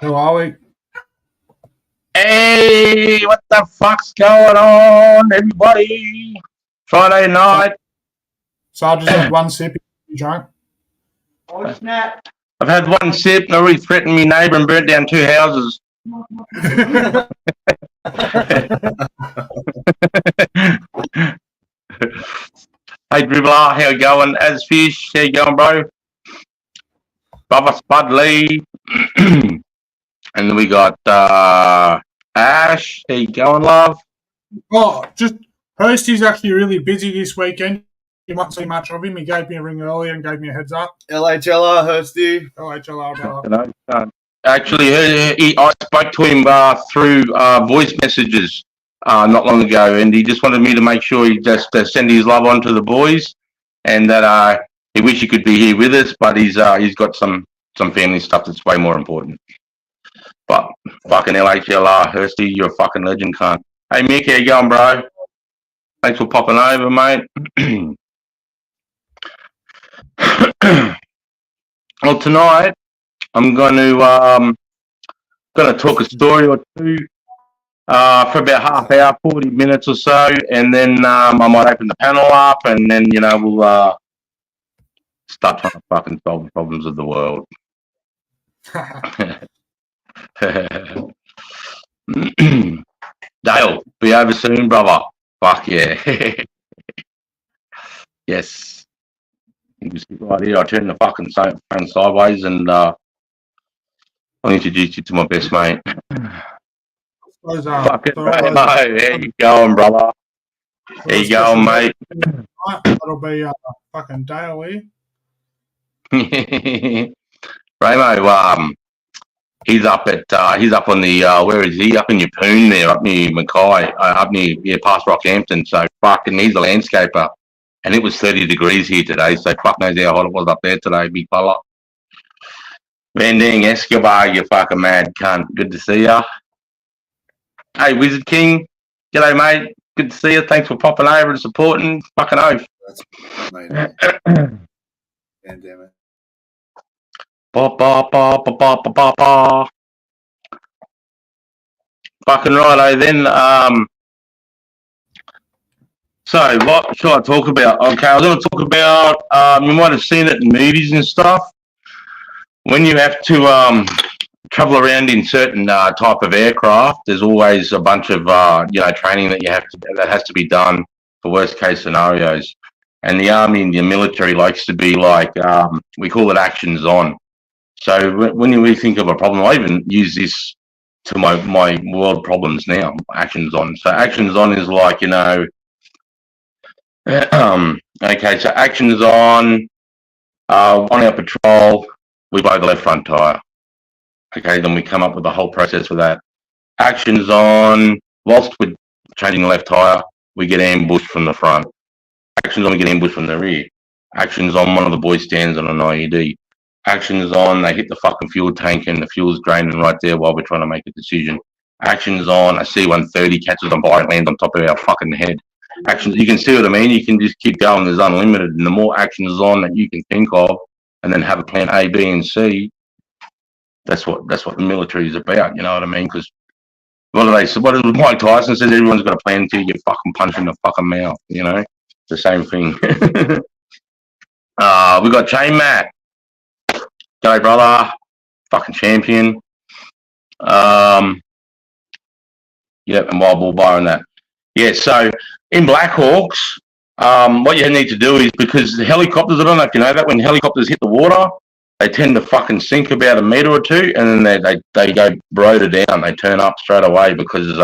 Who are we? Hey, what the fuck's going on, everybody? Friday night. So I just had one sip. You drunk? Oh, snap. I've had one sip and I already threatened my neighbour and burnt down 2 houses. Hey, Dribbler, how you going? As Fish, how you going, bro? Bubba Spud Lee. And then we got Ash. How you going, love? Oh, just Hursty's actually really busy this weekend. You might see much of him. He gave me a ring earlier and gave me a heads up. LHLR, Hursty. LHLR, brother. You know, actually, I spoke to him through voice messages not long ago, and he just wanted me to make sure he just send his love on to the boys, and that he wish he could be here with us, but he's got some family stuff that's way more important. But fucking LHLR, Hursty, you're a fucking legend, cunt. Hey, Mick, how you going, bro? Thanks for popping over, mate. Well, tonight I'm going to talk a story or two for about half hour, 40 minutes or so, and then I might open the panel up, and then we'll start trying to fucking solve the problems of the world. Dale, be over soon, brother. Fuck yeah. Yes. You just sit right here. I turn the fucking phone sideways, and I'll introduce you to my best mate. Fucking Ramo, how you going, brother? How you going, mate? That'll be fucking Dale here. Ramo, he's up on the where is he? Up in Yeppoon there, up near Mackay, up near past Rockhampton. So fucking he's a landscaper. And it was 30 degrees here today, so fuck knows how hot it was up there today, big fella. Vanding Escobar, you fucking mad cunt. Good to see ya. Hey, Wizard King. G'day, mate. Good to see you. Thanks for popping over and supporting. Fucking oath. That's mate. Damn it. Ba ba ba ba ba ba ba ba. Fucking righto then. So what should I talk about? Okay, I was going to talk about. You might have seen it in movies and stuff. When you have to travel around in certain type of aircraft, there's always a bunch of training that has to be done for worst case scenarios. And the army and the military likes to be like we call it actions on. So when we think of a problem, I even use this to my world problems now. Actions on. So actions on is like okay, so actions on our patrol, we blow the left front tire. Okay, then we come up with the whole process for that. Actions on, whilst we're changing the left tire, we get ambushed from the front. Actions on, we get ambushed from the rear. Actions on, one of the boys stands on an IED. Actions on, they hit the fucking fuel tank and the fuel's draining right there while we're trying to make a decision. Actions on, a C-130 catches on fire and lands on top of our fucking head. Actions, you can see what I mean. You can just keep going. There's unlimited, and the more actions on that you can think of, and then have a plan A, B, and C. That's what the military is about. You know what I mean? Because what does Mike Tyson says? Everyone's got a plan until you get fucking punched in the fucking mouth. You know, it's the same thing. We got Chain Matt. G'day, brother. Fucking champion. Yep, and Wild Bull Bar and that. Yeah, so in Blackhawks, what you need to do is, because the helicopters, I don't know if you know that, when helicopters hit the water, they tend to fucking sink about a metre or two, and then they go broder down. They turn up straight away because,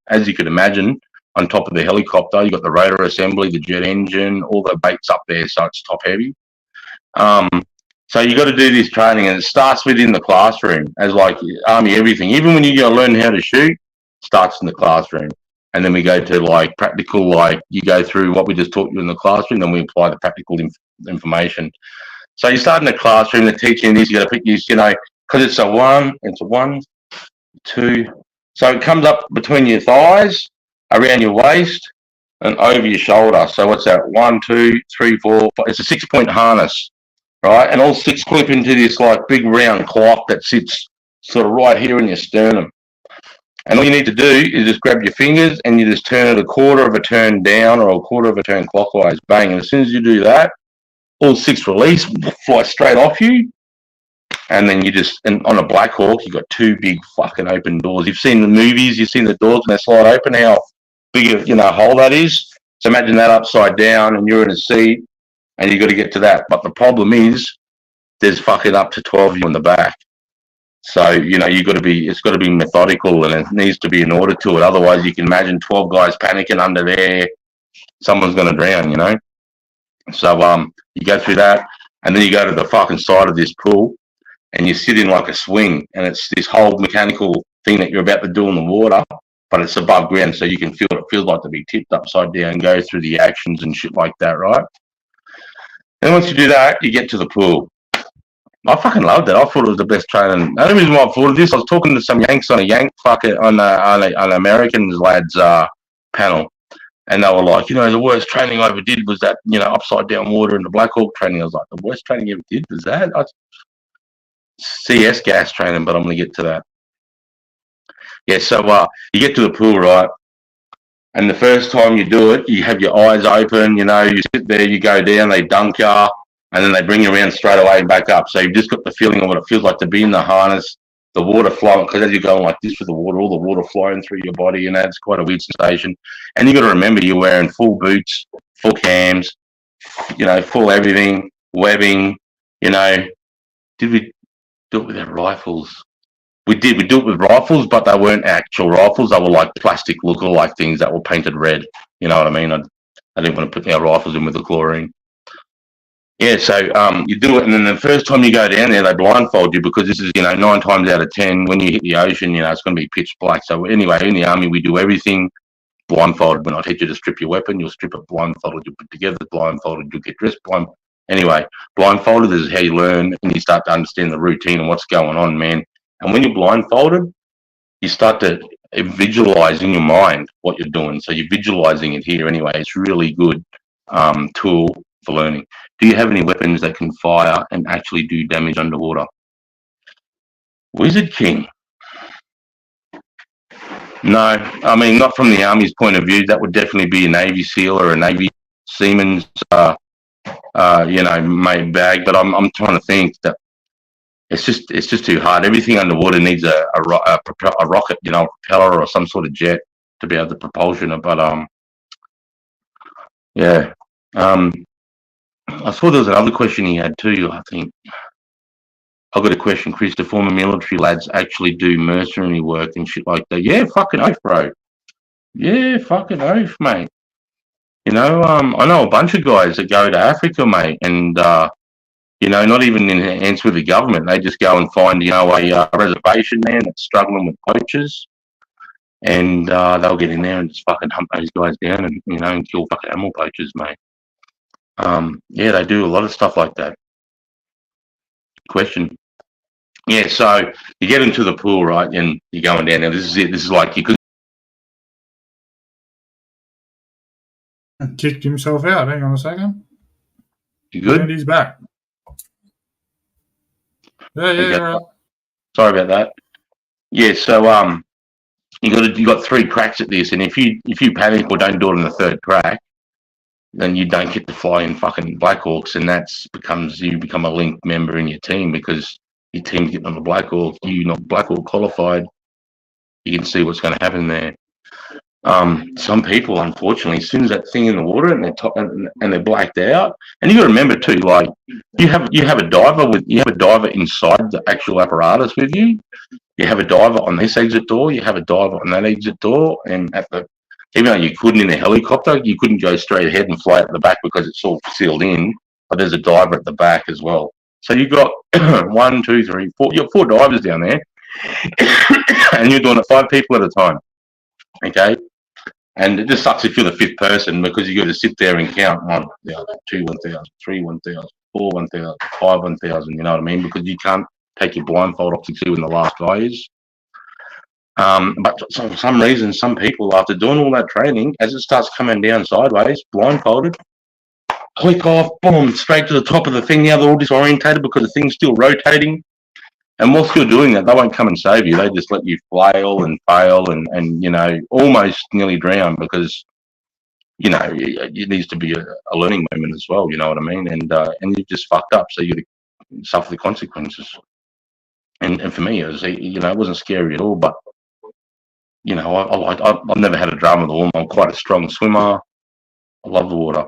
as you could imagine, on top of the helicopter, you got the rotor assembly, the jet engine, all the baits up there, so it's top heavy. So you got to do this training, and it starts within the classroom, as like army everything. Even when you go learn how to shoot, it starts in the classroom. And then we go to like practical, like you go through what we just taught you in the classroom, then we apply the practical information. So you start in the classroom, the teaching this, you got to pick this, because it's a 1, 2. So it comes up between your thighs, around your waist, and over your shoulder. So what's that? 1, 2, 3, 4, 5. It's a 6-point harness, right? And all 6 clip into this like big round clock that sits sort of right here in your sternum. And all you need to do is just grab your fingers and you just turn it a quarter of a turn down or a quarter of a turn clockwise. Bang. And as soon as you do that, all 6 release fly straight off you. And then and on a Black Hawk, you've got 2 big fucking open doors. You've seen the movies, you've seen the doors when they slide open, how big a hole that is. So imagine that upside down and you're in a seat and you've got to get to that. But the problem is there's fucking up to 12 of you in the back. So, it's got to be methodical and it needs to be in order to it. Otherwise, you can imagine 12 guys panicking under there. Someone's going to drown, So, you go through that and then you go to the fucking side of this pool and you sit in like a swing and it's this whole mechanical thing that you're about to do in the water, but it's above ground. So you can feel what it feels like to be tipped upside down, go through the actions and shit like that, right? Then once you do that, you get to the pool. I fucking loved it. I thought it was the best training. The only reason why I thought of this, I was talking to some Yanks on an Americans lads panel, and they were like, the worst training I ever did was that, upside down water in the Black Hawk training. I was like, the worst training you ever did was that? CS gas training, but I'm going to get to that. Yeah, so you get to the pool, right? And the first time you do it, you have your eyes open, you sit there, you go down, they dunk you, and then they bring you around straight away and back up. So you've just got the feeling of what it feels like to be in the harness, the water flowing, because as you're going like this with the water, all the water flowing through your body, and that's quite a weird sensation. And you got to remember, you're wearing full boots, full cams, full everything, webbing, Did we do it with our rifles? We did. We do it with rifles, but they weren't actual rifles. They were like plastic look-alike things that were painted red. You know what I mean? I didn't want to put our rifles in with the chlorine. Yeah, so you do it, and then the first time you go down there, they blindfold you because this is, 9 times out of 10, when you hit the ocean, it's going to be pitch black. So anyway, in the Army, we do everything blindfolded. When I teach you to strip your weapon, you'll strip it blindfolded. You put together blindfolded. You get dressed blindfolded. Anyway, blindfolded is how you learn and you start to understand the routine and what's going on, man. And when you're blindfolded, you start to visualize in your mind what you're doing. So you're visualizing it here anyway. It's really good tool for learning. Do you have any weapons that can fire and actually do damage underwater? Wizard King. No, I mean, not from the Army's point of view. That would definitely be a Navy SEAL or a Navy Seaman's, made bag. But I'm trying to think that it's just too hard. Everything underwater needs a rocket, a propeller or some sort of jet to be able to propulsion it. But yeah. I saw there was another question he had too, I think. I've got a question, Chris. Do former military lads actually do mercenary work and shit like that? Yeah, fucking oath, bro. Yeah, fucking oath, mate. I know a bunch of guys that go to Africa, mate, and, not even in hands with the government. They just go and find, a reservation man that's struggling with poachers. And they'll get in there and just fucking hunt those guys down and, and kill fucking animal poachers, mate. Yeah, they do a lot of stuff like that. Question. Yeah, so you get into the pool, right, and you're going down. Now, this is it. This is like you could. Kicked himself out. Hang on a second. You good? And he's back. Yeah, Okay. right. Sorry about that. Yeah, so you got 3 cracks at this, and if you panic or don't do it on the 3rd crack, then you don't get to fly in fucking Black Hawks, and you become a linked member in your team because your team's getting on the Black Hawk. You're not Black Hawk qualified. You can see what's going to happen there. Some people, unfortunately, as soon as that thing in the water and they're blacked out, and you got to remember too, like you have a diver inside the actual apparatus with you. You have a diver on this exit door. You have a diver on that exit door, and even though you couldn't in a helicopter, you couldn't go straight ahead and fly at the back because it's all sealed in. But there's a diver at the back as well. So you've got 1, 2, 3, 4. You have 4 divers down there, and you're doing it 5 people at a time. Okay. And it just sucks if you're the 5th person because you got to sit there and count 1,000, 2, 1,000, 3, 1,000, 4, 1,000, 5, 1,000. You know what I mean? Because you can't take your blindfold off to see when the last guy is. But for some reason, some people, after doing all that training, as it starts coming down sideways, blindfolded, click off, boom, straight to the top of the thing. Now they're all disorientated because the thing's still rotating. And whilst you're doing that, they won't come and save you. They just let you flail and fail and you know, almost nearly drown because, you know, it needs to be a learning moment as well. You know what I mean? And you've just fucked up, so you suffer the consequences. And for me, it was, you know, it wasn't scary at all. But you know, I've never had a drama with the water. I'm quite a strong swimmer. I love the water.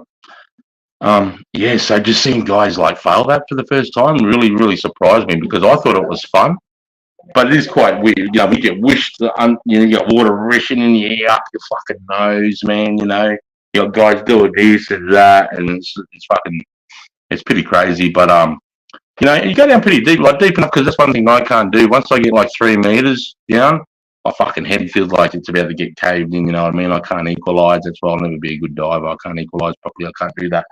Yeah, so just seeing guys like fail that for the first time really surprised me because I thought it was fun. But it is quite weird. You know, you get wished, you know, you got water rushing in your ear up your fucking nose, man. You know, you got guys doing this and that, and it's fucking, it's pretty crazy. But you know, you go down pretty deep, like deep enough because that's one thing I can't do. Once I get like 3 meters down, my fucking head feels like it's about to get caved in. You know what I mean? I can't equalize. That's why I'll never be a good diver. I can't equalize properly. I can't do that.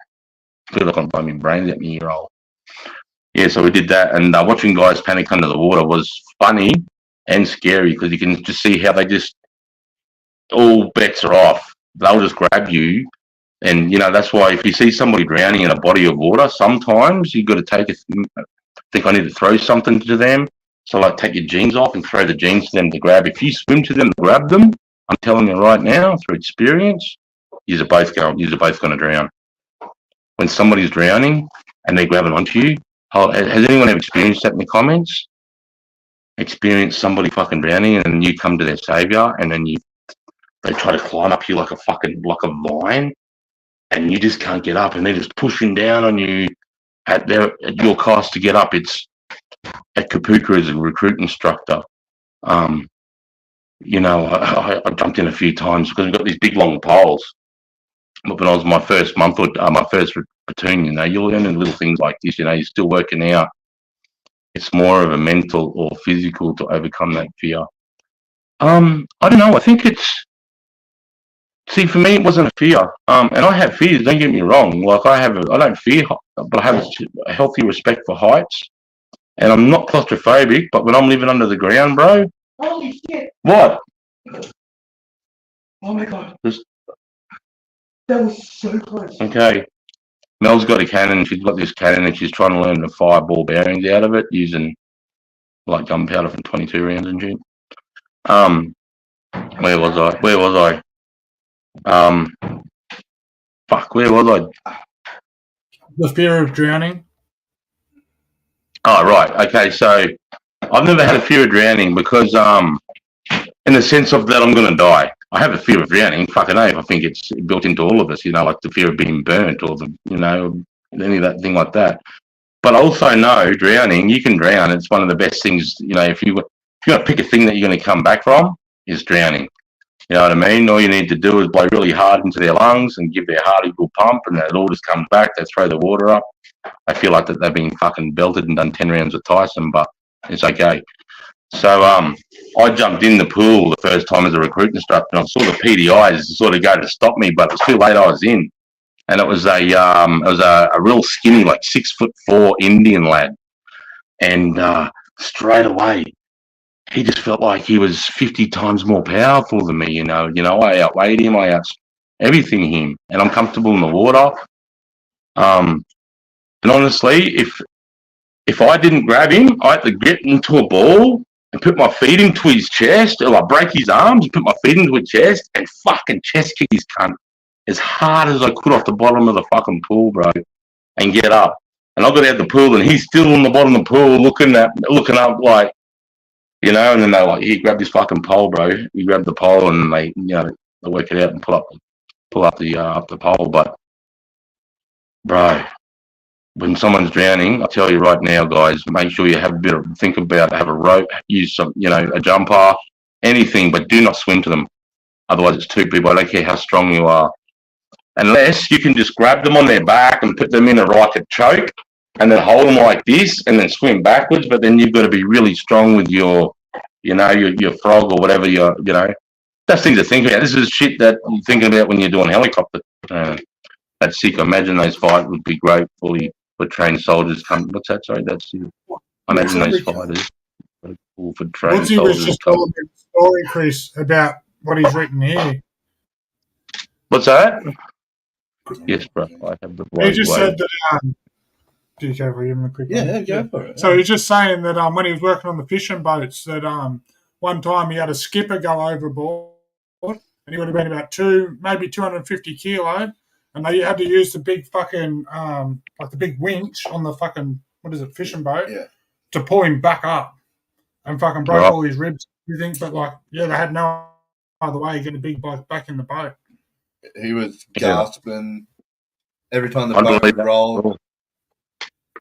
I feel like I'm blowing my brains at me year old. Yeah, so we did that, and watching guys panic under the water was funny and scary because you can just see how they just all bets are off. They'll just grab you, and you know that's why if you see somebody drowning in a body of water, sometimes you've got to take think I need to throw something to them. So like take your jeans off and throw the jeans to them to grab. If you swim to them and grab them, I'm telling you right now through experience, you're both going to drown. When somebody's drowning and they're grabbing onto you, has anyone ever experienced that in the comments? Experienced somebody fucking drowning and you come to their savior and then they try to climb up you like a vine and you just can't get up and they're just pushing down on you at your cost to get up. It's at Kapuka as a recruit instructor. You know, I jumped in a few times because we've got these big long poles. But when I was my first month or my first platoon, you know, you're learning little things like this. You know, you're still working out. It's more of a mental or physical to overcome that fear. I don't know. I think for me, it wasn't a fear. And I have fears. Don't get me wrong. Like I don't fear, but I have a healthy respect for heights. And I'm not claustrophobic. But when I'm living under the ground, bro. Holy shit! What? Oh my god! That was so close. Okay. Mel's got a cannon. She's got this cannon and she's trying to learn to fire ball bearings out of it using like gunpowder from 22 rounds and shit. Where was I? Where was I? The fear of drowning. Oh, right. Okay. So I've never had a fear of drowning because, in the sense of that I'm going to die. I have a fear of drowning. Fucking A, I think it's built into all of us, you know, like the fear of being burnt or any of that thing like that. But I also know drowning, you can drown. It's one of the best things, you know, if you're going to pick a thing that you're going to come back from, is drowning. You know what I mean? All you need to do is blow really hard into their lungs and give their heart a good pump and it all just comes back. They throw the water up. I feel like that they've been fucking belted and done 10 rounds with Tyson, but it's okay. So I jumped in the pool the first time as a recruit instructor and I saw the PDIs sort of go to stop me, but it was too late. I was in. And it was a real skinny, like 6'4" Indian lad. And straight away, he just felt like he was 50 times more powerful than me, you know. I outweighed him, I everything him, and I'm comfortable in the water. And honestly, if I didn't grab him, I had to get into a ball and put my feet into his chest, or like break his arms and put my feet into his chest and fucking chest kick his cunt as hard as I could off the bottom of the fucking pool, bro, and get up. And I got out the pool and he's still on the bottom of the pool looking up like, you know, and then they're like, grab this fucking pole, bro. You grab the pole and they work it out and pull up the pole. But, bro, when someone's drowning, I'll tell you right now, guys, make sure you have have a rope, use some, a jumper, anything, but do not swim to them. Otherwise, it's two people. I don't care how strong you are. Unless you can just grab them on their back and put them in a rocket choke and then hold them like this and then swim backwards. But then you've got to be really strong with your frog or whatever That's things to think about. This is shit that you're thinking about when you're doing helicopter. That's sick. I imagine those fights would be great for trained soldiers. What's that? Sorry, that's you. I imagine those fighters for trained soldiers. Was just telling me a story, Chris, about what he's written here. What's that? Yes, bro. I have the He just said that Do you care if we give him a quick Yeah, one? go for it. So he's just saying that when he was working on the fishing boats, that one time he had a skipper go overboard, and he would have been about maybe 250 kilo, and they had to use the big fucking like the big winch on the fucking fishing boat, to pull him back up, and fucking broke all his ribs. You think, but they had no other way to get the big bike back in the boat. He was gasping every time the boat would roll.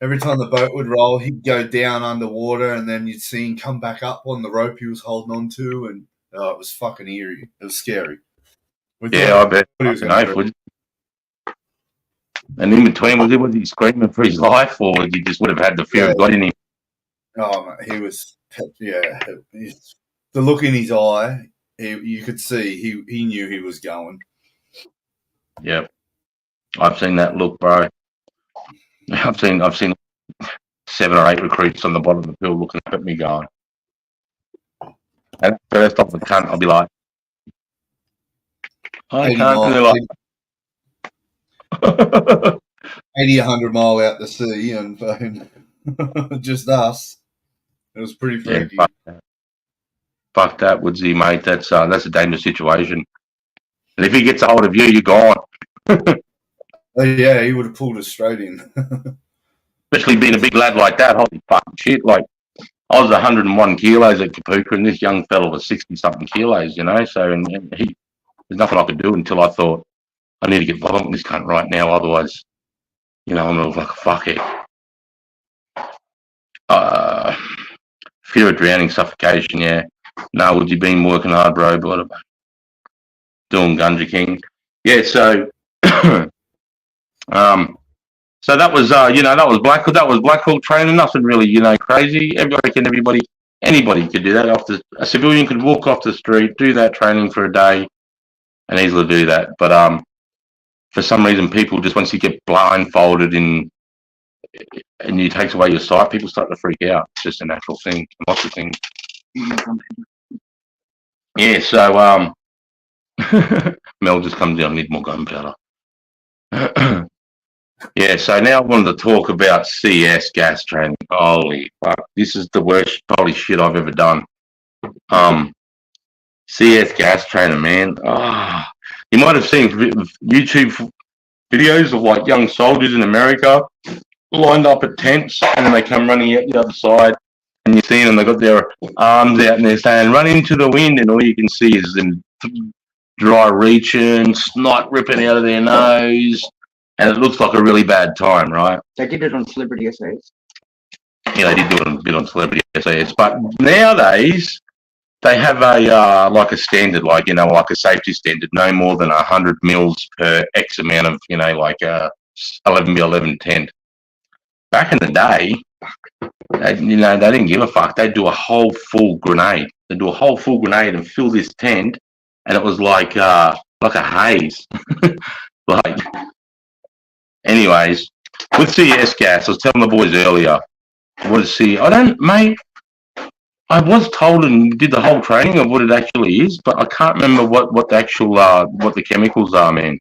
Every time the boat would roll, he'd go down underwater, and then you'd see him come back up on the rope he was holding on to, and it was fucking eerie. It was scary. I bet. And in between, was he screaming for his life, or he just would have had the fear of God in him? Oh, he was, the look in his eye, you could see he knew he was going. Yeah, I've seen that look, bro. I've seen 7 or 8 recruits on the bottom of the pool looking up at me going. And first off the cunt, I'll be like, I can't do like 80, 100 mile out to sea and just us. It was pretty freaky. Fuck that, Woodsy, mate. That's a dangerous situation. And if he gets a hold of you, you're gone. Yeah, he would have pulled us straight in. Especially being a big lad like that. Holy fucking shit. Like, I was 101 kilos at Kapuka, and this young fella was 60-something kilos, you know? So, and there's nothing I could do until I thought, I need to get violent with this cunt right now, otherwise, I'm going to look like a fuckhead. Fear of drowning, suffocation, yeah. No, would you been working hard, bro? But doing Gunja King. Yeah, so... so that was, that was Black Hawk training. Nothing really, crazy. Anybody could do that. A civilian could walk off the street, do that training for a day, and easily do that. But for some reason, people just once you get blindfolded and you takes away your sight, people start to freak out. It's just a natural thing. Lots of things. Yeah. So Mel just comes down. Need more gunpowder. Yeah, so now I wanted to talk about CS gas training. Holy fuck, this is the worst holy shit I've ever done. CS gas training, man. You might have seen YouTube videos of like young soldiers in America lined up at tents, and then they come running out the other side, and you see them, they got their arms out and they're saying, run into the wind, and all you can see is them dry reaching, snot ripping out of their nose. And it looks like a really bad time, right? They did it on Celebrity SAS. Yeah, they did do it a bit on Celebrity SAS. But nowadays, they have a standard, like a safety standard, no more than 100 mils per X amount of, 11x11 tent. Back in the day, they didn't give a fuck. They'd do a whole full grenade. They'd do a whole full grenade and fill this tent, and it was like a haze. Anyways, with CS gas, I was telling the boys earlier, I was told and did the whole training of what it actually is, but I can't remember what the actual, what the chemicals are, man.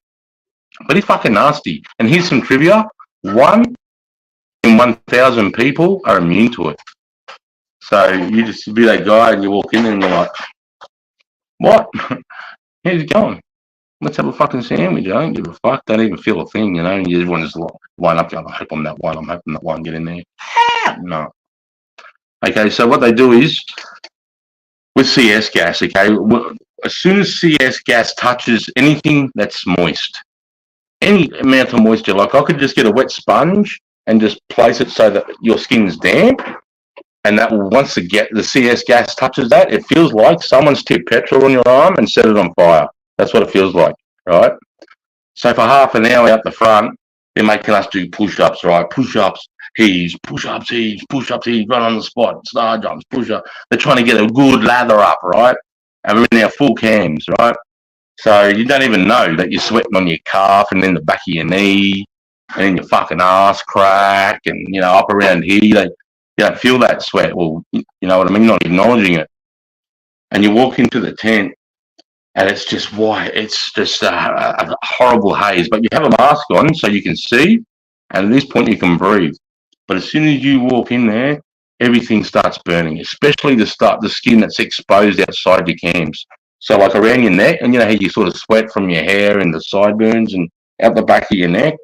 But it's fucking nasty. And here's some trivia. 1 in 1,000 people are immune to it. So you just be that guy and you walk in and you're like, what? How's it going? Let's have a fucking sandwich. I don't give a fuck. Don't even feel a thing, and everyone just line up. I hope I'm that one. I'm hoping that one get in there. No. Okay, so what they do is with CS gas. Okay, as soon as CS gas touches anything that's moist, any amount of moisture, like I could just get a wet sponge and just place it so that your skin's damp, and that will once the CS gas touches that, it feels like someone's tipped petrol on your arm and set it on fire. That's what it feels like, right? So for half an hour out the front, they're making us do push-ups, right? Push-ups, heaves, push-ups, heaves, push-ups, heaves, run on the spot, star jumps, push-up. They're trying to get a good lather up, right? And we're in our full cams, right? So you don't even know that you're sweating on your calf and then the back of your knee and then your fucking ass crack and, up around here. You don't feel that sweat. Well, you know what I mean? You're not acknowledging it. And you walk into the tent, and it's just white. It's just a horrible haze. But you have a mask on so you can see, and at this point you can breathe. But as soon as you walk in there, everything starts burning, especially the skin that's exposed outside your cams. So like around your neck, and you know how you sort of sweat from your hair and the sideburns and out the back of your neck,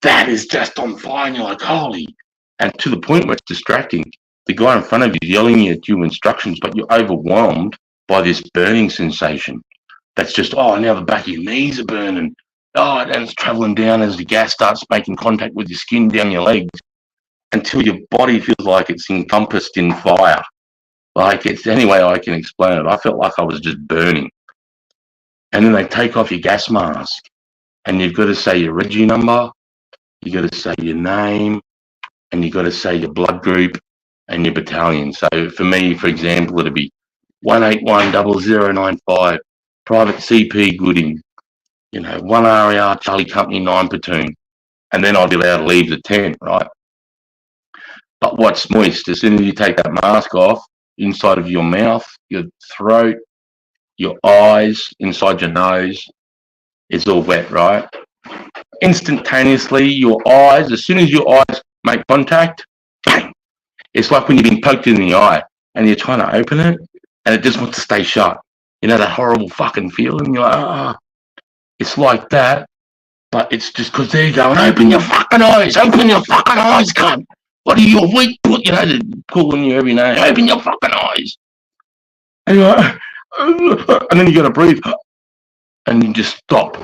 that is just on fire. And you're like, holy, and to the point where it's distracting. The guy in front of you yelling at you instructions, but you're overwhelmed by this burning sensation. That's just, oh, now the back of your knees are burning. Oh, and it's traveling down as the gas starts making contact with your skin down your legs until your body feels like it's encompassed in fire. Like, it's any way I can explain it. I felt like I was just burning. And then they take off your gas mask, and you've got to say your Reggie number, you've got to say your name, and you've got to say your blood group and your battalion. So for me, for example, it'd be 1810095, Private CP Gooding, 1 RAR Charlie Company 9 Platoon. And then I'd be allowed to leave the tent, right? But what's moist, as soon as you take that mask off, inside of your mouth, your throat, your eyes, inside your nose, it's all wet, right? Instantaneously, your eyes, as soon as your eyes make contact, bang! It's like when you've been poked in the eye and you're trying to open it and it just wants to stay shut. You know, that horrible fucking feeling? You're like, ah. It's like that, but it's just because they're going, open your fucking eyes, cunt. What are you, a weak put? They're calling you every name, open your fucking eyes. And you're like, and then you got to breathe and you just stop,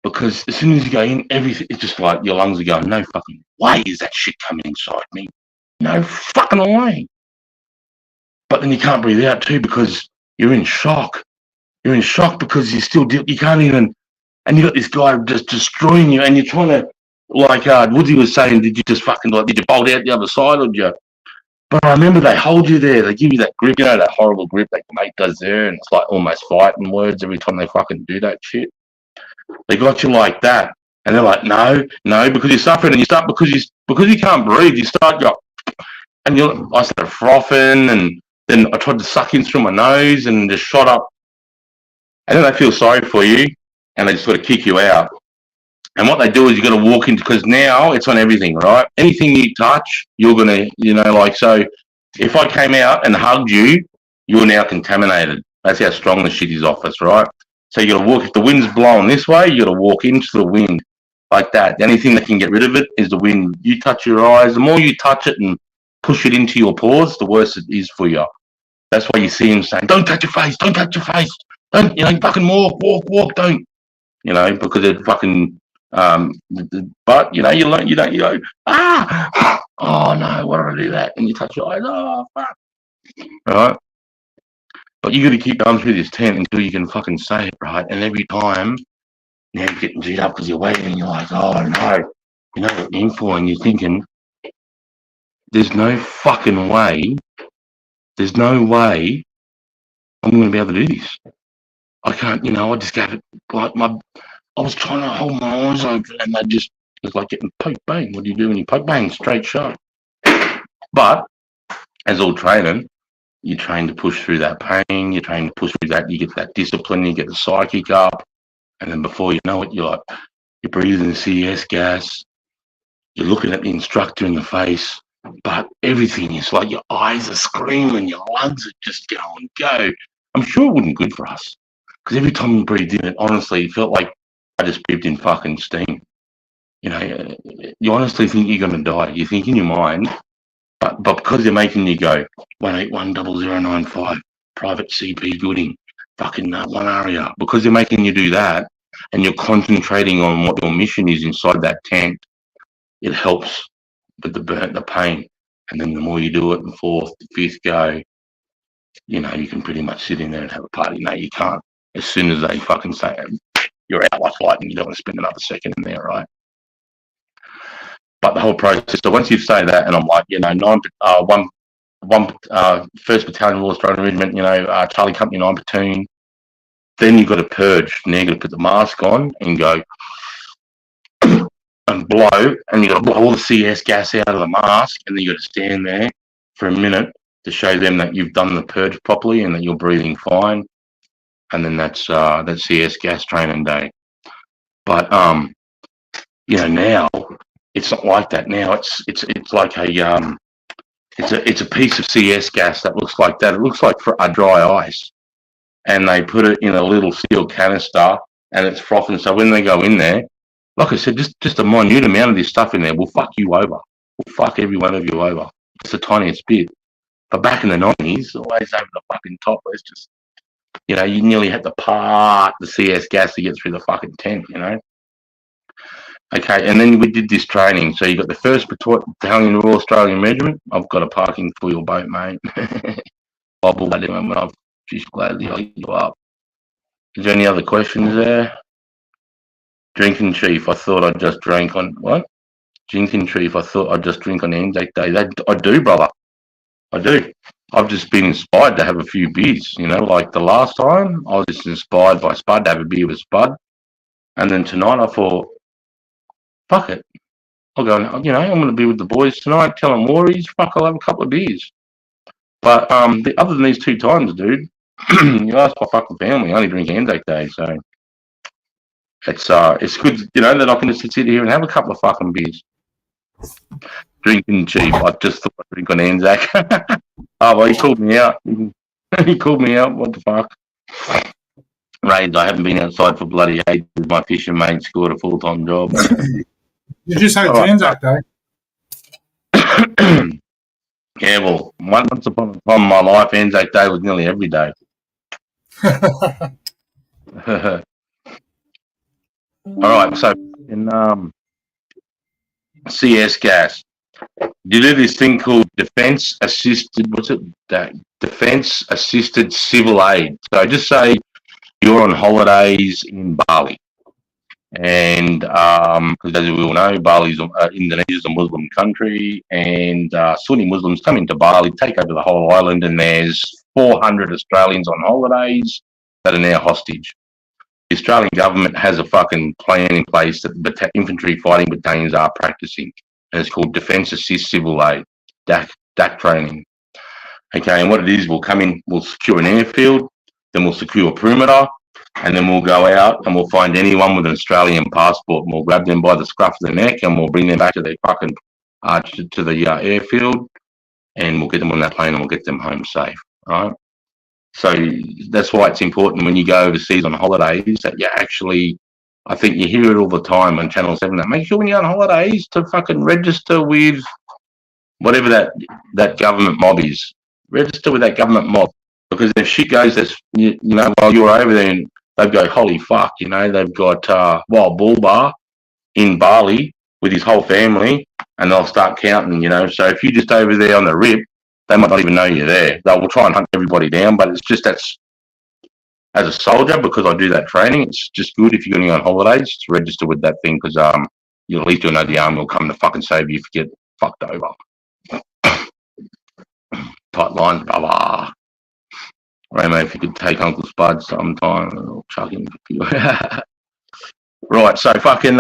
because as soon as you go in, everything, it's just like your lungs are going, no fucking way is that shit coming inside me. No fucking way. But then you can't breathe out too, because you're in shock. You're in shock because you can't even, and you got this guy just destroying you, and you're trying to, like Woodsy was saying, did you just fucking, did you bolt out the other side, or did you? But I remember they hold you there, they give you that grip, that horrible grip that mate does there, and it's like almost fighting words every time they fucking do that shit. They got you like that, and they're like, no, because you're suffering, and you start, because you can't breathe, you start go, and I started frothing, and then I tried to suck in through my nose and just shot up, and then they feel sorry for you, and they just sort of kick you out. And what they do is you got to walk into, because now it's on everything, right? Anything you touch, you're going to, so if I came out and hugged you, you're now contaminated. That's how strong the shit is off us, right? So you got to walk, if the wind's blowing this way, you got to walk into the wind like that. The only thing that can get rid of it is the wind. You touch your eyes. The more you touch it and push it into your pores, the worse it is for you. That's why you see them saying, don't touch your face, don't touch your face. Don't, fucking walk, don't. Because they're fucking, but you learn, you go, oh no, why did I do that? And you touch your eyes, oh fuck, right? But you got to keep going through this tent until you can fucking say it, right? And every time, now you're getting G'd up because you're waiting, and you're like, oh no, you know what you're in for, and you're thinking, there's no fucking way, I'm going to be able to do this. I can't, I just gave it like I was trying to hold my eyes open, and they just, it's like getting poke bang. What do you do when you poke bang? Straight shot. But as all training, you train to push through that pain, you train to push through that, you get that discipline, you get the psychic up, and then before you know it, you're breathing the CS gas, you're looking at the instructor in the face, but everything is like your eyes are screaming, your lungs are just going, go. I'm sure it wasn't good for us, because every time we breathed in, it honestly felt like I just breathed in fucking steam. You honestly think you're going to die. You think in your mind, but because they're making you go 1810095, Private CP Gooding, fucking 1 RAR, because they're making you do that, and you're concentrating on what your mission is inside that tent, it helps with the pain. And then the more you do it, the fourth, the fifth go, you can pretty much sit in there and have a party. No, you can't. As soon as they fucking say you're out like lightning, you don't want to spend another second in there, right? But the whole process, so once you say that, and I'm like, 1st Battalion Royal Australian Regiment, Charlie Company 9 Platoon, then you've got to purge. Now you've got to put the mask on and go and blow, and you've got to blow all the CS gas out of the mask, and then you've got to stand there for a minute to show them that you've done the purge properly and that you're breathing fine. And then that's CS gas training day. But now it's not like that now. It's like it's a piece of CS gas that looks like that. It looks like for a dry ice, and they put it in a little steel canister, and it's frothing. So when they go in there, like I said, just a minute amount of this stuff in there will fuck you over. Will fuck every one of you over. It's the tiniest bit. But back in the 90s, always over the fucking top. It's just, you know, you nearly had to part the CS gas to get through the fucking tent, you know. Okay, and then we did this training. So you got the 1st Battalion Royal Australian Regiment. I've got a parking for your boat, mate. I'll just gladly hook you up. Is there any other questions there? Drinking Chief, I thought I'd just drink on what? Drinking Chief, I thought I'd just drink on Anzac Day. I do, brother. I do. I've just been inspired to have a few beers. You know, like the last time, I was just inspired by Spud to have a beer with Spud, and then tonight I thought, fuck it, I'll go. You know, I'm going to be with the boys tonight. Tell them Warriors. Fuck, I'll have a couple of beers. But other than these 2 times, dude, you ask my fucking family. I only drink Anzac Day, so it's good, you know, that I can just sit here and have a couple of fucking beers. Drinking cheap. I just thought I'd drink on Anzac. Oh, well, he called me out. He called me out. What the fuck? Raids, I haven't been outside for bloody ages. My fishing mate scored a full-time job. You just say it's Anzac Day. Yeah, well, once upon a time in my life, Anzac Day was nearly every day. All right, so in CS gas, you do this thing called defense assisted. What's it? Defense assisted civil aid. So just say you're on holidays in Bali, and because as we all know, Bali's Indonesia's a Muslim country, and Sunni Muslims come into Bali, take over the whole island, and there's 400 Australians on holidays that are now hostage. The Australian government has a fucking plan in place that the infantry fighting battalions are practicing, and it's called Defence Assist Civil Aid, DAC training. Okay, and what it is, we'll come in, we'll secure an airfield, then we'll secure a perimeter, and then we'll go out and we'll find anyone with an Australian passport, and we'll grab them by the scruff of the neck, and we'll bring them back to their fucking to the airfield, and we'll get them on that plane and we'll get them home safe. All right. So that's why it's important when you go overseas on holidays that you actually, I think you hear it all the time on Channel 7, that make sure when you're on holidays to fucking register with whatever that government mob is. Register with that government mob, because if shit goes, you know, while you're over there, and they've go, holy fuck, you know, they've got Wild Bull Bar in Bali with his whole family, and they'll start counting, you know. So if you're just over there on the rip, they might not even know you're there. They will try and hunt everybody down, but it's just that's, as a soldier, because I do that training, it's just good if you're going on holidays to register with that thing, because you'll at least know the army will come to fucking save you if you get fucked over. Tight line, brother. Right, mate, if you could take Uncle Spud sometime, I'll chuck him for you. Right, so fucking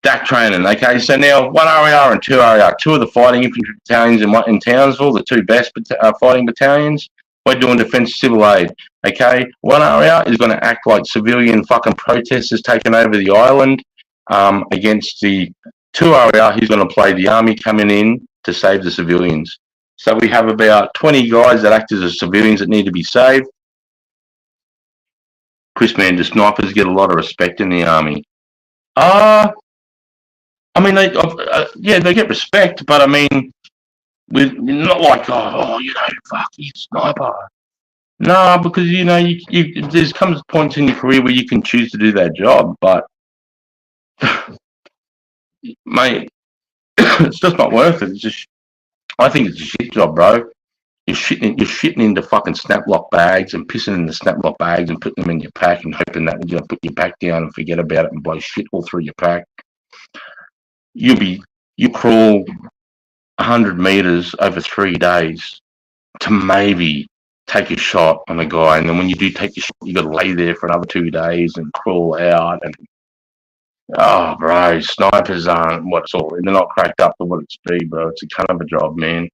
DAC training, okay? So now 1 RAR and 2 RAR, 2 of the fighting infantry battalions in Townsville, the 2 best fighting battalions. We're doing defence civil aid, okay? 1 RAR is going to act like civilian fucking protesters taking over the island against the 2 RAR. He's going to play the army coming in to save the civilians. So we have about 20 guys that act as the civilians that need to be saved. Chris, man, do snipers get a lot of respect in the army? I mean, they get respect, but I mean, not like, oh, you know, fuck, you sniper. No, because, you know, there's comes points in your career where you can choose to do that job, but, mate, it's just not worth it. It's just, I think it's a shit job, bro. You're shitting into fucking snap-lock bags and pissing in the snap-lock bags and putting them in your pack and hoping that you're going to put your pack down and forget about it and blow shit all through your pack. You crawl 100 meters over 3 days to maybe take a shot on a guy, and then when you do take your shot, you got to lay there for another 2 days and crawl out. And oh, bro, snipers aren't what it's all. They're not cracked up to what it's be, bro. It's a kind of a job, man.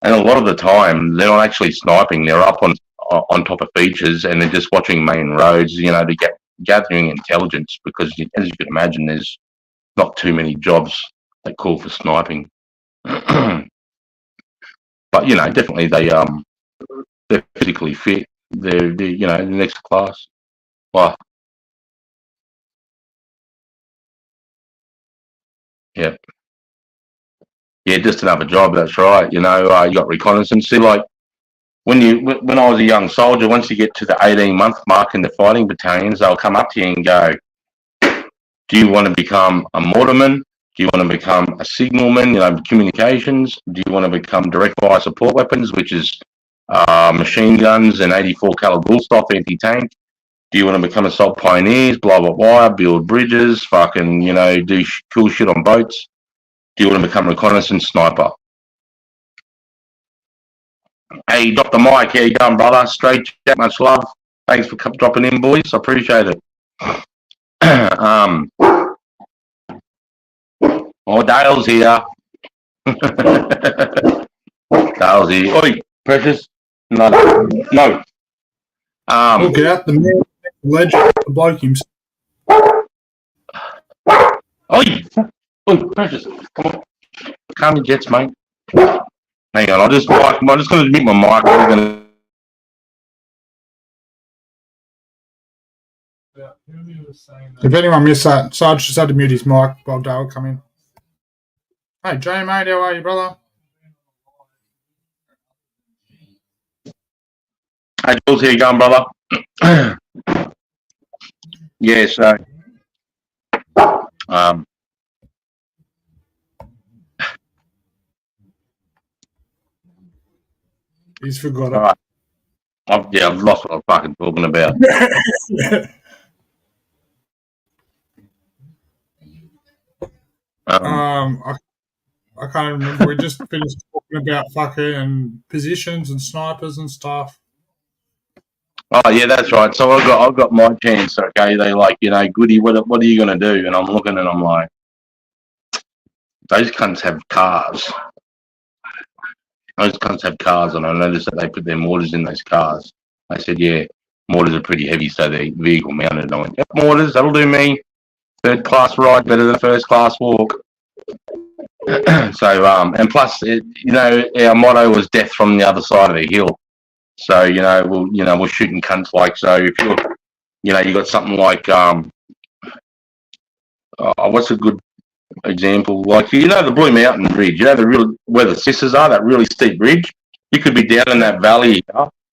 And a lot of the time, they're not actually sniping. They're up on top of features, and they're just watching main roads, you know, to get gathering intelligence. Because as you can imagine, there's not too many jobs that call for sniping. But you know, definitely they're physically fit. They're you know, the next class. Well, yeah, yeah, just another job. That's right. You know, you got reconnaissance. See, like when I was a young soldier, once you get to the 18-month mark in the fighting battalions, they'll come up to you and go, "Do you want to become a mortarman? Do you want to become a signalman? You know, communications. Do you want to become direct fire support weapons, which is machine guns and 84 caliber Bullstoff anti-tank? Do you want to become assault pioneers? Blah blah blah. Build bridges. Fucking, you know, do cool shit on boats. Do you want to become a reconnaissance sniper?" Hey, Dr. Mike, how you going, brother? Straight chat, much love. Thanks for dropping in, boys. I appreciate it. Oh, Dale's here. Dale's here. Oi, Precious. No. Look out, the man, the legend, the bloke himself. Oi, Precious. Come on. Calm your jets, mate. Hang on, I'm just going to mute my mic. We're gonna... If anyone missed that, Sarge just had to mute his mic while Dale come in. Hey, Jay, mate, how are you, brother? Hey, Jules, how you going, brother? Yeah, so... He's forgot it. All right. I've lost what I'm fucking talking about. I can't remember. We just finished talking about fucking positions and snipers and stuff. Oh yeah, that's right. So I've got my chance. Okay, they like, you know, Goody, what are you gonna do? And I'm looking and I'm like, those cunts have cars. Those cunts have cars, and I noticed that they put their mortars in those cars. I said, yeah, mortars are pretty heavy, so they're vehicle mounted. And I went, yep, mortars, that'll do me. Third class ride better than first class walk. So and plus, you know, our motto was death from the other side of the hill. So we're shooting cunts like, so if you're, you know, you got something like what's a good example, like, you know, the Blue Mountain Ridge, you know, where the sisters are, that really steep ridge. You could be down in that valley,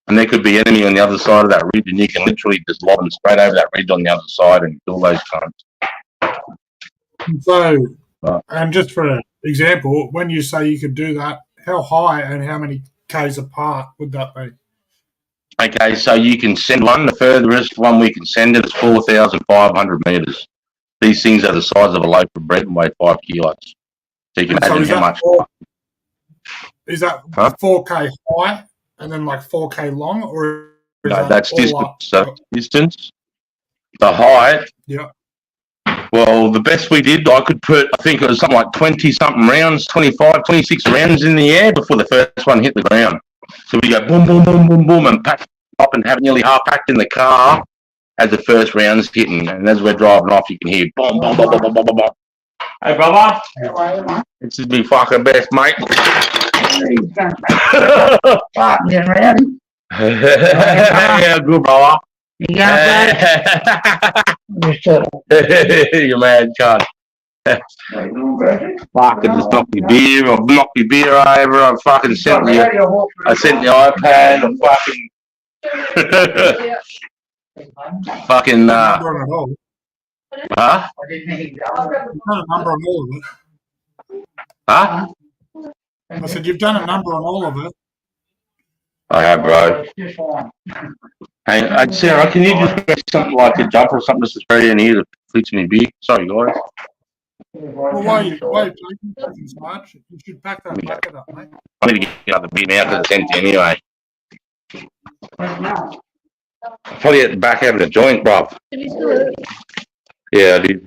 and there could be enemy on the other side of that ridge, and you can literally just lob them straight over that ridge on the other side and kill those cunts. So, and just for an example, when you say you could do that, how high and how many Ks apart would that be? Okay, so you can send one. The furthest one we can send it is 4,500 metres. These things are the size of a loaf of bread and weigh 5 kilos. So you can imagine how much. Is that 4K high and then like 4K long, or is no, that's distance. So distance. The height. Yeah. Well, the best we did, I could put, I think it was something like 20-something rounds, 25, 26 rounds in the air before the first one hit the ground. So we go boom, boom, boom, boom, boom, and pack up and have it nearly half packed in the car as the first round's hitting. And as we're driving off, you can hear boom, boom, boom, boom, boom, boom, boom, boom. Hey, brother. This is me fucking best, mate. Yeah, good, brother. You mad cunt. Fucking just knock your beer or knock your beer over. I fucking sent the iPad. Fucking huh? Huh? I said you've done a number on all of it. I have, bro. Hey, Sarah, can you just make something like a jumper or something that's ready in here to fix me beer? Sorry, guys. Well, why you taking so much? You should pack that bucket up, mate. I need to get another beer now because it's empty anyway. Probably at the back out of the joint, bruv. Yeah, I did.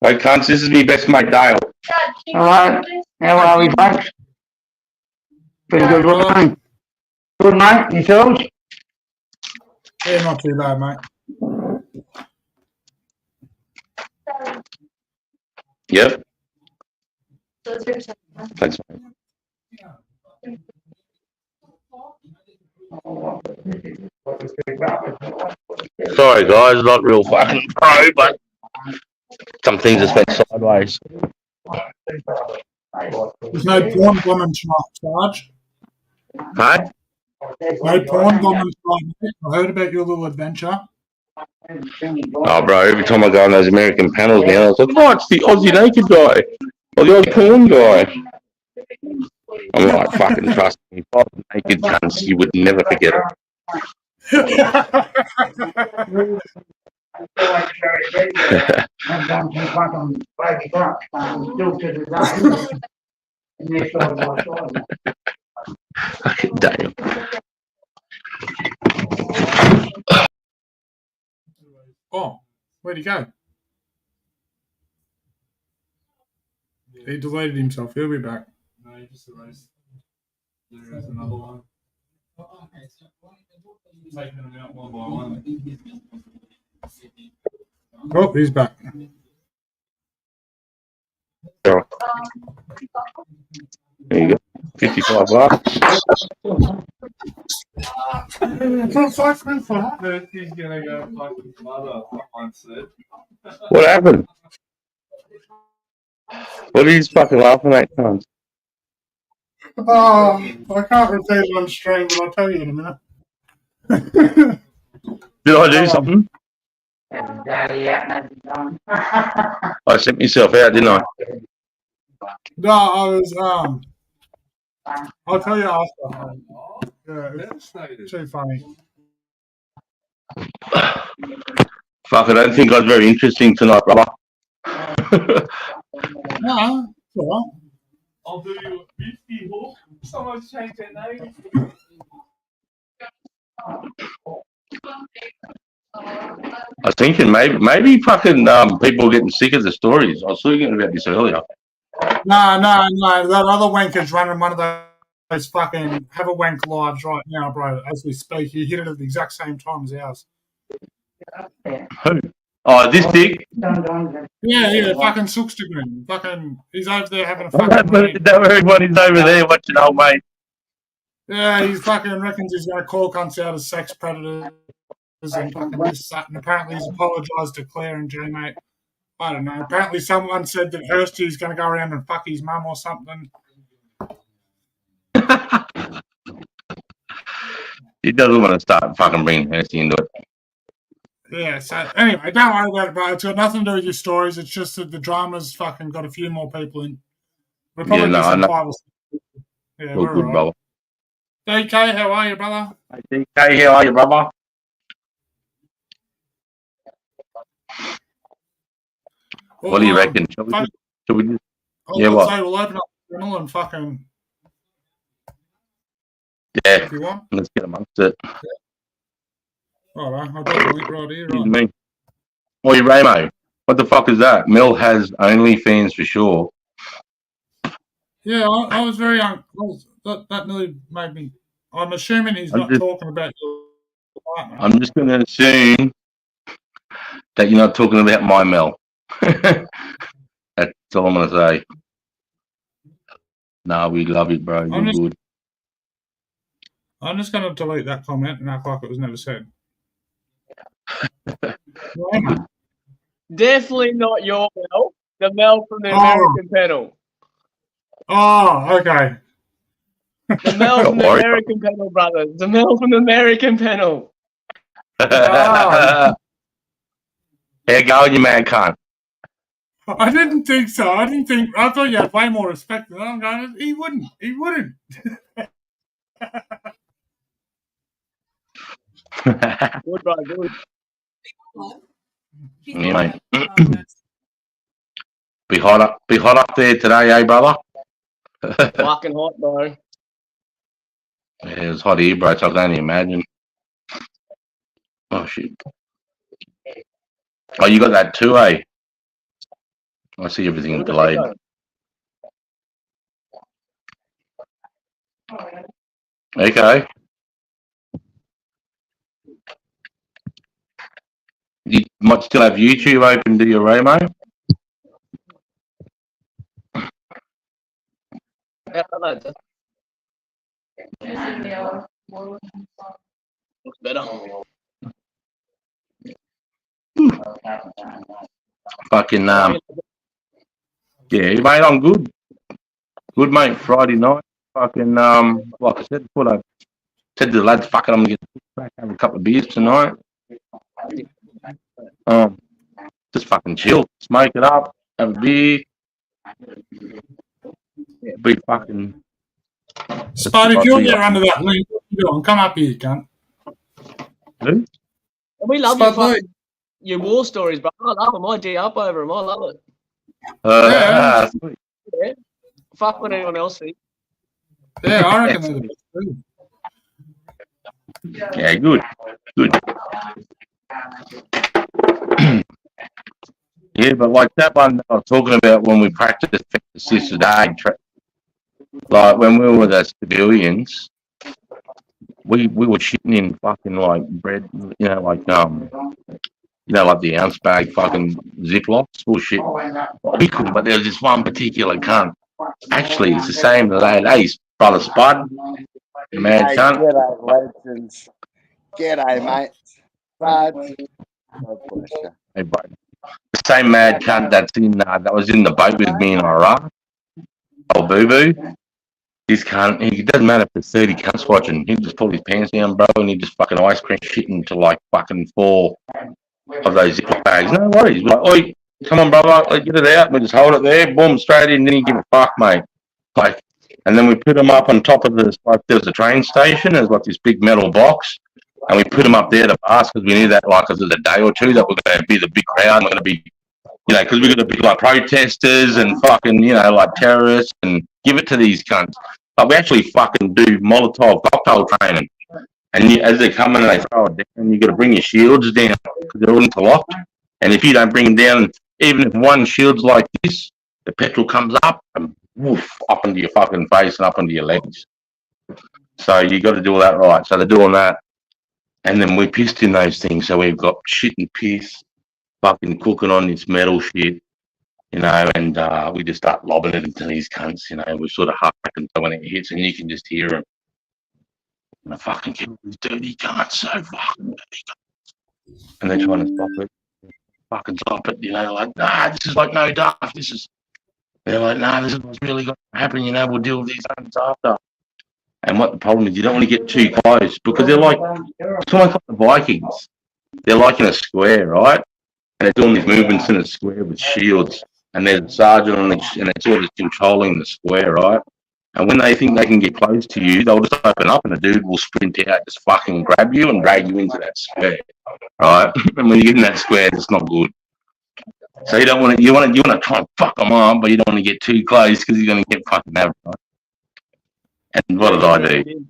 Right, cunts, this is me best mate, Dale. Alright, how are we, folks? Pretty good looking. Good, mate, yourselves? Yeah, not too bad, mate. Yep. Thanks, mate. Sorry, guys, not real fucking pro, but some things just went sideways. There's no porn bombing tonight, Sarge. Hey? No porn bombing tonight, mate. I heard about your little adventure. Oh, bro, every time I go on those American panels now, I was like, oh, it's the Aussie naked guy. Or the Aussie porn guy. I'm like, fucking trust me. If I was naked cunts, you would never forget it. Fucking damn. Oh, where'd he go? He deleted himself. He'll be back. No, you just erased. There's another one. Taking them out one by one. Oh, he's back. There you go. $55. He's gonna go fucking mother, someone said. What happened? What are you fucking laughing at, cunts? Oh, I can't repeat it on stream, but I'll tell you in a minute. Did I do something? I sent myself out, didn't I? No, I was, I'll tell you after. Yeah, it's too funny. Fuck, I don't think I was very interesting tonight, brother. No, it's all right. I'll do you a 50 hook. Someone's changed their name. I was thinking maybe fucking people are getting sick of the stories. I was thinking about this earlier. No. That other wanker's running one of those fucking have a wank lives right now, bro. As we speak, he hit it at the exact same time as ours. Who? Oh, this dick? Yeah, fucking Sookstagram. Fucking, he's over there having a Don't fucking. everybody's over there watching old mate. Yeah, he fucking reckons he's going to call cunts out as sex predators and fucking this, that. And apparently he's apologised to Claire and J, mate. I don't know. Apparently someone said that Hursty's going to go around and fuck his mum or something. He doesn't want to start fucking bringing Hursty into it. Yeah, so anyway, don't worry about it, bro. It's got nothing to do with your stories. It's just that the drama's fucking got a few more people in. We're probably Yeah, no, just I know. 5 or 6. Yeah, All we're good, all right. brother. DK, how are you, brother? Hey, DK, how are you, brother? What do you reckon? Shall we just, Yeah, I'd what? say we'll open up the channel and fucking, Yeah, if you want. let's get amongst it. All right, I'll drop the link right here. Excuse Right. me. Oi, Ramo, what the fuck is that? Mel has OnlyFans for sure. Yeah, I was very that nearly made me. I'm assuming he's I'm not just- talking about your partner. I'm just going to assume that you're not talking about my Mel. That's all I'm going to say. No, we love it, bro. You're good. I'm just going to delete that comment and act like it was never said. Right. Definitely not your Mel. The Mel from the American panel. Oh, okay. The Mel from the Don't worry. American panel, brothers. The Mel from the American panel. How going, you man cunt? I didn't think so. I thought you had way more respect than that. I'm going, he wouldn't. Good, bro, good. Yeah, mate. Be hot up there today, eh, brother? Fucking hot, bro. Yeah, it was hot here, bro, so I can only imagine. Oh, shit. Oh, you got that too, eh? I see everything delayed. Okay. You might still have YouTube open, do you, Ramo? Looks better. Fucking yeah, mate, I'm good. Good, mate. Friday night. Fucking like I said before, I said to the lads, fucking, I'm gonna get back, have a couple of beers tonight. Just fucking chill, smoke it up, have a beer. Be fucking. Spud, if you're there under that link, what you doing? Come up here, cunt. Who? We love Spud your, Lee. fucking, your war stories, bro. I love them. I G up over them. I love it. Yeah. Fuck what anyone else thinks. Yeah, I reckon they're the best too. Yeah, good. Yeah, but like that one I was talking about when we practiced assisted aid, like when we were the civilians, we were shitting in fucking like bread, like like the ounce bag fucking Ziplocs, bullshit. We couldn't, but there was this one particular cunt. Actually, it's the same lad. Hey, brother Spud, mad Hey, cunt. g'day, legends. G'day, mate. Spud. God bless you. Hey, bro. The same mad cunt that was in the boat with me in Iraq. Old Boo Boo. This cunt, he doesn't matter if there's 30 cunts watching. He just pull his pants down, bro, and he just fucking ice cream shit into like fucking 4 of those Ziploc bags. No worries. Like, oi, come on, brother, let's get it out. We just hold it there, boom, straight in, didn't give a fuck, mate. Like, and then we put them up on top of this, like there was a train station, there's like this big metal box, and we put them up there to pass because we knew that, like, because there's a day or two that we're going to be the big crowd, we're going to be, because we're going to be like protesters and fucking, like terrorists and give it to these cunts. But we actually fucking do Molotov cocktail training. And as they're coming and they throw it down, you got to bring your shields down because they're all interlocked. And if you don't bring them down, even if one shield's like this, the petrol comes up and woof, up into your fucking face and up into your legs. So you got to do all that right. So they're doing that. And then we pissed in those things. So we've got shit and piss fucking cooking on this metal shit, and we just start lobbing it into these cunts, we're sort of hacking so when it hits and you can just hear them. And I fucking kill these dirty cunts, so fucking dirty cunts. And they're trying to stop it. Fucking stop it, like, nah, this is like no daft. They're like, nah, this is what's really going to happen, we'll deal with these cunts after. And what the problem is, you don't want to get too close because they're like, it's almost like the Vikings. They're like in a square, right? And they're doing these movements in a square with shields. And there's a sergeant and they're sort of controlling the square, right? And when they think they can get close to you, they'll just open up and a dude will sprint out, just fucking grab you and drag you into that square, right? And when you get in that square, it's not good. So you don't want to, you want to try and fuck them up, but you don't want to get too close because you're going to get fucking nabbed, right? And what did I do?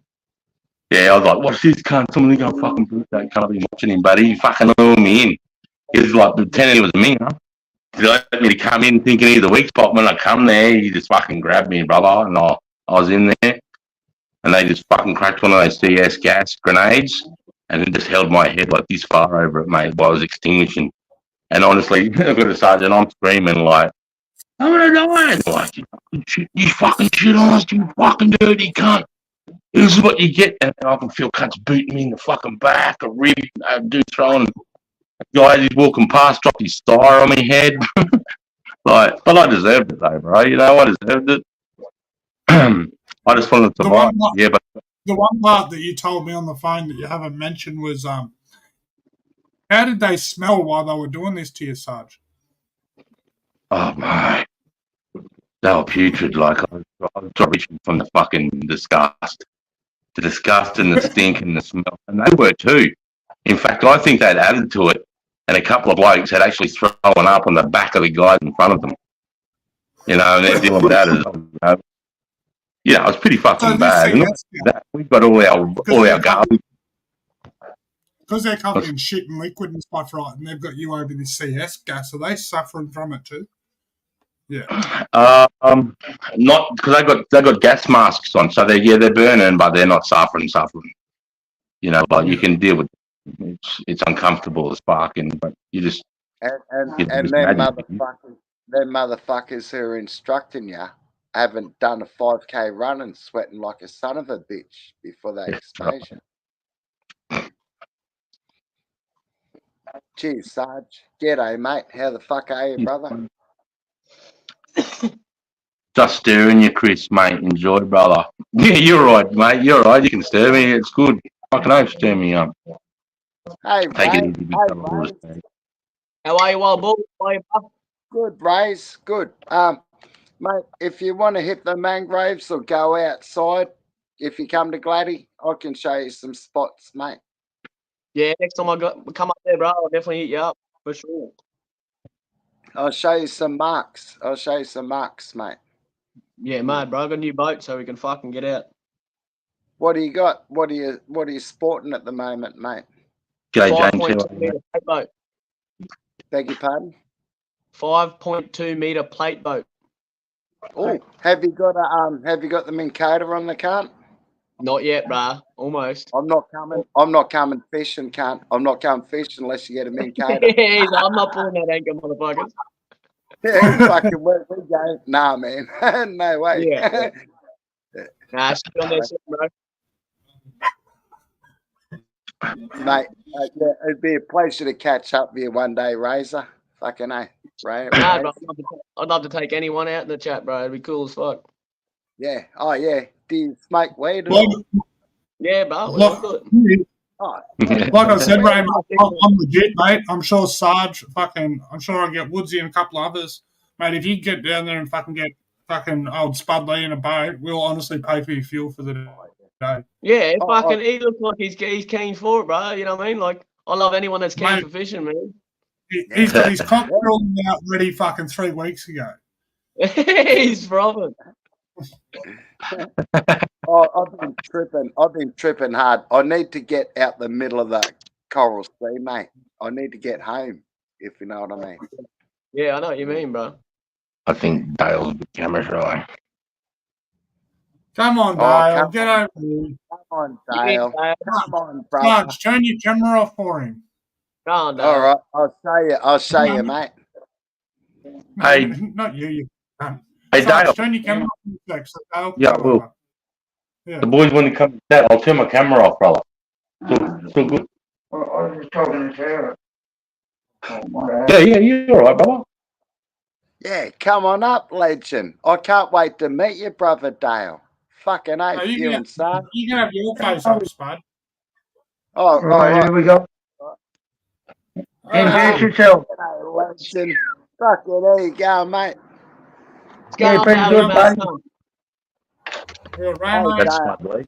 Yeah, I was like, watch this cunt, somebody's going to fucking boot that cunt. I've been watching him, buddy. He fucking lured me in. He was like pretending it was me, He let me to come in thinking he's the weak spot. When I come there, he just fucking grabbed me, brother, and I was in there. And they just fucking cracked one of those CS gas grenades and it just held my head like this far over it, mate, while I was extinguishing. And honestly, I've got a sergeant, I'm screaming like, I'm gonna die. And like, you fucking shit on us, you fucking dirty cunt. This is what you get. And I can feel cunts beating me in the fucking back, a rib, a dude throwing. Guy, he's walking past, dropped his star on my head. But I deserved it though, bro. I deserved it. I just wanted to survive. But the one part that you told me on the phone that you haven't mentioned was how did they smell while they were doing this to you, Sarge? Oh my, they were putrid. Like I was reaching from the fucking disgust, and the stink and the smell, and they were too. In fact, I think they'd added to it. And a couple of blokes had actually thrown up on the back of the guys in front of them. And they're dealing with that as well. Yeah, it was pretty fucking bad. We've got all our garbage. Because they're covered in shit and liquid and stuff, right? And they've got you over this CS gas. Are they suffering from it too? Yeah. Not because they got gas masks on, so they're burning, but they're not suffering. But you can deal with it. It's uncomfortable, it's sparking, but you just and them motherfuckers who are instructing you, haven't done a 5K run and sweating like a son of a bitch before that exposure. Cheers, Sarge. G'day, mate. How the fuck are you, brother? Just stirring you, Chris, mate. Enjoy, brother. Yeah, you're right, mate. You're right. You can stir me. It's good. Fucking don't stir me up. Hey, Take it Ray. easy, big Hey, fella. Ray. How are you, wild bull? How are you, bro? Good, Rays. Good. Mate, if you want to hit the mangroves or go outside, if you come to Gladdy, I can show you some spots, mate. Yeah, next time I come up there, bro, I'll definitely hit you up for sure. I'll show you some marks. Mate. Yeah, mate, bro. I got a new boat, so we can fucking get out. What do you got? What are you sporting at the moment, mate? G'day, James. 5.2 meter plate boat. Beg your pardon? 5.2 meter plate boat. Oh, have you got the Minn Kota on the cart? Not yet, bro. Almost. I'm not coming fishing, cunt. I'm not coming fishing unless you get a Minn Kota. I'm not pulling that anchor, motherfuckers. Yeah, fucking where we go. Nah, man. No way. Yeah. Nah, still on there, bro. Mate, yeah, it'd be a pleasure to catch up with you one day, Razor. Fucking A. Right? Nah, bro, I'd love to take anyone out in the chat, bro. It'd be cool as fuck. Yeah. Oh, yeah. Do you smoke weed? Like, Yeah, bro. like, Good. Oh, like I said, Ray, I'm legit, mate. I'm sure Sarge, I'm sure I'll get Woodsy and a couple others. Mate, if you get down there and fucking get fucking old Spud Lee in a boat, we'll honestly pay for your fuel for the day. Yeah, fucking, he looks like he's keen for it, bro. You know what I mean? Like, I love anyone that's keen Mate. for fishing, man. He's got his cocktail out ready fucking 3 weeks ago. He's from I've been tripping hard. I need to get out the middle of the Coral Sea, mate. I need to get home, if you know what I mean. Yeah, I know what you mean, bro. I think Dale's the camera shy. Come on, Dale. Get over here. Come on, Dale. Come on, bro. Sarge, turn your camera off for him. Go on, Dale. All right, I'll show you, mate. Hey. Not you. Hey, Sarge, Dale. turn your camera off in a sec, so Dale can Yeah, come will. over. Yeah. The boys want to come to that. I'll turn my camera off, brother. Still good. I was just talking to Sarah. Yeah, you're all right, brother. Yeah, come on up, legend. I can't wait to meet you, brother Dale. Fucking No, hate you you can and son. You can have your face up, Spud. Oh, Right, here we go. Introduce yourself. legend. Fucking there you go, mate. Yeah, Go pretty on, good, Dale, buddy. son. Yeah, Ramo. That's Spud Lee.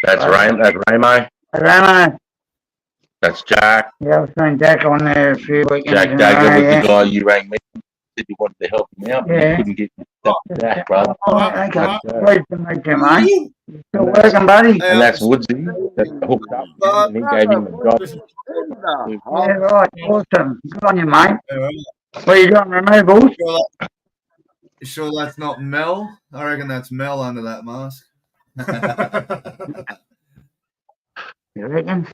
That's Ramo. Ramo. That's Jack. Yeah, I've seen Jack on there a few weekends. Jack in a Dagger row, was yeah. the guy you rang me. Said you wanted to help him out, but Yeah. you couldn't get stuff back, brother. Oh, okay. That's, Pleased to meet you, mate. Still working, buddy? And that's Woodsy that hooked up and he gave him a job. Yeah, right. Awesome. Good on you, mate. What are you doing, removals? You sure that's not Mel? I reckon that's Mel under that mask. You reckon?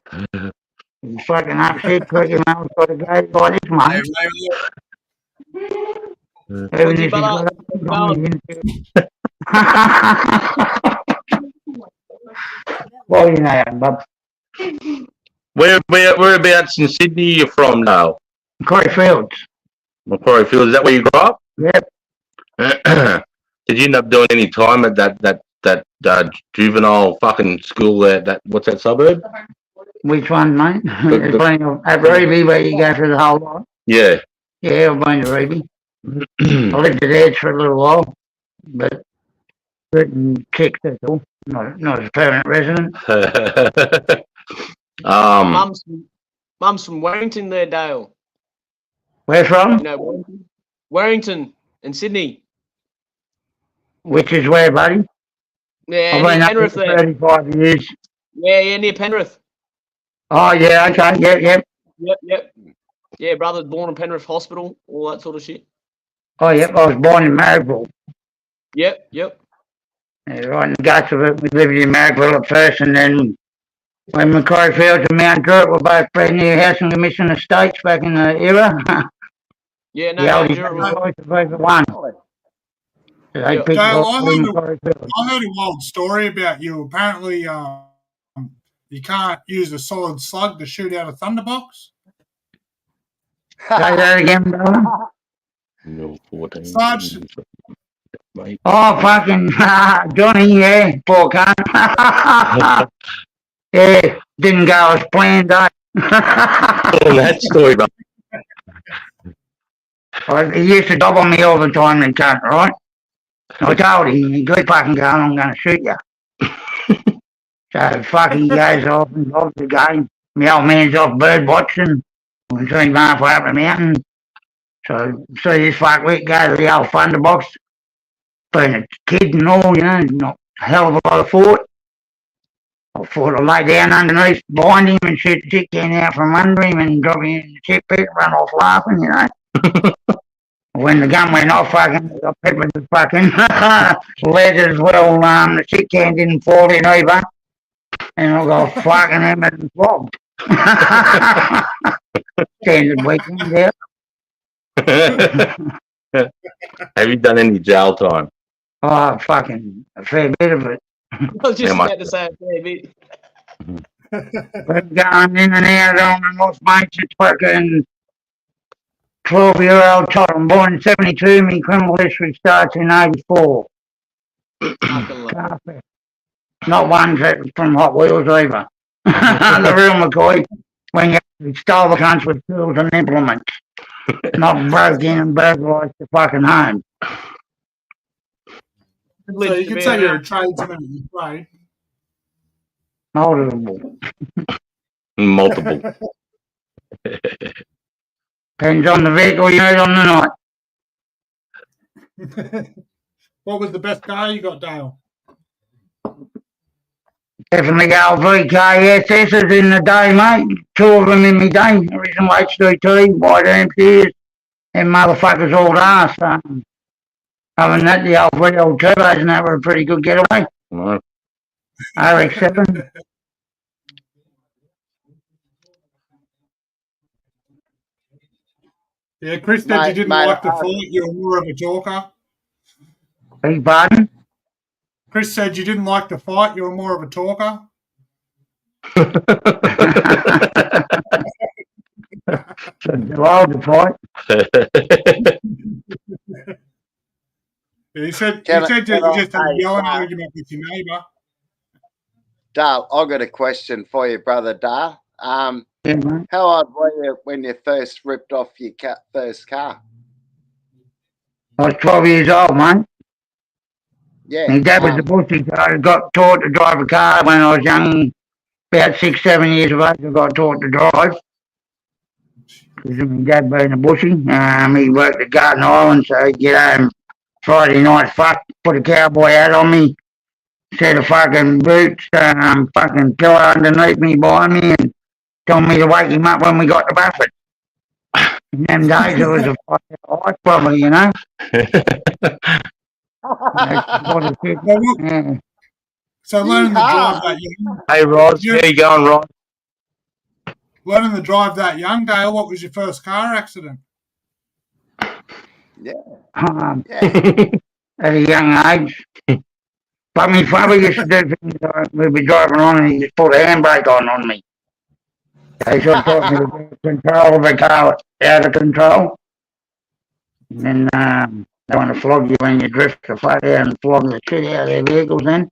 You fucking up shit, got your mouth got to go by this, Hey, mate. Ray, Even if you brother. got well, you know, but Whereabouts in Sydney you're from, Dale? Corey Fields. Macquarie Field. Is that where you grew up? Yep. Did you end up doing any time at that juvenile fucking school there? That what's that suburb? Which one, mate? There's plenty of at Ruby where you go through the whole lot. Yeah. Yeah, I've been to Ruby. I lived at Edge for a little while, but certain chicks, that's all. Not as a permanent resident. Mum's from Warrington there, Dale. Where from? You know, Warrington in Sydney. Which is where, buddy? Yeah, I've near been up there Penrith for there. 35 years. Yeah, near Penrith. Oh, yeah, okay, yep. Yeah, brother's born in Penrith Hospital, all that sort of shit. Oh, yep, I was born in Marrickville. Yep. Yeah, right in the guts of it. We lived in Marrickville at first, and then when Macquarie Fields and Mount Druitt were both brand new housing commission estates back in the era. Yeah, no, the no, oldie Druitt was- choice of either one. They Yeah. picked Dale, up Lee Macquarie Field. I heard a wild story about you. Apparently, you can't use a solid slug to shoot out a thunderbox. Say that again, brother. No, 14. Sarge, Mate. Oh, fucking Johnny, yeah, poor cunt. Yeah, didn't go as planned, eh? Oh, that story, bro. He used to dob on me all the time, the cunt, right? I told him, you keep fucking going, I'm going to shoot you. So fucking he goes off and loves the game. My old man's off bird watching. We see him halfway up the mountain. So see this fuckwit go to the old thunder box. Being a kid and all, you know, not a hell of a lot of thought. I thought I'd lay down underneath, bind him and shoot the chick can out from under him and drop him in the chip pit, run off laughing, you know. When the gun went off, fucking, I got peppered with fucking lead as well. The chick can didn't fall in either. And I got fucking hammered and flogged. Standard weekend, yeah. Have you done any jail time? Oh, fucking a fair bit of it. I was just Yeah, about to say a fair bit. But going in and out on and off mates, it's fucking 12-year-old child. I'm born in 72, my criminal history starts in 84. Fucking love. Car theft. Not one from Hot Wheels either. The real McCoy, when you stole the cunts with tools and implements. Not broke in and burglarised the fucking home. so you could say you're a tradesman at your trade. Multiple. Multiple. Depends on the vehicle you need on the night. What was the best car you got, Dale? Definitely LVKSS's in the day, mate. 2 of them in my day. Original HDT, white amperes, and motherfuckers all ass. Other than that, the old 3L turbos and that were a pretty good getaway. No. RX-7. Yeah, Chris said you didn't like the fight. You were more of a talker. Beg your pardon? Chris said you didn't like the fight. You were more of a talker. Wild to fight. Yeah, he said Can you I- just had a hey, yelling Dale. argument with your neighbour. Dale, I've got a question for you, brother Dale. Yeah, mate. How old were you when you first ripped off your first car? I was 12 years old, mate. Yeah. My dad was a bushy, so I got taught to drive a car when I was young, about 6, 7 years of age. I got taught to drive. Because of my dad being a bushy. He worked at Garden Island, so he'd get home Friday night, put a cowboy hat on me, set of fucking boots, fucking pillow underneath me, behind me, and told me to wake him up when we got to Buffett. In them days, it was a 5-hour hike, probably, you know. That's what it did. Well, look, Yeah. so learning to drive that young, Hey, Roz, how you going, Roz? learning to drive that young, Dale. What was your first car accident? Um, Yeah. at a young age. But my father used to do things like we'd be driving along and he just put a handbrake on me. They sort of taught me to get control of the car out of control. And then they want to flog you when you drift the fuck out and flog the shit out of their vehicles then.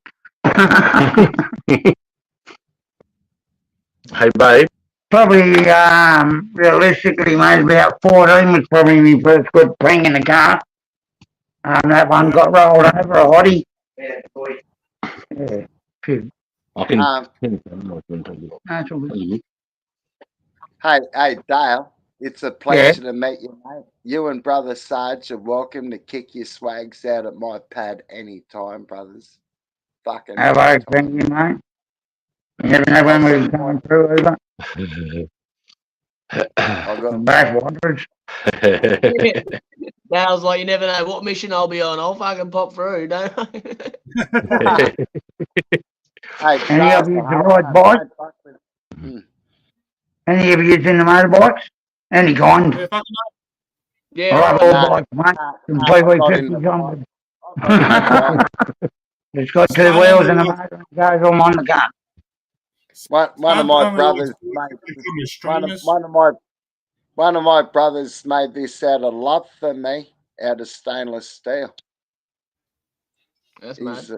Hey, babe. Probably, realistically, mate, about 14 was probably my first good ping in the car. That one got rolled over a hottie. Yeah, phew. I can. That's all good. Hey, Dale, it's a pleasure to meet you, mate. You and brother Sarge are welcome to kick your swags out at my pad anytime, brothers. Fucking Hello, anytime. thank you, mate. You never know when we're coming through either. I got Back wanderers. Now I was like, you never know what mission I'll be on. I'll fucking pop through, don't I? Hey, Any of you to ride bike? Any of you in the motorbikes? Any kind? Yeah, fucking I Yeah, love I all no. bikes, mate. From no, PV not in the 50s onwards. It's got two wheels and a motor and it goes all on the gun. One of my brothers one of my brothers made this out of love for me, out of stainless steel. That's mad. He's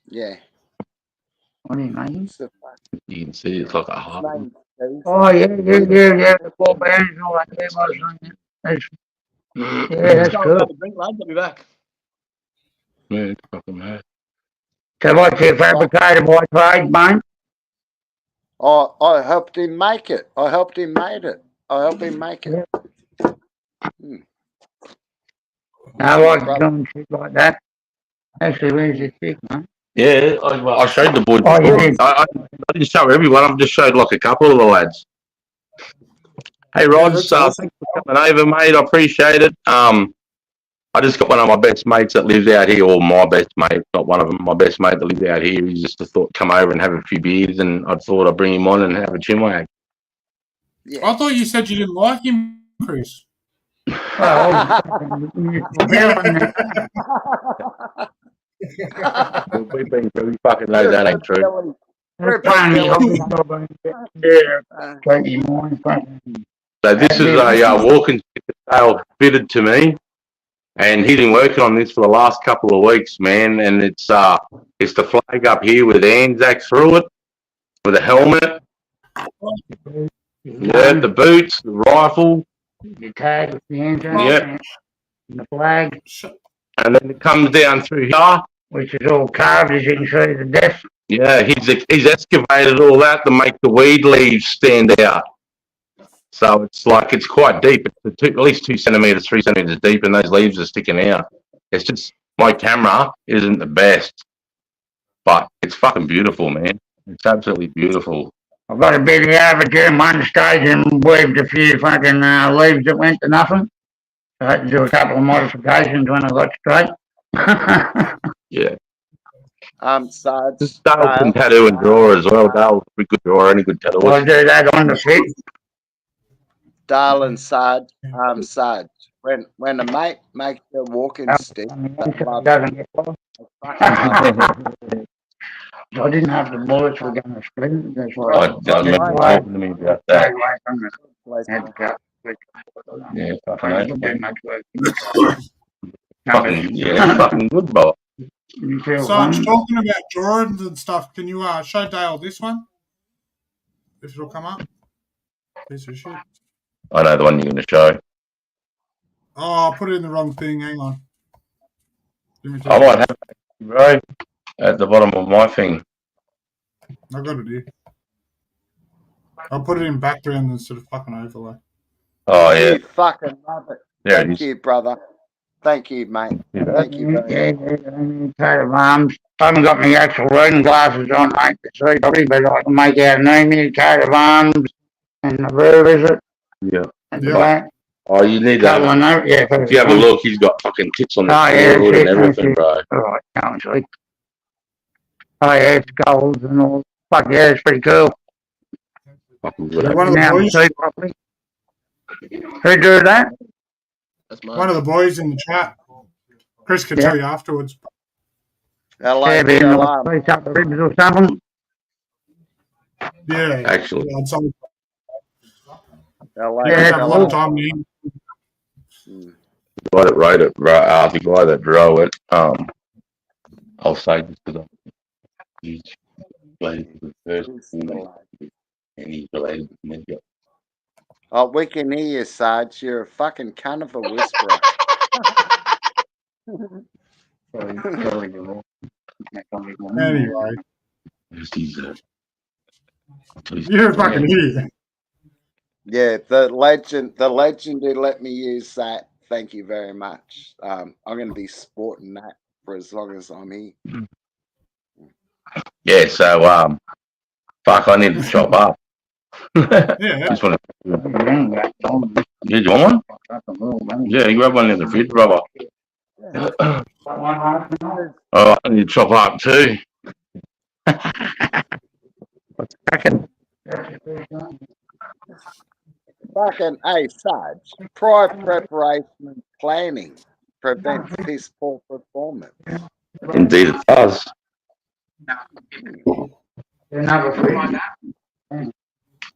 yeah. What do you mean? It's a You can see it's like a heart. name, Steve. Oh, yeah, the ball bearings and all that. Yeah, I was saying that. Yeah, that's Go good. have a drink, lads. I'll be back. Yeah, it's fucking mad. So what's your fabricator by trade, mate? I helped him make it. I helped him make it. I like doing shit like that. Actually, where's your chick, mate? Yeah, I showed the boys. Oh, you before. did? I didn't show everyone. I just showed like a couple of the lads. Hey, Rods, that's awesome. thanks for coming over, mate. I appreciate it. I just got one of my best mates that lives out here, or my best mate, not one of them, my best mate that lives out here. He just thought come over and have a few beers, and I thought I'd bring him on and have a chinwag. Yeah. I thought you said you didn't like him, Chris. Well, We've been through. We fucking know that ain't true. We're funny. Uh, 20 more. So this is a walking stick tail fitted to me, and he's been working on this for the last couple of weeks, man. And it's the flag up here with Anzac through it, with a helmet, yeah, the boots, the rifle, The tag with the engine. Yeah. And the flag, and then it comes down through here. which is all carved, as you can see, the desk. Yeah, he's excavated all that to make the weed leaves stand out. So it's quite deep. It's at least 2 centimeters, 3 centimeters deep, and those leaves are sticking out. It's just my camera isn't the best, but it's fucking beautiful, man. It's absolutely beautiful. I've got a bit of average in one stage and weaved a few fucking leaves that went to nothing. So I had to do a couple of modifications when I got straight. Yeah. Sarge, Just Dale can tattoo and draw as well. Dale's a pretty good drawer, any good tattoo. I'll do that on the fit. Dale and Sarge, Sarge. When a mate makes a walking stick, It doesn't get lost. I didn't have the bullets were going to split. That's why I remember talking to me about that. had to cut. Yeah, I fucking, didn't do much work. fucking good, bro. You feel Sarge, fun? talking about Jordans and stuff, can you show Dale this one? If it'll come up. Piece of shit. I know the one you're going to show. Oh, I put it in the wrong thing. Hang on. Give me a I second. might have it, bro, at the bottom of my thing. I got it here. I'll put it in background instead of fucking overlay. Oh, yeah. You fucking love it. There it Thank is. you, brother. Thank you, mate. Thank you very much. Coat of arms. I haven't got my actual reading glasses on, mate, to see probably, but I can make out an emu, coat of arms, and the verb, is it? Yeah. At the Yeah. back. Oh, you need Couple that. of notes, yeah. If you have a look, he's got fucking tits on the Oh, yeah, field and yeah, everything, bro. All right, go and see. Oh, yeah, it's gold and all. Fuck yeah, it's pretty cool. Fucking good. Yeah, one of the Now I can boys, see properly. Who do that? That's mad. one of the boys in the chat. Chris can Yeah. tell you afterwards. LA, Yeah, being alarm. like 3 couple of ribs or something. Yeah. Actually. Yeah, I'd say LA, Yeah, have a lot alarm. of time in. Mm. The guy that wrote it, the guy that drew it, I'll say this because he's related to the first woman, and he's related to me. Oh, we can hear you, Sarge. You're a fucking cunt of a whisperer. Anyway, He's, you're a fucking idiot. Yeah, the legend who let me use that. Thank you very much. I'm going to be sporting that for as long as I'm here. yeah, so, fuck, I need to chop up. Yeah. Just want to, yeah, do you want one? Yeah, you grab one in the fridge, brother. Oh, I need to chop up too. What's cracking? Fucking A, Sarge. Prior preparation and planning prevents piss poor performance. performance. Indeed, it does. Another fish.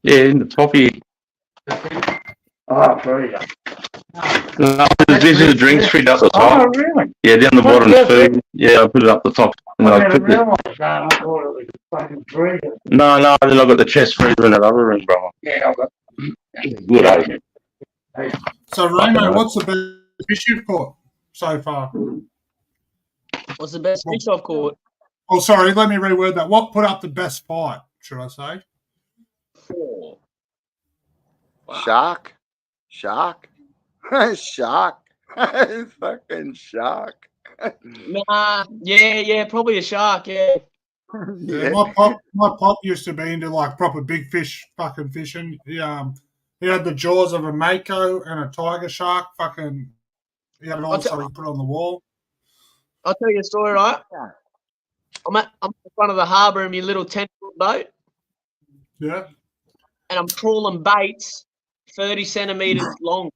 Yeah, in the toffee. Oh, freezer. No, this is a drinks fridge up the Oh, top. really? Yeah, down the bottom is food. Yeah, I put it up the top. And I I never cooked it. realised that. I thought it was a fucking freezer. No, then I got the chest freezer in that other room, brother. Yeah, I got Good, eh? So, Ramo, what's the best fish you've caught so far? What's the best fish I've caught? Oh, sorry, let me reword that. What put up the best fight, should I say? Four. Shark. Shark. Fucking shark. Nah, yeah, probably a shark, yeah. Yeah, my pop used to be into like proper big fish fucking fishing. He had the jaws of a mako and a tiger shark. Fucking, he had it also he put on the wall. I'll tell you a story, right? I'm in front of the harbour in my little 10-foot boat, Yeah, and I'm trawling baits 30 centimetres long,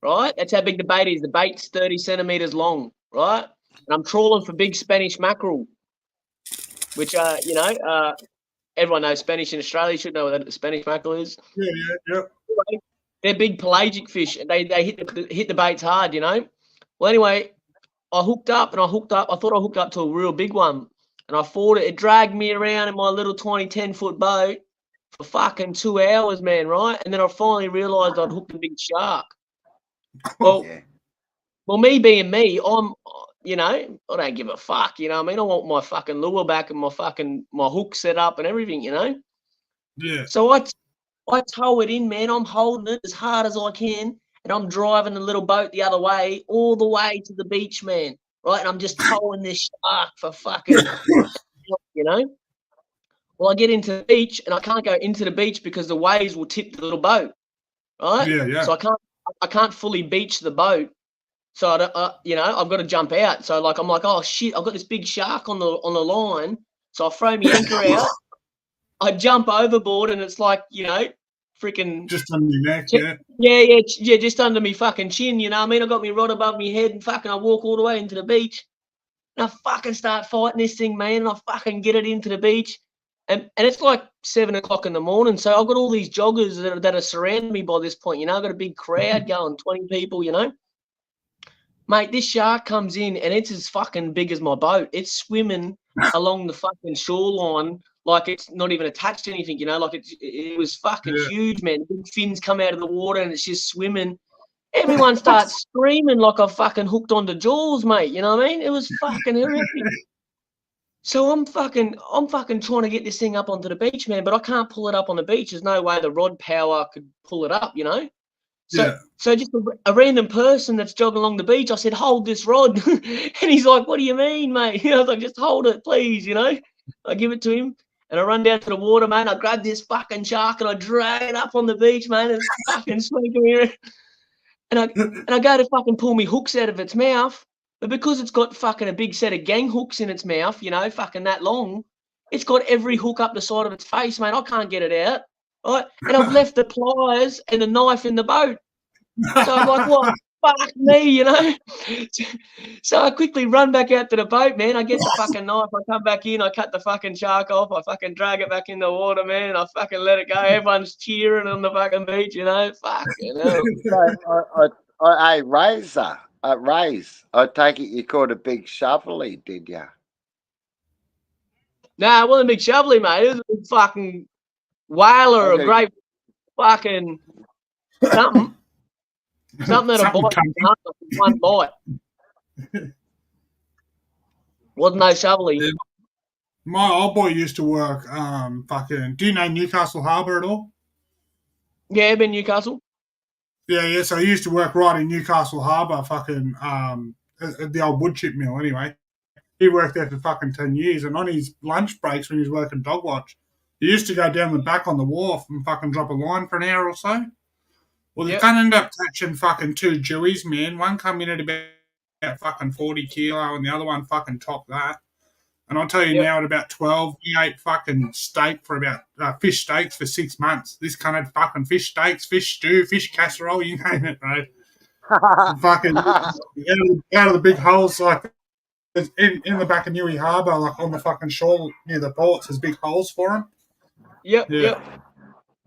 right? That's how big the bait is. The bait's 30 centimetres long, right? And I'm trawling for big Spanish mackerel, which, everyone knows Spanish in Australia. You should know what Spanish mackerel is. yeah. They're big pelagic fish. They hit the baits hard, you know. Well, anyway, I hooked up. I thought I hooked up to a real big one, and I fought it. It dragged me around in my little 10-foot boat for fucking 2 hours, man, right? And then I finally realised I'd hooked a big shark. Well, me being me, I don't give a fuck, you know what I mean? I want my fucking lure back and my hook set up and everything, you know? Yeah. So I tow it in, man. I'm holding it as hard as I can, and I'm driving the little boat the other way, all the way to the beach, man, right? And I'm just towing this shark for fucking, you know? Well, I get into the beach, and I can't go into the beach because the waves will tip the little boat, right? Yeah. So I can't fully beach the boat. So I've got to jump out. So I'm like, oh shit, I've got this big shark on the line. So I throw my anchor out. I jump overboard, and it's like, freaking just under your neck, yeah. Yeah, just under me fucking chin. You know what I mean? I got me rod above me head, and fucking I walk all the way into the beach, and I fucking start fighting this thing, man. And I fucking get it into the beach, and it's like 7 o'clock in the morning. So I've got all these joggers that are surrounding me by this point. You know, I've got a big crowd going, 20 people. You know. Mate, this shark comes in and it's as fucking big as my boat. It's swimming along the fucking shoreline like it's not even attached to anything, you know, like it was fucking huge, man. Big fins come out of the water and it's just swimming. Everyone starts screaming like I fucking hooked onto Jaws, mate. You know what I mean? It was fucking horrific. So I'm fucking trying to get this thing up onto the beach, man, but I can't pull it up on the beach. There's no way the rod power could pull it up, you know? So just a random person that's jogging along the beach, I said, hold this rod. And he's like, what do you mean, mate? I was like, just hold it, please, you know? I give it to him, and I run down to the water, man. I grab this fucking shark, and I drag it up on the beach, man. It's fucking swimming around. And I go to fucking pull me hooks out of its mouth, but because it's got fucking a big set of gang hooks in its mouth, you know, fucking that long, it's got every hook up the side of its face, mate. I can't get it out. Right? And I've left the pliers and the knife in the boat. So I'm like, well, fuck me, you know? So I quickly run back out to the boat, man. I get the fucking knife. I come back in. I cut the fucking shark off. I fucking drag it back in the water, man. I fucking let it go. Everyone's cheering on the fucking beach, you know? Fucking hell. Hey, Razor. Raze, I take it you caught a big shovelly, did you? Nah, it wasn't a big shovelly, mate. It was a big fucking whaler or a great fucking something. Something that a bite one bite. Wasn't no shovelly. Yeah. My old boy used to work do you know Newcastle Harbour at all? Yeah, I've been Newcastle. Yeah, so he used to work right in Newcastle Harbour, fucking at the old wood chip mill anyway. He worked there for fucking 10 years, and on his lunch breaks when he was working dog watch, he used to go down the back on the wharf and fucking drop a line for an hour or so. Well, they can't end up catching fucking 2 Jewies, man. One come in at about fucking 40 kilo, and the other one fucking topped that. And I'll tell you now, at about 12, we ate fucking steak for about fish steaks for 6 months. This kind of fucking fish steaks, fish stew, fish casserole, you name it, bro. Fucking out of the big holes like in the back of Newey Harbour, like on the fucking shore near the ports, there's big holes for them. Yep, Yeah. yep.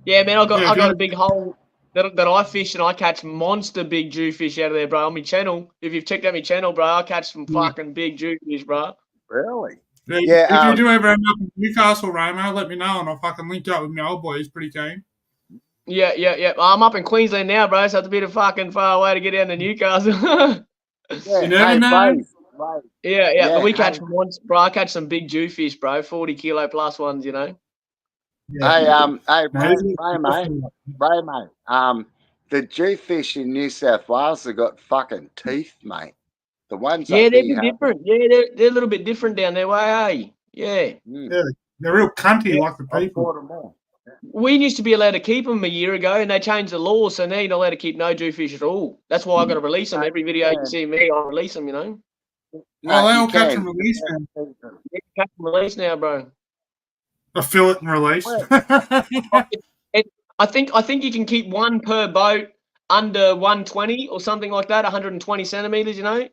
Yeah, man, I got Yeah, if a you- big hole that I fish and I catch monster big jewfish out of there, bro. On my channel, if you've checked out my channel, bro, I catch some fucking big jewfish, bro. Really? Yeah, Yeah, if you do ever end up in Newcastle, Ramo, let me know and I'll fucking link you up with my old boy. He's pretty keen. Yeah, yeah, yeah. I'm up in Queensland now, bro, so it's a bit of fucking far away to get down to Newcastle. Yeah, You never hey, know. boys, mate. Yeah, but we hey, catch once, bro. I catch some big jewfish, bro. 40 kilo plus ones, you know. Yeah. Hey, No, Ray, mate. The Jewfish in New South Wales have got fucking teeth, mate. The ones Yeah, up they're a here bit have. different. Yeah, they're a little bit different down their way, eh? Yeah. Mm. They're real cunty Yeah. like the I've people. bought them all. We used to be allowed to keep them a year ago, and they changed the law, so now you're not allowed to keep no jewfish at all. That's why I got to release them. Every video you see me, I release them, you know. Oh, they all you catch can. and release now. Yeah, catch and release now, bro. A fillet and release. I think you can keep one per boat under 120 or something like that, 120 centimeters, you know.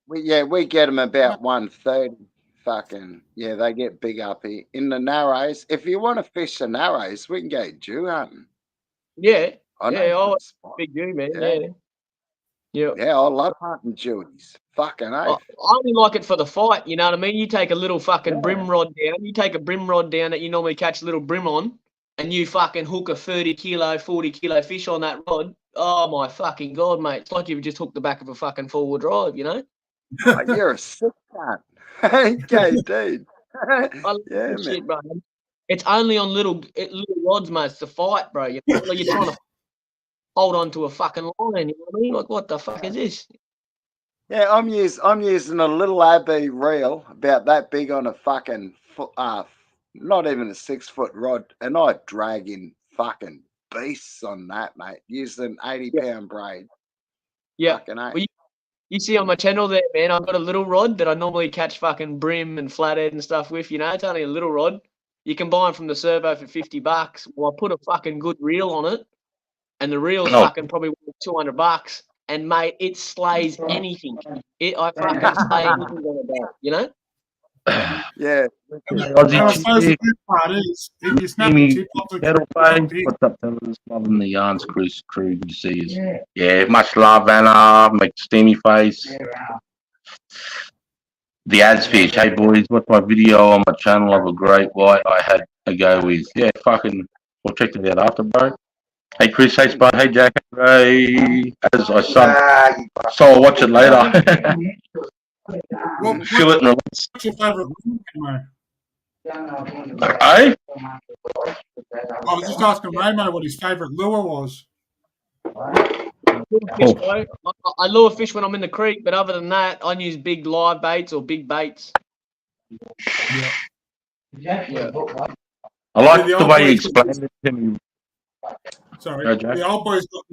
We get them about 130. Fucking yeah, they get big up here in the Narrows. If you want to fish the Narrows, we can go Jew hunting. Yeah, I know yeah, some spots. big dude, man. Yeah. Yeah. Yeah, I love hunting Jewies. Fucking I oath. only like it for the fight, you know what I mean? You take a little fucking Yeah. brim rod down. You take a brim rod down that you normally catch little brim on, and you fucking hook a 30 kilo, 40 kilo fish on that rod. Oh my fucking god, mate! It's like you've just hooked the back of a fucking 4-wheel drive, you know? Oh, you're a sick cunt. Okay, dude. I love Yeah, that man. shit, bro. It's only on little rods, mate. It's the fight, bro. You know? Like you're trying to hold on to a fucking line. You know what I mean? Like, what the fuck is this? Yeah, I'm using a little AB reel about that big on a fucking not even a 6-foot rod, and I drag in fucking beasts on that, mate. Using 80-pound braid. Yeah. Fucking oath. Well, you see on my channel there, man, I've got a little rod that I normally catch fucking brim and flathead and stuff with, you know. It's only a little rod. You can buy them from the servo for $50. Well, I put a fucking good reel on it, and the reel's Oh. fucking probably worth $200. And mate, it slays anything. I fucking slay anything on a boat, you know. Yeah. And I suppose the good part is, if you snap the tip off the Kettle big. Bay, what's up, fellas? Loving the yarns crew. Good to see you. Yeah, much love, Anna. Make steamy face. The ads fish. Hey boys, watch my video on my channel of a great white I had a go with. Yeah, fucking. We'll check it out after, bro. Hey Chris, hey Spud, hey Jack, hey. As I sub, so I'll watch it later. Fill it and release. What's your favourite lure, Hey? I was just asking Ramo what his favourite lure was. Fish, bro. I lure fish when I'm in the creek, but other than that, I use big live baits or big baits. Yeah. I like The the old way you boys- explained it to me. Sorry, Go, Jack. the old boy's got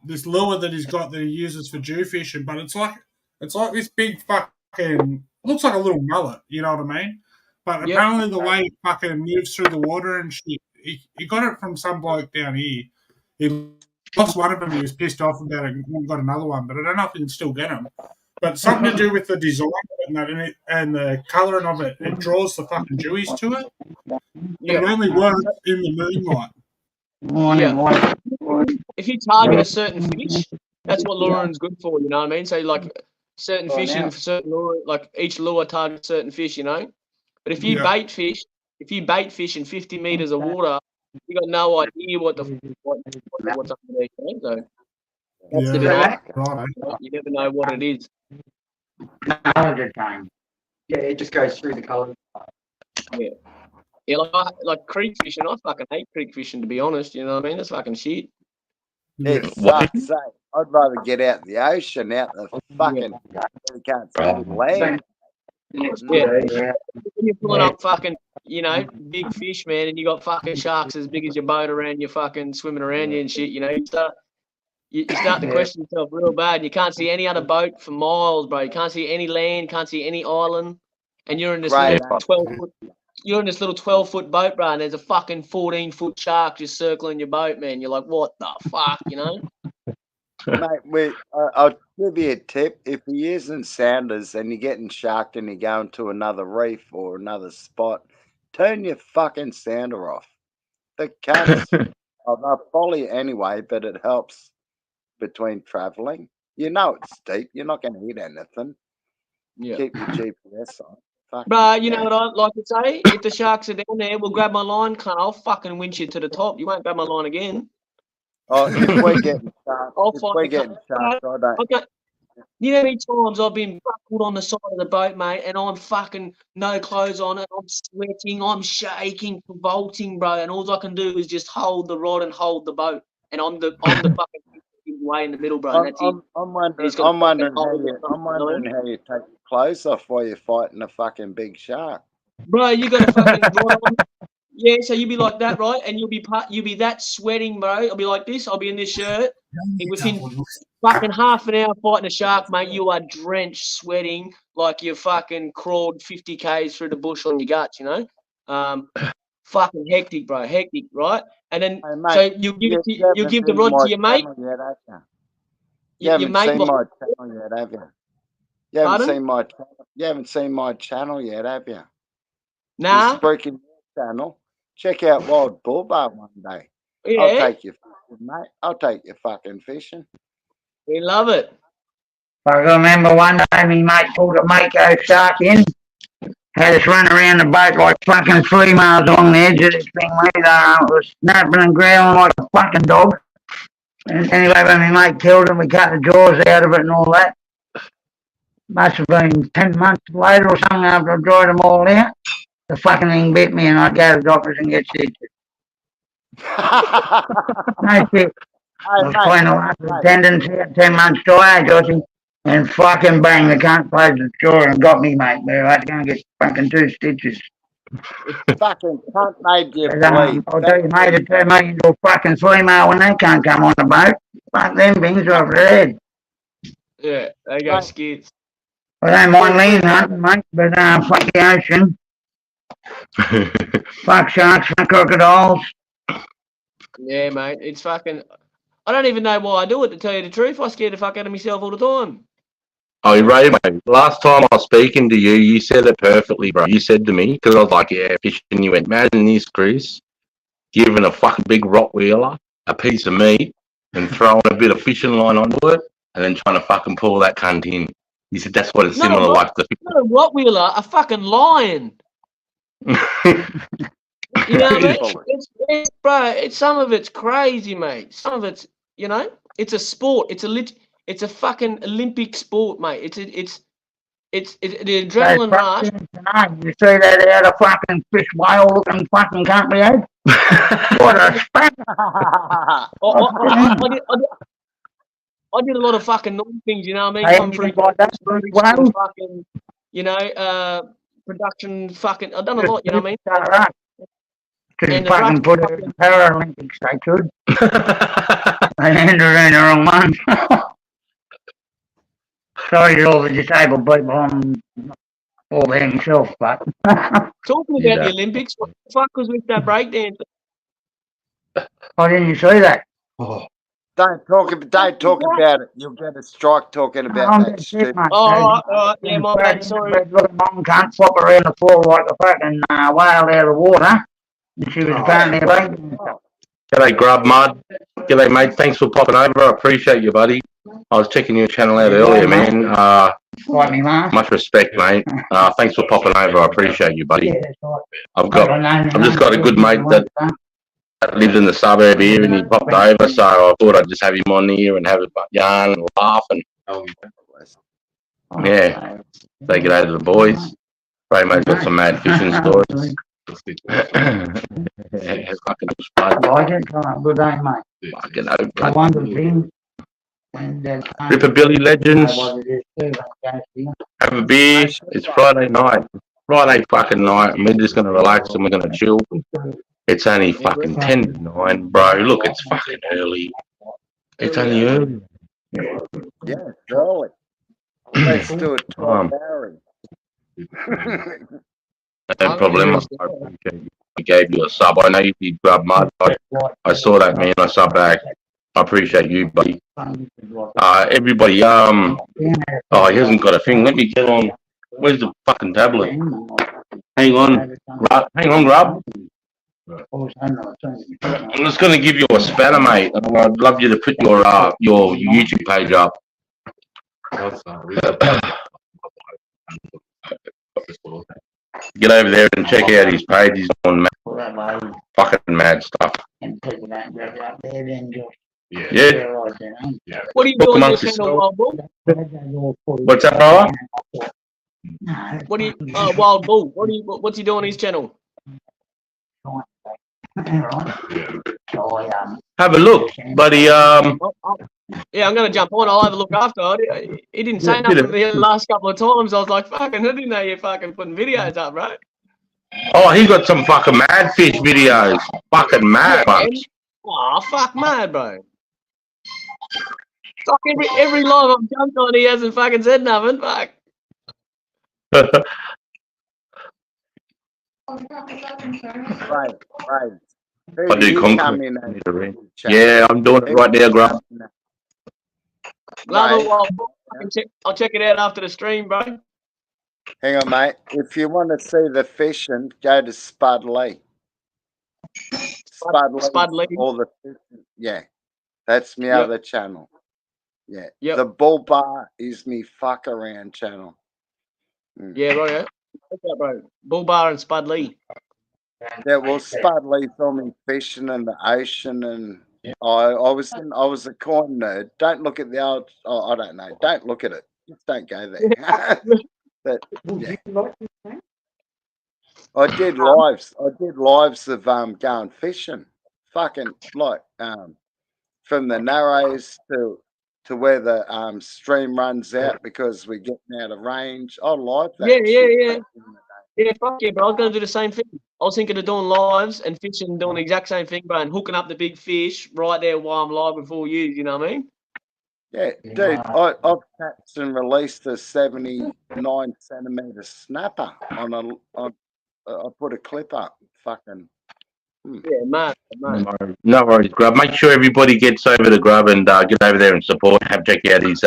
this lure that he's got that he uses for Jew fishing, but it's like this big fucking looks like a little mullet. You know what I mean? But Yep. apparently the way it fucking moves through the water and shit, he got it from some bloke down here. He lost one of them. He was pissed off about it and got another one, but I don't know if he can still get them. But something to do with the design of it and the colouring of it, it draws the fucking Jewies to it. Yeah. It only works in the moonlight. If you target a certain fish, that's what luring's good for, you know what I mean? So like certain fishing for certain lure, like each lure targets certain fish, you know. But if you Yeah. bait fish in 50 meters of water, you got no idea what's under there. You know? So that's the Yeah, design. right. You never know what it is. Yeah, it just goes through the colours. Yeah, like creek fishing. I fucking hate creek fishing, to be honest. You know what I mean? That's fucking shit. It sucks, eh? I'd rather get out in the ocean, out the fucking you can't see the land. Yeah. When you're pulling up fucking, big fish, man, and you got fucking sharks as big as your boat around you, fucking swimming around you and shit, you start to question yourself real bad, and you can't see any other boat for miles, bro. You can't see any land, can't see any island, and you're in this Right. little 12-foot. You're in this little 12-foot boat, bro, and there's a fucking 14-foot shark just circling your boat, man. You're like, what the fuck, you know? Mate, I'll give you a tip. If you're using sounders and you're getting sharked and you're going to another reef or another spot, turn your fucking sounder off. The cats, they'll follow you anyway, but it helps between travelling. You know it's deep. You're not going to hit anything. Yeah. Keep your GPS on. Fucking Bruh, you know yeah. what I like to say? If the sharks are down there, we'll grab my line, cunt. I'll fucking winch you to the top. You won't grab my line again. Oh, if we're getting sharked, I'll if find we're the getting cunt. sharked, I don't. Okay. You know how many times I've been buckled on the side of the boat, mate, and I'm fucking no clothes on it. I'm sweating, I'm shaking, revolting, bro, and all I can do is just hold the rod and hold the boat, and I'm the fucking way in the middle, bro. And that's it. I'm wondering, He's got I'm wondering how hold you, it, I'm wondering how you take your clothes off while you're fighting a fucking big shark. Bro, you got a fucking rod on. Yeah, so you'll be like that, right? And you'll be that sweating, bro. I'll be like this. I'll be in this shirt. And within fucking half an hour fighting a shark, mate, you are drenched, sweating like you fucking crawled 50 k's through the bush on your guts, you know? Fucking hectic, bro, hectic, right? And then Hey, mate, so you give the rod to your mate. Yet, have you? Your haven't mate seen what? my channel yet, have you? You haven't Pardon? seen my channel. You haven't seen my channel yet, have you? Nah. This Breaking News channel. Check out Wild Bull Bar one day. Yeah. I'll take you, mate. I'll take you fucking fishing. We love it. I remember one day me mate pulled a mako shark in, had us run around the boat like fucking 3 miles along the edge of this thing, mate. It was snapping and growling like a fucking dog. And anyway, when my mate killed him, we cut the jaws out of it and all that. Must have been 10 months later or something after I dried them all out. The fucking thing bit me and I'd go to the doctors and get stitches. No shit. I was playing a lot of tendons here, 10 months to age, Aussie. And fucking bang, the cunt closed the door and got me, mate. I had to go and get fucking 2 stitches. Fucking cunt made you bleed. I'll tell you, mate, it turned me into a fucking 3-mile when they can't come on the boat. Fuck them things off their head. Yeah, they go skids. I don't mind land hunting, mate, but fuck the ocean. Fuck sharks, fuck crocodiles. Yeah, mate, it's fucking. I don't even know why I do it, to tell you the truth. I scare the fuck out of myself all the time. Oh, Ray, mate, last time I was speaking to you, you said it perfectly, bro. You said to me, because I was like, yeah, fishing, you went, imagine this, Chris, giving a fucking big rottweiler a piece of meat and throwing a bit of fishing line onto it and then trying to fucking pull that cunt in. You said that's what it's similar like. Not a rottweiler, a fucking lion. You know what I mean? Bro, some of it's crazy, mate. Some of it's, you know, it's a sport. It's a fucking Olympic sport, mate. It's the adrenaline rush. You see that out of fucking fish whale looking fucking country, eh? What a spank! I did a lot of fucking normal things, you know what I mean? Hey, Come through like that, fucking, you know, production fucking. I've done a lot, you know what I mean? Right. And fucking put it in the Paralympics, they could. They ended in the wrong one. Sorry to all the disabled people on all by himself, but. Talking about the Olympics, what the fuck was with that breakdance? Why didn't you see that? Oh. Don't talk about it. You'll get a strike talking about that shit. All right, yeah, my bad, sorry. Little mom can't flop around the floor like a fucking whale out of the water. And she was apparently a baby. G'day, Grub Mud. G'day, mate. Thanks for popping over. I appreciate you, buddy. I was checking your channel out earlier, man. Much respect, mate. Thanks for popping over. I appreciate you, buddy. I've just got a good mate that lives in the suburb here, and he popped over, so I thought I'd just have him on here and have a yarn and laugh and yeah, say good day to the boys. Ray mate's got some mad fishing stories. Fucking good day, mate. Fucking open. Ripperbilly Legends. Have a beer. It's Friday night. Friday fucking night, and we're just gonna relax and we're gonna chill. It's only fucking 10 to 9, bro. Look, it's fucking early. It's only early. Yeah, it's early. Let's do it 12 hours. No problem. I appreciate you. I gave you a sub. I know you did Grub Mud. I saw that, man. I subbed back. I appreciate you, buddy. Everybody, he hasn't got a thing. Let me get on. Where's the fucking tablet? Hang on, Grub. I'm just going to give you a spanner, mate. I'd love you to put your YouTube page up. Get over there and check out his page. He's on fucking mad stuff. Yeah. What are you doing on your channel, Wild Bull? What's that, brother? What do you, Wild Bull? What's he doing on his channel? Have a look, buddy. Yeah, I'm going to jump on. I'll have a look after. He didn't say nothing the last couple of times. I was like, fucking, I didn't know you're fucking putting videos up, right? Oh, he got some fucking mad fish videos. Fucking mad ones. Oh, fuck mad, bro. Fuck, every live I've jumped on, he hasn't fucking said nothing. Fuck. Right. I do concrete. Yeah, I'm doing it right now, Grub. Love it, Wild Bull. I'll check it out after the stream, bro. Hang on, mate. If you want to see the fishing, go to Spud Lee. Spud Lee. All the fishing. Yeah, that's my other channel. Yeah. Yep. The Bull Bar is me fuck around channel. Yeah, right. Yeah. What's that, bro? Bull Bar and Spud Lee. Yeah, well, Spud Lee saw me fishing in the ocean, and I was a coin nerd. Don't look at the old. Oh, I don't know. Don't look at it. Just don't go there. But yeah. I did lives of going fishing, fucking like from the Narrows to where the stream runs out because we're getting out of range. I like that. Yeah. Yeah, fuck yeah, bro. I was going to do the same thing. I was thinking of doing lives and fishing and doing the exact same thing, bro, and hooking up the big fish right there while I'm live before you, you know what I mean? Yeah, dude, I've catched and released a 79 centimetre snapper on I put a clip up. Fucking. Yeah, man. No worries, Grub. Make sure everybody gets over to Grub and get over there and support. Have check out his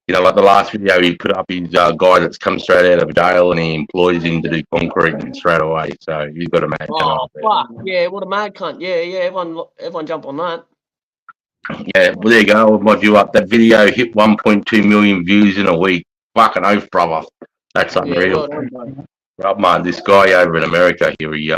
like the last video he put up, his guy that's come straight out of jail and he employs him to do concrete straight away. So you've got a mad cunt. Fuck yeah, what a mad cunt. Yeah. Everyone jump on that. Yeah, well there you go. I'll mod you up. That video hit 1.2 million views in a week. Fucking oath, brother. That's unreal. Grub, man, this guy over in America here, he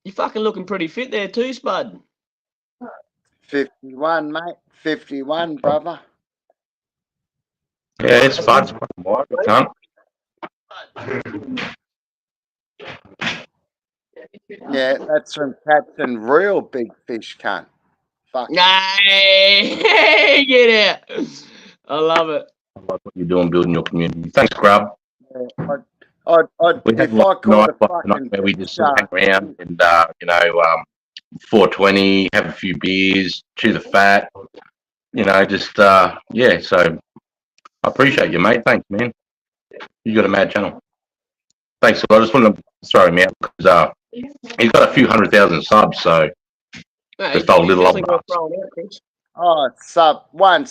You fucking looking pretty fit there too, Spud. 51, mate. 51, brother. Yeah, it's Spud's fucking white, cunt. Yeah, that's from catching real big fish, cunt. Fuck. Hey, get out. I love it. I like what you're doing, building your community. Thanks, Grub. Yeah, where we just hang around and 420, have a few beers, chew the fat, so I appreciate you, mate. Thanks, man. You got a mad channel. Thanks. I just want to throw him out because he's got a few 100,000 subs, so just a little up. Oh, sub one,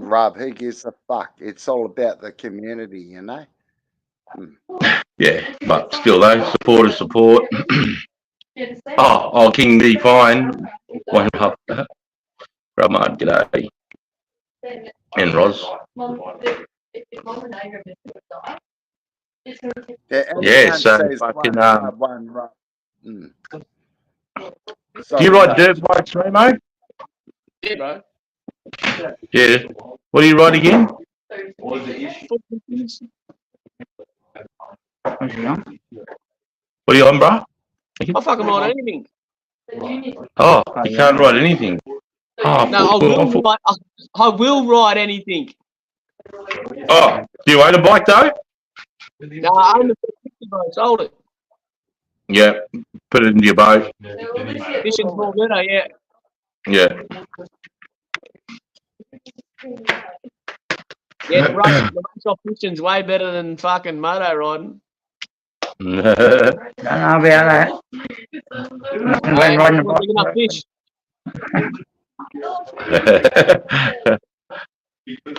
Rob. Who gives a fuck? It's all about the community, you know. Yeah, but still though, support. King D fine. One up. Ramad, g'day. And Roz. Yeah, so fucking do you ride dirt bikes, Remo? Yeah, bro. Yeah. What do you ride again? What is the issue? What are you on, bro? I fucking ride anything. Oh, you can't ride anything. Oh, no, I will ride anything. Oh, do you own a bike though? No, I own the 50 boat, sold it. Yeah, put it into your boat. Fishing small meadow, yeah. Yeah. Yeah, the race off fishing's way better than fucking moto riding. Don't know about that. Nothing been riding the Not big enough box. fish.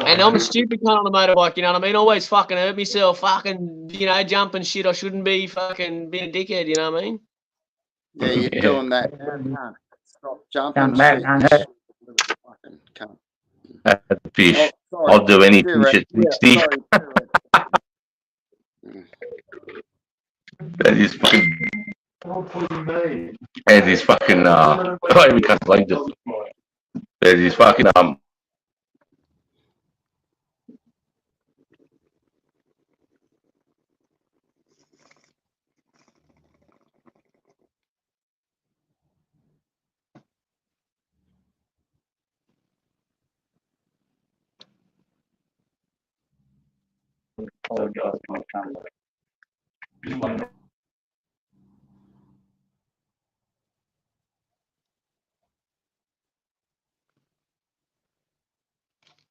And I'm a stupid cunt on the motorbike, you know what I mean? Always fucking hurt myself, fucking, you know, jumping shit. I shouldn't be fucking being a dickhead, you know what I mean? Yeah, you're doing that. Can't stop jumping. Jump back, shit. can't Fucking cunt. That's a fish. Oh, sorry. I'll do any fish at Yeah, 60. sorry, That is fucking. That is fucking. I even can't explain it. That is fucking.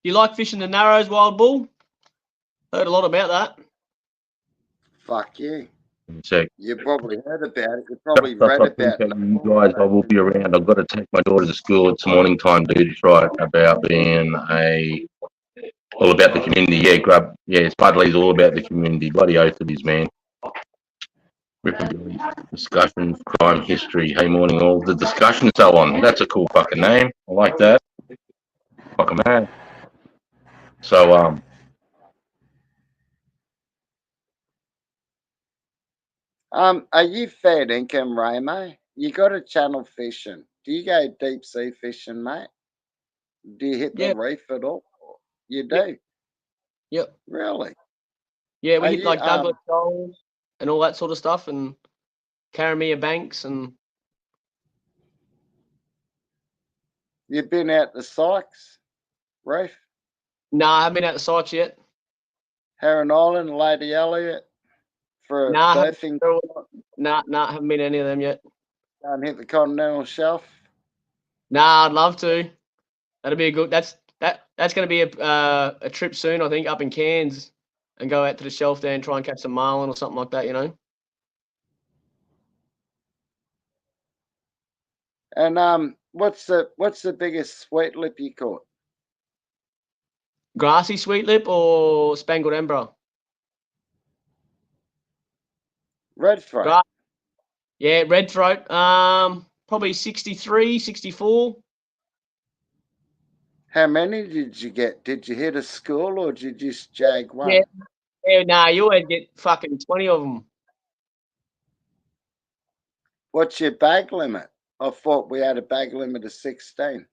You like fishing the Narrows, Wild Bull? Heard a lot about that. Fuck you. So, You probably heard about it. You probably read about it. you guys, I will be around. I've got to take my daughter to school. It's morning time duties, right? About being all about the community. Yeah, Spudley's all about the community. Bloody oath it is, man. Discussion, crime, history. Hey, morning all. The discussion, so on. That's a cool fucking name. I like that. Fucking man. So, Are you fair income, Ramo? You got a channel fishing. Do you go deep sea fishing, mate? Do you hit the reef at all? You do? Yep. Really? Yeah, we Are hit you, like Douglas Shoals and all that sort of stuff and Karamia Banks and... You've been out the Sykes reef? No, I haven't been out the Sykes yet. Heron Island, Lady Elliot? For Nah, surfing? haven't been any of them yet. Don't hit the continental shelf? Nah, I'd love to. That'd be a good... That's going to be a trip soon, I think, up in Cairns and go out to the shelf there and try and catch some marlin or something like that, you know? And what's the biggest sweet lip you caught? Grassy sweetlip or spangled emperor? Red throat. Yeah, red throat. Probably 63, 64. How many did you get? Did you hit a school or did you just jag one? Yeah, nah, you always get fucking 20 of them. What's your bag limit? I thought we had a bag limit of 16.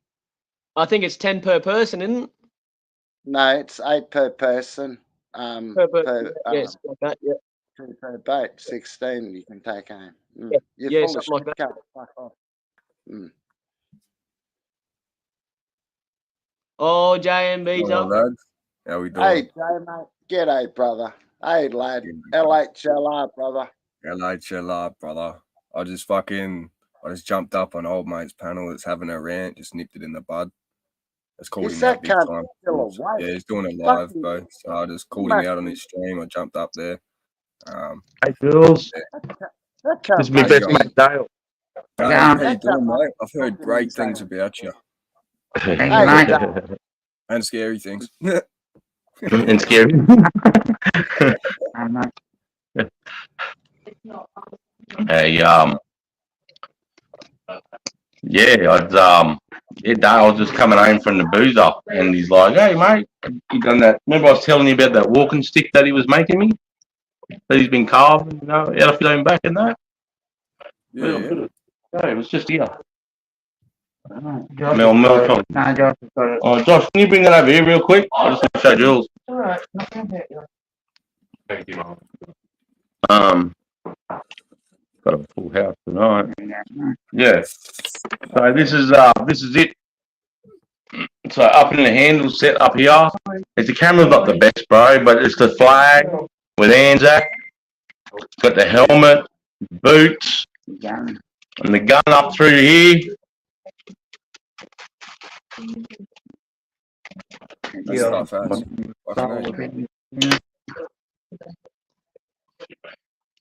I think it's 10 per person, isn't it? No, it's 8 per person. Yes, like that, yeah. 2 per boat, 16 you can take home. Yeah, You're full of something like shit, that. cunt. Fuck off. Oh, JMB's Hello, up. lads. How we doing? Hey, Jay, mate. G'day, brother. Hey, lad. LHLR, brother. LHLR, brother. I just jumped up on old mate's panel that's having a rant, just nipped it in the bud. Just called Is him out that big cunt time. still awake? Yeah, he's doing it live, Fucking- bro. So I just called him out on his stream. I jumped up there. Hey, Jules. That cunt this is my must best be- mate, Dale. How Yeah. you doing, mate? I've heard great things about you Thank you, Hey, mate. and scary things. And scary. Hey, mate. Hey, Dale was just coming home from the boozer, and he's like, "Hey, mate, you done that? Remember I was telling you about that walking stick that he was making me? That he's been carving, you know, out of feeling back and that? Yeah. Yeah, it was just here. Josh Mel, has got Mel, it. No, Josh has got it. Oh, Josh, can you bring that over here real quick? I just want to show Jules. Thank you, Mom. Got a full house tonight. Yeah. So this is it. So up in the handle set up here. It's the camera's not the best, bro, but it's the flag. with Anzac. Got the helmet, boots, Gun. and the gun up through here. That's tough as. Fucking hell.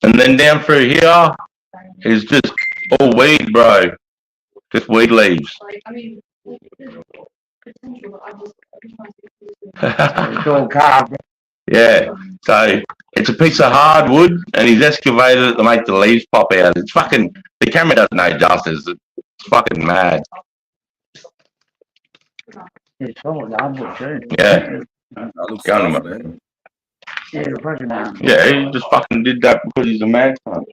And then down through here is just all weed, bro. Just weed leaves. It's all carved. Yeah. So it's a piece of hardwood, and he's excavated it to make the leaves pop out. It's fucking. The camera doesn't know justice. It's fucking mad. It's all hardwood too. Yeah. That looks Gun tough, him. man. Yeah, the fucking Yeah, he just fucking did that because he's a mad cunt.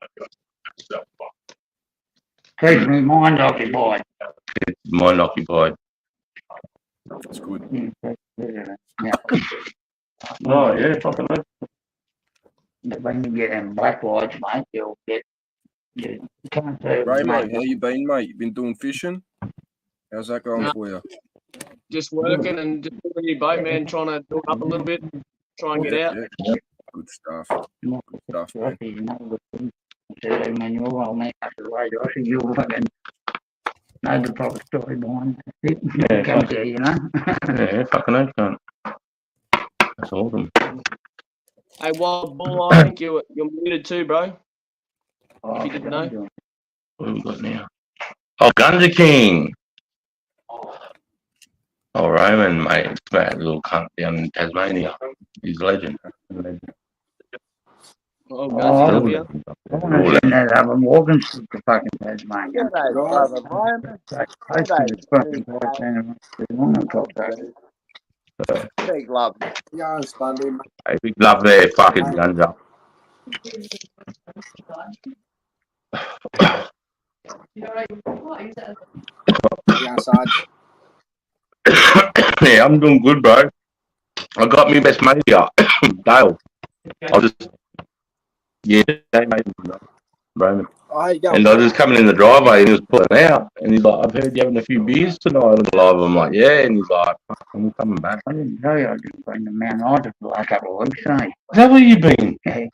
keeps me mind occupied. It's mind occupied. That's good. Yeah. Oh yeah, fucking. But when you get them black lights, mate, you'll get. You can't see. Ray, mate, how you been, mate? You been doing fishing? How's that going No. for you? Just working and just doing a new boat, man. Trying to build up a little bit. Try and get out. Yeah. Good stuff. Good stuff, man. When you're well, mate, after the way, Josh, you'll fucking know the proper story behind it. Yeah, Comes there, you know. Yeah, fucking oath, cunt. That's awesome. Hey, Wild Bull, I think you're muted too, bro. If you didn't know. What have we got now? Oh, Gunja King. Oh, Roman, mate. It's that little cunt down in Tasmania. He's a legend. Oh, guys, Oh, love you. I want to send that up and walking to the fucking Tasmania. G'day, brother Ryan. Big love. Hey, big love there, fucking Gunja. Yeah, I'm doing good, bro. I got me best mate here, Dale. I'll just, yeah, mate, Roman. And I was just coming in the driveway and he was pulling out. And he's like, I've heard you having a few beers tonight on the live. I'm like, yeah. And he's like, I'm coming back. I didn't tell you I just been to Mount Isa for the last couple of weeks, eh? Is that where you been? Yeah.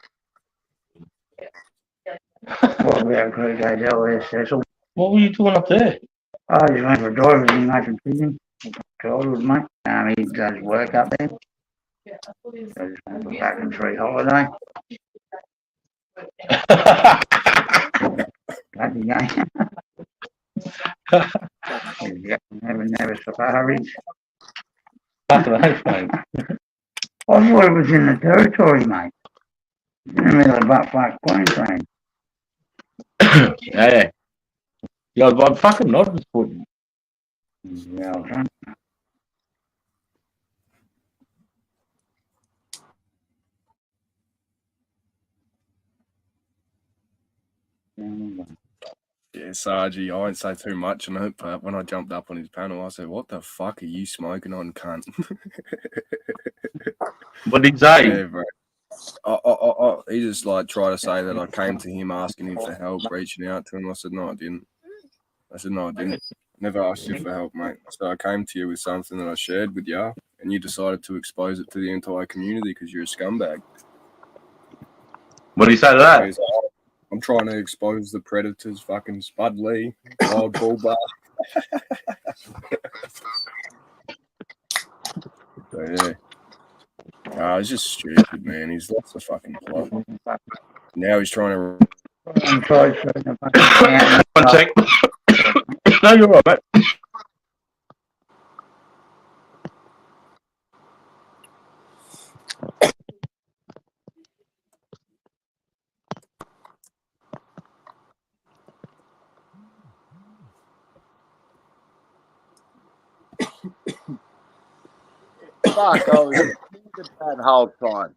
Well, we have Creek Hotel, Cecil. What were you doing up there? I just went for a drive with him, making fishing. Childhood, mate. He does work up there. So I just went for back and three holiday. Bloody game. Never safaris. Fucking oath, mate. I thought it was in the territory, mate. In the middle of buttfuck Queensland. Yeah. Yeah, I'm fucking not just putting. Yeah, okay. Yeah, Sargy, I won't say too much on it, but when I jumped up on his panel, I said, what the fuck are you smoking on, cunt? What did he say? Yeah, bro. He just like tried to say that I came to him asking him for help, reaching out to him. I said, no, I didn't. Never asked you for help, mate. So I came to you with something that I shared with you, and you decided to expose it to the entire community because you're a scumbag. What did he say to that? He's like, I'm trying to expose the predators, fucking Spud Lee, Wild Bull Bar. So, yeah. He's just stupid, man. He's lost the fucking plot. Now he's trying to. One sec. No, you're right, mate. Fuck, I was that whole time.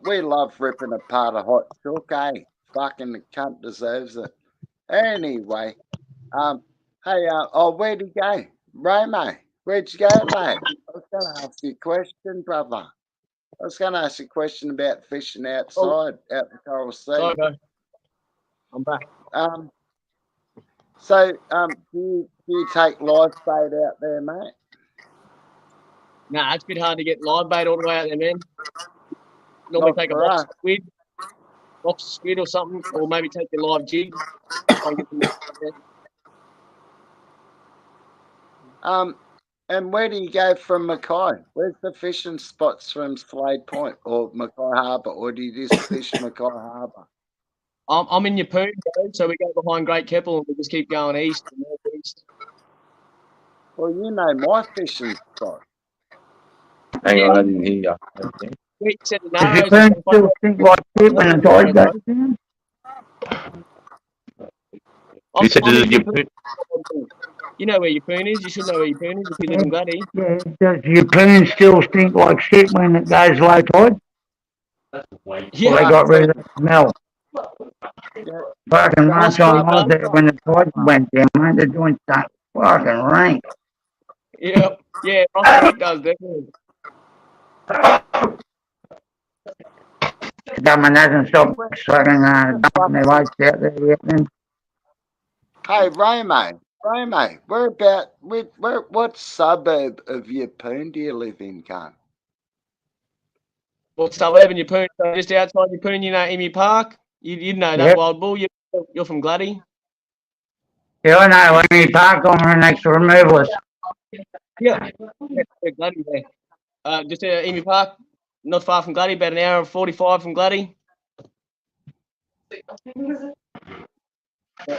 We love ripping apart a hot chook, eh? Fucking the cunt deserves it. Anyway, where'd he go? Ramo, where'd you go, mate? I was going to ask you a question, brother. I was going to ask you a question about fishing outside, out the Coral Sea. Sorry, bro. I'm back. Do you take live bait out there, mate? Nah, it's a bit hard to get live bait all the way out there, man. Normally Not take a for box us. of squid or something, or maybe take your live jig. Try and get them there. And where do you go from Mackay? Where's the fishing spots from Slade Point or Mackay Harbour, or do you just fish Mackay Harbour? I'm in Yeppoon, so we go behind Great Keppel and we just keep going east and northeast. Well, you know my fishing spot. Hang on, I didn't hear you. We set the Does your narrows. phone still stink like shit when the tide goes down? You said, I'm in you Yeppoon. You know where Yeppoon is. You should know where Yeppoon is if you live in Gladdy. Yeah, does your phone still stink like shit when it goes low tide? Well, they got rid of the smell. Yeah. Fucking last time I was Hospital there when the tide went down, mate, the joint stunk fucking rank. Yeah, Ross Creek does definitely. The government hasn't stopped fucking dumping their waste out there yet then. Hey, Ramo, what suburb of Yeppoon do you live in, cunt? What suburb in Yeppoon? So just outside Yeppoon, you know Emu Park? You'd know that, Yep. Wild Bull. You're from Gladdy. Yeah, I know, when you park on her next to removalists. Yeah, Gladdy there. Just Emu Park, not far from Gladdy, about an hour and 45 from Gladdy.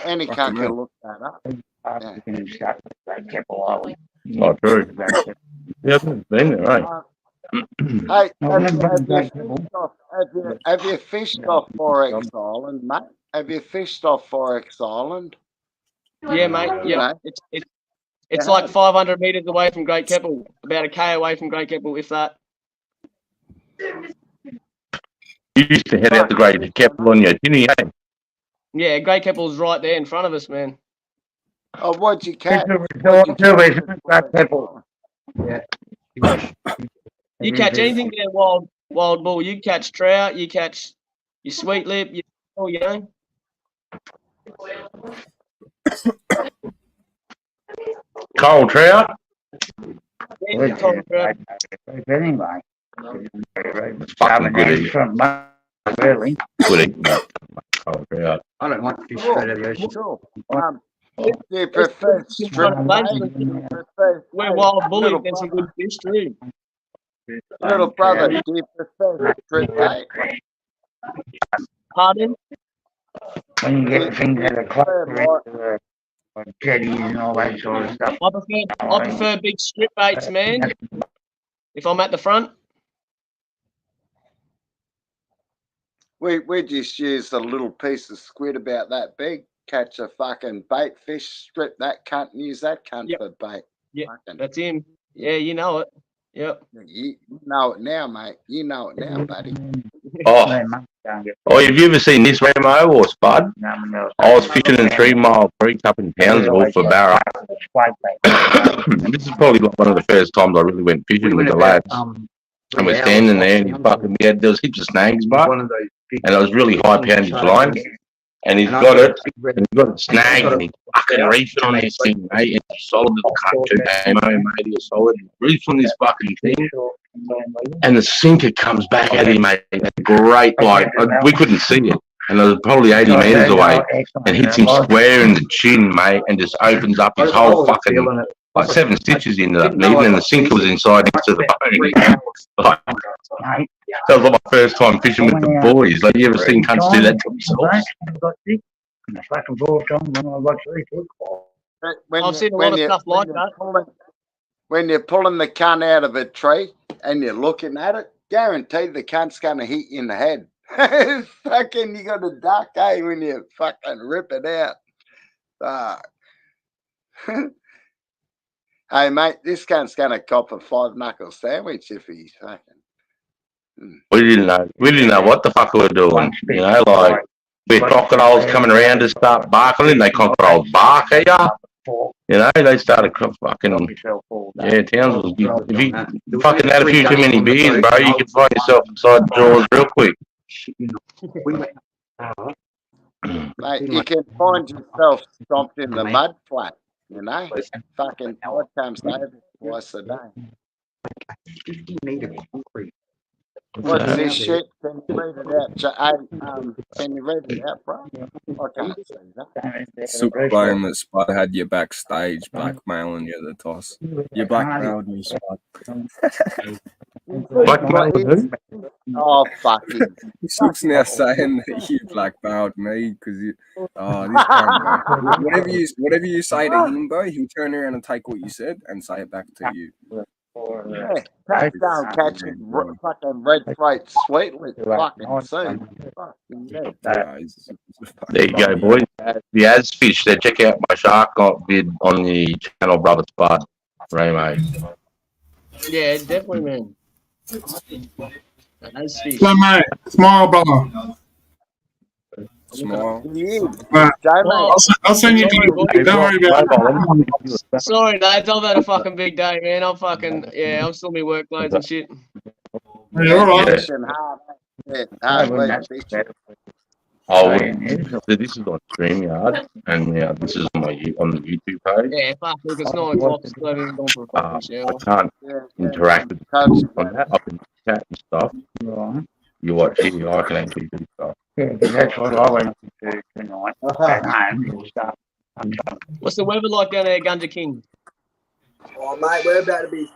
Any cunt can look that up. Not true. Yeah, I've been there, right? Hey, have you fished off Forex Island, mate? Have you fished off Forex Island? Yeah, mate. Yeah, it's like 500 meters away from Great Keppel, about a K away from Great Keppel, if that. You used to head out the Great Keppel on your tinny, eh? Yeah, Great Keppel's right there in front of us, man. Oh, what'd you catch? You catch anything there, wild bull. You catch trout, you catch your sweet lip, you know. Coral trout? Yeah, coral trout. Anyway. Fucking good eating. Really? Good eating. Coral trout. I don't like fish straight out of the ocean. Sure. Do you prefer strip bait? We're wild bullies and some good fish too. Little brother, do you prefer strip bait? Pardon? When you get things that are closer like jetties and all that sort of stuff. I prefer big strip baits, man. If I'm at the front. We just use a little piece of squid about that big, catch a fucking bait fish, strip that cunt, and use that cunt for bait. Yeah, that's him. Yeah, you know it. Yep. You know it now, mate. You know it now, buddy. Oh, have you ever seen this, Ramo or Spud? I was fishing in 3 Mile Creek up in Townsville for Barra. This is probably like one of the first times I really went fishing with the lads. And we're standing there and there was heaps of snags, but and it was really high poundage line. And he's got it, and he's got it snagged, and he's fucking reefing on this thing, mate. And he's solid little cunt too, mate. He's solid. He's reefing on this fucking thing, and the sinker comes back at him, mate. Great, like we couldn't see it, and it was probably 80 meters away, and hits him square in the chin, mate, and just opens up his whole fucking like 7 stitches into that needle, and the sinker was inside next to the bone. Like, that was like my first time fishing with the boys. Like, you ever seen cunts do that to themselves? I've seen a lot of stuff like that. When you're pulling the cunt out of a tree and you're looking at it, guaranteed the cunt's going to hit you in the head. Fucking, you got to duck, eh, when you fucking rip it out. Hey, mate, this cunt's going to cop a 5-knuckle sandwich if he's fucking. We didn't know what the fuck we were doing. You know, like, we're crocodiles coming around to start barking, and they crocodiles bark at you. You know, they started fucking, yeah, Towns was, if you fucking had a few too many beers, bro, you could find yourself inside the drawers real quick. Mate, you can find yourself stomped in the mud flat, you know? Fucking tide comes over twice a day. 50-meter concrete. What's this shit? Can you read it out? Can you read it out, bro? I can't see that. Super claim that Spud had you backstage blackmailing you at the toss. You blackmailed me, Spud. Blackmailed who? Oh, fucking. He's now saying that you blackmailed me because you. Oh, this cunt, bro. Whatever you say to him, bro, he'll turn around and take what you said and say it back to you. Yeah, touchdown catching fucking red throat sweetly fucking soon. Fucking yeah. There you go, boys. The As Fish. There, check out my shark vid on the channel, Brother Spud. Ramo. Yeah, definitely, man. As Fish. So, mate, smile, brother. Smile. I'll send you. Don't worry about it. Sorry, lads. I've had a fucking big day, man. I'm still in my workloads and shit. You're all right. Oh, this is on StreamYard, and this is on the YouTube page. Yeah, fuck. Look, it's 9 o'clock. Still haven't even gone for a fucking shower. I can't interact with the on that. I can chat and stuff. You watch it, I can actually do stuff. Yeah, that's what I went to do tonight. At home and stuff. What's the weather like down there, Gunja King? Oh, mate, we're about to be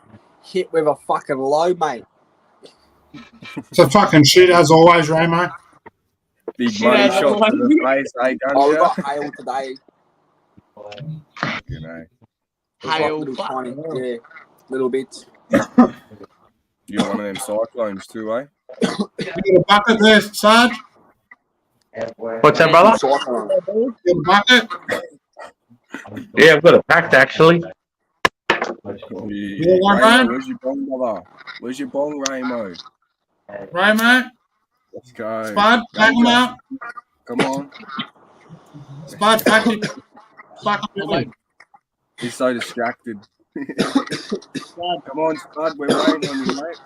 hit with a fucking low, mate. It's a fucking shit as always, Ramo. Big money shot to the face, eh, Oh, we Gunja? got hail today. You know. Hail, Little fuck. tiny, yeah, little bits. You're one of them cyclones too, eh? You got a bucket there, Sarge? What's that, brother? You got a bucket? Yeah, I've got it packed actually. You want Ramo, one, where's your bong, brother? Where's your bong, Ramo? Ramo? Let's go. Spud, take them out. Come on. Spud, take it. Fuck it. He's so distracted. Come on, Spud, we're waiting on you, mate.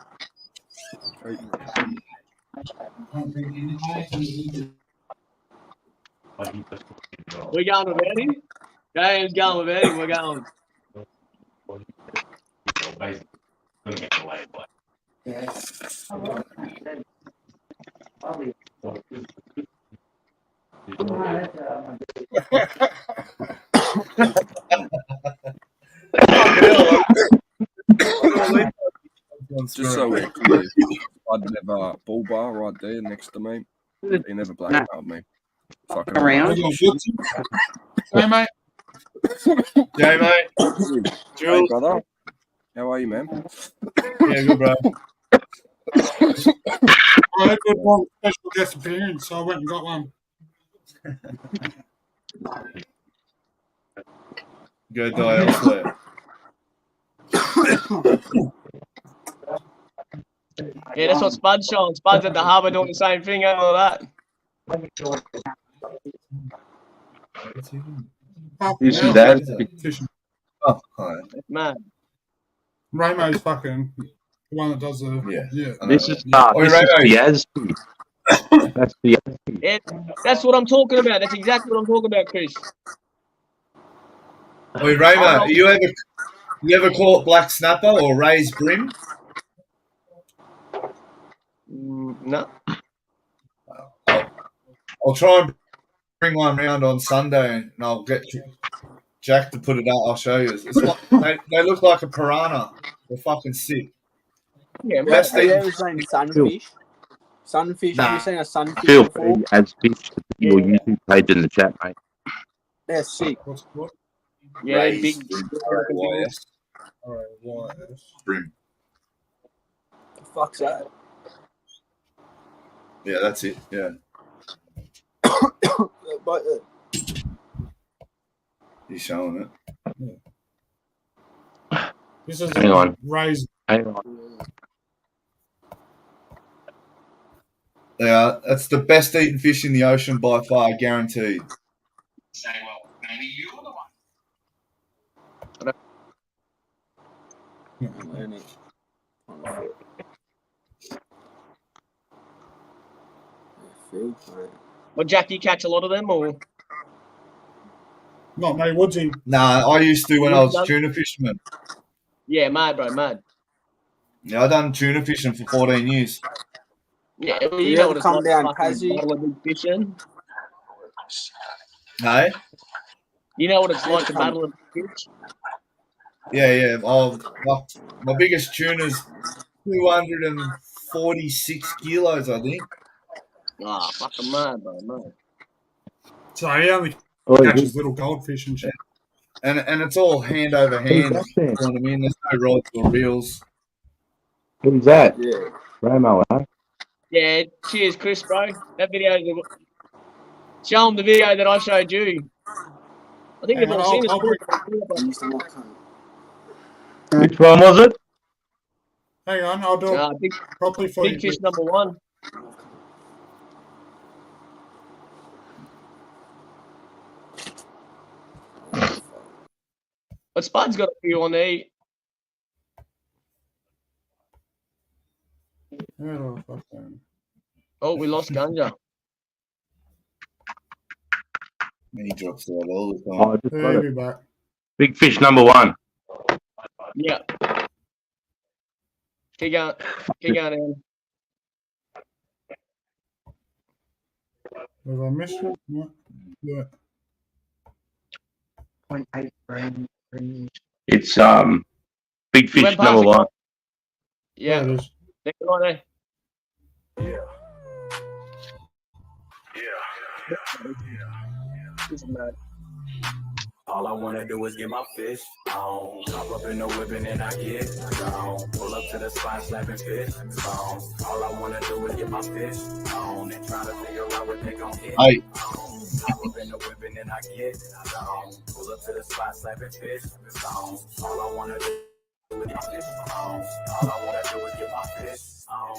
We're going with Eddie. James going with Eddie. We're going. Just so we're clear, I'd never bull bar right there next to me. He never blackmailed me. Fucking Around. Hey, mate. Yeah, mate. Hey, brother. How are you, man? Yeah, good, bro. I had good one special guest appearance, so I went and got one. Go die elsewhere. Yeah, that's what Spud's showing. Spud's at the harbour doing the same thing and all that. This is that. Oh, hi. Man. Ramo's fucking the one that does the Yeah. This is Oi, this is Ramo. the As. That's the As. Yeah, that's what I'm talking about. That's exactly what I'm talking about, Chris. Oi, Ramo, you ever caught black snapper or raised brim? No. I'll try and bring one round on Sunday, and I'll get Jack to put it out. I'll show you. It's like, they look like a piranha. They're fucking sick. Yeah, man. Best Have you thing. ever seen sunfish? Sunfish, Nah. have you seen a sunfish Feel before? free as Fish to put your YouTube page in the chat, mate. They're sick. What's what? Yeah, Raised big. brim. R-A-Y-S. Brim. The fuck's that? Yeah, that's it. Yeah. But, He's showing it. This is Hang on. raised. Hang on. Yeah, that's the best eaten fish in the ocean by far, guaranteed. Well, Jack, you catch a lot of them, or? Not me, Woodsy. Nah, I used to when I was tuna fisherman. Yeah, mad, bro, mad. Yeah, I done tuna fishing for 14 years. Yeah, well, You you know ever what it's come like down to fucking Tassie? battle a big fish in. No? You know what it's You like ever to come? battle a big fish? Yeah. My biggest tuna's 246 kilos, I think. Ah, fucking mad, bro, mad. So he only Oi, catches little goldfish and shit. And it's all hand over who's hand. that then? You know what I mean? There's no rods or reels. Who's that? Yeah. Ramo, huh? Yeah, cheers, Chris, bro. That video, show them the video that I showed you. I think Hang they've on, all seen it. I'll bring, You used to like cunt. Which one was it? hang on, I'll do it Big, properly for big you. fish number one. But Spud's got a few on there. Oh, fuck that. Oh, we lost Ganja. And he drops out all the Oh, time. I just got He'll it. be back. Big fish number one. Yeah. Keep going in. Have I missed it? No. Yeah. 0.8 grams. It's big fish Went number past one. Yeah. There it is. Next one, eh? This is mad. All I wanna do is get my fish on. Hop up in the whip and then I get gone. Pull up to the spot, slapping fish on. All I wanna do is get my fish on and try to figure out what they gon' hit. Hey. Hop up in the whip and then I get gone. Pull up to the spot, slapping fish on. All I wanna do is get my fish on. All I wanna do is get my fish on.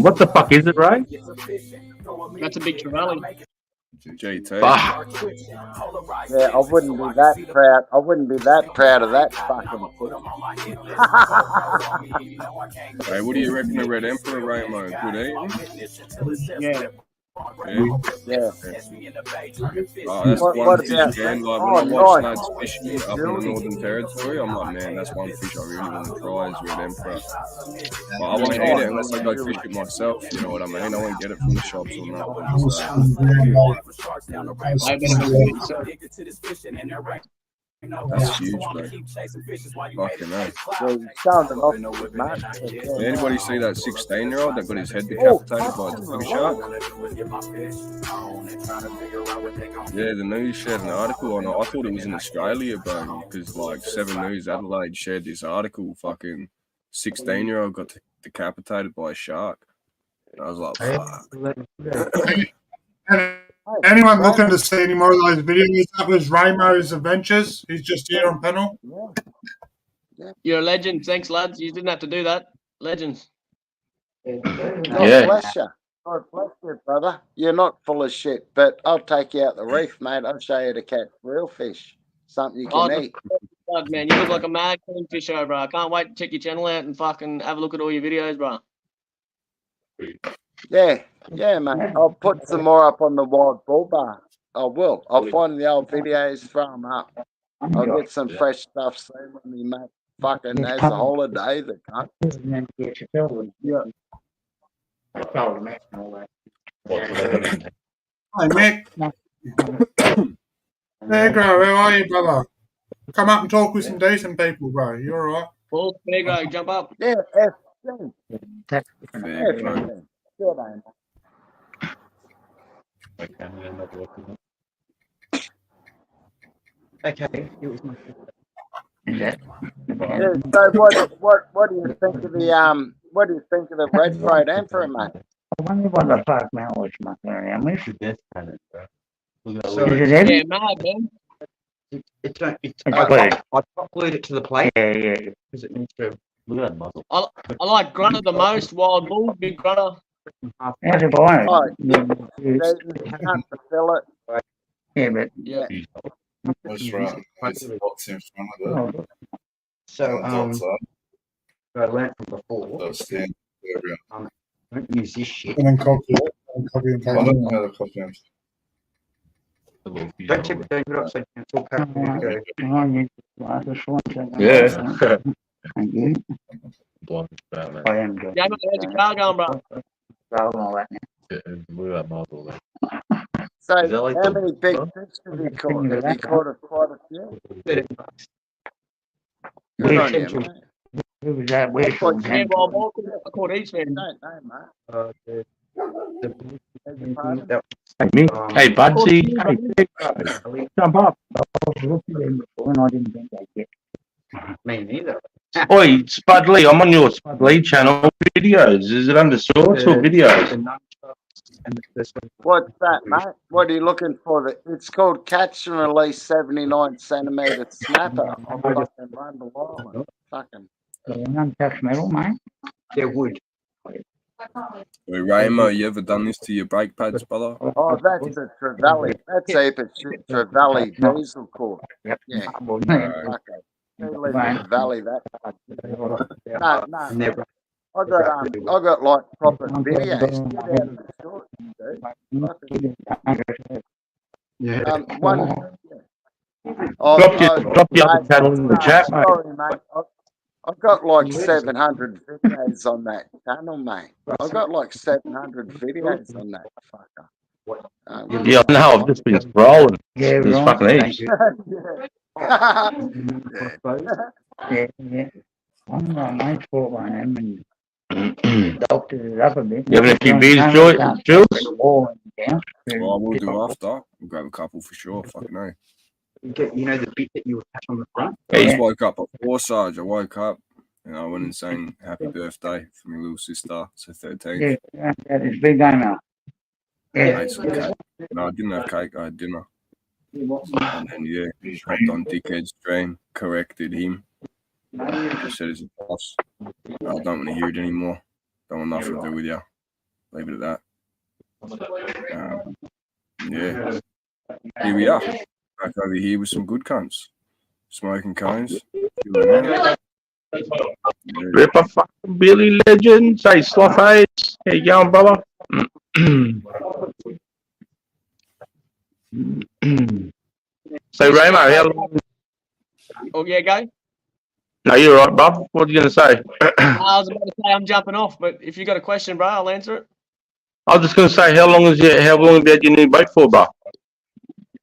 What the fuck is it, Ray? That's a big trevally. JT. Fuck. Yeah, I wouldn't be that proud. I wouldn't be that proud of that fucking fish. Hey, what do you reckon of Red Emperor, Ramo? Good eating? Yeah. Yeah. Oh, that's What one about- fish, man. Like, when I Oh, watch nice. lads fishing up in the Northern Territory, I'm like, man, that's one fish I really want to try is Red Emperor. But I won't eat it unless I go fish it myself, you know what I mean? I won't get it from the shops or nothing. So, that's huge, bro. Fucking hell. Yeah, you sound enough, man. Did anybody see that 16-year-old that got his head decapitated by a tiger shark? Yeah, the news shared an article on it. I thought it was in Australia, bro, because like 7 News Adelaide shared this article. Fucking 16-year-old got decapitated by a shark. And I was like, fuck. Anyone looking to see any more of those videos? That was Ramo's Adventures. He's just here on panel. You're a legend. Thanks, lads. You didn't have to do that. Legends. God bless you. God bless you, brother. You're not full of shit, but I'll take you out the reef, mate. I'll show you to catch real fish. Something you can eat. God, man, you look like a mad kingfish, bro. I can't wait to check your channel out and fucking have a look at all your videos, bro. Yeah, mate. I'll put some more up on the Wild Bull Bar. I will. I'll find the old videos, throw them up. I'll get some fresh stuff soon when we make fucking as a holiday. The cunt. Yeah. Hi, Mick. Negro, how are you, brother? Come up and talk with some decent people, bro. You all right? Paul, Negro, jump up. Yeah, Okay, it was my Yeah, so what do you think of the what do you think of the red throat emperor, mate? I wonder what the fuck man was mucking around with. So, Is it heavy? Yeah, mad, man. I top glued it to the plate. Yeah. Because it needs to look at that muzzle. I like Grunter the most. Wild Bull, big Grunter. How's it going? Oh, you can't fulfill it. Yeah, but Yeah. That's right. It's a box in front of it. So, Outside. I learned from before. They'll stand everyone. Don't use this shit. And then copy it. And copy and I paste. don't know how to copy them. Don't tip it up so you can talk back and go. hang on, you I just want to. Yeah. Thank you. I am good. Yeah, how's your car going, bro? roll and all that. So, Is that like how the- many big huh? fish have you caught? Have you caught quite a few? Good Yeah, on you, mate. Who was that? Where's What, Yeah, well, I caught each man. don't know, mate. The Beg your pardon? Hey, me. Hey, Budsy. Hey, Dick. Jump up. I was looking at him before and I didn't think they'd get. Me neither. Oi, Spud Lee, I'm on your Spud Lee channel videos. Is it under shorts or videos? And the first one. What's that, mate? What are you looking for? It's called Catch and Release 79 centimetre snapper. I'm fucking Rundle Island. Fucking. Untouched metal, mate. They're wood. Hey, Ramo, you ever done this to your brake pads, brother? Oh, that's a Trevally. That's a heap of shit. Trevally diesel core. Yep. Yeah. Alright. Okay. Trevally, that. No. Never. I got like proper videos. Get out of the shorts, dude. Yeah. One. Drop the other channel in the chat, mate. Sorry, mate. I've got like 700 videos on that channel, mate. I've got like 700 videos on that fucker. Yeah, I know. I've just been scrolling. Yeah, There's right. fucking heaps. Yeah. One of my mates bought one of them and doctored it up a bit. You having a few beers, Jules? Well, we'll do after. We'll grab a couple for sure. Fucking no. You know the bit that you attach on the front? I just woke up before Sarge. I woke up and I went and sang happy birthday for my little sister. So 13th. Yeah, that is big game out. I Yeah. ate some cake. No, I didn't have cake. I had dinner. And then, yeah, hopped on Dickhead's stream, corrected him. Just said it's a boss. I don't want to hear it anymore. Don't want nothing to do with you. Leave it at that. Yeah. Here we are. Back over here with some good cunts. Smoking cones. Ripper fucking Billy Legend. Say Sloth Hayes. How you going, brother? So, Ramo, how long? Oh, yeah, go. No, you're right, bub. What are you going to say? I was about to say I'm jumping off, but if you got a question, bro, I'll answer it. I was just going to say, how long have you had your new boat for, bro?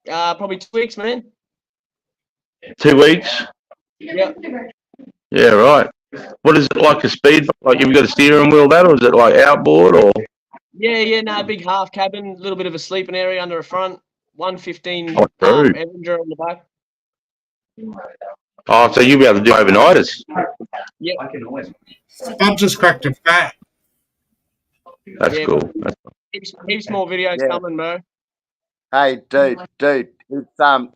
Probably 2 weeks, man. 2 weeks? Yeah. Yeah, right. What is it like a speed? Like, have you got a steering wheel that, or is it like outboard, or? Yeah, no, big half cabin, a little bit of a sleeping area under the front, 115 Oh, true. Avenger on the back. Oh, so you'll be able to do overnighters. Yeah. I've just cracked a fat. That's cool. Heaps more videos Yeah. coming, bro. Hey, dude, it's so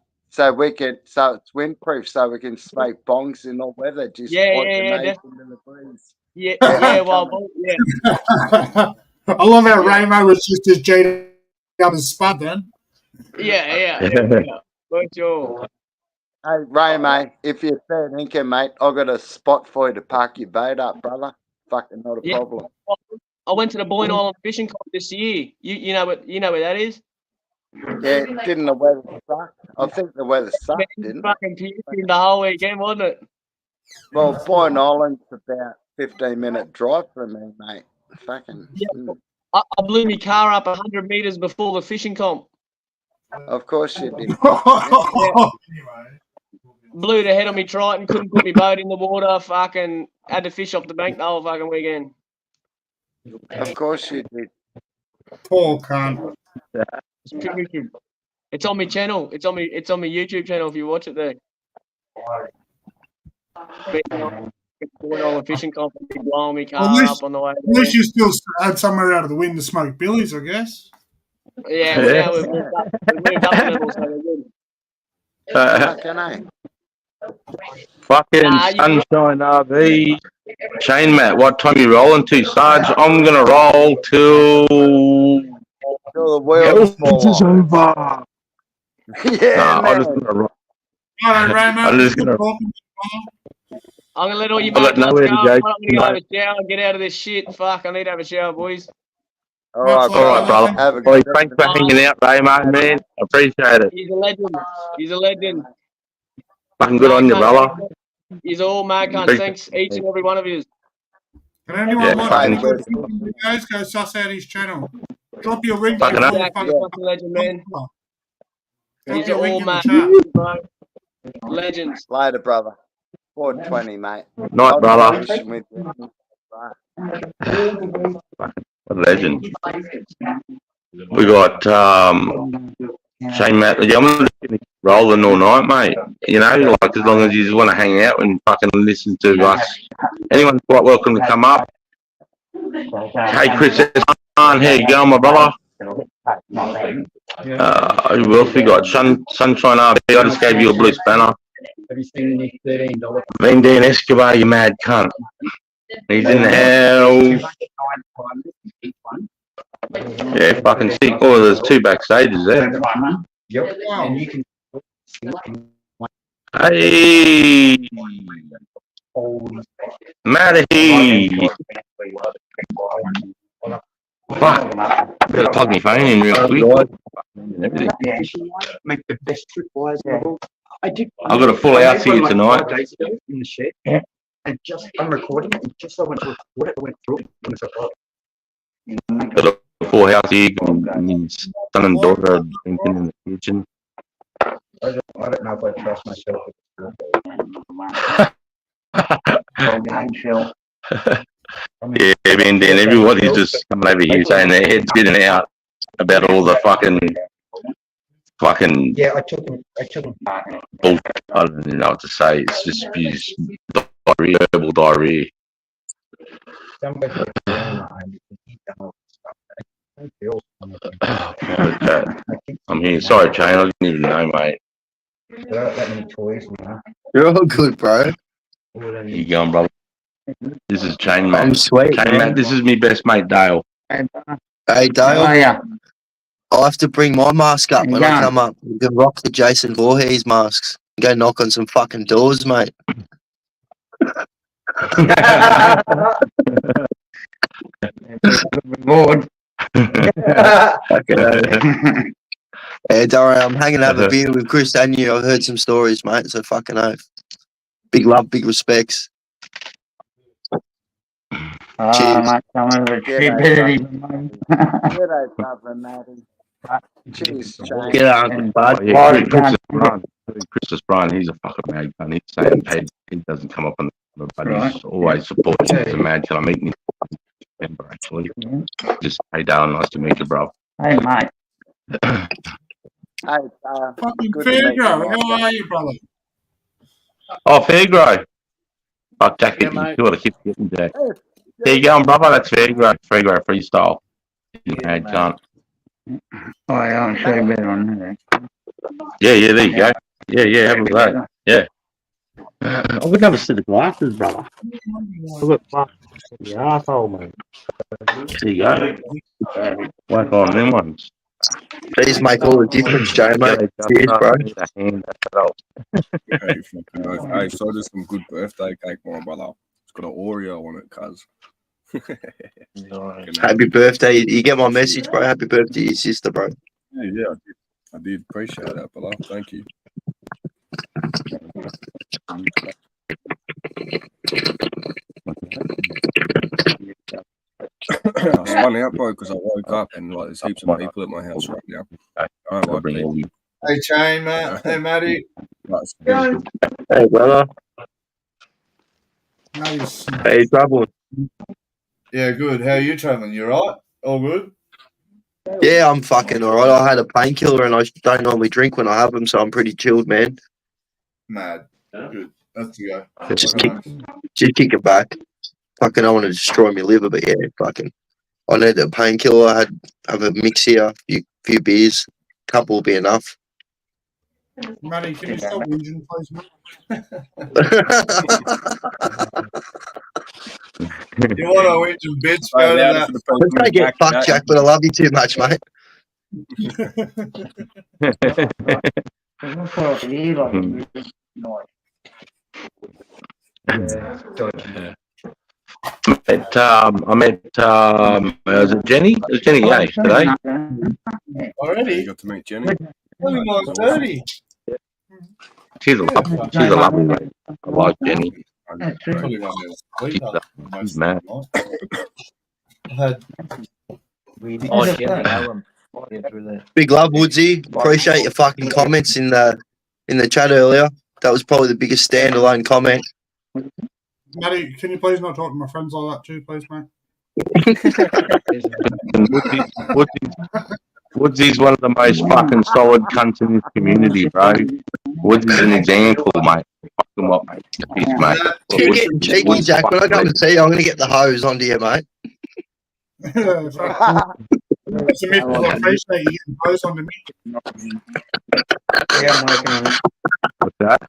it's windproof, so we can smoke bongs in all weather. Just Yeah, point yeah, the yeah, nose into the breeze. Yeah, well, yeah. I love how Ramo was just as G up as Spud then. Yeah. For sure. Hey, Ray, mate, if you're fair income, mate, I've got a spot for you to park your boat up, brother. Fucking not a Yeah. problem. I went to the Boyne Island Fishing Club this year. You know where that is? Yeah, didn't the weather suck? I think the weather sucked, didn't it? Fucking puking the whole weekend, wasn't it? Well, Boyne Island's about 15-minute drive from me, mate. Fucking. I blew my car up 100 metres before the fishing comp. Of course you did. Blew the head on me Triton, couldn't put my boat in the water, fucking had to fish off the bank the whole fucking weekend. Of course you did. Poor cunt. It's on my channel. It's on my YouTube channel if you watch it there. Going on a fishing comp and blowing my car up on the way. At least you still had somewhere out of the wind to smoke billies, I guess. Yeah, now we've moved up a level, so they're good. Fucking Sunshine RV. Chain Matt, what time you rolling to, Sarge? I'm gonna roll till the wheels is over. Yeah, I'm just gonna roll. I'm just gonna. I'm gonna let all you I've got mates nowhere to go. go I'm gonna go have tonight. a shower and get out of this shit. Fuck, I need to have a shower, boys. All right, brother. Have a Boy, good thanks for hanging out, Raymond, man. I appreciate it. He's a legend. He's a legend. Fucking good on you, brother. He's all mad cunt. Appreciate Thanks each and every one of you. And anyone Yeah, watching fucking- any good videos, go suss out his channel. Drop your link Fucking before up. you Exactly, fucking legend, man. Drop These are your link all in the mad, chat. bro. Legends. Later, brother. 420, mate. Night, I'll brother. be fishing with you. What a legend. We got Shane Matt. Yeah, I'm gonna keep rolling all night, mate. You know, like as long as you just want to hang out and fucking listen to us. Anyone's quite welcome to come up. Hey, Chris, here you go, my brother. Who else we got? Sunshine RB. I just gave you a blue spanner. Have you seen the $13? Vin Dan Escobar, you mad cunt. He's in hell. Yeah, fucking sick. Oh, there's 2 backstages there. Yep. And you can. Hey, Matty. Fuck. Better plug my phone in real quick. Make the best tripwires ever. I did. I've got a full house here tonight. 5 days ago in the shed. And just I'm recording it. And just I went to record it. I went through it. And it's like, Got a full house here. And son and daughter are drinking in the kitchen. I don't know if I trust myself. Yeah, Vin Dan, everybody's just coming over here saying their heads spinning out about all the fucking Yeah, I took him. bullshit. I don't even know what to say. It's just abuse, diarrhea, verbal diarrhea. I'm here. Sorry, Shane. I didn't even know, mate. You're all good, bro. You going, brother? This is Chain Man. I'm sweet, Chain man. Man. This is me best mate, Dale. Hey, Dale. Oh, yeah. I'll have to bring my mask up when I Yeah. come up. You can rock the Jason Voorhees masks. Go knock on some fucking doors, mate. Lord. Yeah, don't worry, I'm hanging out a beer with Chris and you. I've heard some stories, mate, so fucking oath. Big love, big respects. Cheers. Mate, some of it's stupidity. G'day, brother Matty. Cheers, Shane. Get on, bud. Yeah, Chris is Brian. He's a fucking mad cunt. He's saying he doesn't come up on the but he's always supporting. He's a mad cunt. I'm meeting him in September, actually. Just, hey, Dale, nice to meet you, bro. Hey, mate. Hey, Fucking good to meet you, Fairgrow, mate. how are you, brother? Oh, Fairgrow. Oh, Jack, Yeah, you mate. got to keep getting Jack. There you go, brother. That's Fairgrow. Fairgrow freestyle. You mad cunt. Oh, yeah, I'm sure better on that. Yeah, there you go. Yeah, have a look at that. Yeah. I would never see the glasses, brother. I got glasses in the arsehole, mate. There you go. Work on them ones. These make all the difference, Joe, mate. Cheers, bro. Hey, fucking oath. Hey, so there's some good birthday cake, my brother. It's got an Oreo on it, cuz. Happy birthday. You get my message, bro. Happy birthday to your sister, bro. Yeah, I did appreciate that, brother. Thank you. I spun out, bro, because I woke up and like there's heaps of people at my house right now. I don't like people. Hey, Shane, Matt. Hey, Matty. Hey, brother. Nice. Hey, trouble. Yeah, good. How are you traveling? You right? All good? Yeah, I'm fucking alright. I had a painkiller and I don't normally drink when I have them, so I'm pretty chilled, man. Mad. Good. That's the go. Just kick it back. Fucking, I want to destroy my liver, but yeah, fucking. I need a painkiller. I have a mix here, few beers, couple will be enough. Matty, can you stop whinging, please, mate? You want to win some bits, go to that. I don't get fucked, Jack, but I love you too much, mate. I met is it Jenny? Is Jenny today? Already? You got to meet Jenny. Only my 30. She's a lovely lady. I like Jenny. Sleeper. He's mad. I've had Oh, shit, I know him. Yeah, through there. Big love, Woodsy. Appreciate your fucking comments in the chat earlier. That was probably the biggest standalone comment. Matty, can you please not talk to my friends like that too, please, mate? Woodsy's one of the most fucking solid cunts in this community, bro. Woodsy's an example, mate. Fucking what, mate? Peace, mate. Cheeky Jack, when I come to see you, I'm going to get the hose onto you, mate. It's a myth. I appreciate you getting close onto me. Yeah, I'm working on it. What's that?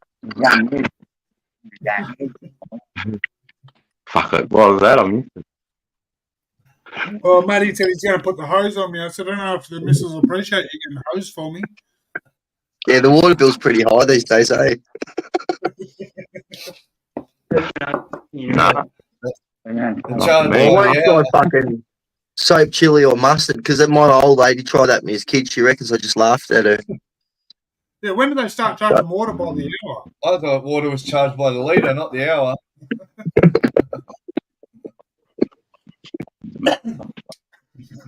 Fuck it. What was that? I missed it. Well, Matty said he's going to put the hose on me. I said, I don't know if the missus appreciate you getting the hose for me. Yeah, the water bill's pretty high these days, eh? Nah. Why try fucking soap, chili, or mustard? Because my old lady tried that with me as kid. She reckons I just laughed at her. Yeah, when did they start charging water by the hour? I thought water was charged by the litre, not the hour.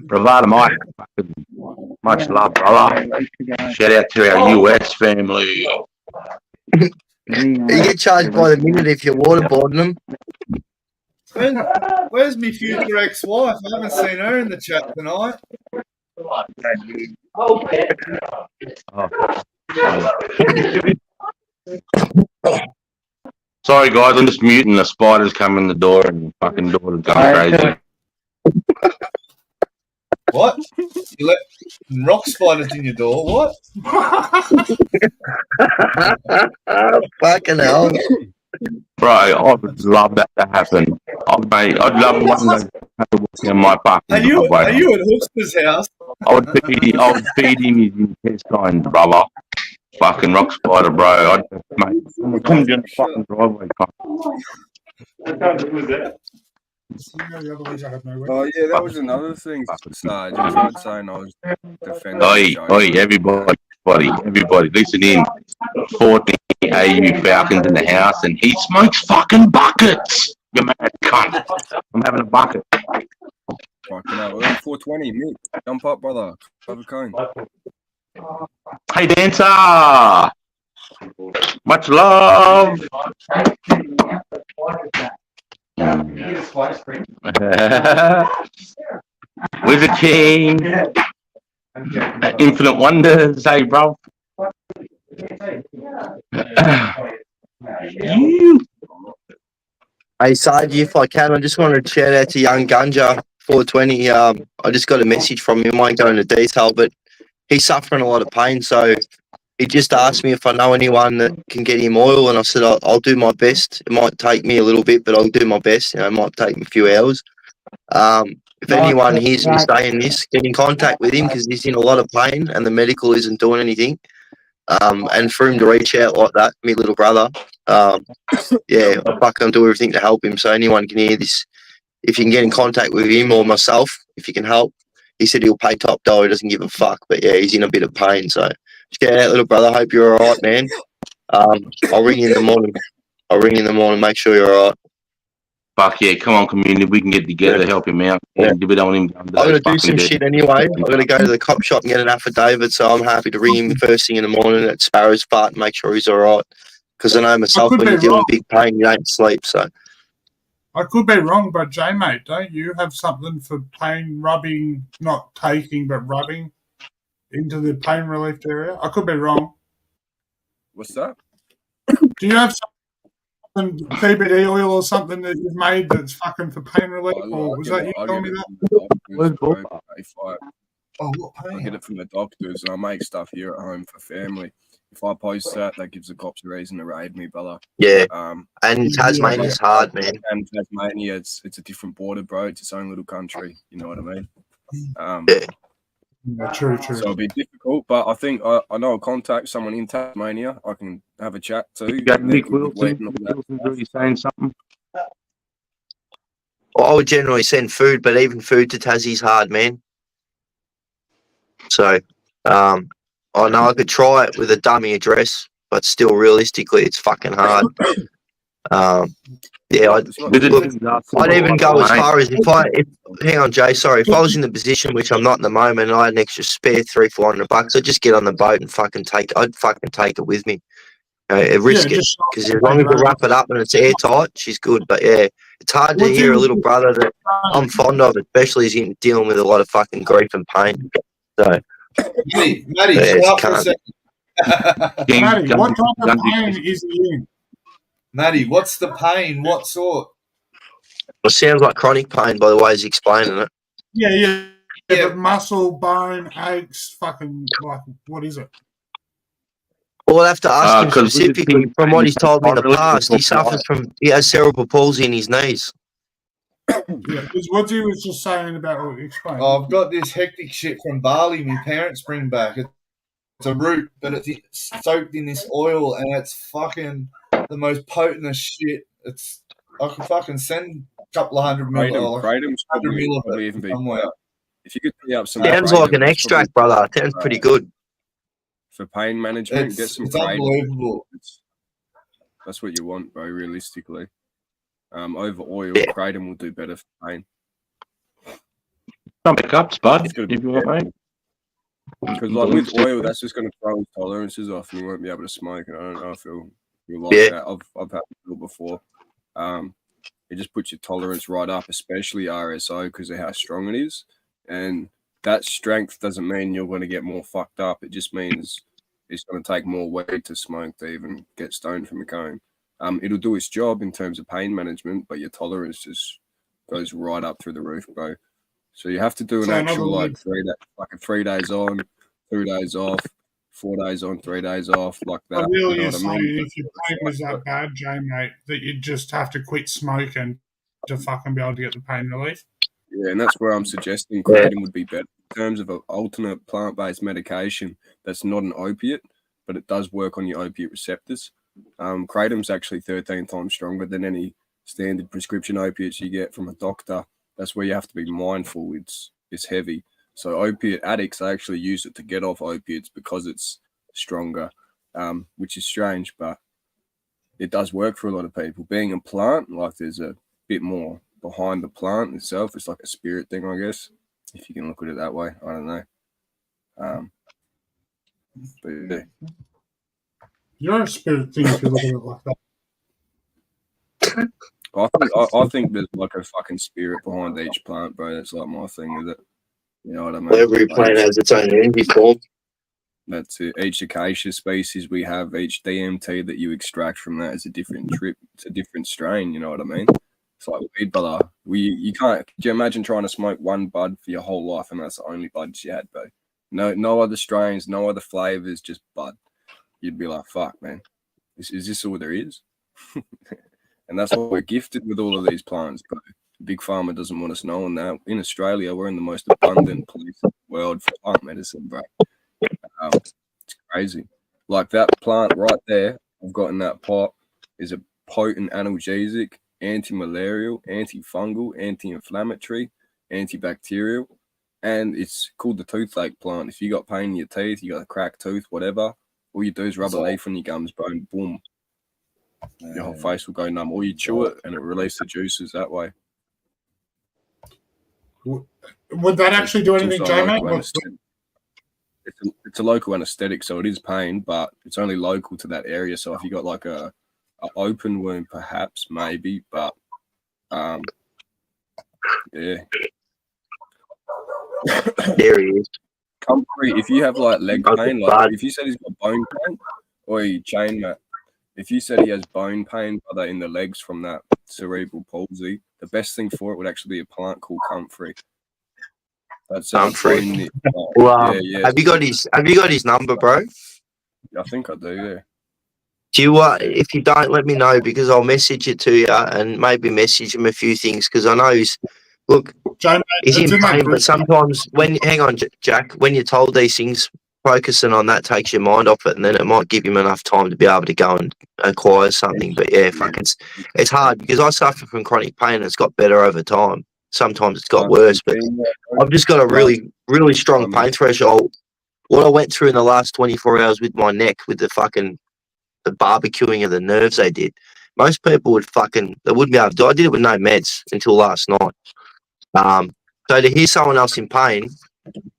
Bravada Mike, much love, brother. Shout out to our US family. You get charged by the minute if you're waterboarding them. Where's my future ex-wife? I haven't seen her in the chat tonight. Sorry, guys, I'm just muting. The spiders come in the door and the fucking door is going crazy. What? You let rock spiders in your door? What? Fucking hell. Bro, I would love that to happen. I'd love one of those to walk in my fucking driveway. Are you at Hookster's house? I would feed him his intestines, brother. Fucking rock spider, bro. Mate, come down the fucking driveway. Oh yeah, that was another thing. Sarge, you tried saying I was defending. Oi, everybody, listen in. 14 AU Falcons in the house, and he smokes fucking buckets. You mad cunt. I'm having a bucket. Fucking hell, we're on 420, Mick. Jump up, brother. Have a cone. Hey, dancer. Much love. Wizard King. Infinite Wonders. Hey, bro. Hey, Sarge, if I can, I just wanted to shout out to Young Gunja 420. I just got a message from him. I won't go into detail, but he's suffering a lot of pain. So he just asked me if I know anyone that can get him oil, and I said I'll do my best. It might take me a little bit, but I'll do my best. It might take me a few hours. If anyone hears me saying this, get in contact with him because he's in a lot of pain and the medical isn't doing anything. And for him to reach out like that, my little brother, yeah, I fucking do everything to help him. So anyone can hear this. If you can get in contact with him or myself, if you can help, he said he'll pay top dollar. He doesn't give a fuck, but yeah, he's in a bit of pain. So just get out, little brother. Hope you're all right, man. I'll ring you in the morning. Make sure you're all right. Fuck yeah, come on, community. We can get together to help him out. Yeah. We don't want him I'm going to do some shit anyway. I'm going to go to the cop shop and get an affidavit, so I'm happy to ring him first thing in the morning at Sparrow's Part and make sure he's all right. Because I know myself, when you're dealing with big pain, you don't sleep. So I could be wrong, but J-Mate, don't you have something for pain rubbing, not taking, but rubbing into the pain relief area? I could be wrong. What's that? Do you have something, CBD oil or something that you've made that's fucking for pain relief? Or was that you telling me that? I get it from the doctors, and I make stuff here at home for family. If I post that, that gives the cops a reason to raid me, brother. yeah, and Tasmania's hard, man. And Tasmania, it's a different border, bro. It's its own little country. You know what I mean? Yeah, true. So it'll be difficult, but I think I know I'll contact someone in Tasmania. I can have a chat too. You got Nick Wilson. Wilson's saying something. I would generally send food, but even food to Tassie's hard, man. So, I know I could try it with a dummy address, but still, realistically, it's fucking hard. Yeah, I'd even go as Mate. far as hang on, Jay. Sorry, if I was in the position which I'm not in the moment, and I had an extra spare $300-400, I'd just get on the boat and fucking take. I'd fucking take it with me. Risk it just because as long as you wrap it up and it's airtight, she's good. But yeah, it's hard to What's hear a in- little brother that I'm fond of, especially as he's dealing with a lot of fucking grief and pain. So Matty, Yeah, chill it's out for a can't. second. Matty, what type of pain is he in? Matty, what's the pain? What sort? It sounds like chronic pain by the way he's explaining it. Yeah. But muscle, bone, aches, fucking, like, what is it? Well, we'll have to ask him 'cause we specifically. just- From what he's told me in the really past, he talk suffers from cerebral palsy in his knees. Yeah, because what you was just saying about explain. Oh, I've got this hectic shit from Bali. My parents bring back. It's a root, but it's soaked in this oil, and it's fucking the most potent shit. I could fucking send a couple of hundred mil. Kratom's 100 mil of probably it even be somewhere. if you could pay up some. Sounds kratom, like an that's extract, probably- brother. Sounds pretty good. For pain management, get some It's kratom. unbelievable. That's what you want, bro. Realistically, over oil, Yeah. kratom will do better for pain. Stomach ups, bud. It's good. If you want, mate. Because like with oil, that's just going to throw his tolerances off, and you won't be able to smoke. And I don't know if you'll like Yeah. that. I've had it before. It just puts your tolerance right up, especially RSO, because of how strong it is. And that strength doesn't mean you're going to get more fucked up. It just means it's going to take more weight to smoke to even get stoned from a cone. It'll do its job in terms of pain management, but your tolerance just goes right up through the roof, bro. So you have to do an So in actual other like 3 days on, 2 days off, 4 days on, 3 days off, like that. But really, you know you're what I saying mean? if your pain was that bad, Jay, mate, that you just have to quit smoking to fucking be able to get the pain relief? Yeah, and that's where I'm suggesting Yeah. kratom would be better in terms of an alternate plant-based medication that's not an opiate, but it does work on your opiate receptors. Kratom's actually 13 times stronger than any standard prescription opiates you get from a doctor. That's where you have to be mindful. It's heavy. So opiate addicts actually use it to get off opiates because it's stronger, which is strange, but it does work for a lot of people. Being a plant, like there's a bit more behind the plant itself. It's like a spirit thing, I guess, if you can look at it that way. I don't know. But yeah. You're a spirit thing if you look at it like that. I think there's like a fucking spirit behind each plant, bro. That's like my thing with it. You know what I mean? Every plant has its own energy form. That's it. Each acacia species we have, each DMT that you extract from that is a different trip. It's a different strain. You know what I mean? It's like weed, brother. You can't. Can you imagine trying to smoke one bud for your whole life and that's the only buds you had, bro? No other strains, no other flavors, just bud. You'd be like, fuck, man. Is this all there is? And that's why we're gifted with all of these plants, bro. Big Pharma doesn't want us knowing that. In Australia, we're in the most abundant place in the world for plant medicine, bro. It's crazy. Like that plant right there, I've got in that pot, is a potent analgesic, anti-malarial, antifungal, anti-inflammatory, antibacterial, and it's called the toothache plant. If you got pain in your teeth, you got a cracked tooth, whatever, all you do is rub a leaf on your gums, bro, and boom, your whole face will go numb. Or you chew it and it releases the juices that way. Would that actually do anything, also a Jay, mate? local anesthetic. It's a local anesthetic, so it is pain, but it's only local to that area. So if you got like a open wound, perhaps, maybe, but yeah. There he is. Comfrey, if you have like leg pain, like if you said he's got bone pain, or you chain that, if you said he has bone pain, brother, in the legs from that cerebral palsy, the best thing for it would actually be a plant called Comfrey. That's Comfrey. Well, yeah. Have you got his number, bro? I think I do, yeah. Do you if you don't, let me know because I'll message it to you and maybe message him a few things because I know he's in pain, but sometimes hang on, Jack, when you're told these things, focusing on that takes your mind off it, and then it might give him enough time to be able to go and acquire something. But yeah, fuck, it's hard because I suffer from chronic pain and it's got better over time. Sometimes it's got worse, but I've just got a really, really strong pain threshold. What I went through in the last 24 hours with my neck, with the barbecuing of the nerves they did, most people would they wouldn't be able to do it. I did it with no meds until last night. So to hear someone else in pain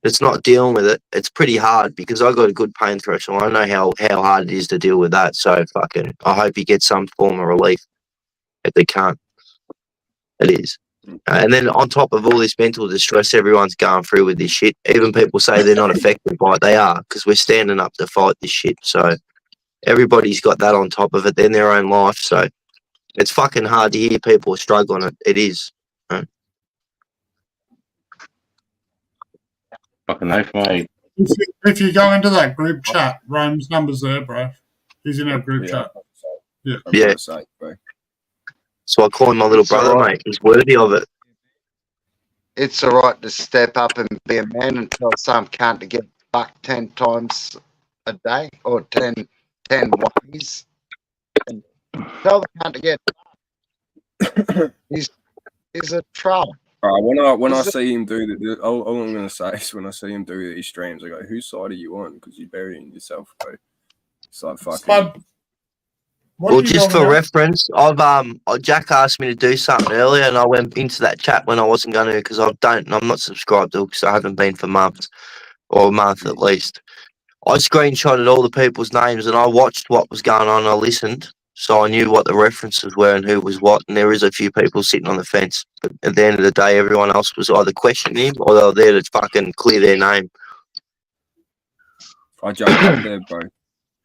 that's not dealing with it, it's pretty hard because I got a good pain threshold. I know how hard it is to deal with that. So I hope he gets some form of relief. If they can't, it is. And then on top of all this mental distress everyone's going through with this shit, even people say they're not affected by it, they are, because we're standing up to fight this shit. So everybody's got that on top of it in their own life. So it's fucking hard to hear people struggling. It is. Fucking oath, mate. If you go into that group chat, Rome's number's there, bro. He's in our group chat. Yeah. So I call him my little brother, mate. He's worthy of it. It's all right to step up and be a man and tell some cunt to get fucked 10 times a day or 10 ways. Tell the cunt to get he's a troll. When I see him do that, all I'm going to say is when I see him do these streams, I go, whose side are you on? Because you're burying yourself, bro. It's like fucking... Well, just for reference, Jack asked me to do something earlier, and I went into that chat when I wasn't going to because I'm not subscribed to it because I haven't been for months or a month at least. I screenshotted all the people's names and I watched what was going on. I listened, so I knew what the references were and who was what. And there is a few people sitting on the fence, but at the end of the day, everyone else was either questioning him or they were there to fucking clear their name. I jumped up there, bro.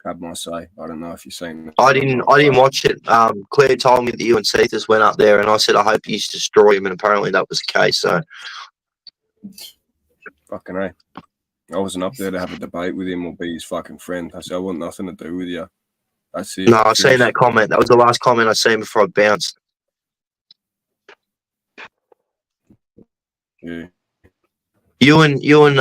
Had my say. I don't know if you've seen it. I didn't watch it. Claire told me that you and Cephas went up there, and I said I hope you destroy him, and apparently that was the case. So, fucking A. I wasn't up there to have a debate with him or be his fucking friend. I said I want nothing to do with you. That's it. No, I seen that comment. That was the last comment I seen before I bounced. Yeah. You and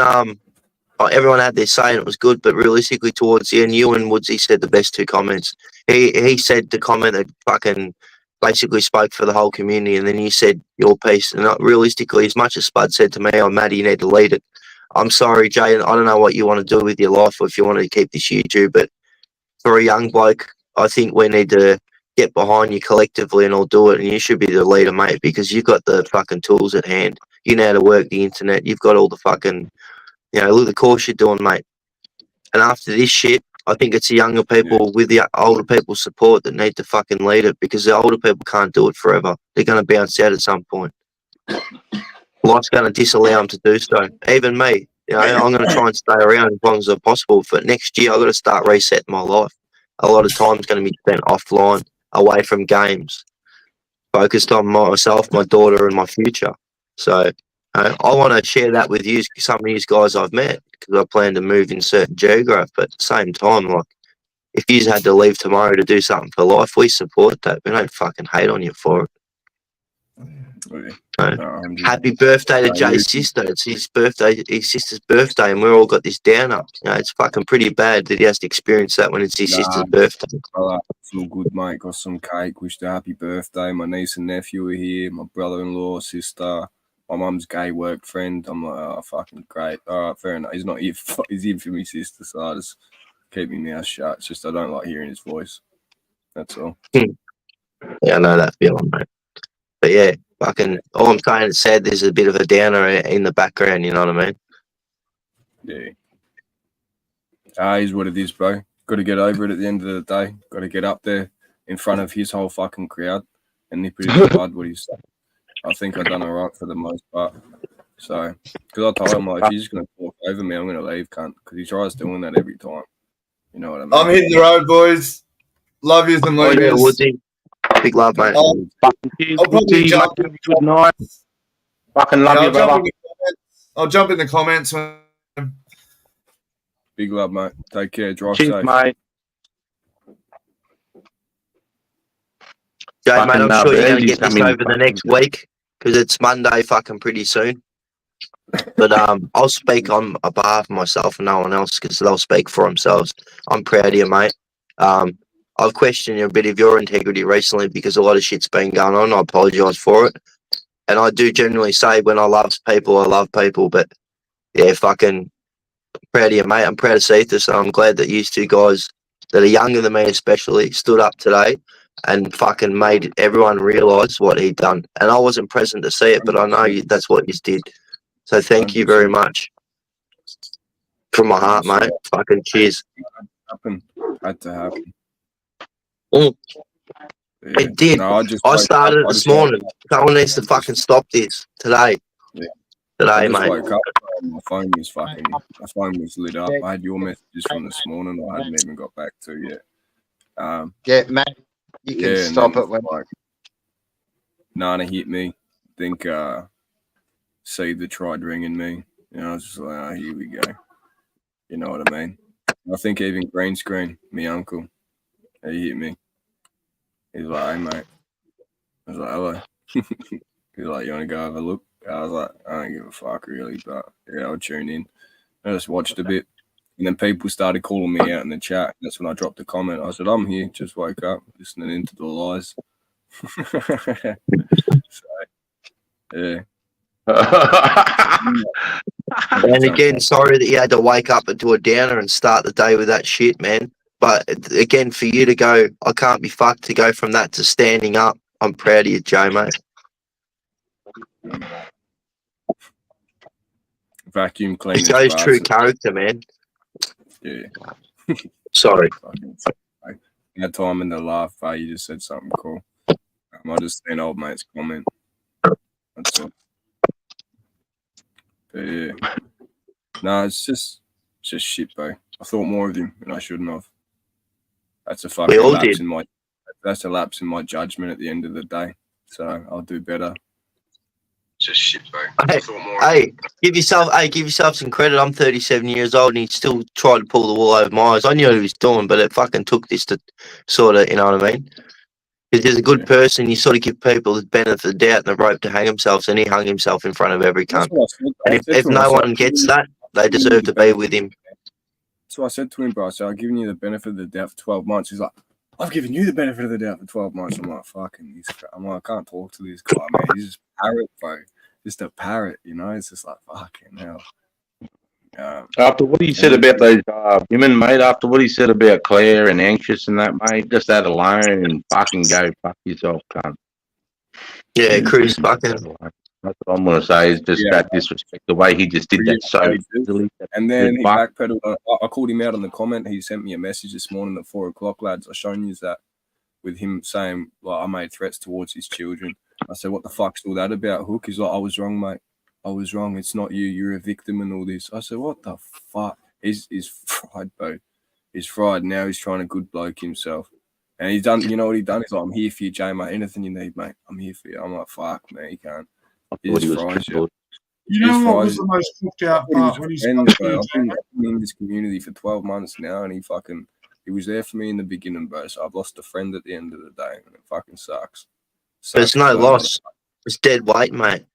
everyone had their say and it was good, but realistically towards the end, you and Woodsy said the best two comments. He said the comment that fucking basically spoke for the whole community, and then you said your piece. And realistically, as much as Spud said to me, "Oh, Matty, you need to lead it." I'm sorry, Jay. I don't know what you want to do with your life or if you want to keep this YouTube, but for a young bloke, I think we need to get behind you collectively and all do it. And you should be the leader, mate, because you've got the fucking tools at hand. You know how to work the internet. You've got all the fucking... look at the course you're doing, mate. And after this shit, I think it's the younger people with the older people's support that need to fucking lead it because the older people can't do it forever. They're going to bounce out at some point. Life's going to disallow them to do so. Even me, I'm going to try and stay around as long as possible. But next year, I've got to start resetting my life. A lot of time is going to be spent offline, away from games, focused on myself, my daughter, and my future. So I want to share that with you, some of these guys I've met, because I plan to move in certain geography. But at the same time, like, if you had to leave tomorrow to do something for life, we support that. We don't fucking hate on you for it. Happy birthday to Jay's sister. It's his sister's birthday, and we've all got this downer. It's fucking pretty bad that he has to experience that when it's his sister's birthday. It's all good, mate. Got some cake. Wished her happy birthday. My niece and nephew are here. My brother-in-law, sister. My mum's gay work friend. I'm like, oh, fucking great. All right, fair enough. He's not here. He's here for me sister, so I just keep my mouth shut. It's just I don't like hearing his voice. That's all. Yeah, I know that feeling, mate. But yeah, fucking, all I'm saying, it's sad there's a bit of a downer in the background, you know what I mean? Yeah. Is what it is, bro. Got to get over it at the end of the day. Got to get up there in front of his whole fucking crowd and nip it in the bud what he's saying. I think I've done all right for the most part. So, because I told him, like, if you're just going to talk over me, I'm going to leave, cunt. Because he tries doing that every time. You know what I mean? I'm hitting the road, boys. Love yous and leave yous. Woody. Big love, mate. I'll probably jump in the comments. Fucking love you, brother. I'll jump in the comments. Big love, mate. Take care. Drive Cheers, safe. mate. Jay, mate, I'm sure you're going to Bernie's get this coming over the next week because it's Monday fucking pretty soon. But I'll speak on behalf of myself and no one else because they'll speak for themselves. I'm proud of you, mate. I've questioned a bit of your integrity recently because a lot of shit's been going on. I apologise for it. And I do generally say when I love people. But yeah, fucking proud of you, mate. I'm proud to see this. And I'm glad that you two guys that are younger than me especially stood up today and fucking made everyone realise what he'd done. And I wasn't present to see it, but I know that's what you did. So thank you very much. From my heart, mate. Fucking cheers. Had to happen. Mm. Yeah. It did. No, I started it this morning. Someone needs to fucking stop this today. Yeah. Today, I just mate. woke up. My phone was lit up. I had your messages from this morning. I hadn't even got back to yet. Yeah, mate. You can and stop then it when like Nana hit me. I think Cedar tried ringing me. You know, I was just like, oh, here we go. You know what I mean? I think even Green Screen, me uncle, he hit me. He's like, hey, mate. I was like, hello. He's like, you want to go have a look? I was like, I don't give a fuck, really, but yeah, I'll tune in. I just watched a bit. And then people started calling me out in the chat. That's when I dropped a comment. I said, I'm here, just woke up, listening into the lies. So, yeah. And again, sorry that you had to wake up and do a downer and start the day with that shit, man. But again, for you to go, I can't be fucked, to go from that to standing up. I'm proud of you, Joe, mate. Vacuum cleaner. It shows true character, man. Yeah. Sorry. That time in the laugh, you just said something cool. I just seen old mate's comment. That's all. But yeah. No, it's just shit, bro. I thought more of him, and I shouldn't have. That's a fucking lapse in my. That's a lapse in my judgment at the end of the day. So I'll do better. Just shit, bro. Hey, give yourself some credit. I'm 37 years old, and he still tried to pull the wool over my eyes. I knew what he was doing, but it fucking took this to sort of, you know what I mean? If there's a good person, you sort of give people the benefit of the doubt and the rope to hang themselves, and he hung himself in front of every cunt. And if no one gets that, they deserve to be with him. So I said to him, bro, so I've given you the benefit of the doubt for 12 months. He's like, I've given you the benefit of the doubt for 12 months. I'm like, fucking, I'm like, I can't talk to this guy, man. He's just a parrot, bro. Just a parrot, you know? It's just like, fucking hell. After what he said about those women, mate, after what he said about Claire and Anxious and that, mate, just that alone and fucking go fuck yourself, cunt. Yeah, Chris, fucking. That's what I'm going to say, is just that disrespect, the way he just did that so easily. And then he backpedaled. I called him out on the comment. He sent me a message this morning at 4 o'clock, lads. I shown you that with him saying, like, I made threats towards his children. I said, what the fuck's all that about, Hook? He's like, I was wrong, mate. I was wrong. It's not you. You're a victim and all this. I said, what the fuck? He's fried, bro. He's fried. Now he's trying to good bloke himself. And he's done, you know what he done? He's like, I'm here for you, Jay, mate. Anything you need, mate. I'm here for you. I'm like, fuck, man, you can't. He just fries you. You know what was the most cooked out part when he's I've been in this community for 12 months now, and he was there for me in the beginning, bro. So I've lost a friend at the end of the day, and it fucking sucks. But it's no loss. It's dead weight, mate.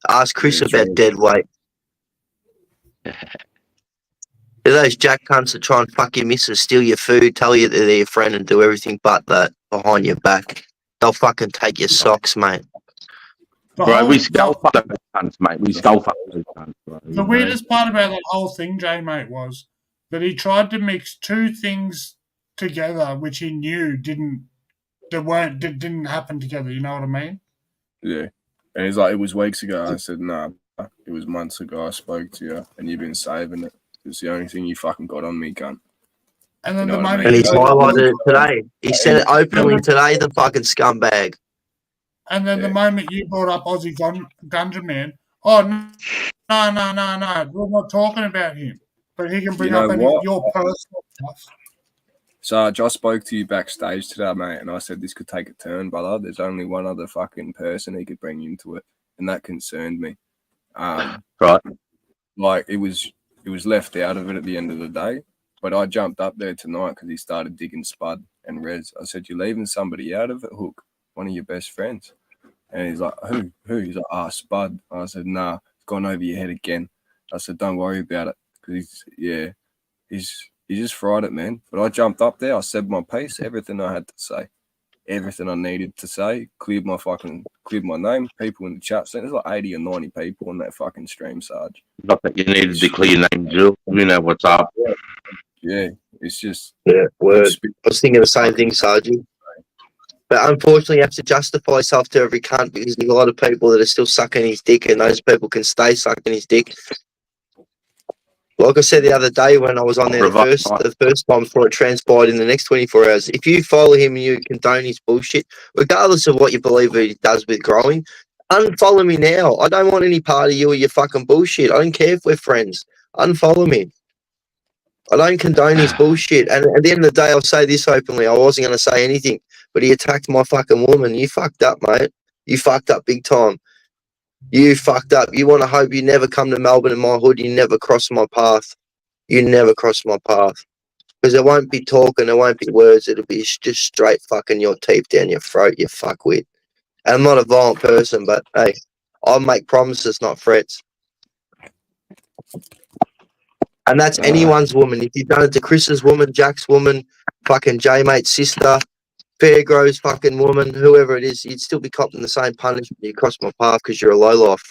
Ask Chris about dead weight. They're those jack cunts that try and fuck your missus, steal your food, tell you that they're your friend and do everything but that behind your back. They'll fucking take your socks, mate. Bro, we skull fuck those cunts, mate. We skull fuck those cunts, bro. The weirdest part about that whole thing, Jay, mate, was that he tried to mix two things together which he knew didn't happen together. You know what I mean? Yeah. And he's like, it was weeks ago. I said, nah, it was months ago I spoke to you, and you've been saving it. It's the only thing you fucking got on me, cunt. And then you know and he's highlighted it today. He said it openly today, the fucking scumbag. And then the moment you brought up Aussie Gunja Man, oh, no, we're not talking about him. But he can bring up your personal stuff. So I just spoke to you backstage today, mate, and I said this could take a turn, brother. There's only one other fucking person he could bring into it, and that concerned me. Right. Like, it was left out of it at the end of the day, but I jumped up there tonight because he started digging Spud and Rez. I said, you're leaving somebody out of it, Hook, one of your best friends. And he's like, who? He's like, Spud. I said, nah, it's gone over your head again. I said, don't worry about it, because he's just fried it, man. But I jumped up there, I said my piece, everything I had to say, everything I needed to say, cleared my name. People in the chat saying there's like 80 or 90 people on that fucking stream, Sarge. Not that you needed to clear your name, Jill. You know what's up. Yeah, it's just word. I was thinking the same thing, Sarge. But unfortunately, you have to justify yourself to every cunt because there's a lot of people that are still sucking his dick, and those people can stay sucking his dick. Like I said the other day when I was on there the first time before it transpired in the next 24 hours, if you follow him and you condone his bullshit, regardless of what you believe he does with growing, unfollow me now. I don't want any part of you or your fucking bullshit. I don't care if we're friends. Unfollow me. I don't condone his bullshit. And at the end of the day, I'll say this openly. I wasn't going to say anything, but he attacked my fucking woman. You fucked up, mate. You fucked up big time. You fucked up. You want to hope you never come to Melbourne in my hood. You never cross my path. You never cross my path. Because there won't be talking. There won't be words. It'll be just straight fucking your teeth down your throat, you fuckwit. And I'm not a violent person, but hey, I'll make promises, not threats. And that's anyone's woman. If you've done it to Chris's woman, Jack's woman, fucking J-Mate's sister, Fairgrove's fucking woman, whoever it is, you'd still be copping the same punishment. You cross my path because you're a lowlife.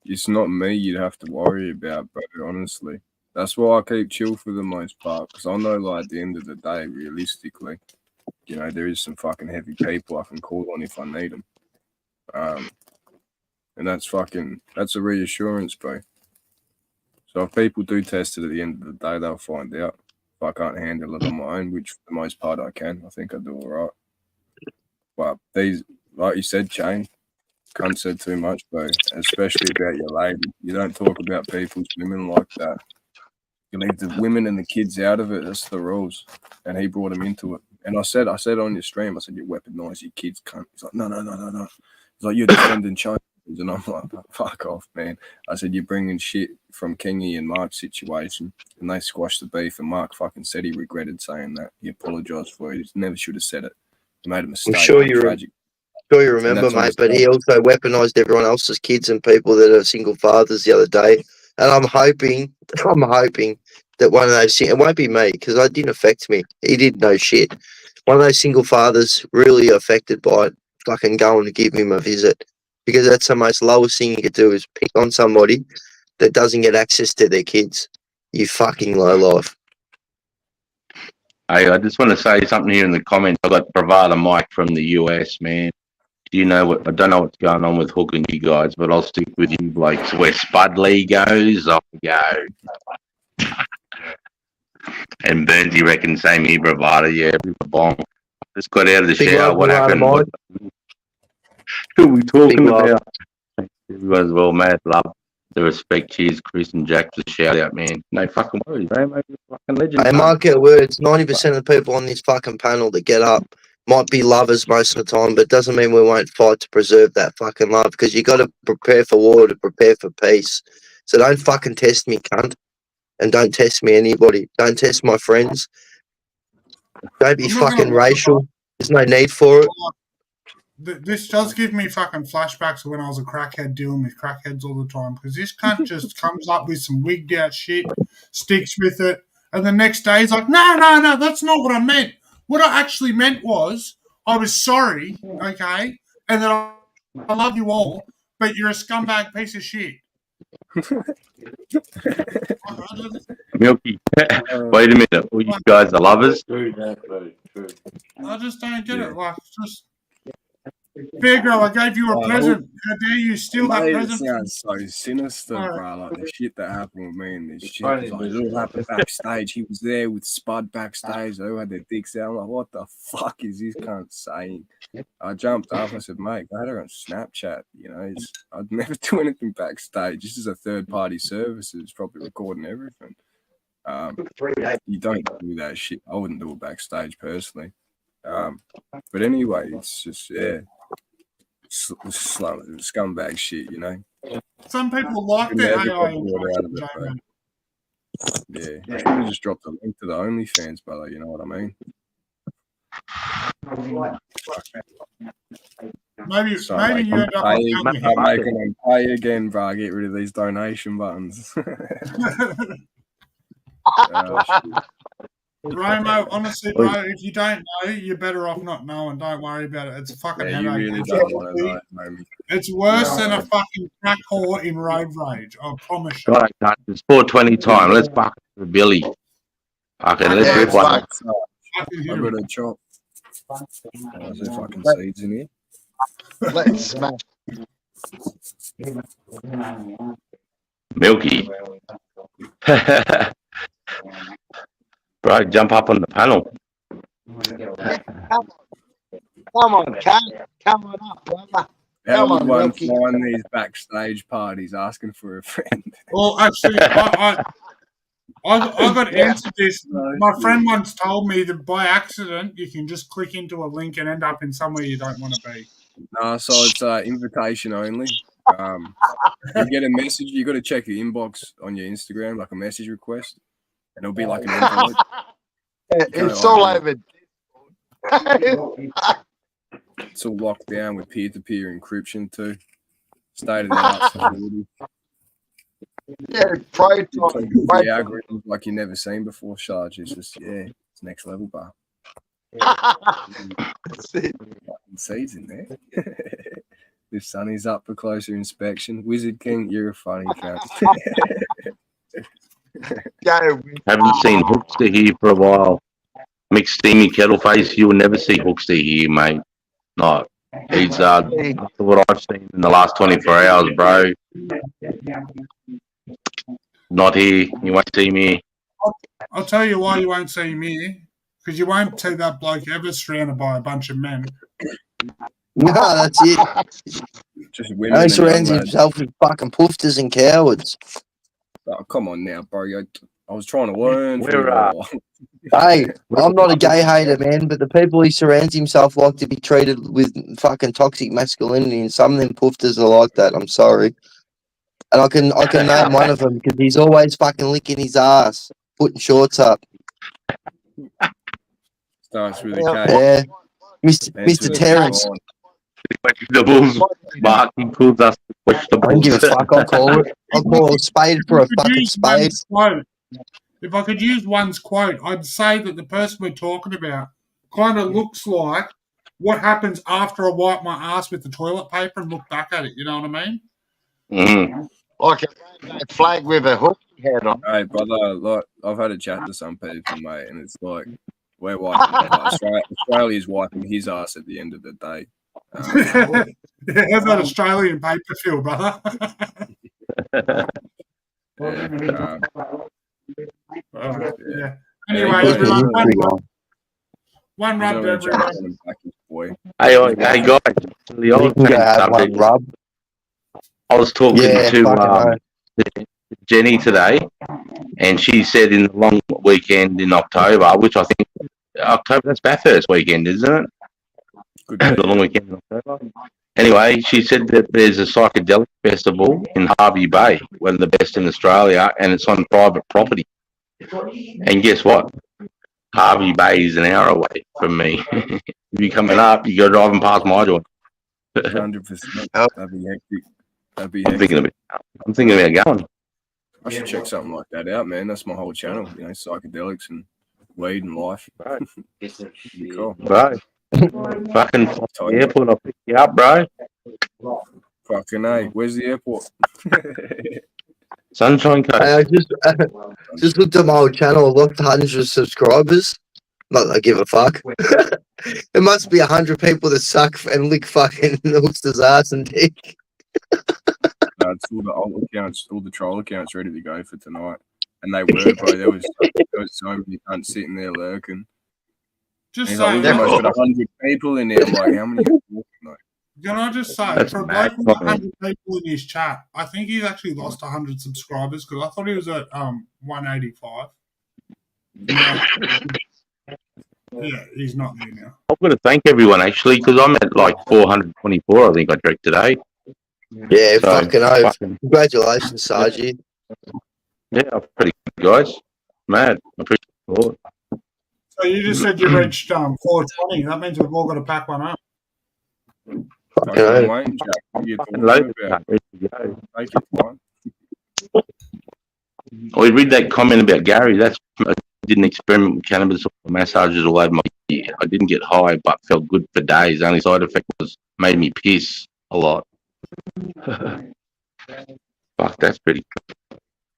It's not me you'd have to worry about, bro, honestly. That's why I keep chill for the most part, because I know, like, at the end of the day, realistically, you know, there is some fucking heavy people I can call on if I need them. And that's a reassurance, bro. So if people do test it at the end of the day, they'll find out. If I can't handle it on my own, which for the most part I can, I think I do all right. But these, like you said, Shane, can't say too much, bro, especially about your lady. You don't talk about people's women like that. You leave the women and the kids out of it. That's the rules. And he brought them into it. And I said on your stream, I said, you weaponize your kids, cunt. He's like, no. He's like, you're defending China. And I'm like, fuck off, man. I said, you're bringing shit from Kingy and Mark's situation. And they squashed the beef. And Mark fucking said he regretted saying that. He apologized for it. He never should have said it. He made a mistake. I'm sure you remember, mate. But he also weaponized everyone else's kids and people that are single fathers the other day. And I'm hoping that one of those, it won't be me because it didn't affect me. He did no shit. One of those single fathers really affected by it, fucking going to give him a visit. Because that's the most lowest thing you could do is pick on somebody that doesn't get access to their kids. You fucking lowlife. Hey, I just want to say something here in the comments. I got Bravada Mike from the US, man. Do you know what? I don't know what's going on with Hook and you guys, but I'll stick with you blokes. Where Spud Lee goes, I'll go. And Burnsy reckons same here, Bravada. Yeah, bomb. Just got out of the shower. What happened? Who are we talking about? Everyone's well, mad love. The respect, cheers, Chris and Jack. Just shout out, man. No fucking worries, man. Fucking legend. Hey, mark our words. 90% of the people on this fucking panel that get up might be lovers most of the time, but it doesn't mean we won't fight to preserve that fucking love because you got to prepare for war to prepare for peace. So don't fucking test me, cunt. And don't test me, anybody. Don't test my friends. Don't be fucking racial. There's no need for it. This does give me fucking flashbacks of when I was a crackhead dealing with crackheads all the time because this cunt just comes up with some wigged out shit, sticks with it, and the next day he's like, no, that's not what I meant. What I actually meant was I was sorry, okay, and then I love you all, but you're a scumbag piece of shit. Milky, wait a minute. All you guys are lovers? I just don't get it. Like, just... Fair girl, I gave you a present. How dare you steal that present? It sounds so sinister, bro. Like the shit that happened with me and this shit. Like, it all happened backstage. He was there with Spud backstage. They all had their dicks out. I'm like, what the fuck is this cunt saying? I jumped up. I said, mate, I had her on Snapchat. You know, I'd never do anything backstage. This is a third-party service. It's probably recording everything. You don't do that shit. I wouldn't do it backstage personally. But anyway, it's just, yeah. Scumbag shit, you know. Some people like that AI. Yeah, I should have just dropped a link to the OnlyFans, brother. You know what I mean? Maybe you end up making them pay again, bro. Get rid of these donation buttons. Romo, honestly, bro, if you don't know, you're better off not knowing. Don't worry about it. It's a fucking headache. You really don't want to know, maybe. It's worse than a fucking crack whore in road rage. I promise you. Right, it's 4:20 time. Let's fuck Billy. Okay, let's rip one. I got a chop. Oh, is there fucking seeds in here? Let's smash. Milky. Bro, jump up on the panel. Come on, come on up, brother. How Come would on, one Milky. find these backstage parties asking for a friend? Well, actually, I got answered this. My friend once told me that by accident you can just click into a link and end up in somewhere you don't want to be. No, so it's invitation only. You get a message. You got to check your inbox on your Instagram, like a message request, and it'll be like an envelope. It's all over. It's all locked down with peer-to-peer encryption too. State-of-the-art security. Yeah, Proton. The algorithms like you've never seen before, Sarge. It's just it's next level, bar. Seeds in there. If Sonny's up for closer inspection, Wizard King, you're a funny cunt. Haven't seen Hookster here for a while. Mixed steamy kettle face. You will never see Hookster here, mate. No, he's after what I've seen in the last 24 hours, bro. Not here. You won't see me. I'll tell you why you won't see me. Because you won't see that bloke ever surrounded by a bunch of men. No, that's it. Just He women. only and surrounds young lads. himself with fucking poofters and cowards. Oh, come on now, bro. I was trying to learn. from We're, you all. Hey, I'm not a gay hater, man, but the people he surrounds himself like to be treated with fucking toxic masculinity, and some of them poofters are like that. I'm sorry. And I can name one of them because he's always fucking licking his ass, putting shorts up. Starts with a K. Yeah. Mr. Ends with a Terrence. K. Vegetables. Mark includes us with I don't give a vegetables. fuck. I'll call a spade for a fucking spade. If I could use one's quote, I'd say that the person we're talking about kind of looks like what happens after I wipe my ass with the toilet paper and look back at it. You know what I mean? Mm. Like a rainbow flag with a hook head on. Hey, brother, like I've had a chat to some people, mate, and it's like we're wiping Australia's wiping his ass at the end of the day. How's that Australian paper feel, brother? Yeah. Anyway, everyone, one rub to everyone. Hey guys. The old You can go have one rub. I was talking Yeah, to Jenny today, and she said in the long weekend in October, which I think October, that's Bathurst weekend, isn't it? The long weekend in October. Anyway, she said that there's a psychedelic festival in Harvey Bay, one of the best in Australia, and it's on private property. And guess what? Harvey Bay is an hour away from me. If you're coming up, you go driving past my door. 100%. That'd be hectic. That'd be I'm hectic. thinking about going. I should check something like that out, man. That's my whole channel, you know, psychedelics and weed and life. Right. Be cool. Bro. Fucking the airport, I'll pick you up, bro. Fucking A. Where's the airport? Sunshine Coast. Hey, I just looked at my old channel. I've lost hundreds of subscribers. Not that I give a fuck. There must be 100 people that suck and lick fucking Hookster's ass and dick. It's all the old accounts, all the troll accounts ready to go for tonight. And they were, bro. There was so many cunts sitting there lurking. Just He's saying. like, we've almost got 100 people in there. I'm like, how many are you talking, like? Can I just say, That's for a mad, bloke with 100 people in his chat, I think he's actually lost 100 subscribers because I thought he was at 185. Yeah, he's not there now. I've got to thank everyone actually because I'm at like 424. I think I drank today. Yeah, So, fucking oath. Congratulations, Sargy. Yeah, pretty good, guys. Mad. I appreciate it. So you just said you reached 420. That means we've all got to pack one up. Fucking Okay. Wayne, Jack, what are you talking Loads about? ready to go. Take your time. We read that comment about Gary. That's I didn't experiment with cannabis or massages all over my year. I didn't get high, but felt good for days. The only side effect was made me piss a lot. Fuck, that's pretty.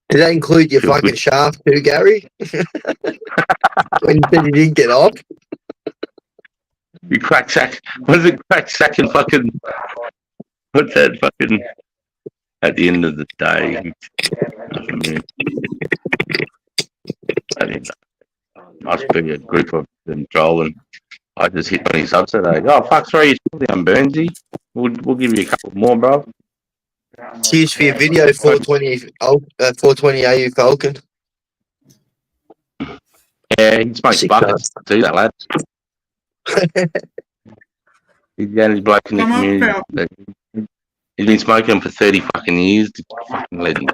Did that include your Feel fucking good. shaft too, Gary? When you said you didn't get off? You crack sack. What is it? Crack sack and fucking. What's that fucking? At the end of the day, I mean, must be a group of them trolling. I just hit 20 subs today. Oh fuck! Sorry, you're still down, Burnsy. We'll give you a couple more, bro. Cheers for your video, 420 AU Falcon. Yeah, he smokes buckets. See that, lad? He's the only bloke in the community. He's been smoking them for 30 fucking years. Fucking legend.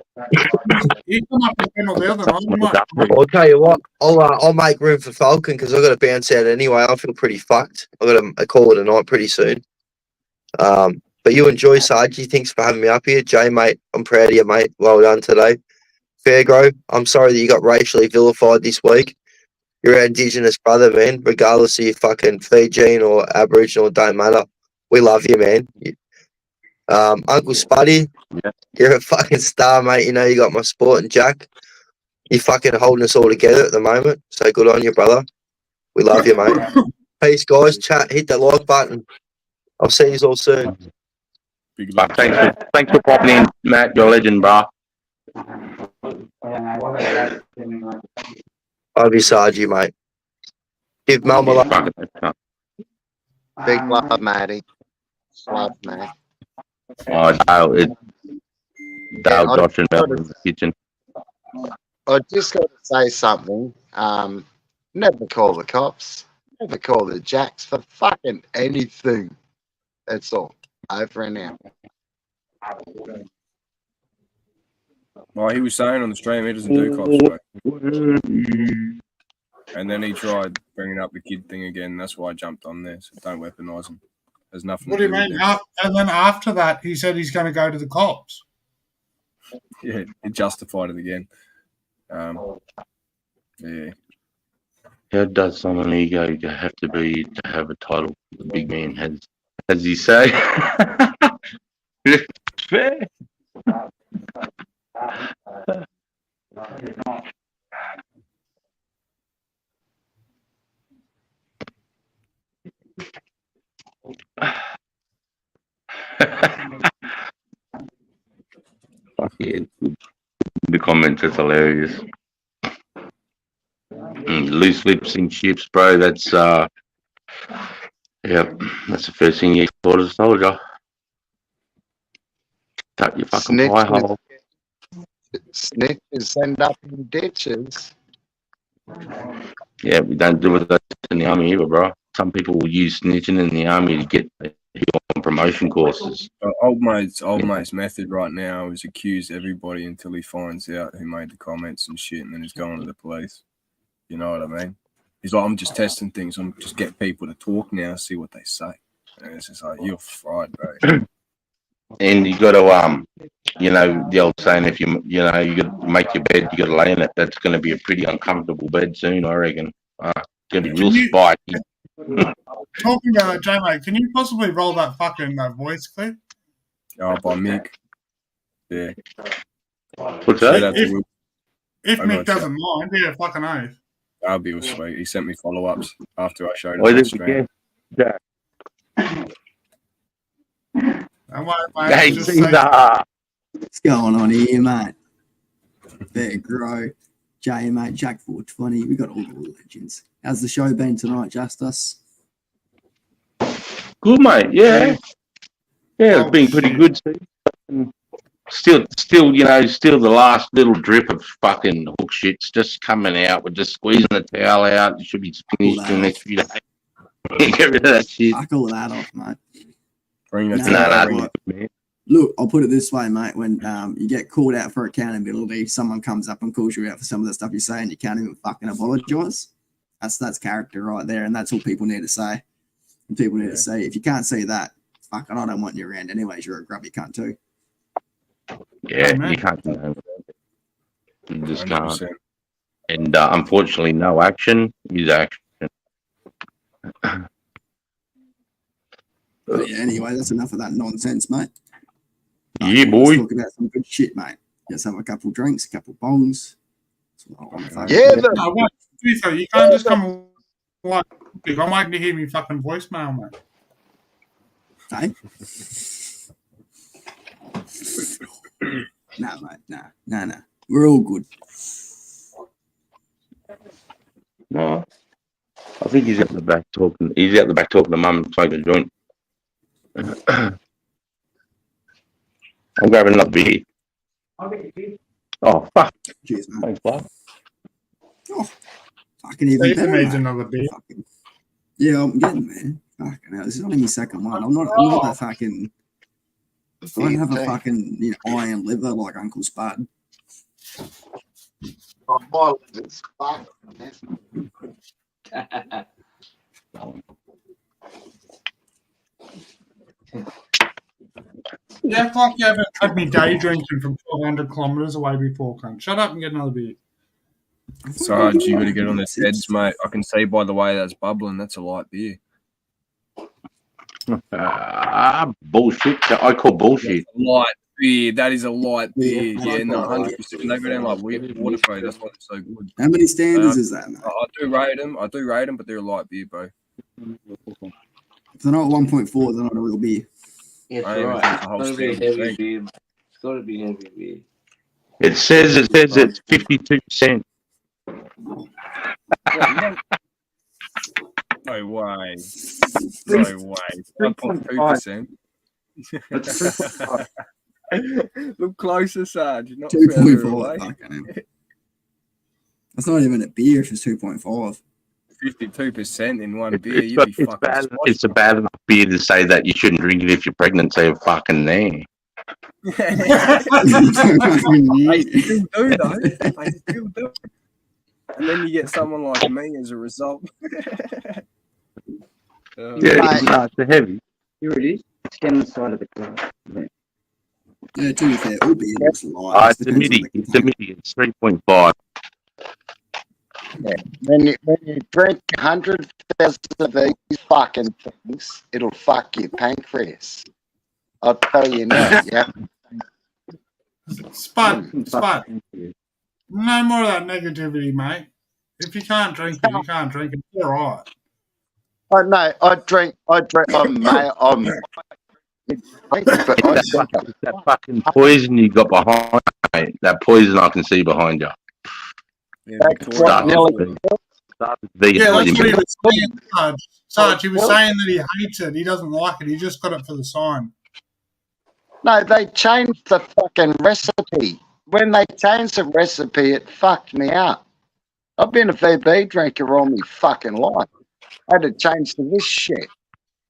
I'll tell you what, I'll make room for Falcon because I've got to bounce out anyway. I feel pretty fucked. I've got a call it a night pretty soon. But you enjoy, Sargy. Thanks for having me up here. Jay, mate, I'm proud of you, mate. Well done today. Fairgrow, I'm sorry that you got racially vilified this week. You're our Indigenous brother, man. Regardless of your fucking Fijian or Aboriginal, it don't matter. We love you, man. Uncle Spuddy, you're a fucking star, mate. You know you got my support, and Jack, you're fucking holding us all together at the moment. So good on you, brother. We love you, mate. Peace, guys. Chat. Hit that like button. I'll see you all soon. Thanks for popping in, Matt. You're a legend, bro. I'll be Sargy, mate. Give Mel my love. Big love, Matty. Love, mate. Oh, Dale, Josh, and Mel in the kitchen. I just got to say something. Never call the cops. Never call the Jacks for fucking anything. That's all. Over and out. Well, he was saying on the stream he doesn't do cops, bro. And then he tried bringing up the kid thing again. That's why I jumped on there. So don't weaponize him. There's nothing. What do you mean? And then after that, he said he's going to go to the cops. Yeah, he justified it again. Yeah. How does someone ego have to be to have a title? The big man has, as you say. Fair. Fuck yeah. The comments is hilarious. Loose lips in ships, bro. That's yeah, that's the first thing you thought as a soldier. Cut your fucking pie hole. Snitches end up in ditches. Yeah, we don't do that in the army either, bro. Some people will use snitching in the army to get on promotion courses. Old mate's method right now is accuse everybody until he finds out who made the comments and shit, and then he's going to the police. You know what I mean? He's like, I'm just testing things. I'm just getting people to talk now, see what they say. And it's just like, you're fried, bro. And you got to, you know, the old saying, if you got to make your bed, you got to lay in it. That's going to be a pretty uncomfortable bed soon, I reckon. It's going to be real spiky. Talking about that, J-Mate, can you possibly roll that fucking voice clip? Oh, by Mick. Yeah. What's that? If Mick doesn't mind, yeah, fucking oath. That'll be sweet. He sent me follow-ups after I showed him. Why did you get that? Hey, what's going on here, mate? Bear Grow, J, mate, Jack 420. We got all the legends. How's the show been tonight, Justice? Good, mate. Yeah, it's been pretty good. Still, you know, still the last little drip of fucking hook shit's just coming out. We're just squeezing the towel out. It should be finished in the next few days. Get rid of that shit. I call that off, mate. Man. Look, I'll put it this way, mate. When you get called out for accountability, someone comes up and calls you out for some of the stuff you say, and you can't even fucking apologise. That's character right there, and that's all people need to say. And people need to say, if you can't see that, fucking, I don't want you around. Anyways, you're a grubby cunt too. Yeah, you can't do that. You just can't. And unfortunately, no action is action. But yeah, anyway, that's enough of that nonsense, mate. Yeah, boy. Let's talk about some good shit, mate. Let's have a couple drinks, a couple bongs. Yeah, you can't just come like I'm waiting to hear me fucking voicemail, mate. Hey? Nah, mate. Nah. We're all good. No. I think he's out the back talking. He's out the back talking to mum and smoking a joint. I'm grabbing another beer. Oh, fuck. Cheers, mate. Thanks, bud. Oh, fucking even Ethan better, needs mate. another beer. Yeah, I'm getting there. Fucking hell, this is only my second one. I'm not that fucking. I don't have a fucking iron liver like Uncle Spud. Oh, my liver's fucked. You act like you haven't had me day drinking from 1,200 kilometres away before, cunt. Shut up and get another beer. Sarge, you got to get on the heads, mate. I can see by the way that's bubbling. That's a light beer. Bullshit. I call bullshit. Light beer. That is a light beer. Yeah, no, 100%. They go down like water, bro. That's why it's so good. How many standards is that, mate? I do rate them, but they're a light beer, bro. If they're not 1.4, they're not a real beer. Yes, I don't right. think the whole It's gotta be standard heavy thing. beer. It's gotta be heavy beer. It says it's 52%. No way. No way. 1.2%. Look closer, Sarge. You're not further 2.4. away. Fucking hell. That's not even a beer if it's 2.5. 52% in one beer. You'd be fucking It's a bad enough beer to say that you shouldn't drink it if you're pregnant, so you're fucking there. They still do, though. They still do. And then you get someone like me as a result. Yeah, it's a heavy. Here it is. It's down the side of the glass. Yeah, to be fair, all beer looks light. It's a midi. It's a midi. It's 3.5. Yeah. When you drink 100,000 of these fucking things, it'll fuck your pancreas. I'll tell you now. Yeah. Spud. No more of that negativity, mate. If you can't drink it, you can't drink it. It's all right. Oh no, I drink. I'm That fucking poison you got behind, mate. That poison I can see behind you. Yeah, Start with vegan Yeah, that's poison. what he was saying, Sarge. He was saying that he hates it. He doesn't like it. He just got it for the sign. No, they changed the fucking recipe. When they changed the recipe, it fucked me up. I've been a VB drinker all my fucking life. I had to change to this shit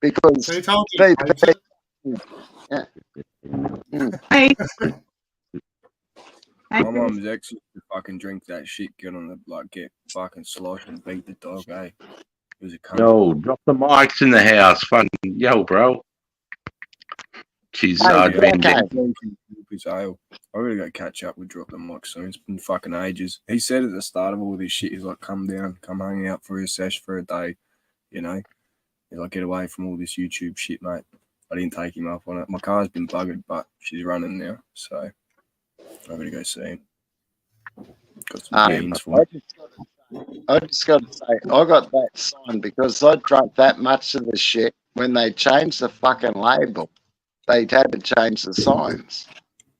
because They told you. VB. Yeah. My mum's ex used to fucking drink that shit, get fucking sloshed and beat the dog, eh? It was a cunt. Yo, drop the mics in the house. Fucking yo, bro. She's been dead. I gotta go catch up with Drop the Mic soon. It's been fucking ages. He said at the start of all this shit, he's like, come down, come hang out for a sesh for a day, you know? He's like, get away from all this YouTube shit, mate. I didn't take him up on it. My car's been buggered, but she's running now, so I'm gonna go see him. Got some beans for him. I just got to say, I got that sign because I drank that much of the shit. When they changed the fucking label, they had to change the signs.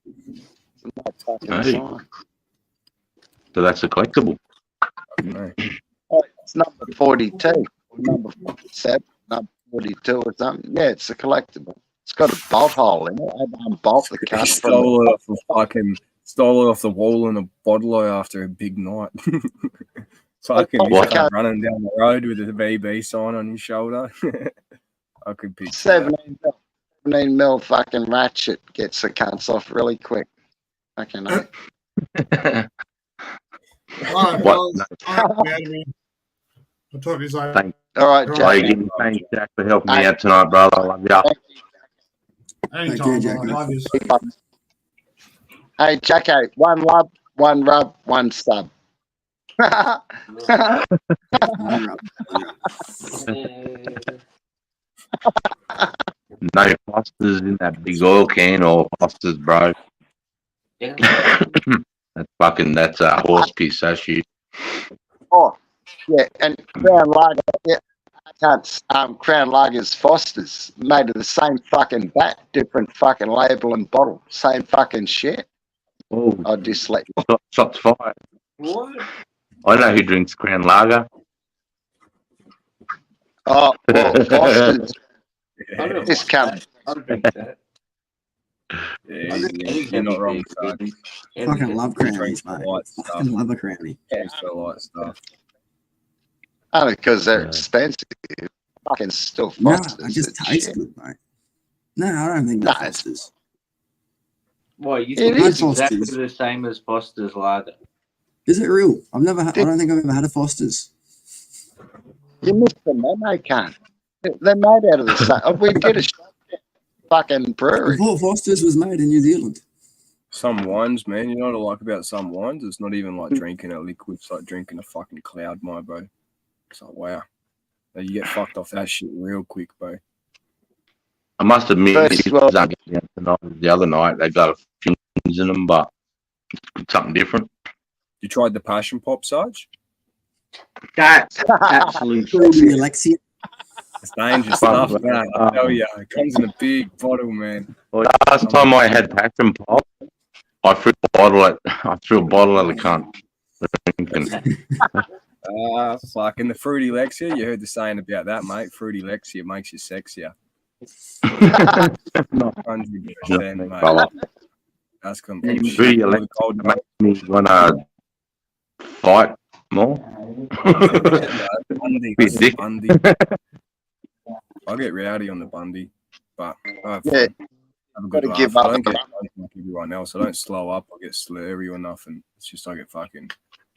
It's not fucking Hey. sign. So that's a collectible. Oh, it's number 42, or number 47, number 42 or something. Yeah, it's a collectible. It's got a bolt hole in it. I unbolt the He cut from stole it the off the wall in a bottle after a big night. Fucking What? he's running down the road with a VB sign on his shoulder. I could picture 17 mil fucking ratchet gets the cunts off really quick. Fucking hell. All right, What? guys. I'll talk to you later. Thanks. All right, Jack. Thanks, Jack, for helping me out tonight, brother. I love you. Anytime, I love you. Hey, Jacko, one love, one rub, one sub. No Fosters in that big oil can or Fosters, bro. That's horse piss, that shit. Oh, yeah, and Crown Lager. Yeah, cunts, Crown Lager's Foster's, made of the same fucking bat, different fucking label and bottle, same fucking shit. Oh, I'll just let you. shots fired. What? I know who drinks Crown Lager. Oh, well, Foster's. I don't This cunt. I drink that. Yeah, you're not wrong, Sarge. Fucking love Drinks crownies, the mate. light Fucking stuff. love a crownie. Drinks the light stuff. Only because they're expensive. Fucking still No, Foster's. it just and tastes shit. good, mate. No, I don't think No, that it's- Foster's. Well, you It think is it's exactly Foster's. the same as Foster's Lager. Is it real? I don't think I've ever had a Foster's. You missed the memo, cunt. They're made out of the same. We did a shot at fucking I brewery. thought Foster's was made in New Zealand. Some wines, man. You know what I like about some wines? It's not even like drinking a liquid. It's like drinking a fucking cloud, my bro. It's like, wow. You get fucked off that shit real quick, bro. I must admit, First, well- the other night they got a few things in them, but it's something different. You tried the passion pop, Sarge? That's absolute Fruity Alexia. It's dangerous stuff, man. I tell you, it comes in a big bottle, man. Last time I had passion pop, I threw a bottle at the cunt. Drinking. Fuck. In the Fruity Lexia, you heard the saying about that, mate. Fruity Lexia makes you sexier. 100%, mate. Fella. That's complete Fruity Alexa makes me wanna fight more. Bundy, Bit dick. Bundy. I'll get rowdy on the Bundy, but I have Yeah. have a good Gotta laugh. give I up don't the get drunk like everyone else. I don't slow up. I get slurry or nothing. It's just I get fucking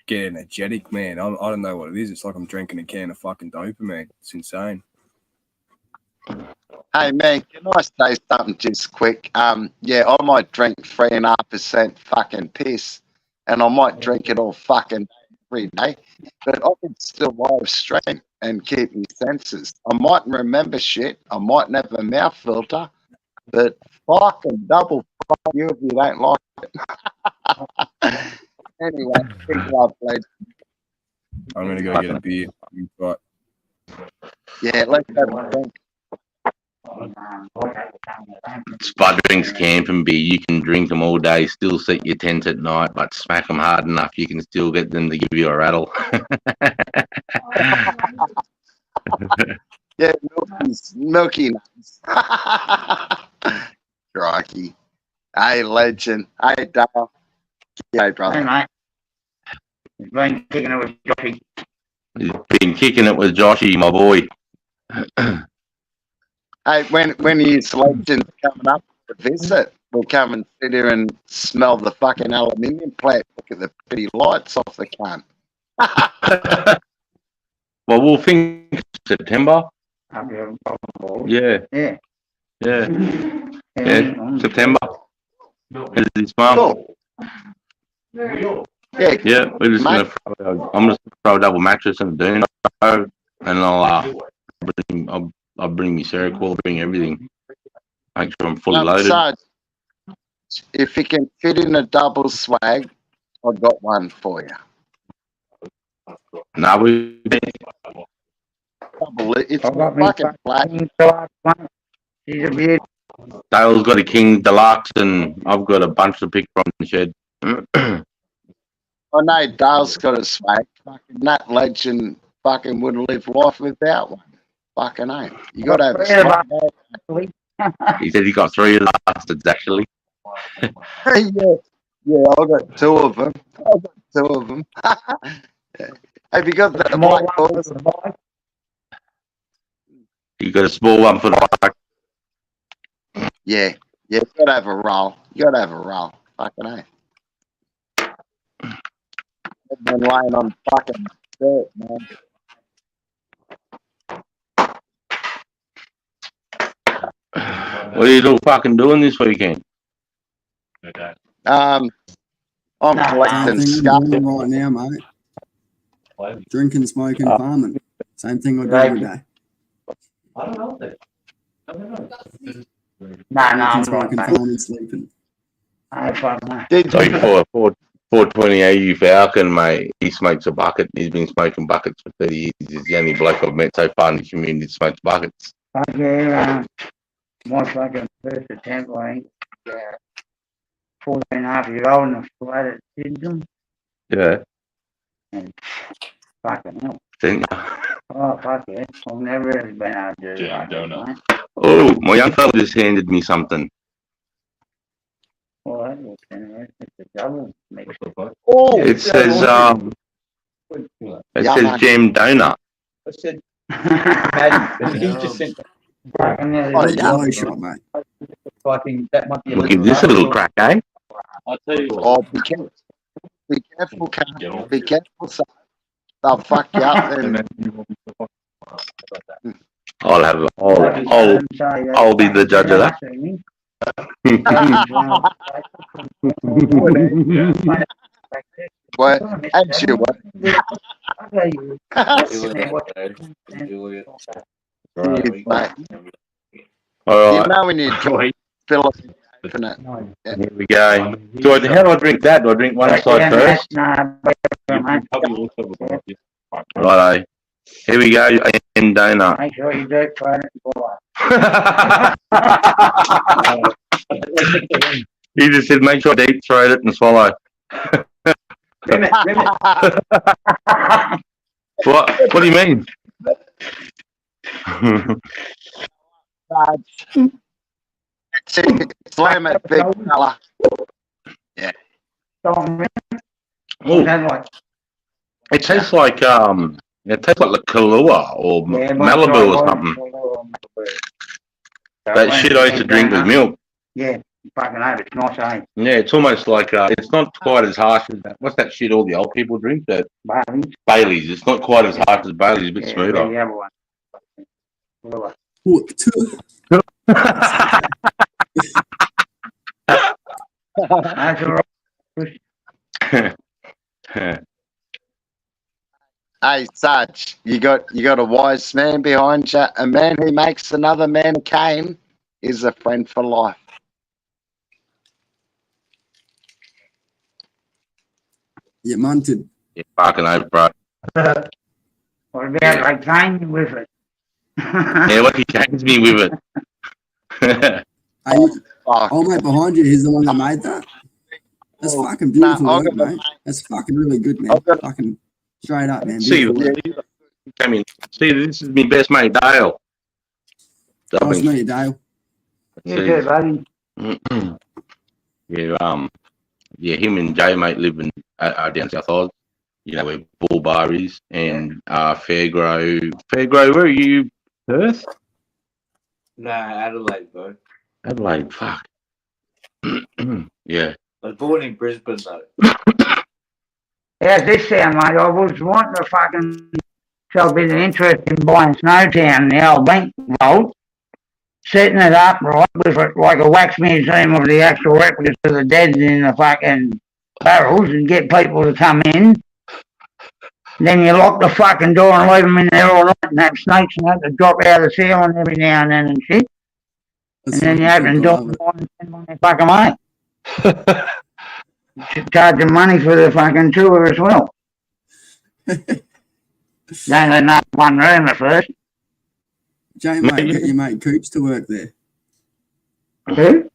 get energetic, man. I don't know what it is. It's like I'm drinking a can of fucking dopamine. It's insane. Hey man, can I say something just quick? Yeah, I might drink 3.5% fucking piss, and I might drink it all fucking every day, but I can still live stream and keep my senses. I mightn't remember shit. I mightn't have a mouth filter, but fucking double fuck you if you don't like it. Anyway, big love, ladies. I'm gonna go get a beer. But Yeah, let's have a drink. Spud drinks camp and beer. You can drink them all day, still set your tent at night, but smack them hard enough, you can still get them to give you a rattle. Yeah, milky nuts. Crikey. Hey, legend. Hey, Dale. Hey, brother. Hey, mate. He's been kicking it with Joshy. He's been kicking it with Joshy, my boy. Hey, when his legends coming up to visit, we'll come and sit here and smell the fucking aluminium plant. Look at the pretty lights off the cunt. Well, we'll think September. Yeah. Yeah. Yeah. September. Is this month? Cool. Yeah. Yeah, we're just gonna I'm just gonna throw a double mattress and a dino, and I'll bring my Seroquel, bring everything. Make sure I'm fully loaded. Sarge, if you can fit in a double swag, I've got one for you. No, we Double, it's I've got me fucking black. He's a beard. Dale's got a King Deluxe, and I've got a bunch to pick from the shed. I know Dale's got a swag. Fucking that legend fucking wouldn't live life without one. Fucking ain't. You got to have a swag. He said he got 3 of the bastards, actually. yeah, I got 2 of them. Have you got that black balls? You got a small one for the bike. Yeah, you got to have a roll. You got to have a roll. Fucking ain't. I've been laying on fucking dirt, man. What are you all fucking doing this weekend? I'm collecting Same thing scuff. I'm doing right now, mate. Drinking, smoking, farming. Same thing I do every day. No, Drinking, I'm smoking, right, farming, sleeping. mate. Did So you 420 AU Falcon, mate. He smokes a bucket. He's been smoking buckets for 30 years. He's the only bloke I've met so far in the community that smokes buckets. Fuck yeah, my fucking first attempt, I think, 14 and a half years old in the flat at Sydenham, Yeah. and fucking hell. Didn't you? Oh, fuck yeah. I've never really been able to do that. Mate. Oh, my young fella just handed me something. Well, that looks interesting. It's a double mix. Oh, It says Jam Donut. I said, imagine, he just sent Fucking hell, Oh, it's yeah, double. no shot, mate. fucking, that might be a We'll give this a little crack, eh? I'll tell you what. Oh, be careful. Be careful, Carl. Be careful, son. They'll fuck you up then. I'll have. I'll be the judge of that. What? And you what? Mate, All you right. know when you fill up, open it. Here we go. How do I drink that? Do I drink one side first? Righto. Here we go. And donut. Make sure you do it for it. You just said make sure I deep throat it and swallow. What? What do you mean? Slam it, big fella. Yeah. Oh, it tastes like it tastes like Kahlua or Malibu or something. That shit I used to drink with milk. Yeah, fucking hell, it's nice, eh? Yeah, it's almost like it's not quite as harsh as that. What's that shit all the old people drink? That Bailey's. It's not quite as harsh as Bailey's. A bit smoother. The other one. That's all right. Hey, Sarge, you got a wise man behind you. A man who makes another man Cain is a friend for life. Yeah, munted. Yeah, fucking over, bro. What about like Kane with it? Yeah, what he changed me with it. Oh, mate, behind you, he's the one that made that. That's fucking beautiful work, mate. That's fucking really good, man. Fucking straight up, man. See, Beautiful. come in. See, this is my best mate, Dale. Nice to meet you, Dale. You too, buddy. Yeah, him and Jay, mate, live in down South Oz. You know where Bull Bar is, and Fairgrow. Fairgrow, where are you? Perth? Nah, Adelaide, bro. Adelaide, fuck. Yeah. I was born in Brisbane, though. How's this sound, mate? I was wanting to fucking show a bit of interest in buying Snowtown, the old bank vault, setting it up right with it like a wax museum of the actual replicas of the dead in the fucking barrels and get people to come in. Then you lock the fucking door and leave them in there all night and have snakes and have to drop out of the ceiling every now and then and shit. And then you open the door and send them on their fucking way. Charge them money for the fucking tour as well. Don't let not one room at first. Jay, mate, get your mate Coops to work there. Who? It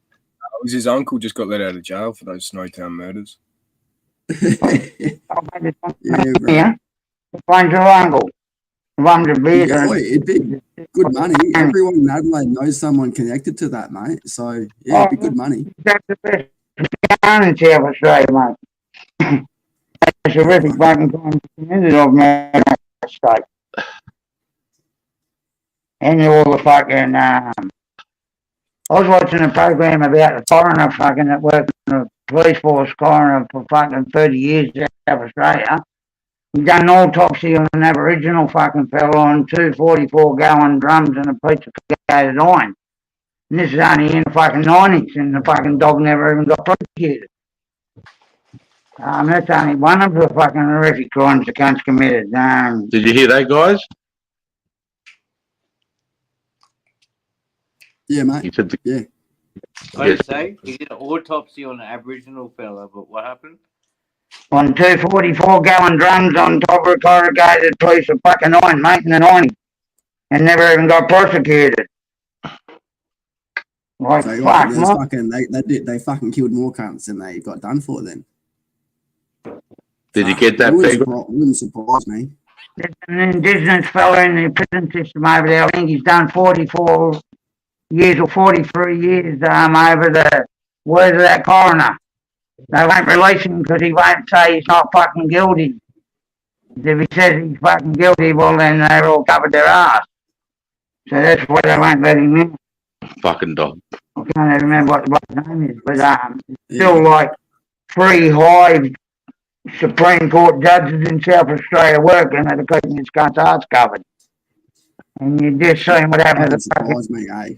was his uncle just got let out of jail for those Snowtown murders. Yeah. Find your uncle. One to be Yeah, it'd be good money. Everyone in Adelaide knows someone connected to that, mate. So, yeah, it'd be good money. That's the best town in South Australia, mate. That's a terrific fucking community of man state. And all the fucking I was watching a program about the coroner fucking that worked in the police force coroner for fucking 30 years in South Australia. He done an autopsy on an Aboriginal fucking fella on 244 gallon drums and a piece of corrugated iron. And this is only in the fucking 90s and the fucking dog never even got prosecuted. That's only one of the fucking horrific crimes the cunt's committed. Did you hear that, guys? Yeah, mate. He said What did you say? He did an autopsy on an Aboriginal fella, but what happened? on 244 gallon drums on top of a corrugated piece of fucking iron, mate, in the 90s. And never even got prosecuted. Like, So fuck, there's mate. fucking they fucking killed more cunts than they got done for then. Did you get that It figure? wouldn't surprise me. There's an Indigenous fella in the prison system over there. I think he's done 44 years or 43 years over the words of that coroner. They won't release him because he won't say he's not fucking guilty. If he says he's fucking guilty, well then they're all covered their ass. So that's why they won't let him in. Fucking dog. I can't even remember what the bloke's name is, but still like 3 high Supreme Court judges in South Australia working that are keeping this cunt's ass covered. And you just seen what happened to the Surprise me, eh?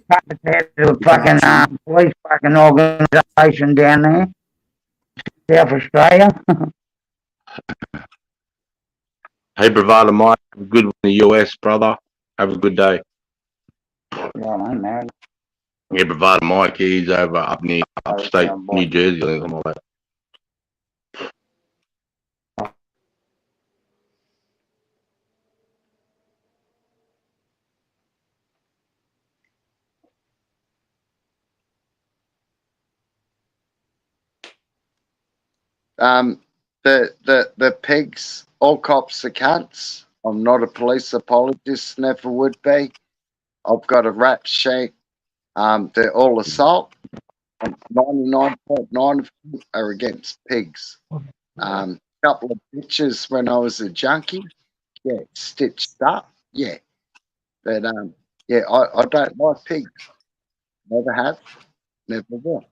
fucking police fucking organisation down there, South Australia. Hey, Bravada Mike. Have a good one in the US, brother. Have a good day. Yeah, man, man. Yeah, Bravada Mike. He's over up near upstate New Jersey or something like that. The pigs, all cops are cunts. I'm not a police apologist, never would be. I've got a rap sheet. They're all assault. 99.9 of them are against pigs. Couple of bitches when I was a junkie. Yeah, stitched up. Yeah. But yeah, I don't like pigs. Never have, never will.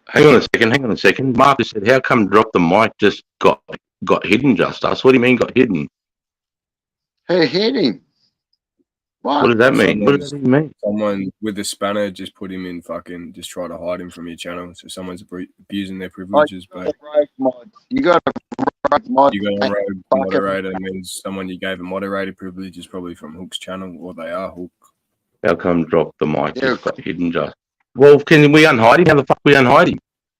Hang on a second. Marcus said, how come Drop the Mic just got hidden just us? What do you mean got hidden? Who hit him? What does that mean? What does that mean? Someone with a spanner just put him in fucking, just try to hide him from your channel. So someone's abusing their privileges, but you got a rogue you got a rogue moderator means someone you gave a moderator privilege is probably from Hook's channel, or they are Hook. How come Drop the Mic just got hidden just? Well, can we unhide him? How the fuck we unhide him?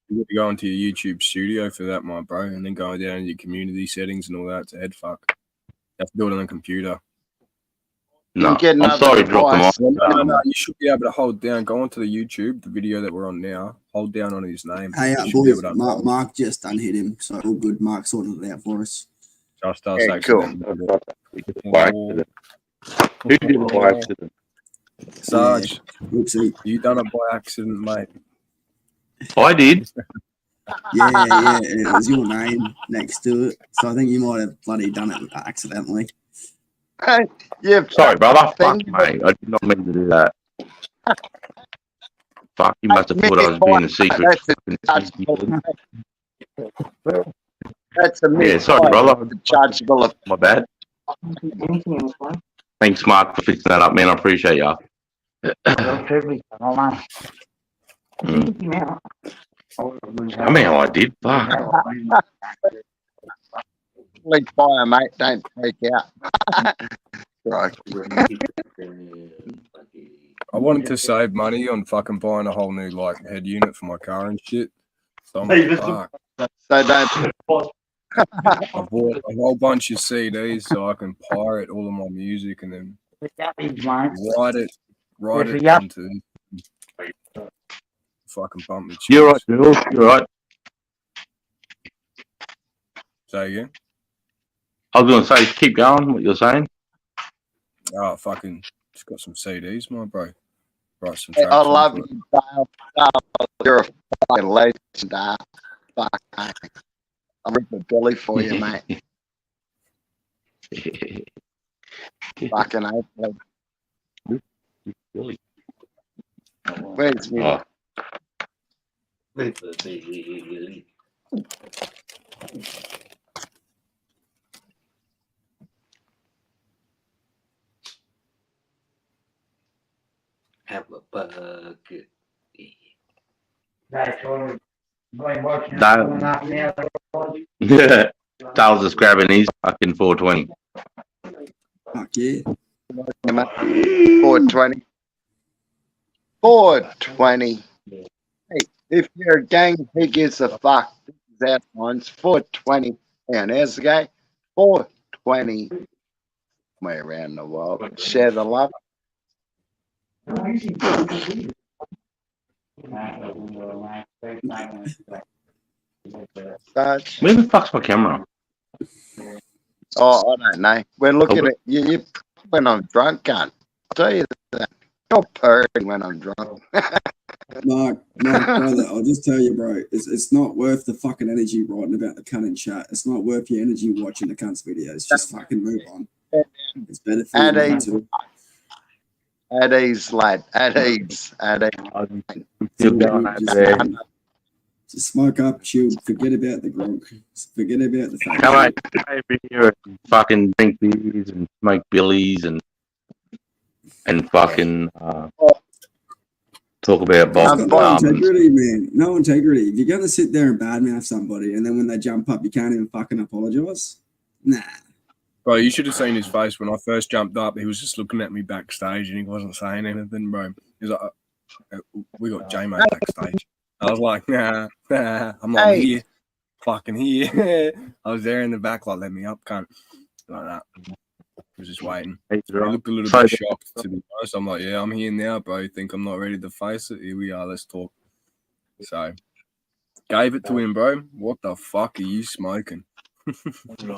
You got to go into your YouTube studio for that, my bro, and then go down to your community settings and all that to head fuck. You have to do it on a computer. No, I'm sorry, Drop the Mic. No, you should be able to hold down. Go onto the YouTube, the video that we're on now. Hold down on his name. Hey, You should be boys, able to Mark just unhit him, so all good. Mark sorted it out for us. just us Yeah, cool. accident. Who did it by accident? Sarge, Oopsie. you done it by accident, mate. I did. Yeah, it was your name next to it. So I think you might have bloody done it accidentally. Yeah, Sorry, brother. Thank Fuck, mate. I did not mean to do that. Fuck, you must have thought I was being a secret. That's a Yeah, sorry, brother. chargeable of My bad. Thanks, Mark, for fixing that up, man. I appreciate you. I mean, how I did. Fuck. Please fire, mate. Don't freak out. Right. I wanted to save money on fucking buying a whole new like head unit for my car and shit. So I'm Hey, like, this is- fuck. So don't. I bought a whole bunch of CDs so I can pirate all of my music and then write it onto fucking bump the You're right, tunes. Jules. You're right. Say again. I was going to say, keep going, what you're saying. Oh, fucking just got some CDs, my bro. Write some Hey, tracks I love onto it. you, Dale. Dale, you're a fucking legend, Dale. Fuck, mate. I'm ripping Billy for you, mate. Fucking hate. Where's me? Oh. Have a bucket. Dale's just grabbing his fucking 420. Fuck yeah. 420. 420. Hey, If you're a gang, who gives a fuck? This is our lines. 420. And how's the game? 420. Somewhere around the world. Share the love. Sarge? Where the fuck's my camera? Oh, I don't know. We're looking at you when I'm drunk, cunt. I'll tell you that. You're purring when I'm drunk. Mark, brother, I'll just tell you, bro, it's not worth the fucking energy writing about the cunt in chat. It's not worth your energy watching the cunt's videos. Just fucking move on. It's better for At you ease, to. at ease, lad. At ease. At ease. Still going over there. Just smoke up, chill, forget about the grog. Forget about the fact. Come on, over here and fucking drink beers and smoke billies and fucking talk about It's got no integrity, man. No integrity. If you're gonna sit there and badmouth somebody and then when they jump up you can't even fucking apologise. Nah. Bro, you should have seen his face when I first jumped up. He was just looking at me backstage and he wasn't saying anything, bro. He was like, we got J-Mo backstage. I was like, nah, I'm not here. Fucking here. I was there in the back, like, let me up, cunt. Like that. I was just waiting. He looked a little bit shocked, to be honest. I'm like, yeah, I'm here now, bro. You think I'm not ready to face it? Here we are, let's talk. So, gave it to him, bro. What the fuck are you smoking? Yeah, man.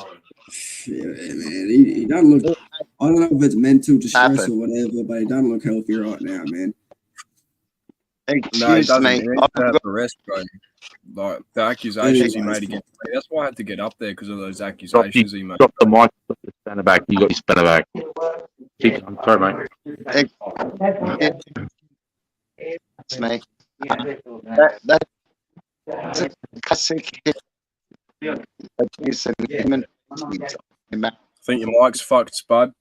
He doesn't look. I don't know if it's mental distress or whatever, but he doesn't look healthy right now, man. No, he doesn't. He needs to have the rest, bro. Like the accusations he made against me. That's why I had to get up there because of those accusations he made. Drop the mic, put the spanner back. You got your spanner back. I'm sorry, mate. Snake. That's a classic hit. I think your mic's fucked, Spud.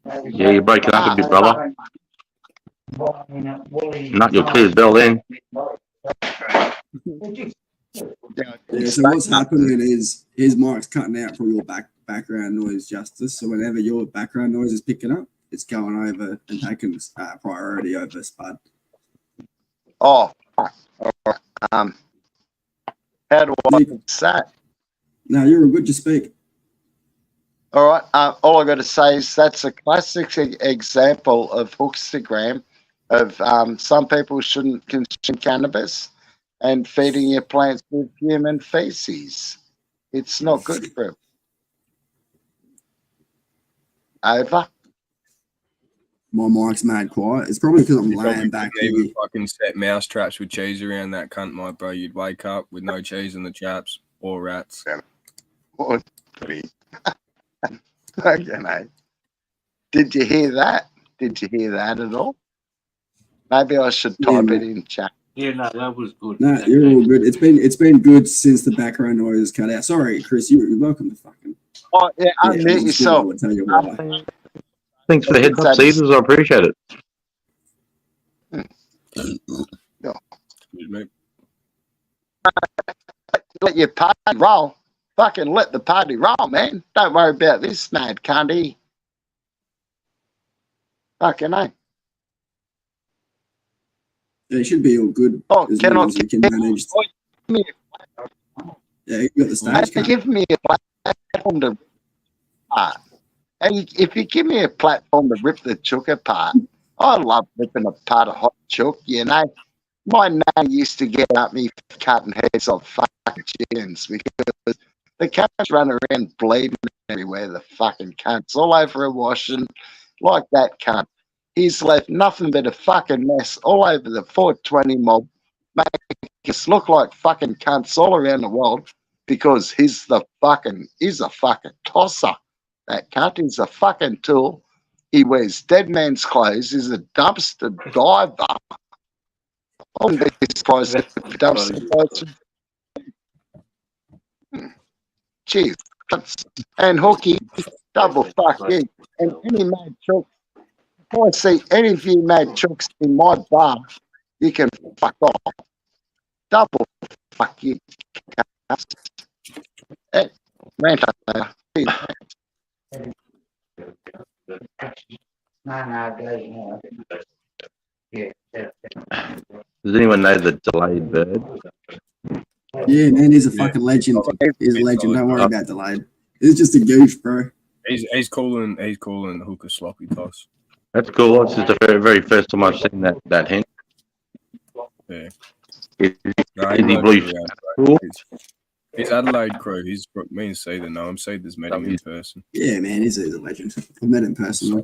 Yeah, you're breaking up a bit, brother. Not your clear bell then. Yeah, so what's happening is his mic's cutting out from your background noise, Justice. So whenever your background noise is picking up, it's going over and taking priority over Spud. Oh, how do I say? No, you're good to speak. All right. All I got to say is that's a classic example of Hookstagram of some people shouldn't consume cannabis and feeding your plants with human feces. It's not good for them. Over. My mic's mad quiet. It's probably because I'm laying back here. Even fucking set mouse traps with cheese around that cunt, my bro. You'd wake up with no cheese in the traps or rats. Okay, mate. Did you hear that? Did you hear that at all? Maybe I should type it in chat. Yeah, no, that was good. No, you're all good. It's been good since the background noise is cut out. Sorry, Chris. You're welcome to fucking. Oh yeah, unmute yourself. I'll tell you why. Thanks for the heads up, Caesars. I appreciate it. Let your party roll. Fucking let the party roll, man. Don't worry about this mad cunty. Fucking hell. Yeah, it should be all good as long as we can manage. Yeah, you got the stage. Give me a platform to rip apart. And if you give me a platform to rip the chook apart, I love ripping apart a hot chook, you know. My nan used to get up me cutting heads off fucking chickens because the cunts run around bleeding everywhere, the fucking cunts, all over a washing like that cunt. He's left nothing but a fucking mess all over the 420 mob, making us look like fucking cunts all around the world because he's a fucking tosser. That cunt is a fucking tool. He wears dead man's clothes. He's a dumpster diver. I'm surprised at the dumpster diver. Cheers. And Hooky, double fuck you. And any mad chook. If I see any of you mad chooks in my bar, you can fuck off. Double fuck you. Hey, rant up there. Does anyone know the delayed bird? Yeah, man, he's a fucking legend. He's a legend. Don't worry about delayed. It's just a goof, bro. He's calling Hook a sloppy toss. That's cool. This is the very, very first time I've seen that hint. Yeah. Is No, he he blue? knows around, bro. He's Adelaide crew. He's me and Cedar know him. Cedar's met him in person. Yeah, man, he's a legend. I've met him personally.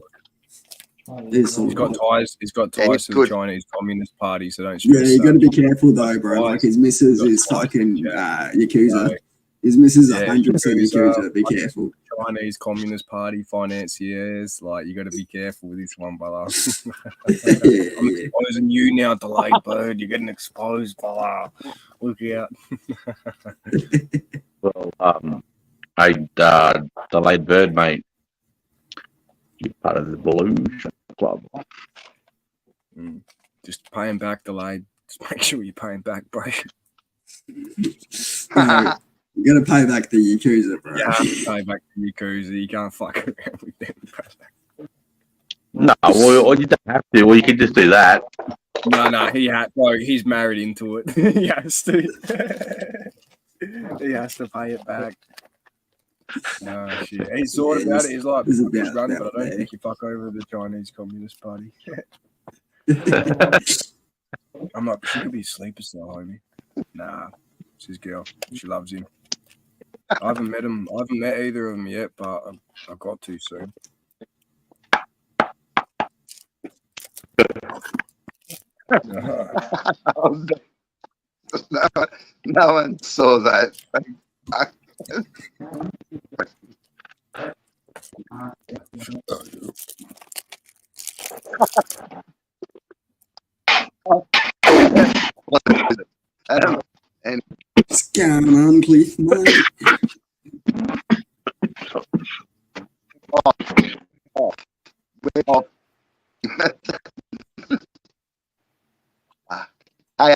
He's got ties. He's got ties to the Chinese Communist Party, so don't Yeah, stress. you got to be careful though, bro. Like his missus is fucking Yakuza. No. His missus is Yeah, 100% Yakuza, Yakuza. Be careful. Chinese Communist Party financiers, like you got to be careful with this one, brother. I'm exposing you now, delayed bird. You're getting exposed, brother. Look out. Well, delayed bird, mate. You're part of the Blue Club. Just pay him back, delayed. Just make sure you pay him back, bro. You got to pay back the Yakuza, bro. Yeah, pay back the Yakuza. You can't fuck around with them, bro. No, or you don't have to. Or you could just do that. No, he's married into it. He has to. He has to pay it back. No shit. He's thought about it. He's like, This is "Just about- run it, but I about don't there. think you fuck over the Chinese Communist Party." I'm like, she could be a sleeper cell, homie. Nah, it's his girl. She loves him. I haven't met him. I haven't met either of them yet, but I've got to soon. No one saw that. And What's going on, Cliff, mate? Hey,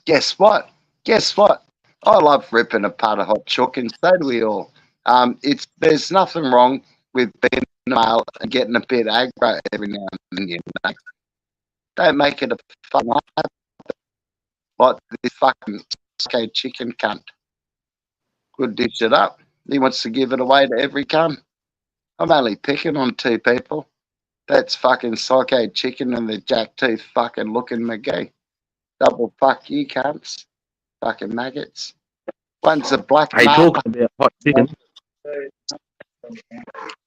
guess what? Guess what? I love ripping apart a hot chook, and so do we all. There's nothing wrong with being a male and getting a bit aggro every now and then. You know? Don't make it a fun night. Like this fucking chicken cunt. Could dish it up. He wants to give it away to every cunt. I'm only picking on two people. That's fucking Psycho Chicken and the Jack Tooth fucking looking McGee. Double fuck you cunts. Fucking maggots. One's a black Hey, male. talking about hot chicken.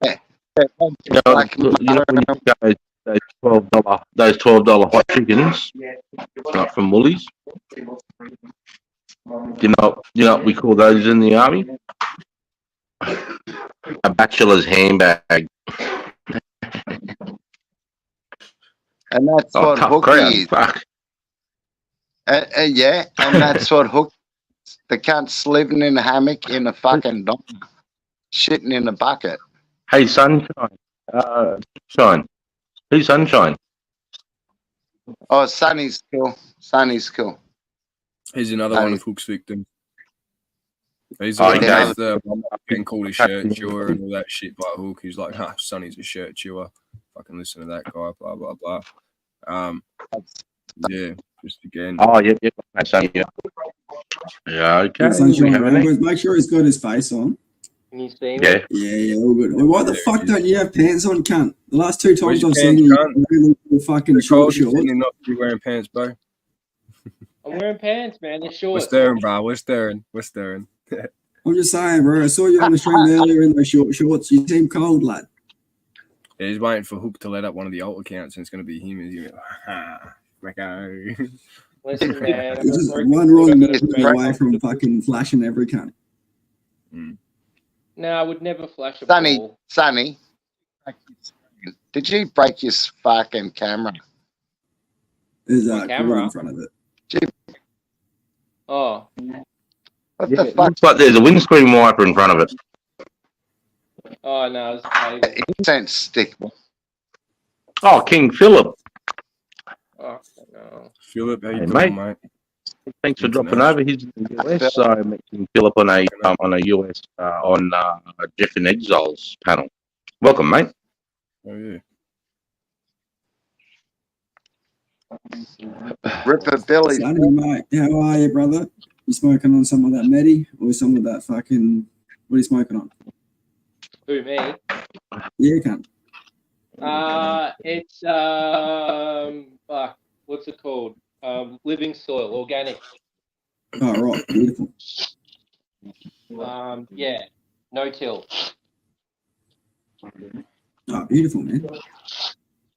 Yeah. One's a You know, black when you get those $12 hot chickens from Woolies. You know what we call those in the army? A bachelor's handbag. And that's what tough Hook crowd. is. Fuck. Yeah, and that's what Hook. The cunt's living in a hammock in a fucking dome, shitting in a bucket. Hey, Sunshine. Sunshine. Who's Sunshine? Oh, Sonny's cool. Sonny's cool. He's another one of Hook's victims. He's Oh, the he one goes- with the getting called a shirt chewer and all that shit by Hook. He's like, Sonny's a shirt chewer. Fucking listen to that guy, blah, blah, blah. Yeah, just again. Oh, yep. That's Sunny, yeah. Yeah, okay. Sunshine, We have an boys, make sure he's got his face on. Can you see me? Yeah. Yeah, all good. Why the fuck don't you have pants on, cunt? The last two Where's times your I've seen pants, you, cunt? you really fucking short Cold, shorts. you're not be wearing pants, bro. I'm wearing pants, man. They're We're short. staring, bro. We're staring. I'm just saying, bro. I saw you on the stream earlier in those short shorts. You seem cold, lad. Yeah, he's waiting for Hook to let up one of the alt accounts, and it's going to be him. He's going to go. Listen, man. It's just one wrong move away from fucking flashing every cunt. No, I would never flash a Sonny, ball. Sonny, did you break your fucking camera? There's My a camera? cord in front of it. Oh. What Yeah, the it fuck? looks like there's a windscreen wiper in front of it. Oh, no. It's a table. Incense stick. Oh, King Philip. Oh, no. Philip, how you Hey, doing, mate. mate? Thanks for dropping over. He's in the US, so I met King Philip on a US on Jeff in Exile's panel. Welcome, mate. Oh yeah. Ripper Billy. Sonny, mate, how are you, brother? You smoking on some of that Medi or some of that fucking? What are you smoking on? Who, me? Yeah, cunt. It's fuck, what's it called? Living Soil, organic. Oh, right, beautiful. Yeah, no till. Oh, beautiful, man.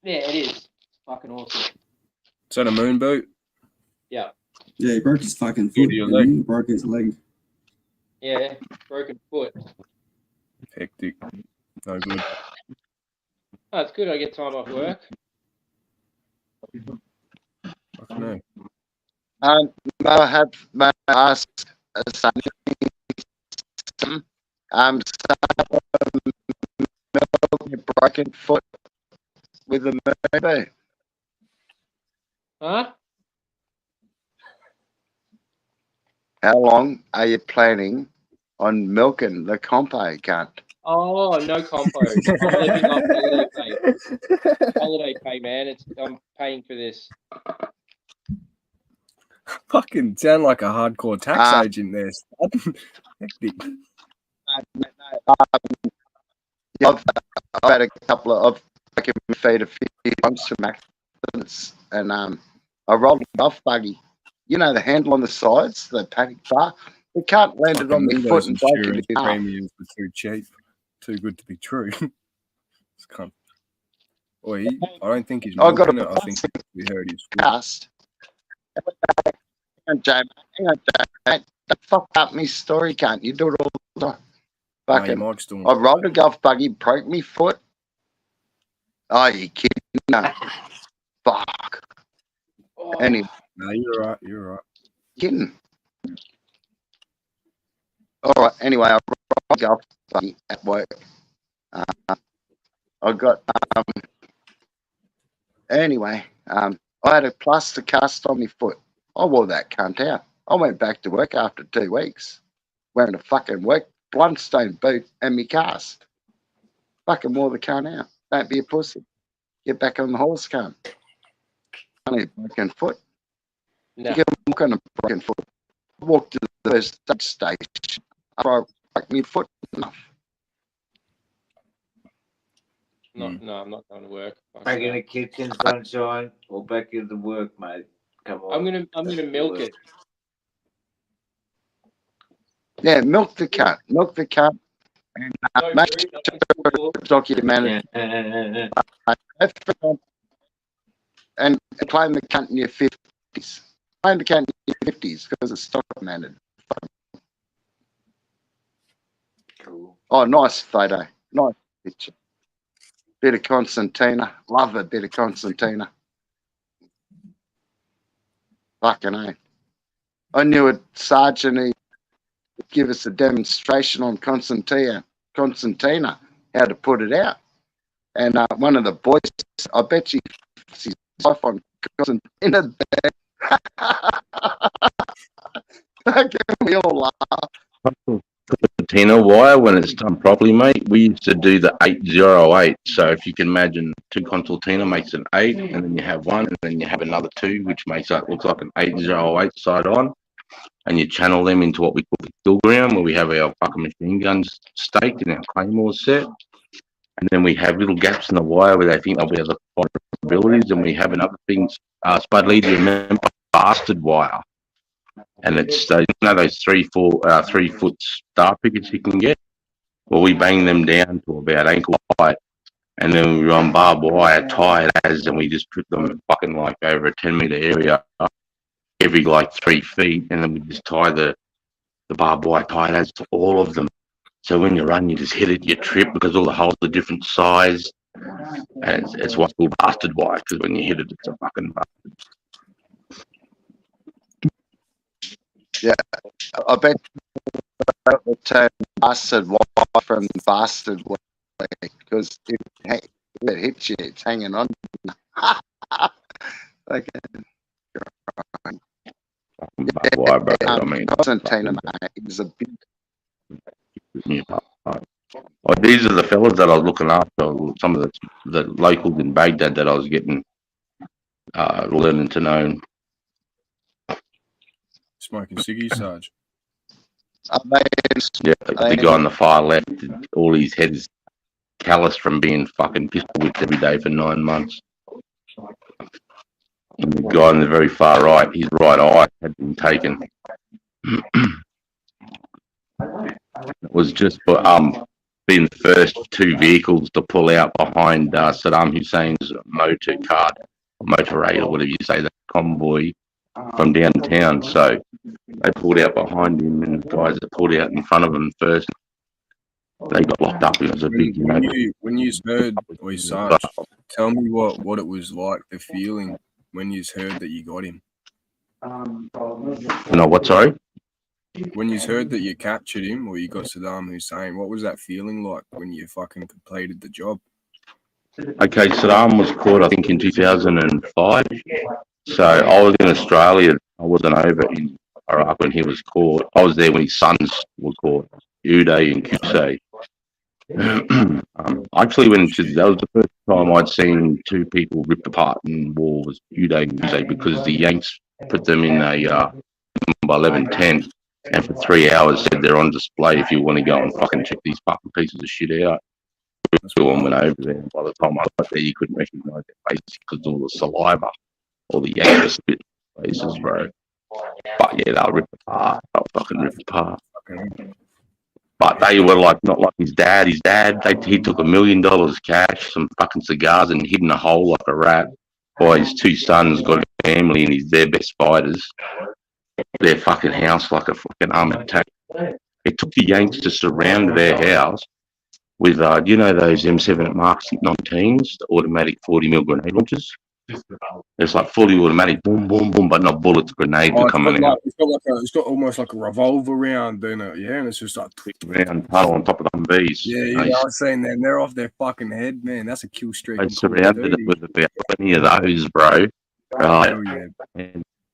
Yeah, it is. It's fucking awesome. Is that a moon boot? Yeah. Yeah, he broke his fucking Due foot. to your didn't leg. he? Broke his leg. Yeah, broken foot. Hectic. No good. Oh, it's good I get time off work. Fuck no. May I ask something? Your broken foot with a moon boot. Huh? How long are you planning on milking the compo, cunt? Oh, no compo. I'm living off holiday pay. Holiday pay, man. I'm paying for this. Fucking sound like a hardcore tax agent there. Hectic. I've had a couple of, I've taken my feet a few times from accidents, and I rolled it off buggy. You know the handle on the sides, the paddock bar. We can't land it on my foot and break it in half. Premiums were too cheap, too good to be true. It's kind of, I don't think he's I got milking it. I think we heard his foot. cast. Hang on, Jay. Don't fuck up my story, can't you? Do it all the time. Fucking, Mike's doing I rolled a golf buggy, broke me foot. Oh, you kidding? No. Fuck. Anyway. No, you're right. You're right. Kidding. All right. Anyway, I rolled a golf buggy at work. I got anyway. I had a plaster cast on my foot. I wore that cunt out. I went back to work after 2 weeks, wearing a fucking Blundstone boot and me cast. Fucking wore the cunt out. Don't be a pussy. Get back on the horse, cunt. Only a broken foot. No. You get walk on a broken foot. Walk to the first station. After I broke my foot enough. No, I'm not going to work. Fuck Back in that. the kitchen, sunshine, or back into work, mate. Come on. I'm gonna milk it. Yeah, milk the cunt. Milk the cunt. And make sure it's documented. And claim the cunt in your 50s. Claim the cunt in your 50s because it's documented. Cool. Oh, nice photo. Nice picture. Bit of Constantina. Love a bit of Constantina. Fucking A. I knew a sergeant who would give us a demonstration on Constantina, how to put it out. And one of the boys, I bet you his life on Constantina. We all laugh. Concertina wire, when it's done properly, mate, we used to do the 808. So if you can imagine, 2 concertina makes an 8, and then you have 1, and then you have another 2, which makes it looks like an 808 side on, and you channel them into what we call the kill ground, where we have our fucking machine guns staked and our claymores set, and then we have little gaps in the wire where they think they'll be able to find abilities, and we have another thing, Spud Lee, do you remember bastard wire? And it's those 3-foot star pickets you can get. Well, we bang them down to about ankle height, and then we run barbed wire tied as, and we just put them fucking like over a 10-meter area every like 3 feet, and then we just tie the barbed wire tied as to all of them. So when you run, you just hit it, you trip because all the holes are different size, and it's what's called bastard wire, because when you hit it, it's a fucking bastard. Yeah, I bet the term bastard wire from bastard wire, because if it hits you, it's hanging on. Okay. Wire, bro. I mean, Constantina, mate, is a big. Oh, these are the fellas that I was looking after. Some of the locals in Baghdad that I was getting learning to know. Smoking ciggies, Sarge. Yeah, the guy on the far left, all his head is calloused from being fucking pistol whipped every day for 9 months. And the guy on the very far right, his right eye had been taken. It was just for being the first 2 vehicles to pull out behind Saddam Hussein's motor raid, or whatever you say, that convoy from downtown. So they pulled out behind him, and the guys that pulled out in front of him first, they got locked up. It was a big, When you heard, or Sarge, tell me what it was like, the feeling when you heard that you got him. No, what? Sorry. When you heard that you captured him or you got Saddam Hussein, what was that feeling like when you fucking completed the job? Okay, Saddam was caught, I think, in 2005. So I was in Australia. I wasn't over in Iraq when he was caught. I was there when his sons were caught, Uday and Qusay. I actually went into, that was the first time I'd seen 2 people ripped apart in war, was Uday and Qusay, because the Yanks put them in a 11 tent, and for 3 hours said they're on display if you want to go and fucking check these fucking pieces of shit out. Everyone went over there, and by the time I got there, you couldn't recognise their faces because all the saliva, all the Yanks were spit faces, bro. But yeah, they were ripped apart. They were fucking ripped apart. But they were like, not like his dad. His dad, he took $1 million cash, some fucking cigars, and hid in a hole like a rat. While his 2 sons got a family, and he's their best fighters. Their fucking house like a fucking armored tank. It took the Yanks to surround their house with, you know, those M7 Mark 19s, the automatic 40mm grenade launchers. It's like fully automatic, boom, boom, boom, but not bullets, grenades are coming out. It's got almost like a revolver round, doesn't it? Yeah, and it's just like round tunnel on top of them bees. Yeah, I was saying that they're off their fucking head, man. That's a kill streak. They surrounded it with about 20 of those, bro. Right.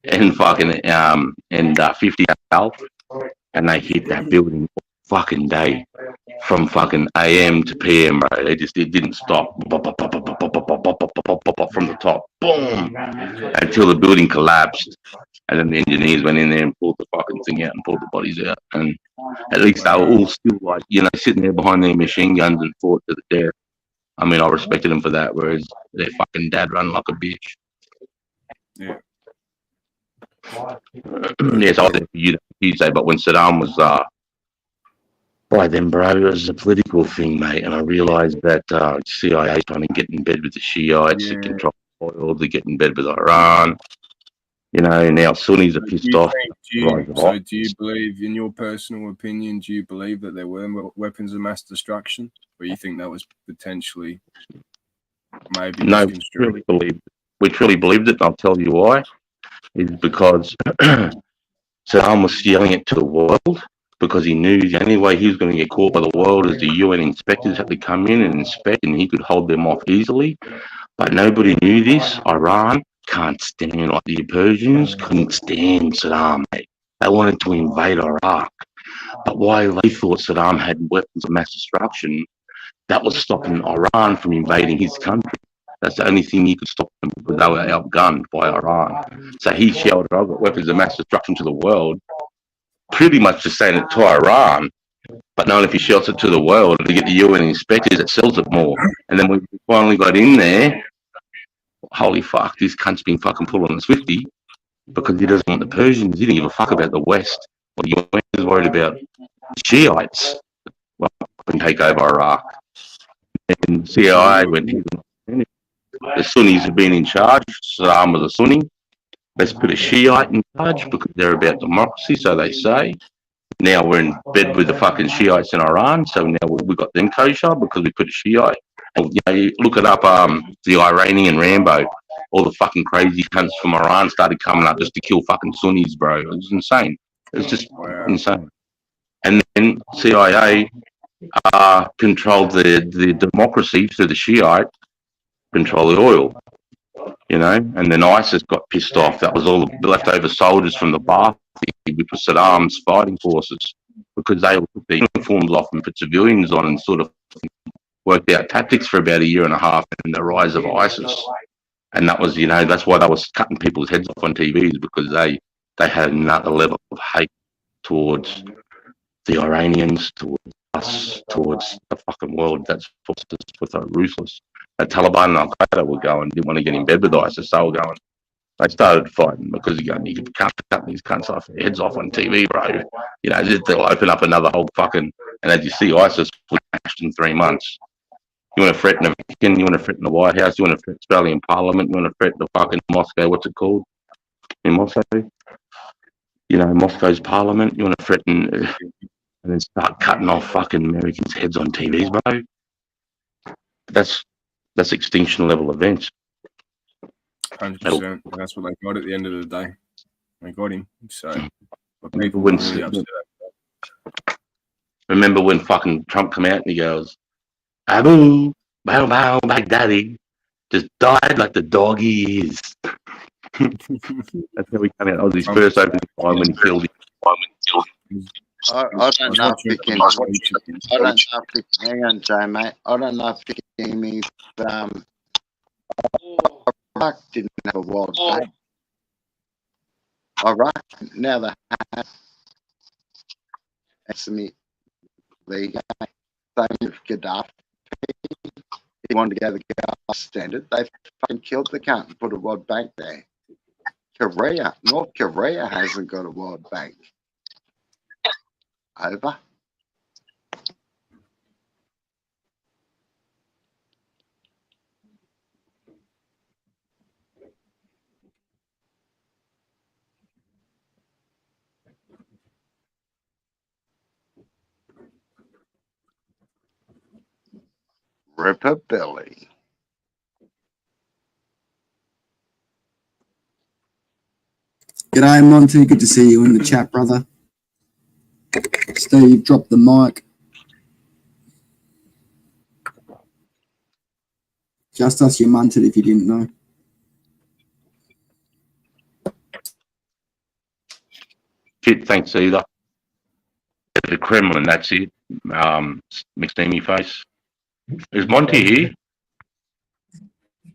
And fucking 50 health, and they hit that building fucking day from fucking AM to PM, bro. It didn't stop from the top, boom, until the building collapsed, and then the engineers went in there and pulled the fucking thing out and pulled the bodies out, and at least they were all still like, you know, sitting there behind their machine guns and fought to the death. I mean, I respected them for that, whereas their fucking dad ran like a bitch. Yeah. Yes, I was there for you say, but when Saddam was by then, bro, it was a political thing, mate, and I realised that CIA trying to get in bed with the Shiites, to control oil, to get in bed with Iran, you know, and now Sunnis are pissed off. Do you believe, in your personal opinion, do you believe that there were weapons of mass destruction, or you think that was potentially maybe? No, we truly believed it, and I'll tell you why. Is because Saddam was yelling it to the world, because he knew the only way he was going to get caught by the world is the UN inspectors had to come in and inspect, and he could hold them off easily. But nobody knew this. Iran can't stand, like the Persians couldn't stand Saddam, mate. They wanted to invade Iraq. But why they thought Saddam had weapons of mass destruction, that was stopping Iran from invading his country. That's the only thing he could stop them, because they were outgunned by Iran. So he shouted, I've got weapons of mass destruction to the world, pretty much just saying it to Iran, but knowing if he shouts it to the world to get the UN inspectors, it sells it more. And then when we finally got in there, holy fuck, this cunt's been fucking pulling a Swifty, because he doesn't want the Persians. He didn't give a fuck about the West. Well, the UN is worried about Shiites. Well, can take over Iraq. And CIA went, the Sunnis have been in charge. Saddam was a Sunni. Let's put a Shiite in charge, because they're about democracy, so they say. Now we're in bed with the fucking Shiites in Iran, so now we've got them kosher because we put a Shiite. And, you know, you look it up, the Iranian Rambo, all the fucking crazy cunts from Iran started coming up just to kill fucking Sunnis, bro. It was insane. It was just insane. And then CIA controlled the democracy through the Shiite, control the oil, you know, and then ISIS got pissed off. That was all the leftover soldiers from the Ba'ath, which was Saddam's fighting forces, because they all took their uniforms off and put civilians on and sort of worked out tactics for about 1.5 years, and the rise of ISIS. And that was, that's why they was cutting people's heads off on TVs, because they had another level of hate towards the Iranians, towards us, towards the fucking world. That's what was so ruthless. The Taliban and Al Qaeda were going, didn't want to get in bed with ISIS. They were going. They started fighting because you can't cut these cunts off their heads off on TV, bro. They'll open up another whole fucking. And as you see, ISIS was smashed in 3 months. You want to threaten a Vatican, you want to threaten the White House, you want to threaten Australian Parliament, you want to threaten the fucking Moscow, what's it called? In Moscow? Moscow's Parliament, you want to threaten and then start cutting off fucking Americans' heads on TVs, bro. That's extinction level events. 100%. That's what they got at the end of the day. They got him. So remember when fucking Trump came out and he goes, Abu, bow, bow, Baghdadi, just died like the dog he is. That's how he came out. That was his first opening time when he killed him. I don't know if you can. Hang on, Joe, mate. I don't know if you can hear me. Iraq didn't have a World Bank. Iraq now they have. Estimate the same with Gaddafi. He wanted to go to the Gaddafi standard. They fucking killed the cunt and put a World Bank there. North Korea hasn't got a World Bank. Over. Ripper Billy. G'day, Monty. Good to see you in the chat, brother. Steve, drop the mic. Just us, you munted if you didn't know. Shit, thanks, either. The Kremlin, that's it. McSteamy face. Is Monty here?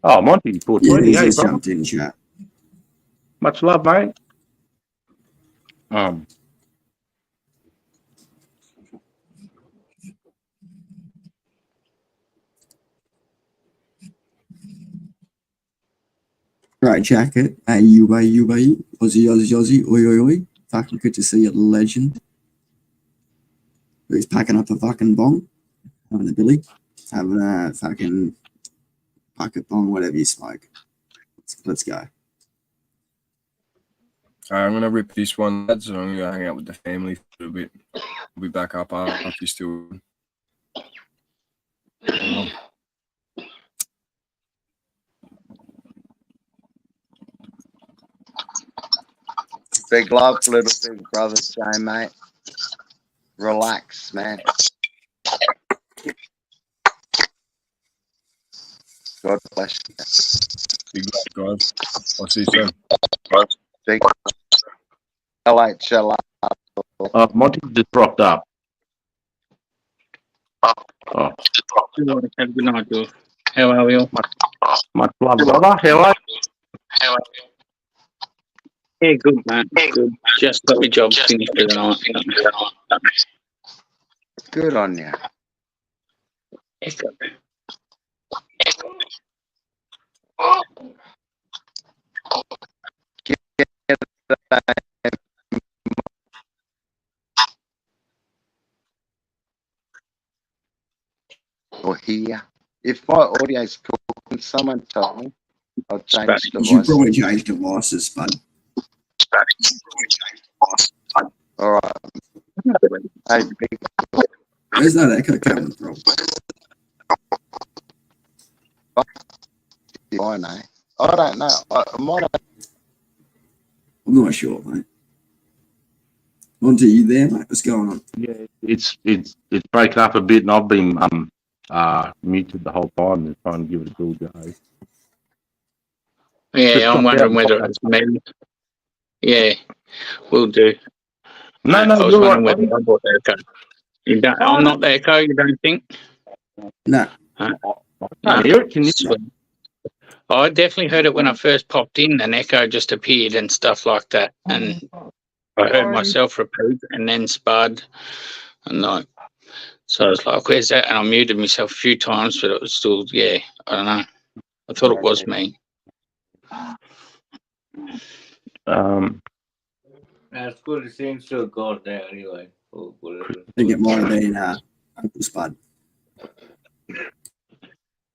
Oh, Monty, 420. Yeah, Hey, he's brother. jumped in chat. Much love, mate. Great jacket. Aussie, Aussie, oi, oi, oi. Fucking good to see you, legend. He's packing up a fucking bong, having a billy, having a fucking pocket bong, whatever you smoke. Let's go. I'm going to rip this one, lads. I'm going to go hang out with the family for a bit. We'll be back up after you still. Big love, little big brother, Jay, mate. Relax, man. God bless you. Big love, guys. I'll see you soon. Big LHL. Monty just dropped up. Good night, Bill. How are you? Much love, brother. How are you? Yeah, good, man. Good. Just got my job finished for the night. Good on you. Or here. If my audio's cool, can someone tell me? I'll change You should device. probably change devices, bud. All right. Hey, big. Where's that echo coming from? I know. I don't know. I might have. I'm not sure, mate. Monty, you there, mate? What's going on? Yeah, it's breaking up a bit, and I've been muted the whole time and trying to give it a good go. Yeah, I'm wondering whether it's me. Yeah, will do. No, I was you're wondering right, whether I bought the echo. You don't, I'm not the echo, you don't think? No. I can't hear it. Can you? I definitely heard it when I first popped in. An echo just appeared and stuff like that, and I heard myself repeat, and then Spud, and like, so I was like, "Where's that?" And I muted myself a few times, but it was still, yeah, I don't know. I thought it was me. That's good. It seems to have gone now anyway. Or whatever. I think it might have been Uncle Spud.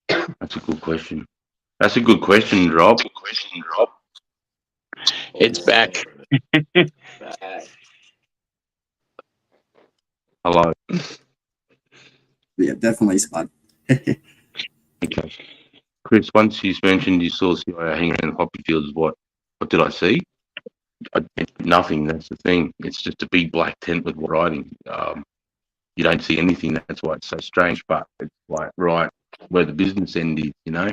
That's a good question. That's a good question, Rob. It's back. Hello. Yeah, definitely Spud. Okay. Chris, once you mentioned you saw CIA hanging around the poppy fields, what did I see? Nothing. That's the thing. It's just a big black tent with writing. You don't see anything. That's why it's so strange. But it's like right where the business end is, you know.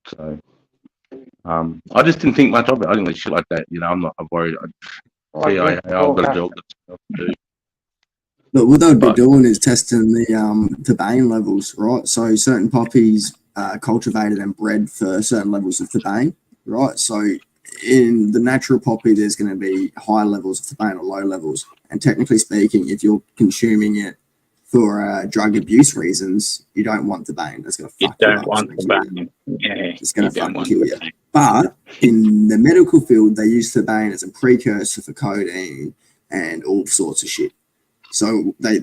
So, I just didn't think much of it. I didn't like shit like that. You know, I'm worried. CIA, I've got a job to do. But what they would be doing is testing the thebaine levels, right? So certain poppies are cultivated and bred for certain levels of thebaine, right? So in the natural poppy, there's going to be high levels of thebaine or low levels. And technically speaking, if you're consuming it for drug abuse reasons, you don't want thebaine. That's going to fuck you up. It's going to fucking kill you. But in the medical field, they use thebaine as a precursor for codeine and all sorts of shit. So they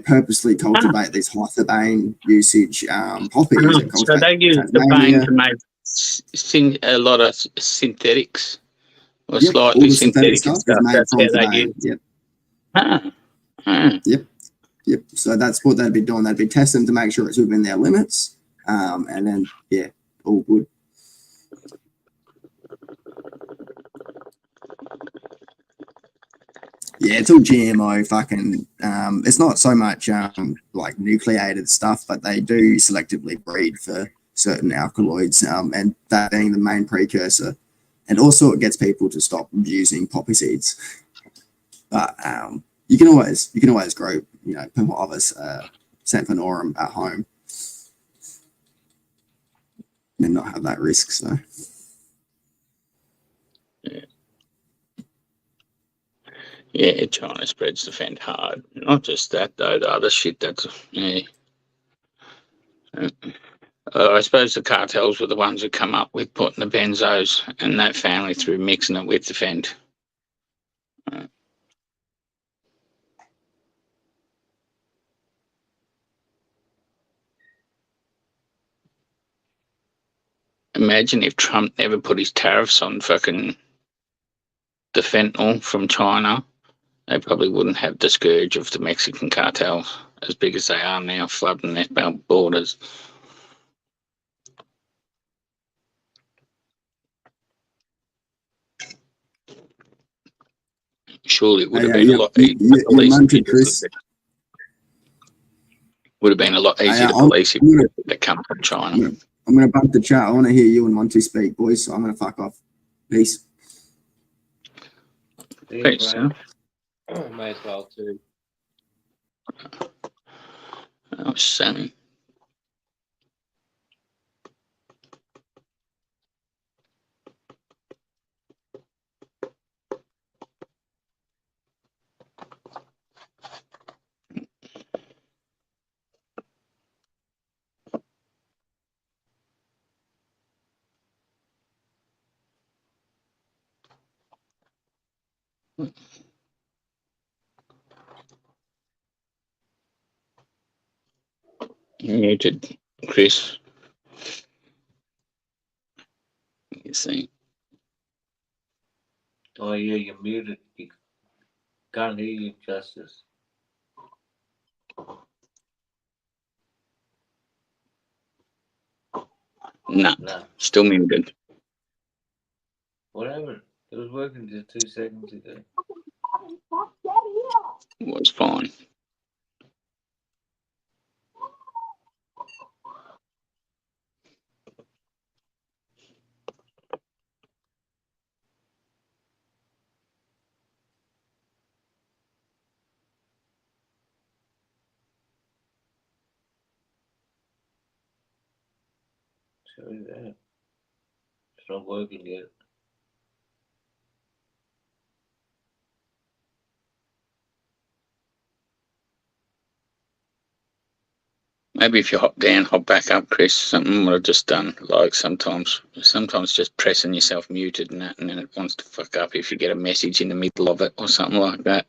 purposely cultivate these high thebaine usage poppies. And So they use thebaine to make a lot of synthetics, or Yep, all slightly the synthetic synthetic stuff is made That's from how they thebaine. use. Yep. Yep. So that's what they'd be doing. They'd be testing to make sure it's within their limits, and then all good. Yeah, it's all GMO fucking. It's not so much like nucleated stuff, but they do selectively breed for certain alkaloids, and that being the main precursor. And also, it gets people to stop using poppy seeds. But you can always grow, you know, Pipilis Semphanorum at home and not have that risk. So. Yeah, China spreads the fend hard. Not just that though, the other shit that's I suppose the cartels were the ones who come up with putting the benzos and that family through mixing it with the fend. Imagine if Trump never put his tariffs on fucking the fentanyl from China. They probably wouldn't have the scourge of the Mexican cartels as big as they are now, flooding their borders. Surely it would have been a lot easier to police if Chris. would have been a lot easier to police if they come from China. I'm gonna bump the chat. I want to hear you and Monty speak, boys. So I'm gonna fuck off. Peace. Peace, huh? May as well too. Oh, Sammy. Muted, Chris. You see. Oh yeah, you're muted. You can't hear you, Justice. No, still muted. Whatever. It was working just 2 seconds ago. It was fine. Show you that. not working yet. Maybe if you hop down, hop back up, Chris. Something what I've just done. Like sometimes just pressing yourself muted and that, and then it wants to fuck up if you get a message in the middle of it or something like that.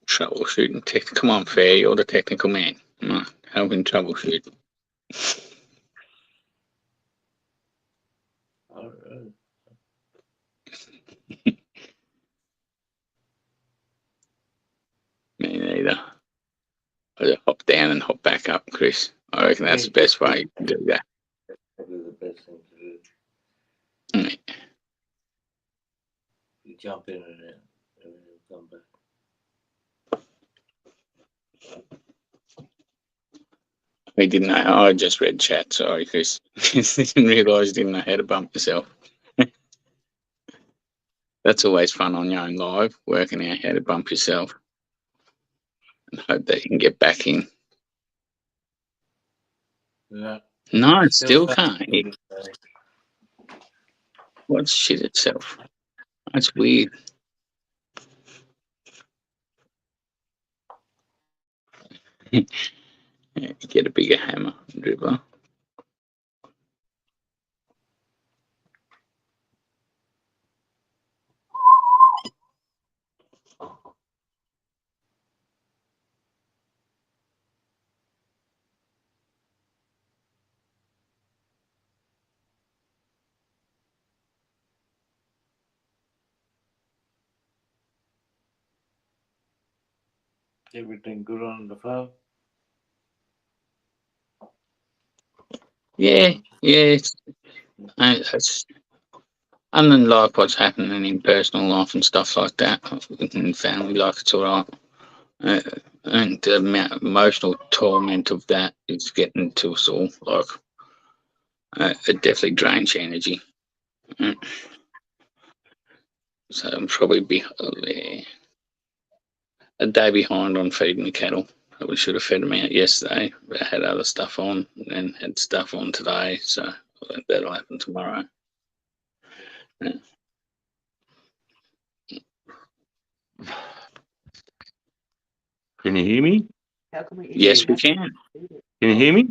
Troubleshooting tech. Come on, Fair, you're the technical man. Come on, helping troubleshoot. All right. Me neither. I just hop down and hop back up, Chris. I reckon that's the best way to do that. Probably the best thing to do. Mm. You jump in and out, and then you come back. I didn't know. I just read chat. Sorry, Chris. Didn't realise you didn't know how to bump yourself. That's always fun on your own live, working out how to bump yourself. And hope that you can get back in. No. No, it still can't. What shit itself? That's weird. Yeah, get a bigger hammer, dribbler. Everything good on the phone? Yeah. It's unlike what's happening in personal life and stuff like that, in family life, it's all right. And the emotional torment of that is getting to us all. Like, it definitely drains your energy. So I'm probably a day behind on feeding the cattle. We should have fed them out yesterday, but I had other stuff on and had stuff on today, so that'll happen tomorrow. Yeah. Can you hear me? Yes, we can. Can you hear me?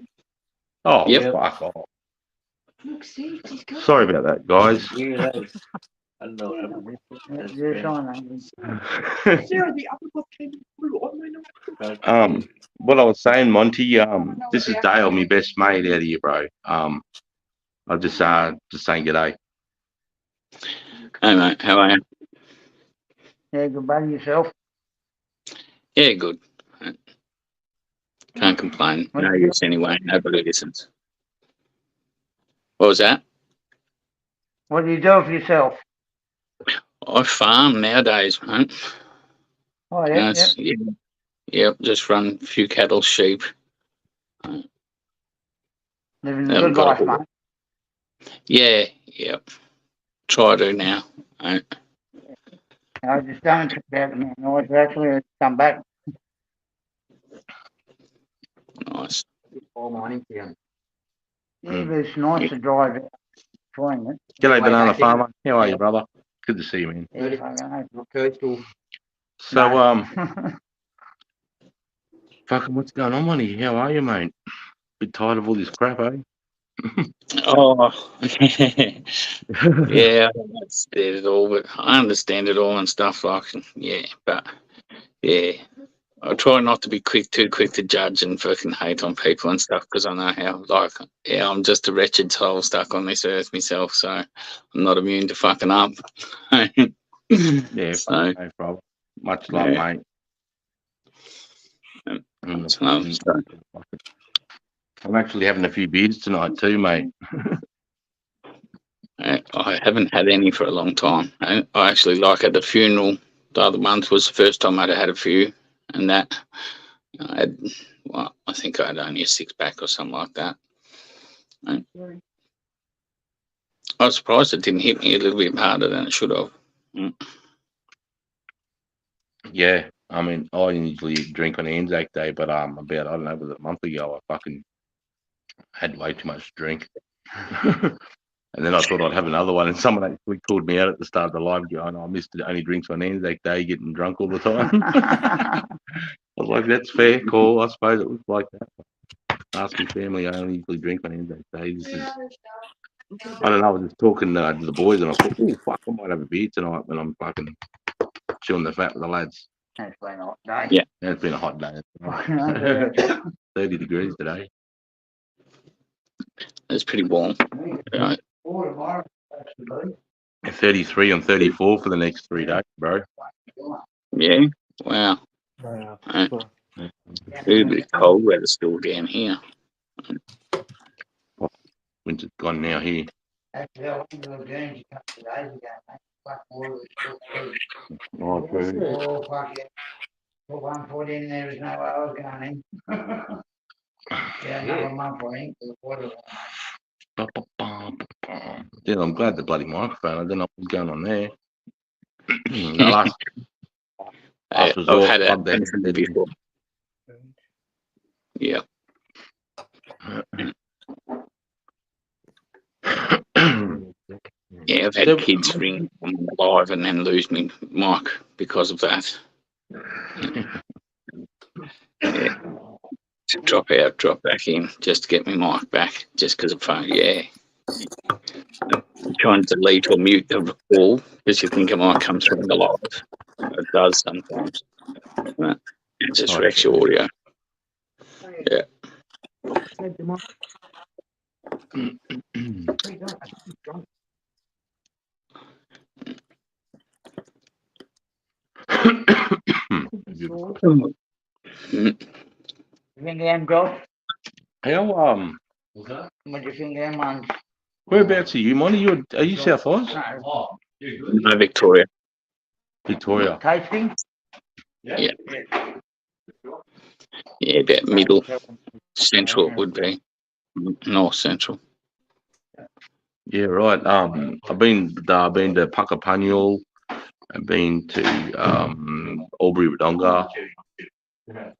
Oh, Yep. fuck off. Sorry about that, guys. I know. What I was saying, Monty, this is Dale, my best mate out here, bro. I just saying g'day. Hey, mate, how are you? Yeah, good buddy yourself. Yeah, good. Can't complain. No use anyway. Nobody listens. What was that? What do you do for yourself? I farm nowadays, mate. Oh, yeah, Yep, just run a few cattle, sheep. Living the good life, mate. Yeah, yep. Try to now. Mate. I just don't trip out the man. I actually come back. Nice. All mining for you. Yeah, but it's nice to drive out between it. G'day, Banana Farmer. How are you, brother? Good to see you, man. So, fucking what's going on, money? How are you, mate? Bit tired of all this crap, eh? Oh, yeah, I don't understand it all, but I understand it all and stuff like, yeah, but yeah, I try not to be too quick to judge and fucking hate on people and stuff because I know how, like, yeah, I'm just a wretched soul stuck on this earth myself, so I'm not immune to fucking up. Yeah, So, no problem. Much love, yeah. mate. I'm actually having a few beers tonight too, mate. I haven't had any for a long time. I actually, like, at the funeral the other month was the first time I'd had a few, and that I had, well, I think I had only a 6-pack or something like that. I was surprised it didn't hit me a little bit harder than it should have. Yeah, I mean, I usually drink on Anzac Day, but about, I don't know, was it a month ago, I fucking had way too much to drink. And then I thought I'd have another one, and someone actually called me out at the start of the live going, I missed it, only drinks on Anzac Day, getting drunk all the time. I was like, that's fair, cool. I suppose it was like that. Ask my family, I only usually drink on Anzac Day. This is, I don't know, I was just talking to the boys, and I thought, oh, fuck, I might have a beer tonight when I'm fucking chewing the fat with the lads. It's been a hot day. Yeah. It's been a hot day. 30 degrees today. It's pretty warm. Right. 33 and 34 for the next 3 days, bro. Yeah. Wow. A little bit of cold weather still down here. Winter's gone now here. Oh, true. Oh, fuck it. Put 1 foot in there, there's no way I was going in. Yeah, another month I think. Yeah, I'm glad the bloody microphone. I don't know what's going on there. The last I've had it before. Yeah. Yeah, I've had kids ring on live and then lose me mic because of that. Yeah. To drop out, drop back in, just to get my mic back, just because of phone. Yeah. I'm trying to delete or mute the call because you think it might come through in the live. It does sometimes. But it just wrecks your audio. Yeah. You think them good? How What do you think them ones? whereabouts are you, Monty? Are you South Oz? No, Victoria. Victoria. Tasting? Yeah. Yeah, about middle central it would be. North central. Yeah, right. I've been to Puckapunyal. I've been to Albury Wodonga.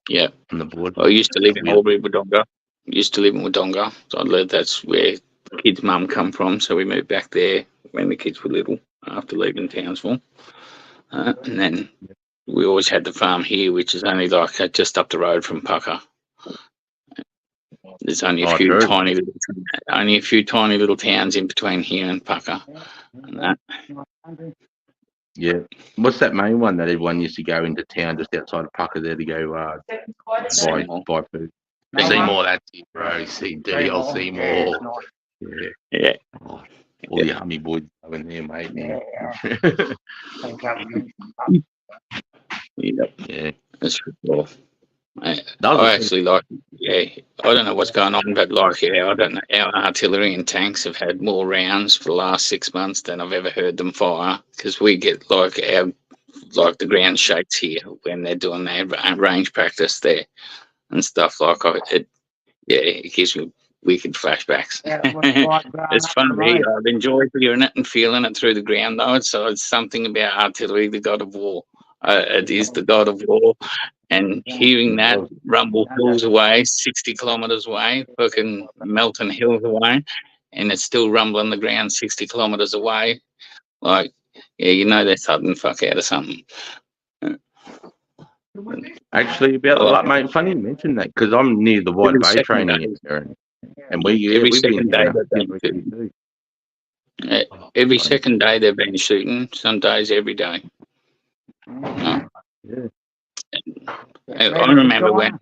Yeah. On the board. I used to live in Albury Wodonga. Used to live in Wodonga. So that's where the kid's mum come from. So we moved back there when the kids were little after leaving Townsville. And then we always had the farm here, which is only like just up the road from Pucka. There's only a few tiny little towns in between here and Pucka. And that. Yeah. What's that main one that everyone used to go into town just outside of Pucka there to go buy food? Seymour, that's it, bro. Dirty old Seymour. Yeah. Yeah. Oh, all the hummy boys going there, mate. Yeah. That's for sure. I actually like, yeah, I don't know what's going on, but like, yeah, I don't know. Our artillery and tanks have had more rounds for the last 6 months than I've ever heard them fire because we get like the ground shakes here when they're doing their range practice there and stuff like it. Yeah, it gives me wicked flashbacks. It's fun to hear. I've enjoyed hearing it and feeling it through the ground though. So it's something about artillery, the god of war. It is the god of war. And hearing that rumble hills away, 60 kilometres away, fucking Melton Hills away, and it's still rumbling the ground 60 kilometres away, like, yeah, you know they're thudding fuck out of something. Actually, about mate, funny you mention that because I'm near the White Bay training area, and every second day they've been shooting. Some days every day. Yeah. I remember when.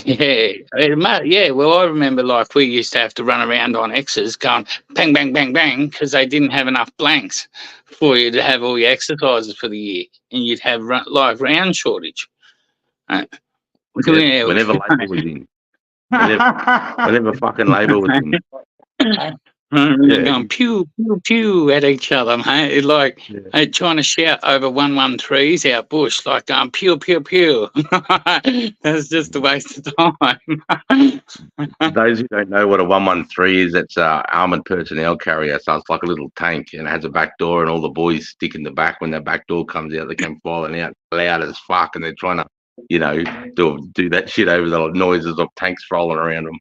Yeah. Well, I remember like we used to have to run around on X's going bang, bang, bang, bang because they didn't have enough blanks for you to have all your exercises for the year, and you'd have like round shortage. Whenever Labour was in. Whenever fucking Labour was in. They're going pew, pew, pew at each other, mate. Like trying to shout over 113s out bush, like going pew, pew, pew. That's just a waste of time. Those who don't know what a 113 is, it's an armoured personnel carrier. So it's like a little tank and it has a back door, and all the boys stick in the back. When that back door comes out, they come filing out loud as fuck, and they're trying to, do that shit over the noises of tanks rolling around them.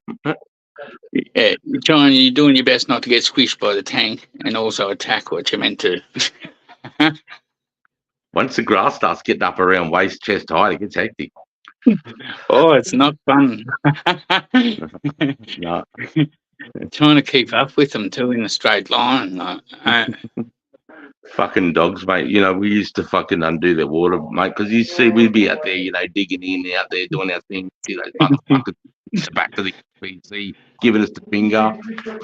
Yeah, you're doing your best not to get squished by the tank and also attack what you're meant to. Once the grass starts getting up around waist, chest height, it gets hectic. Oh, it's not fun. No. Trying to keep up with them too in a straight line. Fucking dogs, mate. We used to fucking undo their water, mate, because you see, we'd be out there, digging in, out there doing our thing. See those motherfuckers back to the PC, giving us the finger.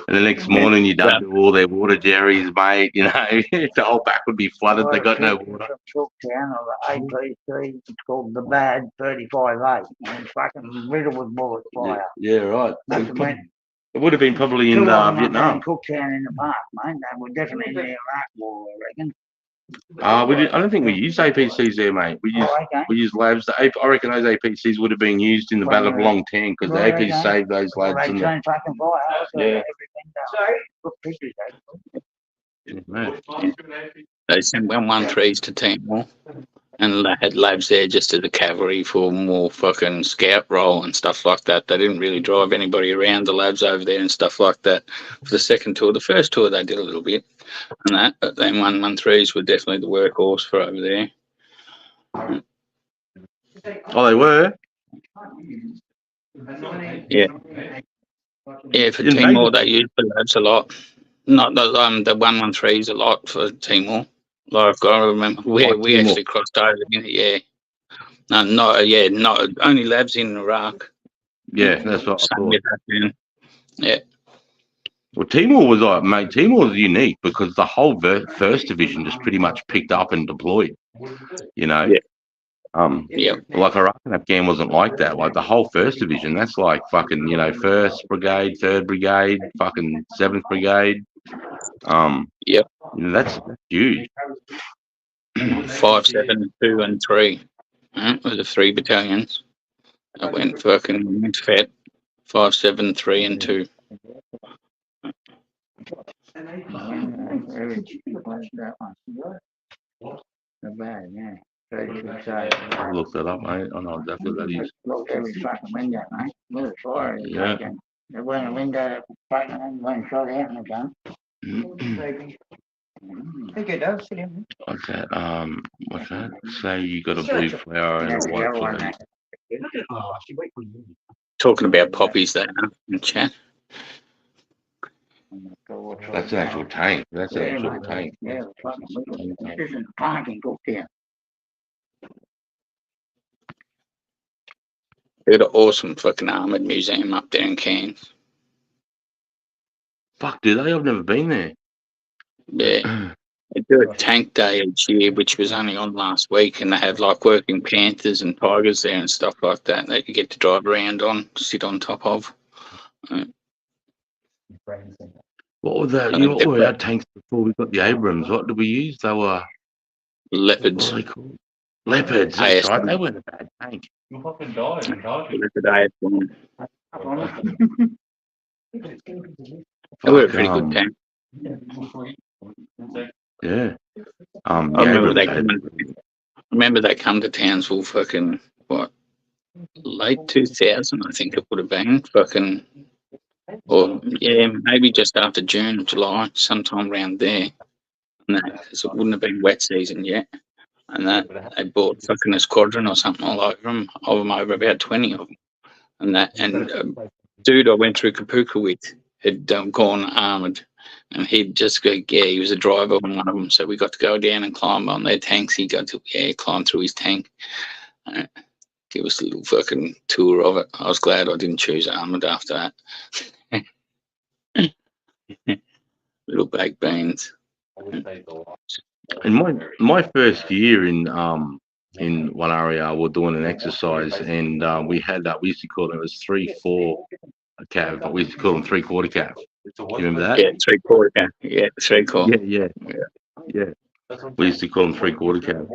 And the next morning, you'd undo all their water jerrys, mate. The whole back would be flooded. They got no water. Town of the APC, it's called the Bad 35-8, and it's fucking riddled with bullet fire. Yeah, right. Must have went It would have been probably in Vietnam. Cooktown in the park, mate. They were definitely in the Iraq War, I reckon. I don't think we used APCs there, mate. We used labs. I reckon those APCs would have been used in the Battle of Long Tan because the APs saved those labs. They turned fucking fire. Yeah. Good pictures, They sent 113s to Timor, and they had labs there just as a cavalry for more fucking scout role and stuff like that. They didn't really drive anybody around the labs over there and stuff like that. For the second tour, the first tour they did a little bit and that, but then 113s were definitely the workhorse for over there. Oh, they were? Yeah. Yeah, for Timor they used the labs a lot. Not the 113s a lot for Timor. Like I remember, we actually crossed over in it. Yeah, not only labs in Iraq. Yeah, that's what I thought. Yeah. Well, Timor was mate. Timor was unique because the whole first division just pretty much picked up and deployed. Yeah. Like Iraq and Afghan wasn't like that. Like the whole first division, that's like fucking, 1st Brigade, 3rd Brigade, fucking 7th Brigade. That's huge. 5, 7, 2, and 3. Were the 3 battalions that went fucking fat. 5, 7, 3, and 2. I looked it up, mate. I know exactly what that is. Look every fucking window, mate. With a fire. Yeah. There wasn't a window fucking wasn't shot out in the gun. What's that? What's that? Say you got a blue flower and a white flower. Talking about poppies there in chat. That's an actual tank. That's an actual tank. Yeah, this is a parking Cooktown. They got an awesome fucking armoured museum up there in Cairns. Fuck, do they? I've never been there. Yeah. They do a tank day each year, which was only on last week, and they have like working panthers and tigers there and stuff like that that you get to drive around on, sit on top of. What were what were our tanks before we got the Abrams? What did we use? They were leopards. What are they called? Leopards. That's right. They weren't a bad tank. You fucking died. Leopard AS1. They were a pretty good tank. Yeah. I remember they come to Townsville fucking late 2000, I think it would have been fucking, or maybe just after June or July, sometime around there. And that, because it wouldn't have been wet season yet. And that they bought fucking a squadron or something all over them, over about 20 of them. And that, dude I went through Kapuka with had gone armoured, and he'd just go, he was a driver on one of them, so we got to go down and climb on their tanks. He got to climb through his tank. give us a little fucking tour of it. I was glad I didn't choose Armoured after that. Little baked beans. In my first year in one area, we're doing an exercise, and we used to call them, it was 3/4 cav, but we used to call them 3/4 cav. You remember that? Yeah, 3/4 cav. Yeah, 3/4. Yeah. We used to call them 3/4 cav.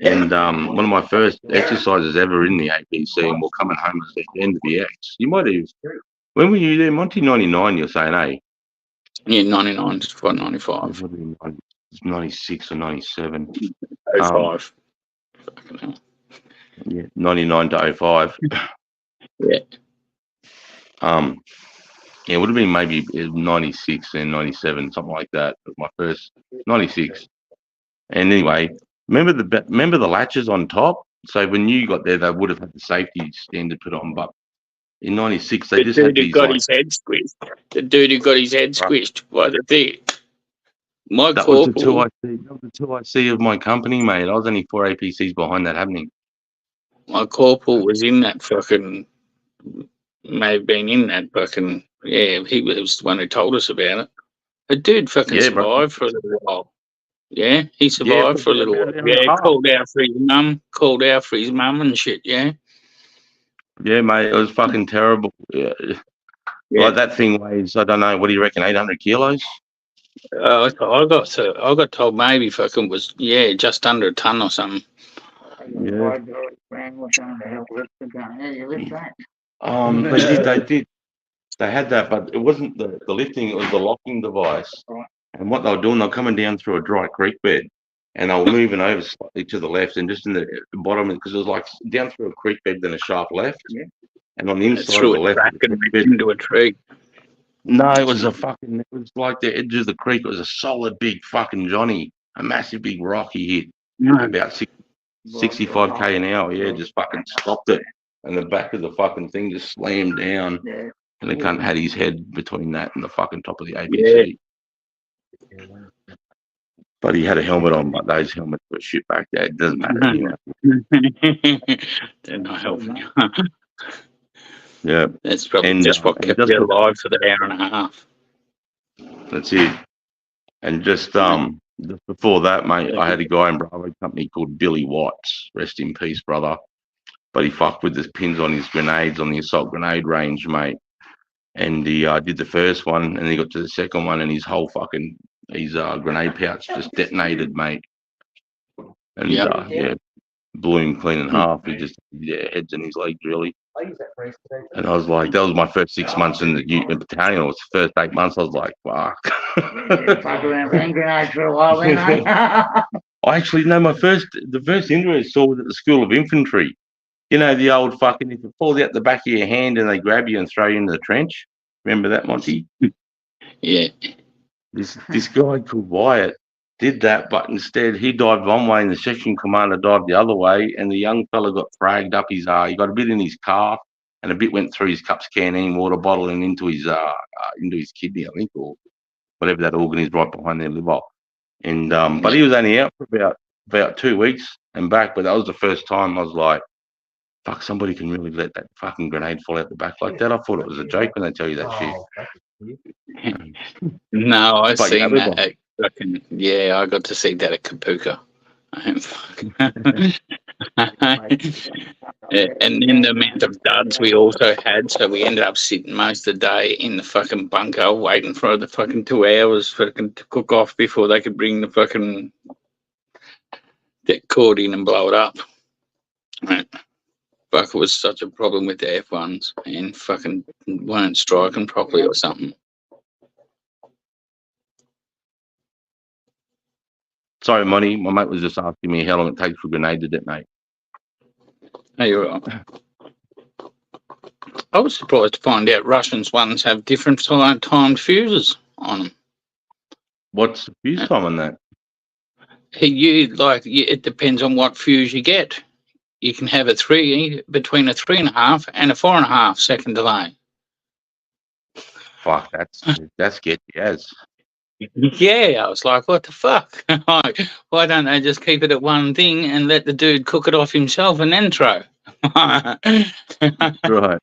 And one of my first exercises ever in the APC, and we're coming home at the end of the X. You might have. When were you there, Monty? 99, you're saying, eh? Yeah, 99 to 95. 96 or 97. 05. Yeah, 99 to 05. Yeah. Yeah, it would have been maybe 96 and 97, something like that. It was my first 96. And anyway, remember the latches on top? So when you got there, they would have had the safety standard put on, but in 96 they just had Dude who these got like, his head squished. The dude who got his head squished by the thing. My that was the corporal. two I see of my company, mate. I was only 4 APCs behind that happening. My corporal was in that fucking. May have been in that fucking. Yeah, he was the one who told us about it. The dude fucking Yeah, bro. survived for a little while. Yeah, he survived Yeah, for a little while. about an hour and Yeah, a half. called out for his mum and shit. Yeah. Yeah, mate, it was fucking terrible. Yeah. Like that thing weighs, I don't know, what do you reckon, 800 kilos? I got told maybe fucking was just under a ton or something. Yeah. They had that, but it wasn't the lifting, it was the locking device. And what they were doing, they were coming down through a dry creek bed, and they were moving over slightly to the left, and just in the bottom, because it was like down through a creek bed, then a sharp left. Yeah. And on the inside of the left, into a tree. No, it was like the edge of the creek. It was a solid big fucking Johnny, a massive big rock he hit. About 65k an hour. Yeah, just fucking stopped it. And the back of the fucking thing just slammed down. And the cunt had his head between that and the fucking top of the APC. Yeah. But he had a helmet on, but those helmets were shit back there. It doesn't matter anymore. They're not helping you. Yeah. That's probably just what kept you alive for the hour and a half. That's it. And just before that, mate, I had a guy in Bravo company called Billy Watts. Rest in peace, brother. But he fucked with his pins on his grenades on the assault grenade range, mate. And he did the first one, and he got to the second one, and his whole fucking grenade pouch just detonated, mate. And blew him clean in half. He just heads in his legs, really. And I was like, that was my first 6 months in the battalion. It was the first 8 months. I was like, fuck. Fuck around with hand grenades for a while, then, eh? I actually know the first injury I saw was at the School of Infantry. You know, the old fucking, if it falls out the back of your hand and they grab you and throw you into the trench. Remember that, Monty? Yeah. This guy called Wyatt did that, but instead he dived one way and the section commander dived the other way, and the young fella got fragged up his he got a bit in his calf and a bit went through his cups canteen water bottle and into his kidney, I think, or whatever that organ is right behind their liver. And but he was only out for about 2 weeks and back, but that was the first time I was like, fuck, somebody can really let that fucking grenade fall out the back like that. I thought it was a joke when they tell you that shit. No, I've seen that. I got to see that at Kapuka. And then the amount of duds we also had, so we ended up sitting most of the day in the fucking bunker waiting for the fucking 2 hours fucking to cook off before they could bring the fucking that cord in and blow it up. Right. Fuck, it was such a problem with the F1s and fucking weren't striking properly or something. Sorry, Monty, my mate was just asking me how long it takes for a grenade to detonate. Hey, you're right. I was surprised to find out Russians ones have different timed fuses on them. What's the fuse time on that? It depends on what fuse you get. You can have between a 3.5 and a 4.5 second delay. Fuck, that's get yes. Yeah, I was like, what the fuck? Like, why don't they just keep it at one thing and let the dude cook it off himself and then throw? Right.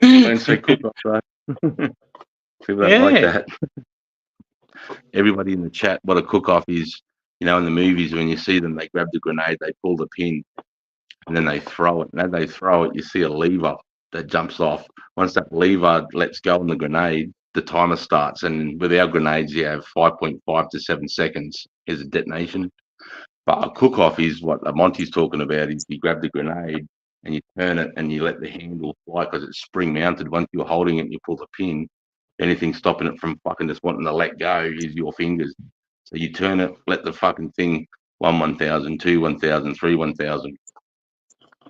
Don't say cook off, right? People don't like Yeah. that. Everybody in the chat, what a cook off is, you know, in the movies when you see them, they grab the grenade, they pull the pin, and then they throw it. And as they throw it, you see a lever that jumps off. Once that lever lets go on the grenade, the timer starts. And with our grenades, you have 5.5 to 7 seconds is a detonation. But a cook off is what Monty's talking about. Is you grab the grenade and you turn it and you let the handle fly because it's spring mounted. Once you're holding it and you pull the pin, anything stopping it from fucking just wanting to let go is your fingers. So you turn it, let the fucking thing 1,000, 2, 1,000, 3, 1,000.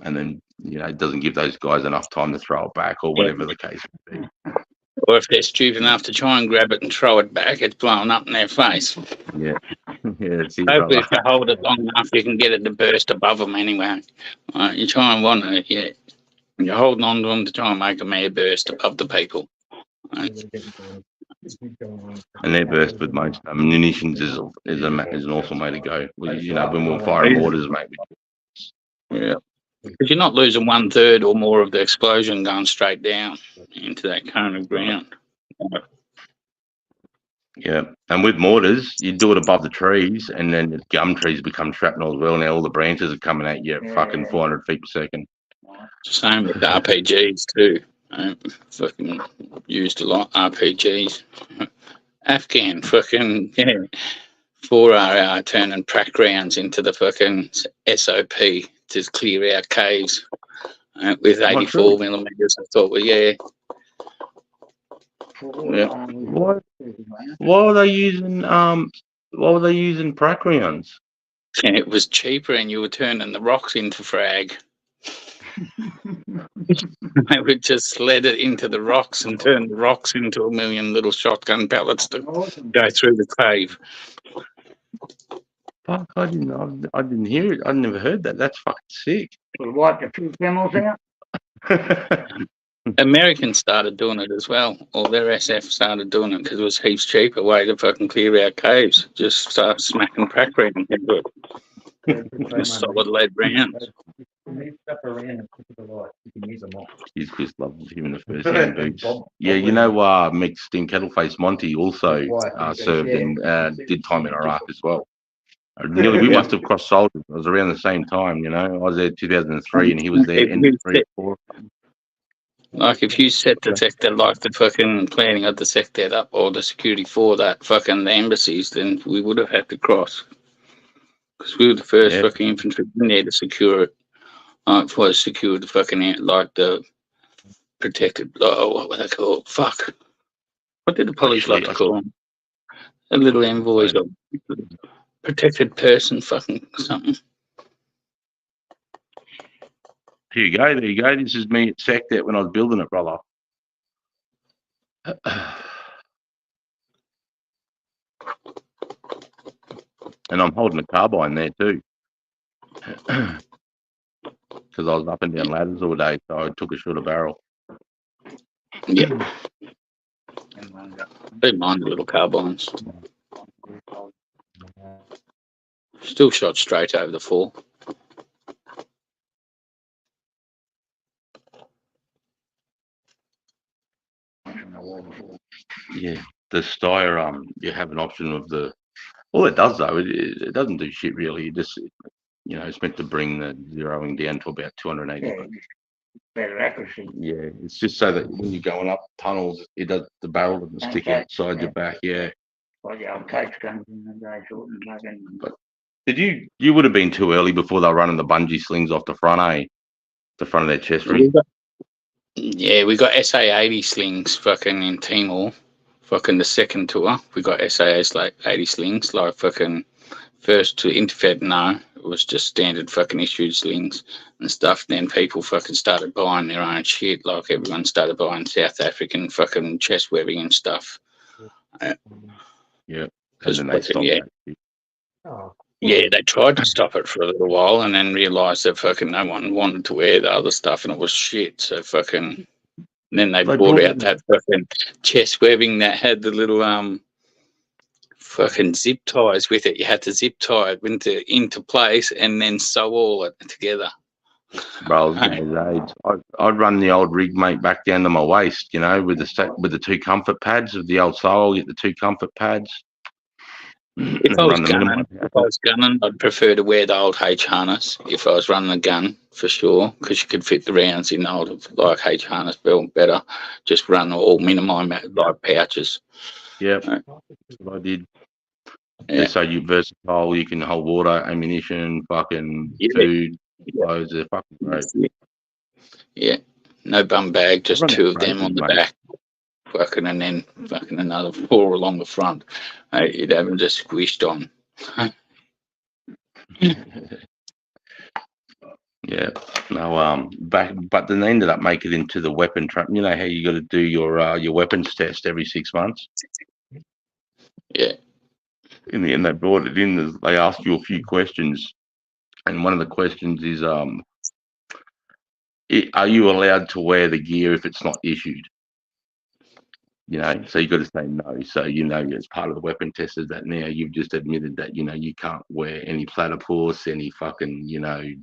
And then, you know, it doesn't give those guys enough time to throw it back or whatever the case may be. Or if they're stupid enough to try and grab it and throw it back, it's blown up in their face. Yeah. Yeah, that's it, Hopefully, brother. if you hold it long enough, you can get it to burst above them anyway. You try and want it, yeah. You're holding on to them to try and make them air burst above the people. Right. And their burst with most munitions is an awesome way to go. You know, when we're firing mortars, mate. Yeah. Because you're not losing 1/3 or more of the explosion going straight down into that cone of ground. Yeah, and with mortars, you do it above the trees, and then the gum trees become shrapnel as well. Now all the branches are coming at you at fucking 400 feet per second. Same with RPGs too. Fucking used a lot RPGs. Afghan fucking 4RR turning prac rounds into the fucking SOP to clear our caves with 84 millimeters. I thought, well, yeah. Why were they using prac rounds? And it was cheaper, and you were turning the rocks into frag. They would just sled it into the rocks and turn the rocks into a million little shotgun pellets to go through the cave. Fuck, I didn't hear it. I never heard that. That's fucking sick. Wipe the few camels out. Americans started doing it as well, or their SF started doing it because it was heaps cheaper way to fucking clear our caves. Just start smacking crack reading into it. Just solid lead rounds. He's just loved him in the first hand boots. Yeah, you know, Mick Sting Kettleface Monty also served and did time in Iraq as well. We must have crossed soldiers. It was around the same time, you know. I was there 2003 and he was there in 3 or 4. Like if you set the sector like the fucking planning of the sector up or the security for that fucking the embassies, then we would have had to cross. Because we were the first fucking infantry in there to secure it. For secure the fucking like the protected. Oh, what were they called? Fuck. What did the police like to call them? A little envoys or protected person, fucking something. Here you go. There you go. This is me at SecDet when I was building it, brother. And I'm holding a carbine there too. Because I was up and down ladders all day, so I took a shorter barrel. Yeah. Don't mind the little carbines. Still shot straight over the fall. Yeah, the Steyr, you have an option of the. All it does though, it doesn't do shit really. It just, you know, it's meant to bring the zeroing down to about 280. Better accuracy. Yeah, it's just so that when you're going up tunnels, it does the barrel doesn't stick outside your back. Yeah. Well, yeah, coach guns in the day, sort of fucking. But did you would have been too early before they were running the bungee slings off the front, eh? The front of their chest rig. Yeah, we got SA-80 slings fucking in Timor. Fucking the second tour, we got SAS like 80 slings, like fucking first to Interfed, no, it was just standard fucking issued slings and stuff. Then people fucking started buying their own shit, like everyone started buying South African fucking chest webbing and stuff. Yeah, because then they stopped. Yeah, they tried to stop it for a little while and then realised that fucking no one wanted to wear the other stuff and it was shit. So fucking, and then they brought out that fucking chest webbing that had the little fucking zip ties with it. You had to zip tie it into place and then sew all it together. Bro, I was getting those aids. I'd run the old rig, mate, back down to my waist, you know, with the two comfort pads of the old soul. Get the two comfort pads. If I was gunning, I'd prefer to wear the old H harness if I was running a gun, for sure, because you could fit the rounds in the old like H harness belt better. Just run all minimum like pouches. Yeah, that's what I did. Yeah. So you're versatile. You can hold water, ammunition, fucking food, clothes. They're fucking great. Yeah, no bum bag, just run two that of them crazy, on the mate. back, fucking, and then fucking another 4 along the front. You'd have them just squished on. Yeah, no, but then they ended up making it into the weapon trap. You know how you got to do your weapons test every 6 months. Yeah. In the end, they brought it in. They asked you a few questions, and one of the questions is, are you allowed to wear the gear if it's not issued? You know, so you got to say no. So you know, as part of the weapon test is that now you've just admitted that you can't wear any platypus, any fucking .11,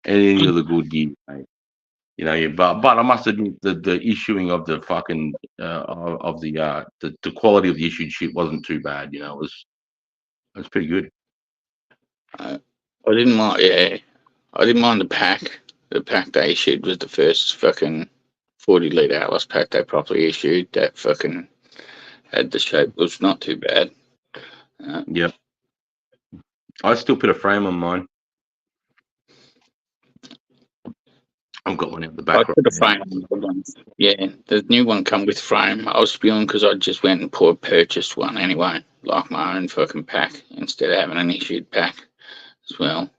any of the good gear, mate. You know, but I must admit the issuing of the fucking of the quality of the issued shit wasn't too bad. You know, it was pretty good. I didn't mind. Yeah, I didn't mind the pack. The pack they issued was the first fucking 40-litre Atlas pack they properly issued. That fucking had the shape. Was not too bad. Yep. I still put a frame on mine. I've got one out the back. I put a frame on the old one. Yeah, the new one come with frame. I was spewing because I just went and purchased one anyway, like my own fucking pack, instead of having an issued pack as well.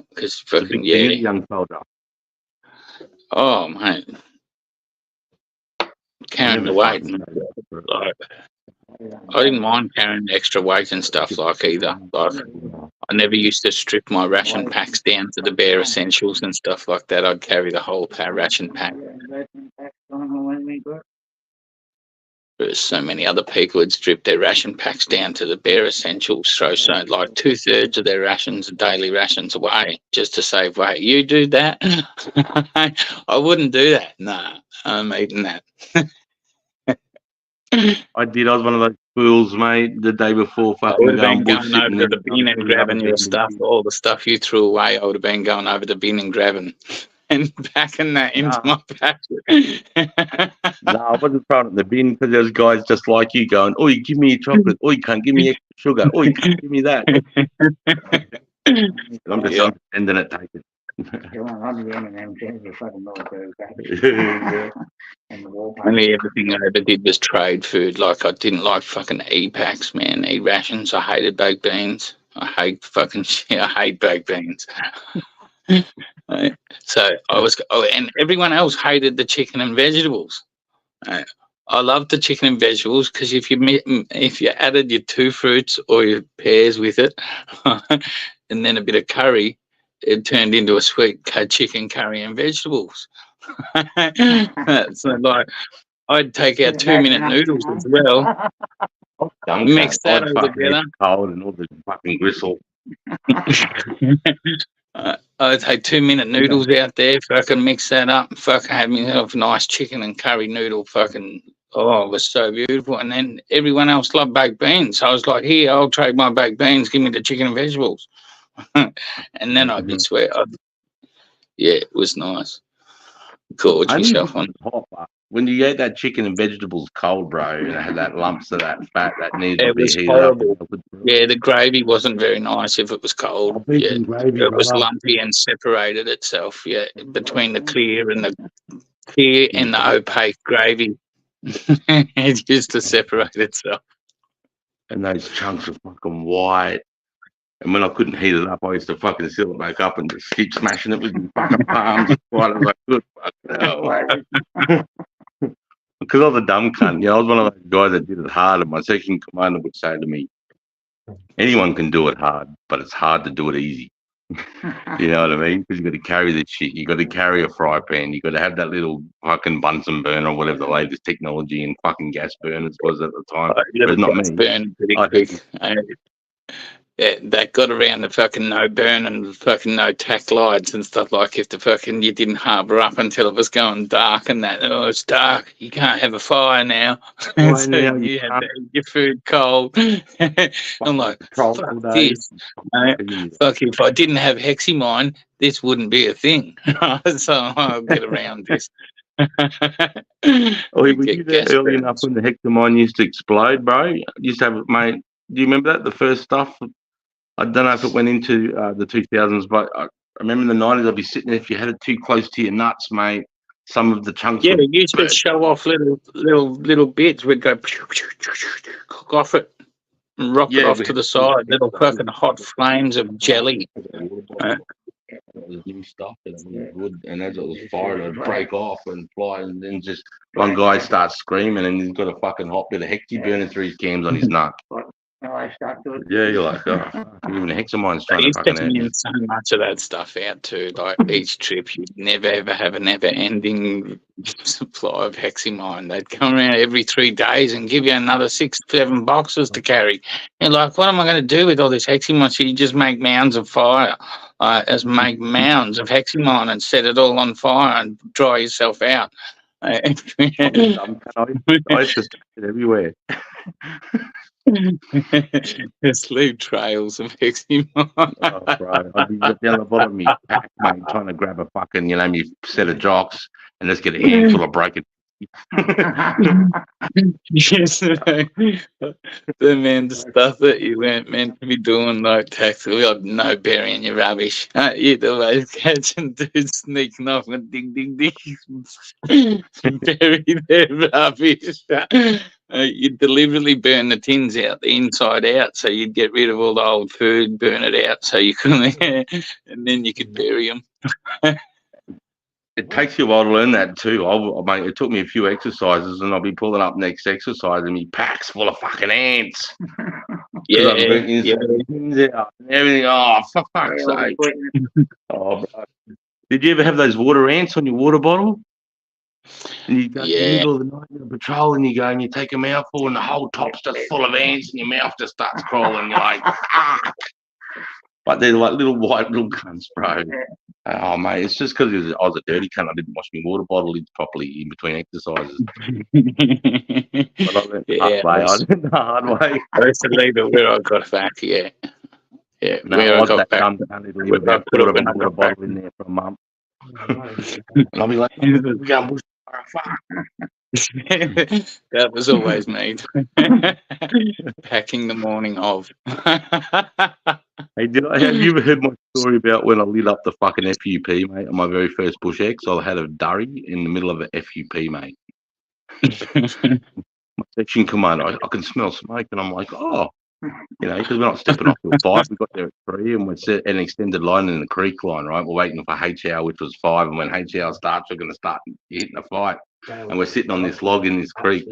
Because fucking young fella. Oh mate, carrying the weight. Like, I didn't mind carrying extra weight and stuff either. Like, I never used to strip my ration packs down to the bare essentials and stuff like that. I'd carry the whole ration pack. There's so many other people who'd strip their ration packs down to the bare essentials, so like 2/3 of their rations, daily rations away, just to save weight. You do that? I wouldn't do that. Nah, I'm eating that. I did. I was one of those fools, mate. The day before, I fucking would have been bush going sitting over to there. the bin and grabbing your stuff, all the stuff you threw away. I would have been going over the bin and grabbing and packing that into my pack. No, I wasn't throwing it in the bin because there's guys just like you going, "Oh, you give me your chocolate. Oh, you can't give me extra sugar. Oh, you can't give me that." I'm just ending it, take it. Only everything I ever did was trade food. Like, I didn't like fucking e-packs, man. E-rations. I hated baked beans. I hate fucking shit. I hate baked beans. So and everyone else hated the chicken and vegetables. I loved the chicken and vegetables because if you added your 2 fruits or your pears with it, and then a bit of curry, it turned into a sweet chicken curry and vegetables. So like, I'd take out 2-minute noodles as well, mix that all together. Cold and all the fucking gristle. I'd take 2-minute noodles out there, fucking mix that up, fucking have myself a nice chicken and curry noodle, fucking, oh, it was so beautiful. And then everyone else loved baked beans. So I was like, here, I'll trade my baked beans, give me the chicken and vegetables. And then I could swear, yeah, it was nice. Gorge yourself on. When you ate that chicken and vegetables cold, bro, and it had that lumps of that fat that needed to It be was heated horrible. up. Yeah, the gravy wasn't very nice if it was cold. Yeah, it was lumpy and separated itself. Yeah, between the clear and the opaque gravy, it used to separate itself. And those chunks of fucking white. And when I couldn't heat it up, I used to fucking seal it back up and just keep smashing it with my fucking palms. I was like, good fucking hell. Because I was a dumb cunt. I was one of those guys that did it hard, and my second commander would say to me, anyone can do it hard, but it's hard to do it easy. You know what I mean? Because you got to carry the shit. You got to carry a fry pan. You got to have that little fucking Bunsen burner or whatever the latest technology and fucking gas burners was at the time. But not me. Burn pretty quick. that got around the fucking no burn and fucking no tack lights and stuff like if the fucking you didn't harbour up until it was going dark and that. Oh, it's dark. You can't have a fire now. Why So now you had to eat your food cold. I'm like, Troll fuck days. this. Fuck, if I didn't have Heximine, this wouldn't be a thing. So I'll get around this. Oh, were you there early enough when the Hexamine used to explode, bro? You used to have, mate. Do you remember that? The first stuff? I don't know if it went into the 2000s, but I remember in the 90s, I'd be sitting there, if you had it too close to your nuts, mate, some of the chunks Yeah, would it used to show off little bits. We'd go cook off it and rock it Yeah, off we to the had- side. Little fucking hot flames of jelly. It was new stuff and it would, and as it was fired, it'd break off and fly, and then just one guy starts screaming, and he's got a fucking hot bit of Hexy burning through his cams on his nut. Yeah, you're like, oh, fuck, even the Hexamine's They trying to used to fucking send hurt me. so much of that stuff out too. Like each trip, you'd never ever have a never-ending supply of Heximine. They'd come around every 3 days and give you another 6, 7 boxes to carry. You're like, what am I going to do with all this Heximine? So you just make mounds of fire, just make mounds of Heximine and set it all on fire and dry yourself out. I used to stick it everywhere. Just leave trails of Heximine. Oh, bro, I'd be down the bottom of me pack, mate, trying to grab a fucking, me set of jocks and just get a handful of broken. Yes, the man, the stuff that you weren't meant to be doing, like tax, we got no burying your rubbish. You'd always catching dudes sneaking off and ding, ding, ding, bury their rubbish. You'd deliberately burn the tins out, the inside out, so you'd get rid of all the old food, burn it out, so you couldn't, and then you could bury them. It takes you a while to learn that too. Mate, it took me a few exercises, and I'll be pulling up next exercise, and me pack's full of fucking ants. Yeah, I've burnt inside out and everything. Oh, for fuck's sake! Oh, bro. Did you ever have those water ants on your water bottle? And you go in the middle of the night, you're on patrol, and you go and you take a mouthful, and the whole top's just full of ants, and your mouth just starts crawling. You're like, fuck! But they're like little white little cunts, bro. Oh, mate, it's just because I was a dirty cunt. I didn't wash my water bottle properly in between exercises. But I learned the hard way. I did the hard way. I used to leave it where I got back, yeah. Yeah, No, where I I was got that back. dumb to only leave Where I about put quarter it of a when I water got back. bottle in there for a month. And I'll be like, we're going bush. That was always me. Packing the morning of. Hey, have you ever heard my story about when I lit up the fucking FUP, mate, on my very first bush X? I had a durry in the middle of a FUP, mate. My section commander, I can smell smoke, and I'm like, oh, because we're not stepping off till 5. We got there at 3, and we're set an extended line in the creek line, right? We're waiting for HL, which was 5, and when HL starts, we're going to start hitting a fight. And we're sitting on this log in this creek,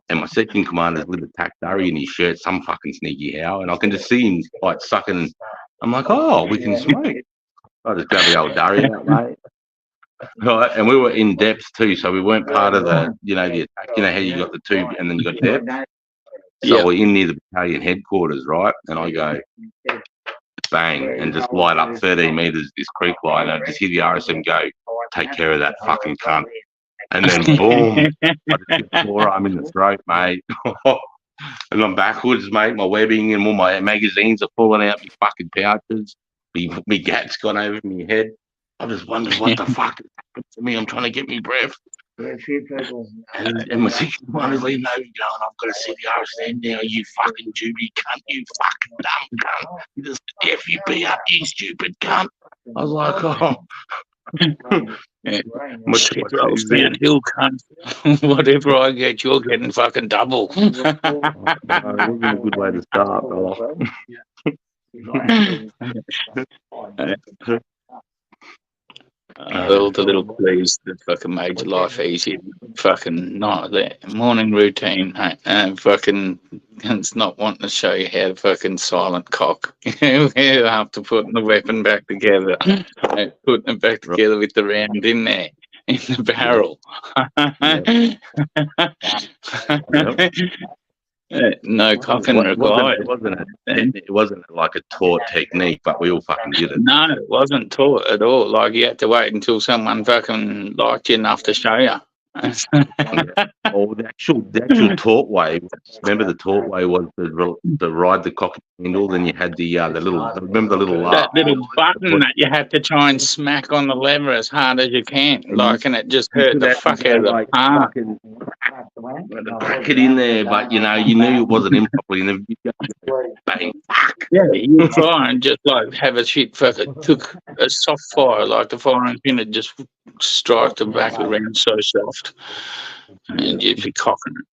and my section commander's lit a tack durry in his shirt, some fucking sneaky how, and I can just see him like sucking. I'm like, oh, we can smoke. I just grab the old durry out, mate. Right, and we were in depth too, so we weren't part of the, the attack. You know how you got the tube and then you got depth. So we're in near the battalion headquarters, right? And I go bang and just light up 13 meters this creek line, and I just hear the RSM go, take care of that fucking cunt. And then boom, I just get a forearm in the throat, mate. And I'm backwards, mate. My webbing and all my magazines are falling out, my fucking pouches. Me gat's gone over my head. I just wondered what the fuck has happened to me. I'm trying to get me breath. And my second one is leaning over going, I've got to see the RSM now, you fucking Judy cunt, you fucking dumb cunt. You just FUP up, you stupid cunt. I was like, oh. Shit rolls downhill, cunt. Whatever I get, you're getting fucking double. It wasn't a good way to start, fella. All the little clues that fucking made your life easy. Fucking not that morning routine. Fucking it's not wanting to show you how to fucking silent cock. You have to put the weapon back together, putting it back together with the round in there. In the barrel. No cocking required. It wasn't like a taught technique, but we all fucking did it. No, it wasn't taught at all. Like you had to wait until someone fucking liked you enough to show you. Or the actual taught way. Remember, the taught way was to ride the cock handle. Then you had the little. Remember the little that little button that you had to try and smack on the lever as hard as you can, like, and it just hurt the fuck out of the palm. Crack it in there, but you knew it wasn't in properly, and then you go, bang, fuck. Yeah, you try and just like have a shit fucking took a soft fire, like the firing pin would just strike the back of the round so soft, and you'd be cocking it.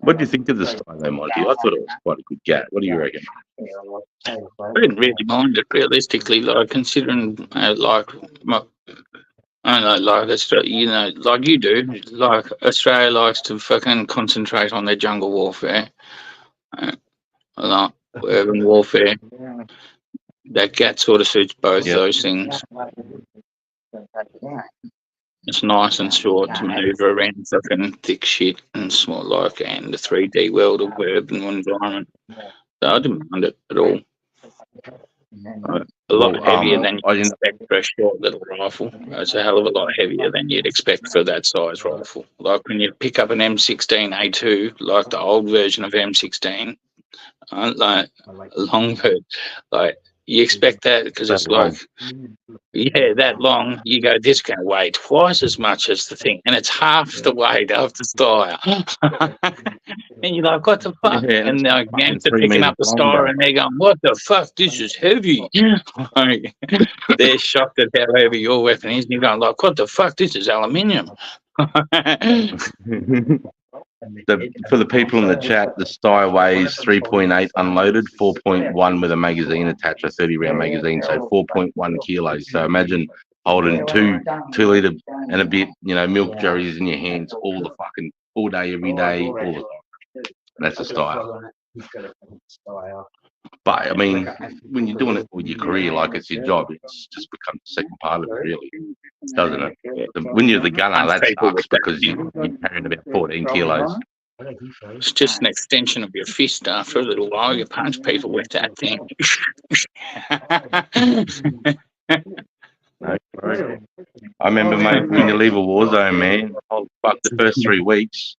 What do you think of the style, though, Monty? I thought it was quite a good gat. What do you reckon? I didn't really mind it realistically, like considering like my. I know, like Australia, like you do, like Australia likes to fucking concentrate on their jungle warfare, like urban warfare. That gat sort of suits both those things. It's nice and short to maneuver around fucking thick shit and small, like, and the 3D world of urban environment. So I didn't mind it at all. A lot heavier than you'd expect for a short little rifle. It's a hell of a lot heavier than you'd expect for that size rifle. Like when you pick up an M16A2, like the old version of M16, like a long bird, like you expect that because it's like, that long. You go, this can weigh twice as much as the thing, and it's half the weight of the Steyr. And you're like, what the fuck? And like, gangs are picking up the Steyr, and they're going, what the fuck? This is heavy. Like, they're shocked at how heavy your weapon is, and you're going, like, what the fuck? This is aluminium. For the people in the chat, the Steyr weighs 3.8 unloaded, 4.1 with a magazine attached, a 30-round magazine, so 4.1 kilos. So imagine holding two litre and a bit, milk jurries in your hands all day, every day, all the time. That's a Steyr. But I mean, when you're doing it with your career, like it's your job, it's just becomes the second part of it, really, doesn't it? When you're the gunner, that sucks because you're carrying about 14 kilos. It's just an extension of your fist. After a little while, you punch people with that thing. I remember, mate, when you leave a war zone, man, the first 3 weeks,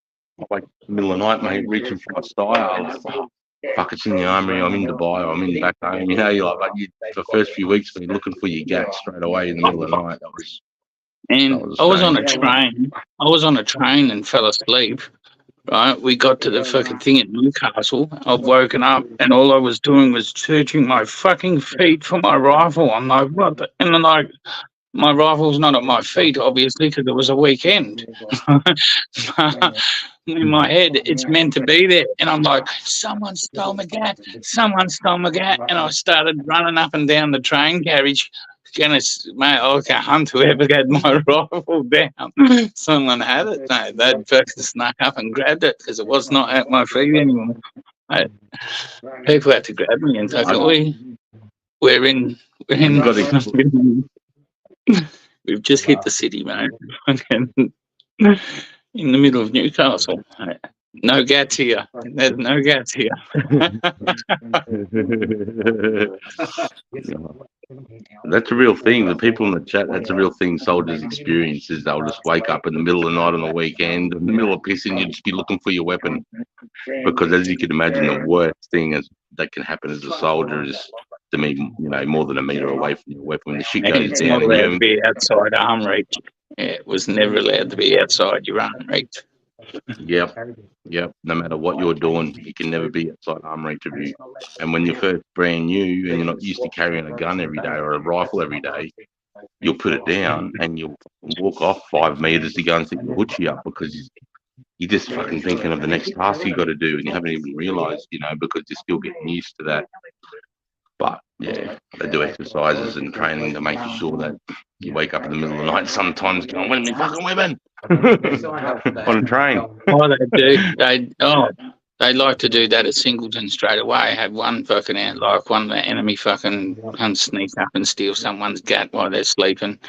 like middle of the night, mate, reaching for my Steyr. Fuck, it's in the armory, I'm in Dubai, I'm in back home. You're like, for the first few weeks, when you're looking for your gat straight away in the middle of the night. I was on a train. I was on a train and fell asleep. Right, we got to the fucking thing at Newcastle. I've woken up and all I was doing was searching my fucking feet for my rifle. I'm like, what? And then like, my rifle's not at my feet, obviously, because it was a weekend. In my head, it's meant to be there. And I'm like, someone stole my gat. Someone stole my gat. And I started running up and down the train carriage. Mate, I can't hunt whoever had my rifle down. Someone had it. No, they'd fucking snuck up and grabbed it because it was not at my feet anymore. People had to grab me and take it. We're in. We've just hit the city, mate. In the middle of Newcastle. No gats here. There's no gats here. That's a real thing. The people in the chat, that's a real thing soldiers experience is they'll just wake up in the middle of the night on the weekend, in the middle of pissing, you'll just be looking for your weapon. Because as you can imagine, the worst thing that can happen as a soldier is to be, more than a metre away from your weapon. When the shit goes it's down. Not allowed to be outside arm reach. Yeah, it was never allowed to be outside your arm reach. Yep. No matter what you're doing, you can never be outside arm reach of you. And when you're first brand new and you're not used to carrying a gun every day or a rifle every day, you'll put it down and you'll walk off 5 meters to go and stick your hoochie up because you're just fucking thinking of the next task you got to do and you haven't even realised, because you're still getting used to that. But yeah, they do exercises and training to make sure that you wake up in the middle of the night sometimes going, where's my fucking weapon? On a train. Oh, they do. They like to do that at Singleton straight away. Have one fucking out, like one of the enemy fucking can sneak up and steal someone's gat while they're sleeping.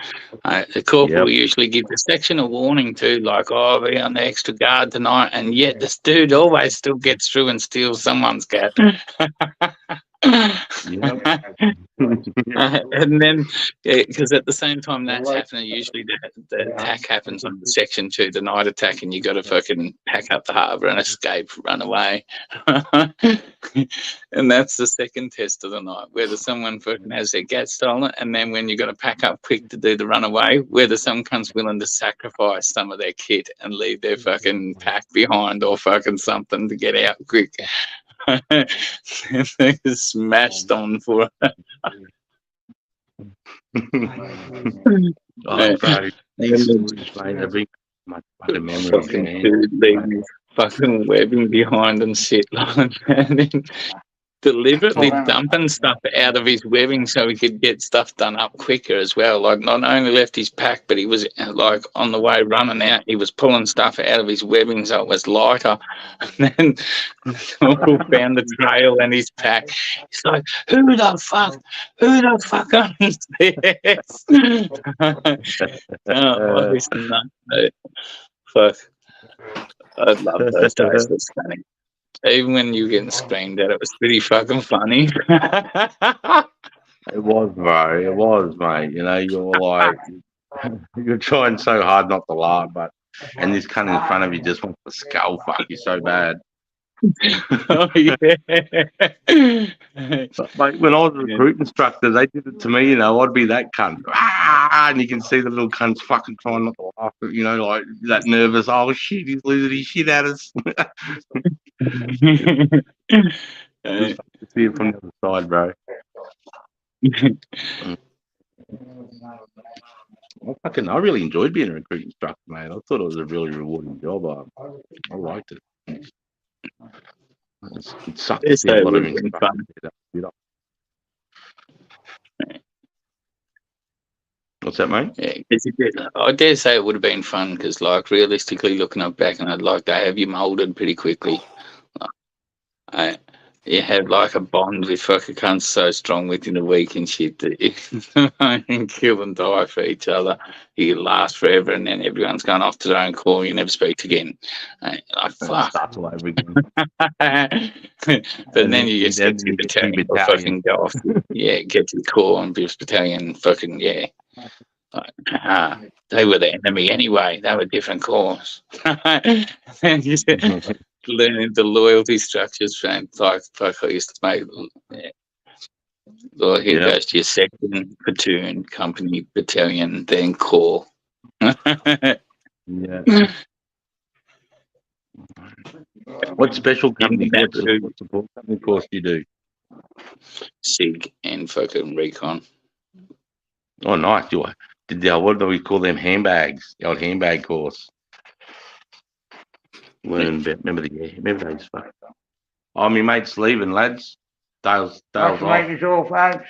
The corporal usually gives the section a warning too, like, oh, be on the extra guard tonight. And yet this dude always still gets through and steals someone's gat. And then, because at the same time that's happening, usually the attack happens on the section 2, the night attack, and you got to fucking pack up the harbour and escape, run away. And that's the second test of the night, whether someone fucking has their gat stolen, and then when you got to pack up quick to do the runaway, whether someone's willing to sacrifice some of their kit and leave their fucking pack behind or fucking something to get out quick. They smashed on for it. Fucking webbing behind and shit like that. Deliberately dumping stuff out of his webbing so he could get stuff done up quicker as well. Like, not only left his pack, but he was like on the way running out, he was pulling stuff out of his webbing so it was lighter. And then found the trail and his pack. He's like, who the fuck owns this? Oh, listen, no. Fuck. I love those days. That's funny. Even when you were getting screamed at, it was pretty fucking funny. It was, bro. It was, mate. You know, you're like, you're trying so hard not to laugh, and this cunt in front of you just wants to skull fuck you so bad. Oh, yeah. But, mate, when I was a recruit instructor, they did it to me, you know, I'd be that cunt. Ah, and you can see the little cunt's fucking trying not to laugh, you know, like that nervous, oh shit, he's losing his shit at us. Just see it from the other side, bro. I really enjoyed being a recruit instructor, mate. I thought it was a really rewarding job. I liked it. It sucked to see a lot of instructors. What's that, mate? Yeah, I dare say it would have been fun because, like, realistically looking up back, and I'd like to have you moulded pretty quickly. You have like a bond with fucking cunts so strong within a week and shit that you can kill and die for each other. You last forever, and then everyone's going off to their own call. You never speak again. Like, fuck. Starts all over again. But then you just get to the battalion, or fucking go off. Yeah, get to the core and Biff's battalion. Fucking yeah. Like, they were the enemy anyway. They were different corps. And you learning the loyalty structures, friend. Like I used to make. Yeah. Well, here goes to your section, platoon, company, battalion, then corps. Yeah. What special company, what support company course do you do? SIG and fucking recon. Oh, nice. What do we call them? Handbags. The old handbag course. Remember those. Oh, my mate's leaving, lads. Dale's Nice to off. meet you all, folks.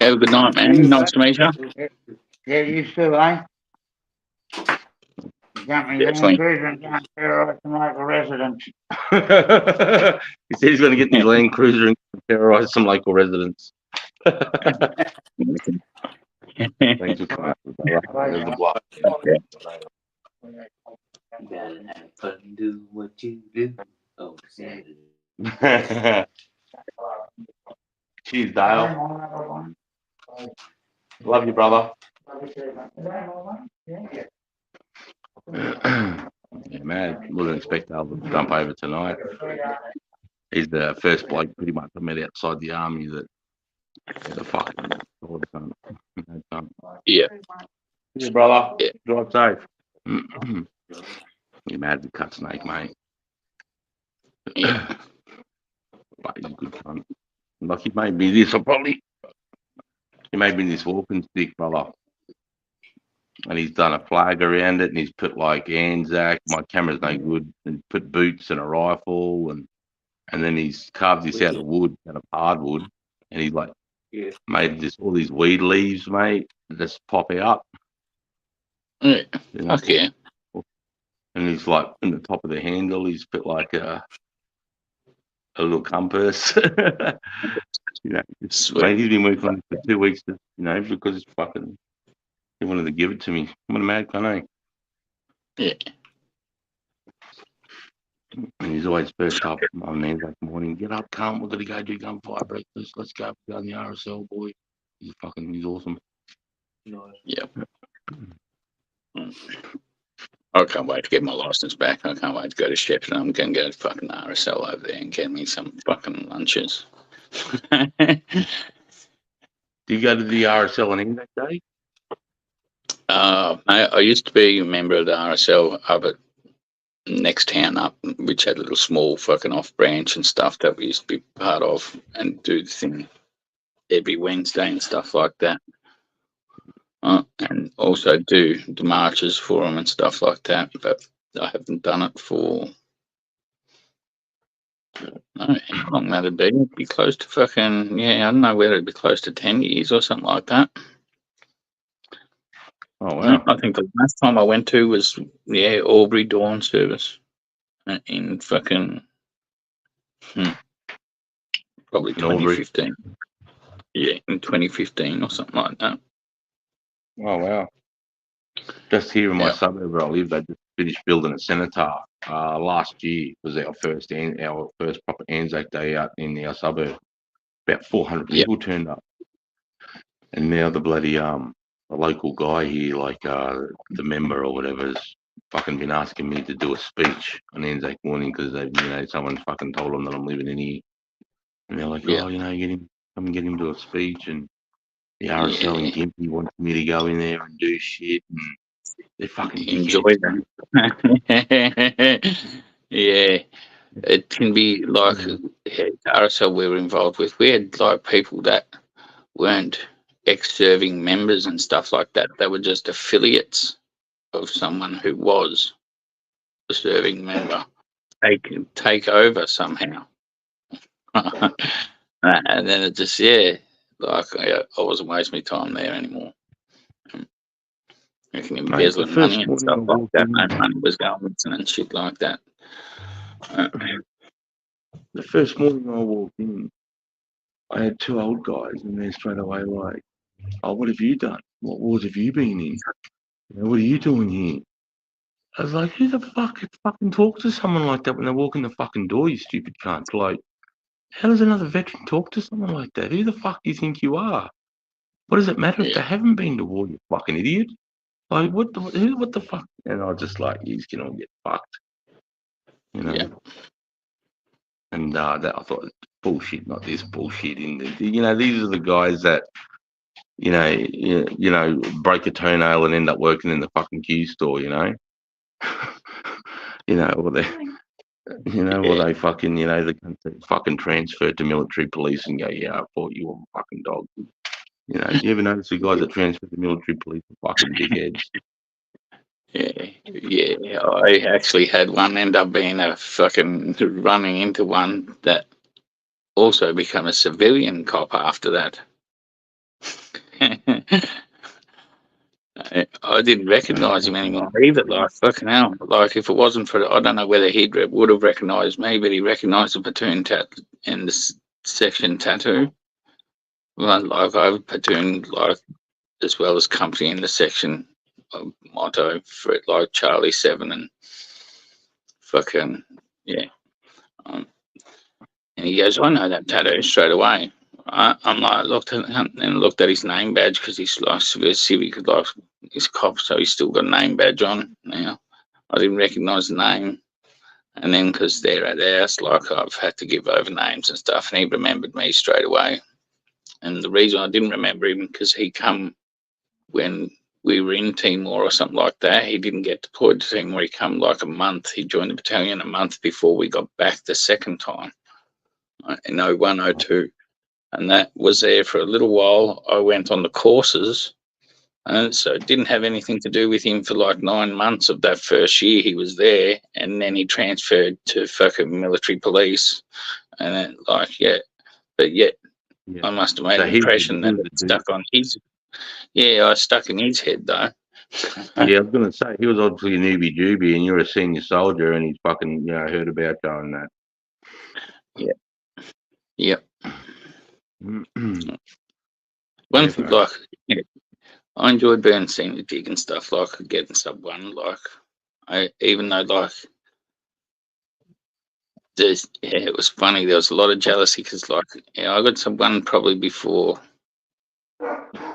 Have a good night, man. Nice to meet you. Yeah, you too, eh? Got me Definitely. in prison and got terrorised some local residents. He said he's going to get in his Land Cruiser and terrorise some local residents. Thanks for coming. There's the block. You gotta have fun, do what you do. Oh, Saturday. Cheers, Dale. Love you, brother. Yeah, man, wouldn't expect Dale to jump over tonight. He's the first bloke pretty much I met outside the army that the fucking yeah. Yeah, brother. Yeah. Drive safe. You're mad at cut snake, mate. Yeah. But he's a good cunt. Like he made me this, he made me this walking stick, brother. And he's done a flag around it, and he's put like Anzac. My camera's no good, and put boots and a rifle, and then he's carved this out of wood, out of hardwood, and he's like made this all these weed leaves, mate, just pop out. Yeah. Okay. and he's like in the top of the handle. He's put like a little compass. You know, mate, he's been working on it for 2 weeks. You know, because it's fucking. He wanted to give it to me. I'm a mad cunt, eh? Yeah. And he's always first up on Anzac morning. Get up, cunt. We're gonna go do gunfire breakfast. Let's go in the RSL, boy. He's awesome. Yep. I can't wait to get my license back. I can't wait to go to Shepparton. I'm going to go to fucking RSL over there and get me some fucking lunches. Do you go to the RSL on Anzac Day? I used to be a member of the RSL up at next town up, which had a little small fucking off branch and stuff that we used to be part of and do the thing every Wednesday and stuff like that. And also do the marches for them and stuff like that, but I haven't done it for how long that'd be. It'd be close to fucking I don't know whether it'd be close to 10 years or something like that. Oh wow! I think the last time I went to was Albury Dawn service in fucking probably 2015. Yeah, in 2015 or something like that. Oh wow! Just here in my suburb where I live, they just finished building a cenotaph. Last year was our first proper Anzac Day out in our suburb. About 400 people turned up, and now the bloody a local guy here, like the member or whatever, has fucking been asking me to do a speech on Anzac morning because someone fucking told them that I'm living in here, and they're like, come and get him to a speech, and the RSL and Gimpy wants me to go in there and do shit, and they fucking enjoy that. Yeah, it can be like RSL we were involved with. We had like people that weren't ex-serving members and stuff like that. They were just affiliates of someone who was a serving member. They can take over somehow. And then it just, like I wasn't wasting my time there anymore. You can embezzling money and stuff like that. No money was going missing and shit like that. The first morning I walked in, I had two old guys, and they're straight away like, "Oh, what have you done? What wars have you been in? What are you doing here?" I was like, "Who the fuck fucking talks to someone like that when they walk in the fucking door, you stupid cunts? Like, how does another veteran talk to someone like that? Who the fuck do you think you are? What does it matter if they haven't been to war, you fucking idiot? Like, what the fuck?" And I was just like, "He's gonna get fucked," you know. And that I thought, bullshit, not this bullshit. These are the guys that, break a toenail and end up working in the fucking Q store, or they, or they fucking, they fucking transferred to military police and go, "Yeah, I fought you on fucking dog." Do you ever notice the guys that transferred to military police are fucking dickheads? Yeah, I actually had one end up being a fucking running into one that also become a civilian cop after that. I didn't recognise him anymore either. Like, fucking hell. Like, if it wasn't for, I don't know whether he would have recognised me, but he recognised the platoon and the section tattoo. Like, I have a platoon, like, as well as company in the section motto for it, like Charlie 7 and fucking, and he goes, "I know that tattoo straight away." I'm like, looked at his name badge because he's like civic, like he's a cop, so he's still got a name badge on. Now I didn't recognise the name, and then because they're at the house, like I've had to give over names and stuff, and he remembered me straight away. And the reason I didn't remember him because he come when we were in Timor or something like that. He didn't get deployed to Timor. He come like a month. He joined the battalion a month before we got back the second time in 01, 02. And that was there for a little while. I went on the courses, and so it didn't have anything to do with him for like 9 months of that first year he was there, and then he transferred to fucking military police, and then but yet I must have made an impression that it stuck on his. Yeah, I stuck in his head though, Yeah, I was gonna say he was obviously a newbie doobie, and you're a senior soldier, and he's fucking heard about you and that. Yeah. Yep. Mm. One Yeah, thing, bro. like, I enjoyed being senior dig and stuff, like getting sub one. Like, even though like it was funny. There was a lot of jealousy because like I got sub one probably before.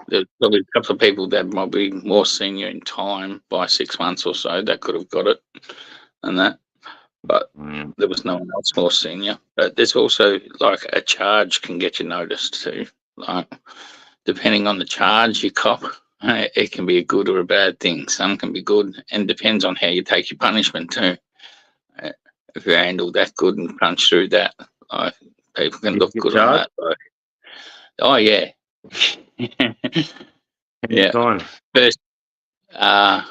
There's probably a couple of people that might be more senior in time by 6 months or so that could have got it and that, but there was no one else more senior. But there's also like a charge can get you noticed too. Like depending on the charge you cop, it can be a good or a bad thing. Some can be good, and depends on how you take your punishment too. If you handle that good and punch through that, like people can look good on that. Like, oh yeah. Yeah. First, I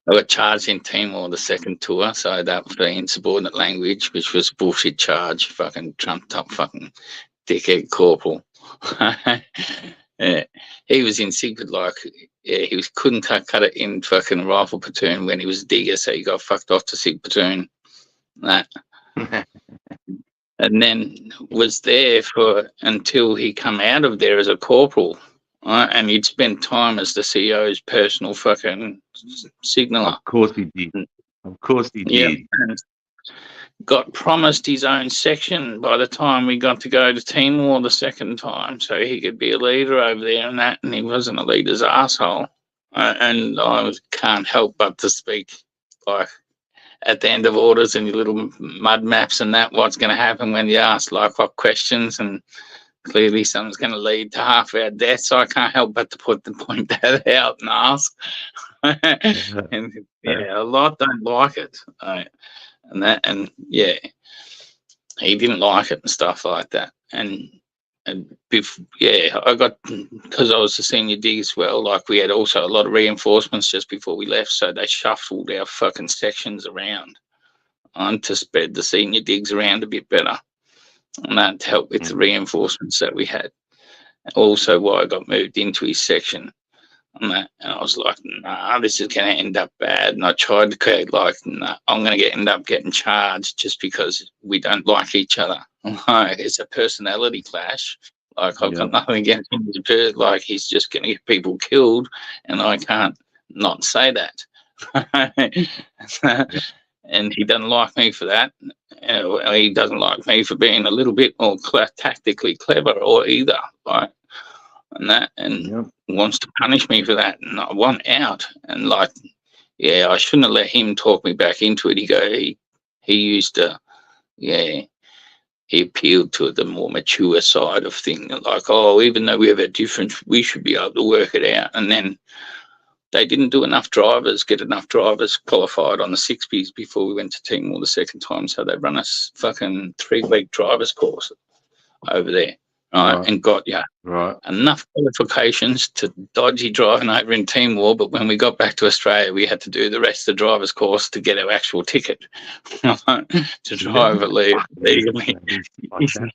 got charged in Timor the second tour, so that was the insubordinate language, which was bullshit charge. Fucking trumped up, fucking dickhead corporal. Yeah. He was in secret, like he couldn't cut it in fucking rifle platoon when he was a digger, so he got fucked off to sig platoon. That. And then was there for until he come out of there as a corporal, right? And he'd spent time as the CEO's personal fucking signaller. Of course he did. Of course he did. And got promised his own section by the time we got to go to Timor the second time, so he could be a leader over there and that. And he wasn't a leader's asshole. And I can't help but to speak like at the end of orders and your little mud maps and that, what's going to happen when you ask like what questions, and clearly something's going to lead to half our death, so I can't help but to point that out and ask. And yeah, a lot don't like it, and yeah, he didn't like it and stuff like that. And I got, because I was the senior dig as well, like we had also a lot of reinforcements just before we left, so they shuffled our fucking sections around to spread the senior digs around a bit better, and that helped with the reinforcements that we had. Also why I got moved into his section and that, and I was like, nah, this is going to end up bad. And I tried to create like, nah, I'm going to end up getting charged just because we don't like each other. Like, it's a personality clash. Like I've got nothing against him. Like he's just going to get people killed, and I can't not say that. And he doesn't like me for that. He doesn't like me for being a little bit more tactically clever or either. Like, and that, and wants to punish me for that, and I want out. And like, yeah, I shouldn't have let him talk me back into it. He used to, yeah, he appealed to the more mature side of things, like, oh, even though we have a difference, we should be able to work it out. And then they didn't get enough drivers qualified on the 6Bs before we went to Timor the second time, so they run us fucking 3-week drivers course over there. Right, and got enough qualifications to dodgy driving over in Timor, but when we got back to Australia, we had to do the rest of the driver's course to get our actual ticket to drive legally.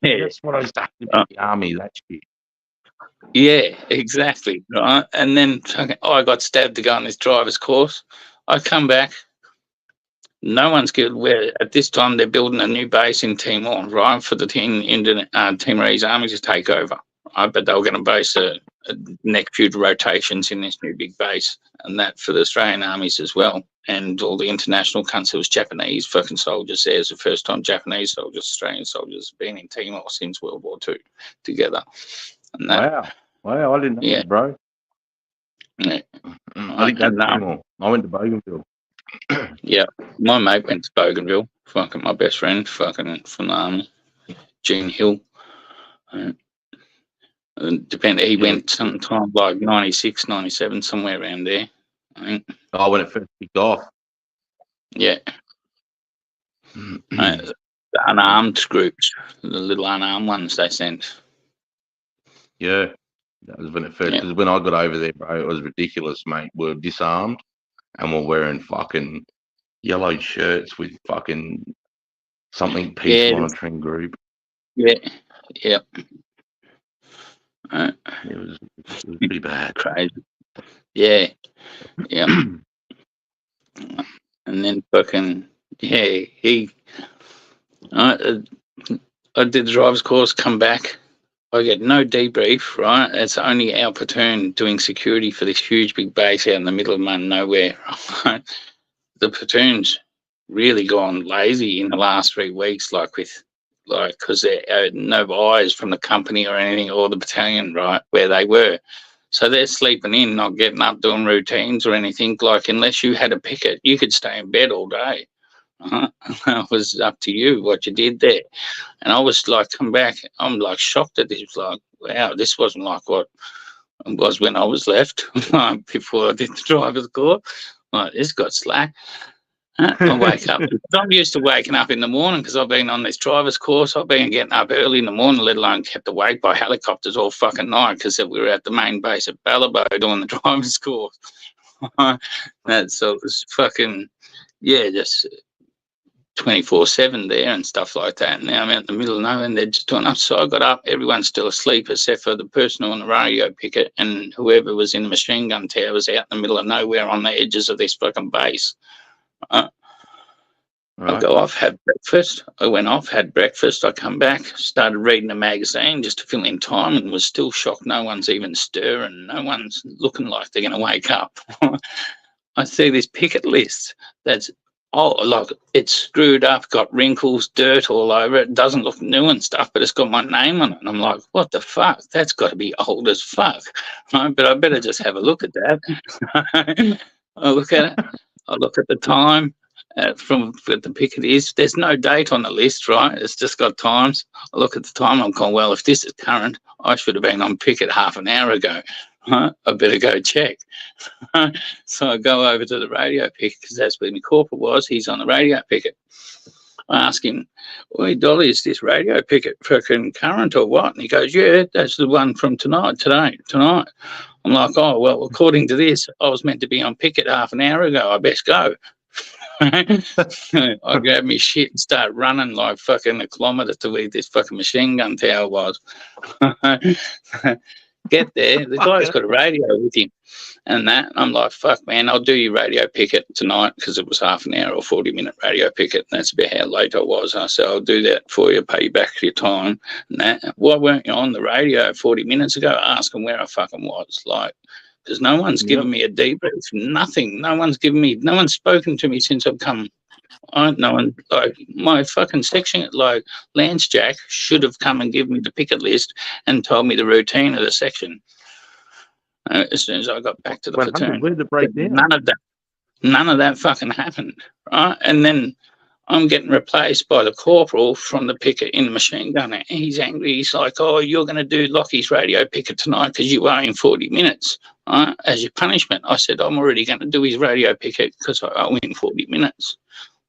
That's what I was talking about the army. That shit. Yeah, exactly. Right, and then I got stabbed to go on this driver's course. I come back. No one's good. Where at this time they're building a new base in Timor, right, for the Timorese army to take over. Right? But they were going to base a next few rotations in this new big base, and that for the Australian armies as well, and all the international cunts. It was Japanese fucking soldiers there. It's the first time Japanese soldiers, Australian soldiers, have been in Timor since World War II together. And that, wow, I didn't know that, bro. Yeah. I didn't go to Timor. I went to Bougainville. Yeah, my mate went to Bougainville, fucking my best friend, fucking from the army, Gene Hill. And he went sometime like 96, 97, somewhere around there, I think. Oh, when it first kicked off. Yeah. The unarmed groups, the little unarmed ones they sent. Yeah, that was when it first, because when I got over there, bro, it was ridiculous, mate. We're disarmed. And we're wearing fucking yellow shirts with fucking something peace monitoring group. Yeah. It was pretty bad. Crazy. Yeah. Yeah. And then fucking, yeah, I did the driver's course, come back. I get no debrief, right? It's only our platoon doing security for this huge big base out in the middle of nowhere, right? The platoon's really gone lazy in the last 3 weeks, because there no eyes from the company or anything, or the battalion, right, where they were. So they're sleeping in, not getting up, doing routines or anything. Like, unless you had a picket, you could stay in bed all day. It was up to you what you did there. And I was like, come back, I'm like shocked at this. Like, wow, this wasn't like what it was when I was left before I did the driver's course. Like, this got slack. I wake up. I'm used to waking up in the morning because I've been on this driver's course. I've been getting up early in the morning, let alone kept awake by helicopters all fucking night because we were at the main base at Ballabo doing the driver's course. So it was fucking, yeah, just 24/7 there and stuff like that. And now I'm out in the middle of nowhere and they're just doing up. So I got up, everyone's still asleep except for the person on the radio picket and whoever was in the machine gun tower was out in the middle of nowhere on the edges of this fucking base. I go off, have breakfast. I went off, had breakfast. I come back, started reading a magazine just to fill in time and was still shocked. No one's even stirring. No one's looking like they're going to wake up. I see this picket list that's it's screwed up, got wrinkles, dirt all over it. It doesn't look new and stuff, but it's got my name on it. And I'm like, what the fuck? That's got to be old as fuck. Right? But I better just have a look at that. I look at it. I look at the time from what the picket is. There's no date on the list, right? It's just got times. I look at the time. I'm going, well, if this is current, I should have been on picket half an hour ago. Right? I better go check. So I go over to the radio picket because that's where my corporal was. He's on the radio picket. I ask him, "Oi, Dolly, is this radio picket fucking current or what?" And he goes, "Yeah, that's the one from tonight. I'm like, "Oh, well, according to this, I was meant to be on picket half an hour ago. I best go." I grab me shit and start running like fucking a kilometre to where this fucking machine gun tower was. Get there, the guy's got a radio with him and that. I'm like, fuck, man, I'll do your radio picket tonight because it was half an hour or 40-minute radio picket. And that's about how late I was. I said, I'll do that for you, pay you back your time. And that, why weren't you on the radio 40 minutes ago asking where I fucking was? Like, because no one's given me a debrief, nothing. No one's spoken to me since I've come. No one, like, my fucking section, like, Lance Jack should have come and given me the picket list and told me the routine of the section as soon as I got back to the platoon. Where did it break down? None of that fucking happened, right? And then I'm getting replaced by the corporal from the picket in the machine gun. He's angry. He's like, "Oh, you're going to do Lockie's radio picket tonight because you owe him 40 minutes right, as your punishment." I said, "I'm already going to do his radio picket because I owe him 40 minutes.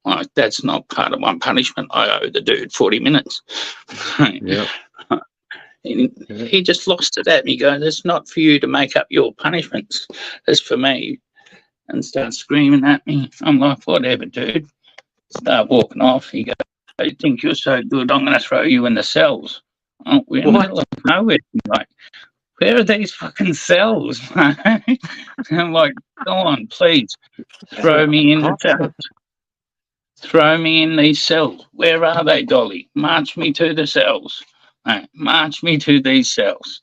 Like, that's not part of my punishment. I owe the dude 40 minutes. Yeah. He just lost it at me, going, "It's not for you to make up your punishments. It's for me." And starts screaming at me. I'm like, "Whatever, dude." Start walking off. He goes, "You think you're so good, I'm going to throw you in the cells." Oh, we're in the middle of nowhere. Like, where are these fucking cells? I'm like, "Go on, please. Throw me in the cells. Throw me in these cells. Where are they, Dolly? March me to the cells. March me to these cells."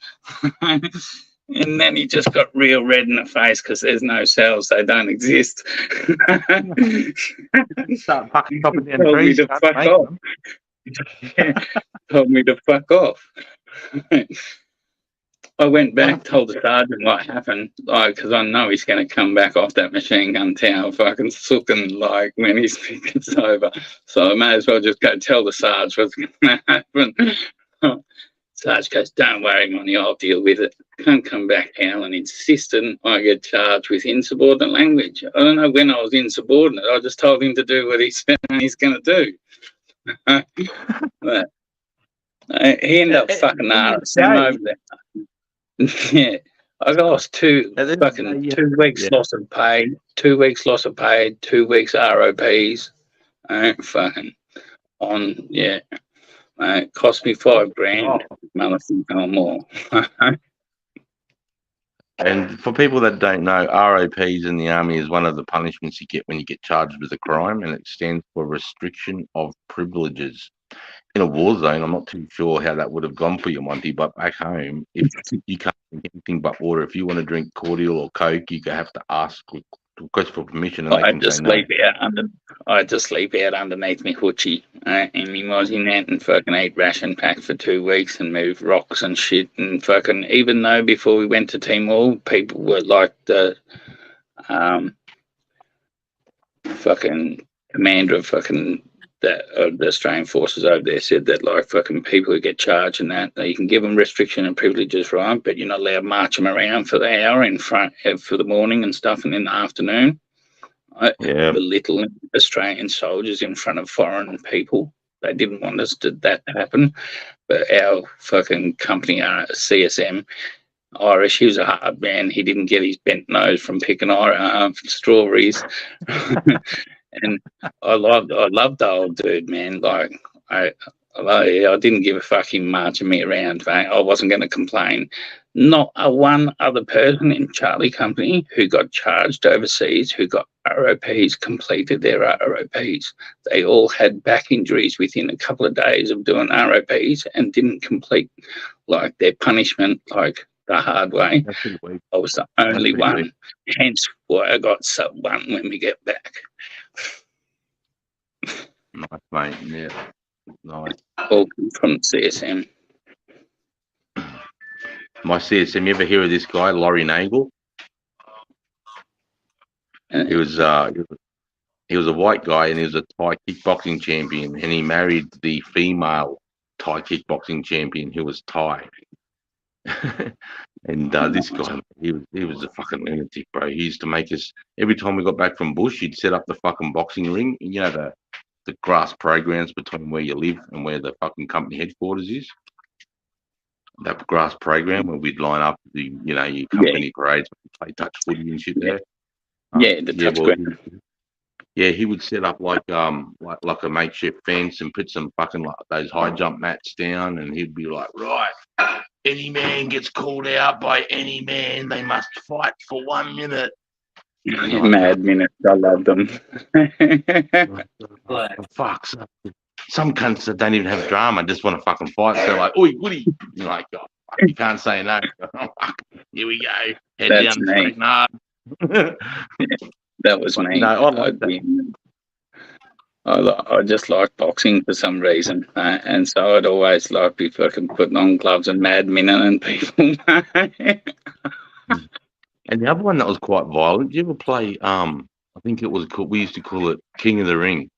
And then he just got real red in the face because there's no cells. They don't exist. Start fucking chopping down Told me trees. to fuck off. Told me to fuck off. I went back, told the sergeant what happened, like, because I know he's going to come back off that machine gun tower fucking sooking, like, when his picket's over. So I may as well just go tell the sergeant what's going to happen. Sarge goes, "Don't worry, Monty, I'll deal with it. Can't come back now," and insistent I get charged with insubordinate language. I don't know when I was insubordinate. I just told him to do what he said he's going to do. But, he ended up fucking over there. Yeah, I lost 2 weeks loss of pay, 2 weeks loss of pay, 2 weeks ROPs. Fucking on, yeah. It cost me $5,000, motherfucker, or more. And for people that don't know, ROPs in the army is one of the punishments you get when you get charged with a crime, and it stands for restriction of privileges. In a war zone, I'm not too sure how that would have gone for you, Monty, but back home, if you can't drink anything but water, if you want to drink cordial or Coke, you have to ask, request for permission, and I they had can to say no. sleep out under. I had to sleep out underneath my hoochie, and he was in that and fucking ate ration pack for 2 weeks and moved rocks and shit and fucking. Even though before we went to Timor, people were like the fucking commander of fucking the Australian forces over there said that like fucking people who get charged and that you can give them restriction and privileges, right? But you're not allowed to march them around for the hour in front for the morning and stuff, and in the afternoon. Belittling Australian soldiers in front of foreign people. They didn't want that to happen. But our fucking company, CSM, Irish, he was a hard man. He didn't get his bent nose from picking strawberries. And I loved the old dude, man. Like I didn't give a fuck him marching me around. Mate. I wasn't going to complain. Not a one other person in Charlie Company who got charged overseas, who got ROPs, completed their ROPs. They all had back injuries within a couple of days of doing ROPs and didn't complete like their punishment, like the hard way. I was the only one. Hence why I got sub 1 when we get back. Nice, mate. Yeah. Nice. All from CSM. My CSM, you ever hear of this guy, Laurie Nagel? He was a white guy, and he was a Thai kickboxing champion, and he married the female Thai kickboxing champion who was Thai. And this guy, he was a fucking lunatic, bro. He used to make us, every time we got back from bush, he'd set up the fucking boxing ring, you know, the grass programs between where you live and where the fucking company headquarters is. That grass program where we'd line up the, you know, your company parades, play touch footy and shit there. The touch ground. Yeah, he would set up like a makeshift fence and put some fucking like those high jump mats down, and he'd be like, right, any man gets called out by any man, they must fight for 1 minute. Mad minutes, I love them. Fuck, some cunts that don't even have drama just want to fucking fight. So like, oi, Woody, you're like, oh, fuck, you can't say no. Here we go. Head That's down, me. hard. That was me. No, I like that. I just like boxing for some reason, and so I'd always like be fucking putting on gloves and mad minute people. And the other one that was quite violent. Did you ever play? I think it was called. We used to call it King of the Ring,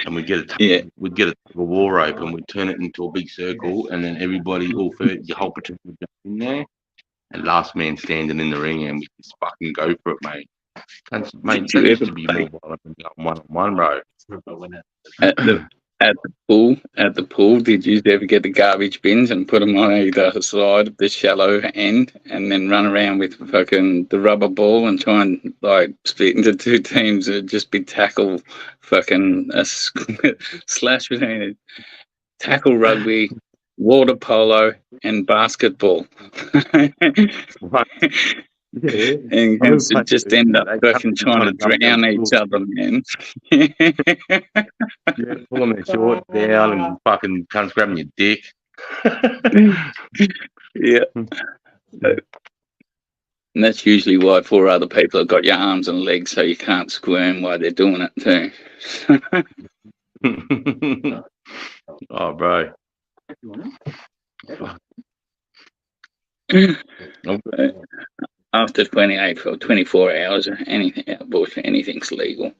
and we'd get a war rope, and we'd turn it into a big circle, and then everybody, your whole platoon would jump in there, and last man standing in the ring, and we just fucking go for it, mate. Mate, that used to be more violent than going 1-on-1, bro. At the pool, did you ever get the garbage bins and put them on either side of the shallow end, and then run around with fucking the rubber ball and try and like split into 2 teams? It'd just be tackle, fucking a slash between it, tackle rugby, water polo, and basketball. Yeah. And just end up fucking trying to drown each other, man. Yeah, pulling their shorts down and fucking cunts grabbing your dick. Yeah. And that's usually why 4 other people have got your arms and legs so you can't squirm while they're doing it too. Oh, bro. After 28 or 24 hours, anything's legal.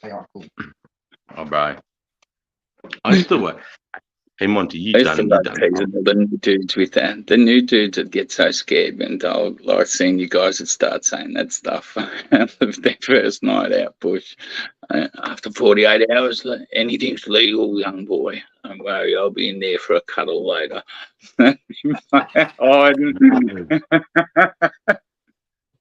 Oh, bro. I used to work. Hey, Monty, you I used to done love teasing the new dudes with that. The new dudes that get so scared when told, like seeing you guys that start saying that stuff their first night out bush. After 48 hours, anything's legal, young boy. Don't worry, I'll be in there for a cuddle later. There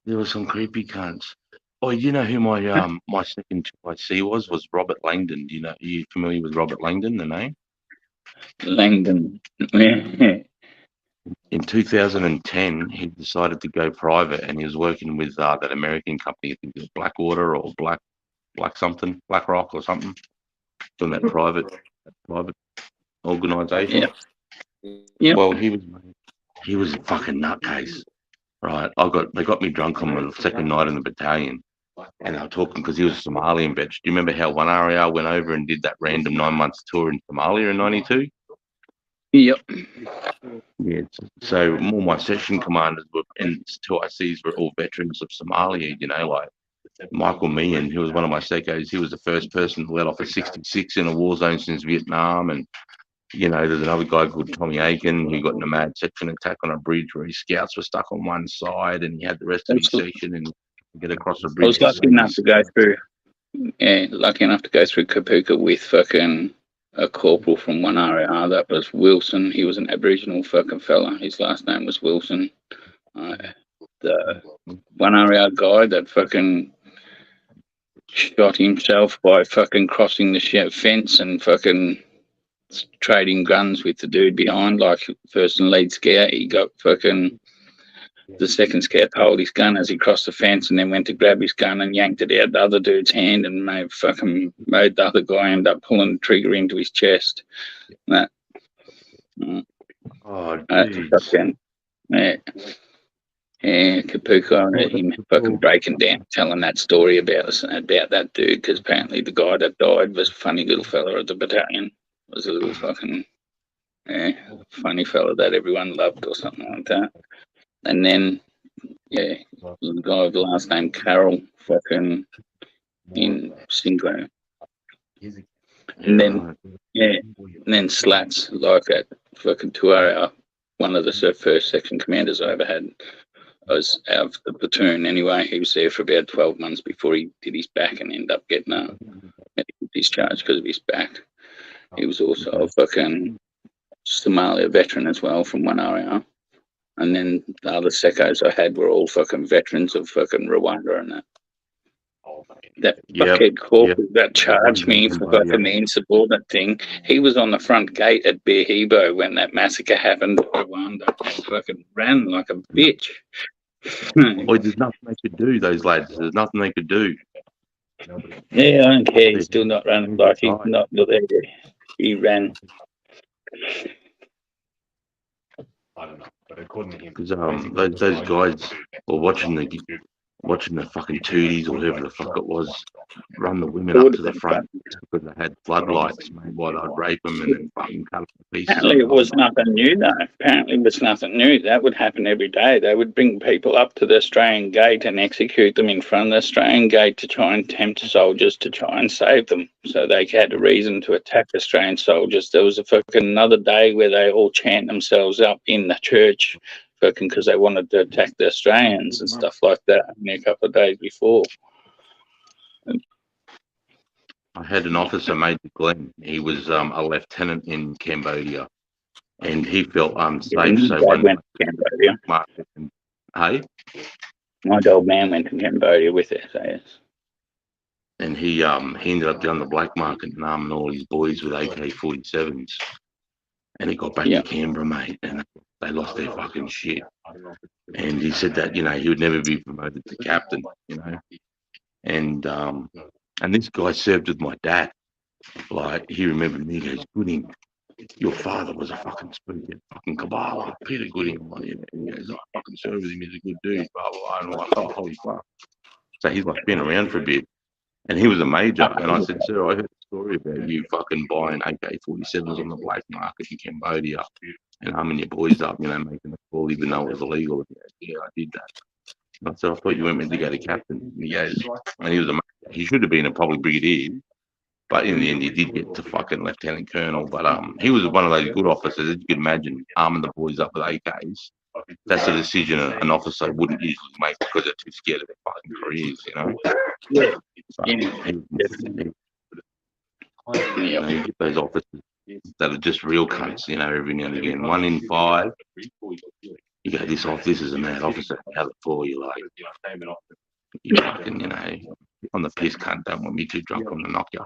were some creepy cunts. Oh, you know who my my second choice was Robert Langdon. Do you know? Are you familiar with Robert Langdon, the name? Langdon. Yeah. in 2010, he decided to go private, and he was working with that American company, I think it was Blackwater or Black something, BlackRock or something, doing that private organisation. Yep. Well, he was a fucking nutcase, right? They got me drunk on the second night in the battalion, and they were talking because he was a Somalian vet. Do you remember how one RAR went over and did that random 9 months tour in Somalia in '92? Yep. Yeah. So all my section commanders and 2ICs were all veterans of Somalia. You know, like Michael Meehan, who was one of my secos. He was the first person to let off a 66 in a war zone since Vietnam, and you know, there's another guy called Tommy Aiken who got in a mad section attack on a bridge where his scouts were stuck on one side and he had the rest of his section and get across the I bridge. was lucky enough to go through. Yeah, lucky enough to go through Kapuka with fucking a corporal from 1RAR. That was Wilson. He was an Aboriginal fucking fella. His last name was Wilson. The 1RAR guy that fucking shot himself by fucking crossing the fence and fucking trading guns with the dude behind, like first and lead scout. He got fucking the second scout held his gun as he crossed the fence and then went to grab his gun and yanked it out the other dude's hand and made the other guy end up pulling the trigger into his chest. That. Fucking, yeah. Yeah, Kapuka, him fucking breaking down, telling that story about that dude, because apparently the guy that died was a funny little fella at the battalion. Was a little fucking funny fella that everyone loved or something like that. And then, yeah, the guy with the last name Carroll, fucking in Sinclair. And then, and then Slats, like at fucking 2RAR, one of the first section commanders I ever had. I was out of the platoon anyway. He was there for about 12 months before he did his back and ended up getting a medical discharge because of his back. He was also a fucking Somalia veteran as well from 1RAR. And then the other secos I had were all fucking veterans of fucking Rwanda and that. That fuckhead corporal that charged me for fucking the insubordinate thing, he was on the front gate at Behibo when that massacre happened in Rwanda and fucking ran like a bitch. Boy, there's nothing they could do, those lads. There's nothing they could do. Yeah, I don't care. He's still not running like he's not there. He ran. I don't know, but according to him, because those guys were watching the fucking tooties or whoever the fuck it was run the women up to the front because they had floodlights, mate. While I'd rape them and then fucking cut them to pieces. Apparently it was nothing new though. Apparently it was nothing new. That would happen every day. They would bring people up to the Australian gate and execute them in front of the Australian gate to try and tempt soldiers to try and save them. So they had a reason to attack Australian soldiers. There was a fucking another day where they all chant themselves up in the church fucking because they wanted to attack the Australians and stuff like that a couple of days before. I had an officer, Major Glenn. He was a lieutenant in Cambodia, and he felt unsafe. So I went to Cambodia. Hey, my old man went to Cambodia with SAS, and he ended up down the black market and arming all his boys with AK-47s, and he got back to Canberra, mate, and they lost their fucking shit. And he said that he would never be promoted to captain, and this guy served with my dad. Like, he remembered me. He goes, Gooding, your father was a fucking spook at fucking Kabbalah, Peter Gooding. And he goes, I fucking served with him. He's a good dude, blah, blah, blah. And I'm like, oh, holy fuck. So he's like been around for a bit. And he was a major. And I said, sir, I heard a story about you fucking buying AK-47s on the black market in Cambodia and arming your boys up, making a call even though it was illegal. And he goes, yeah, I did that. And I said, I thought you weren't meant to go to captain. And he goes, and he was a major. He should have been a probably brigadier, but in the end he did get to fucking lieutenant colonel. But he was one of those good officers, as you can imagine, arming the boys up with AKs. That's a decision an officer wouldn't usually make because they're too scared of their fucking careers, Yeah. You get those officers that are just real cunts, every now and again. 1 in 5. You go, this is a mad officer. How's it for you? Like, you fucking, on the piss, cunt, don't want me too drunk on the knock you.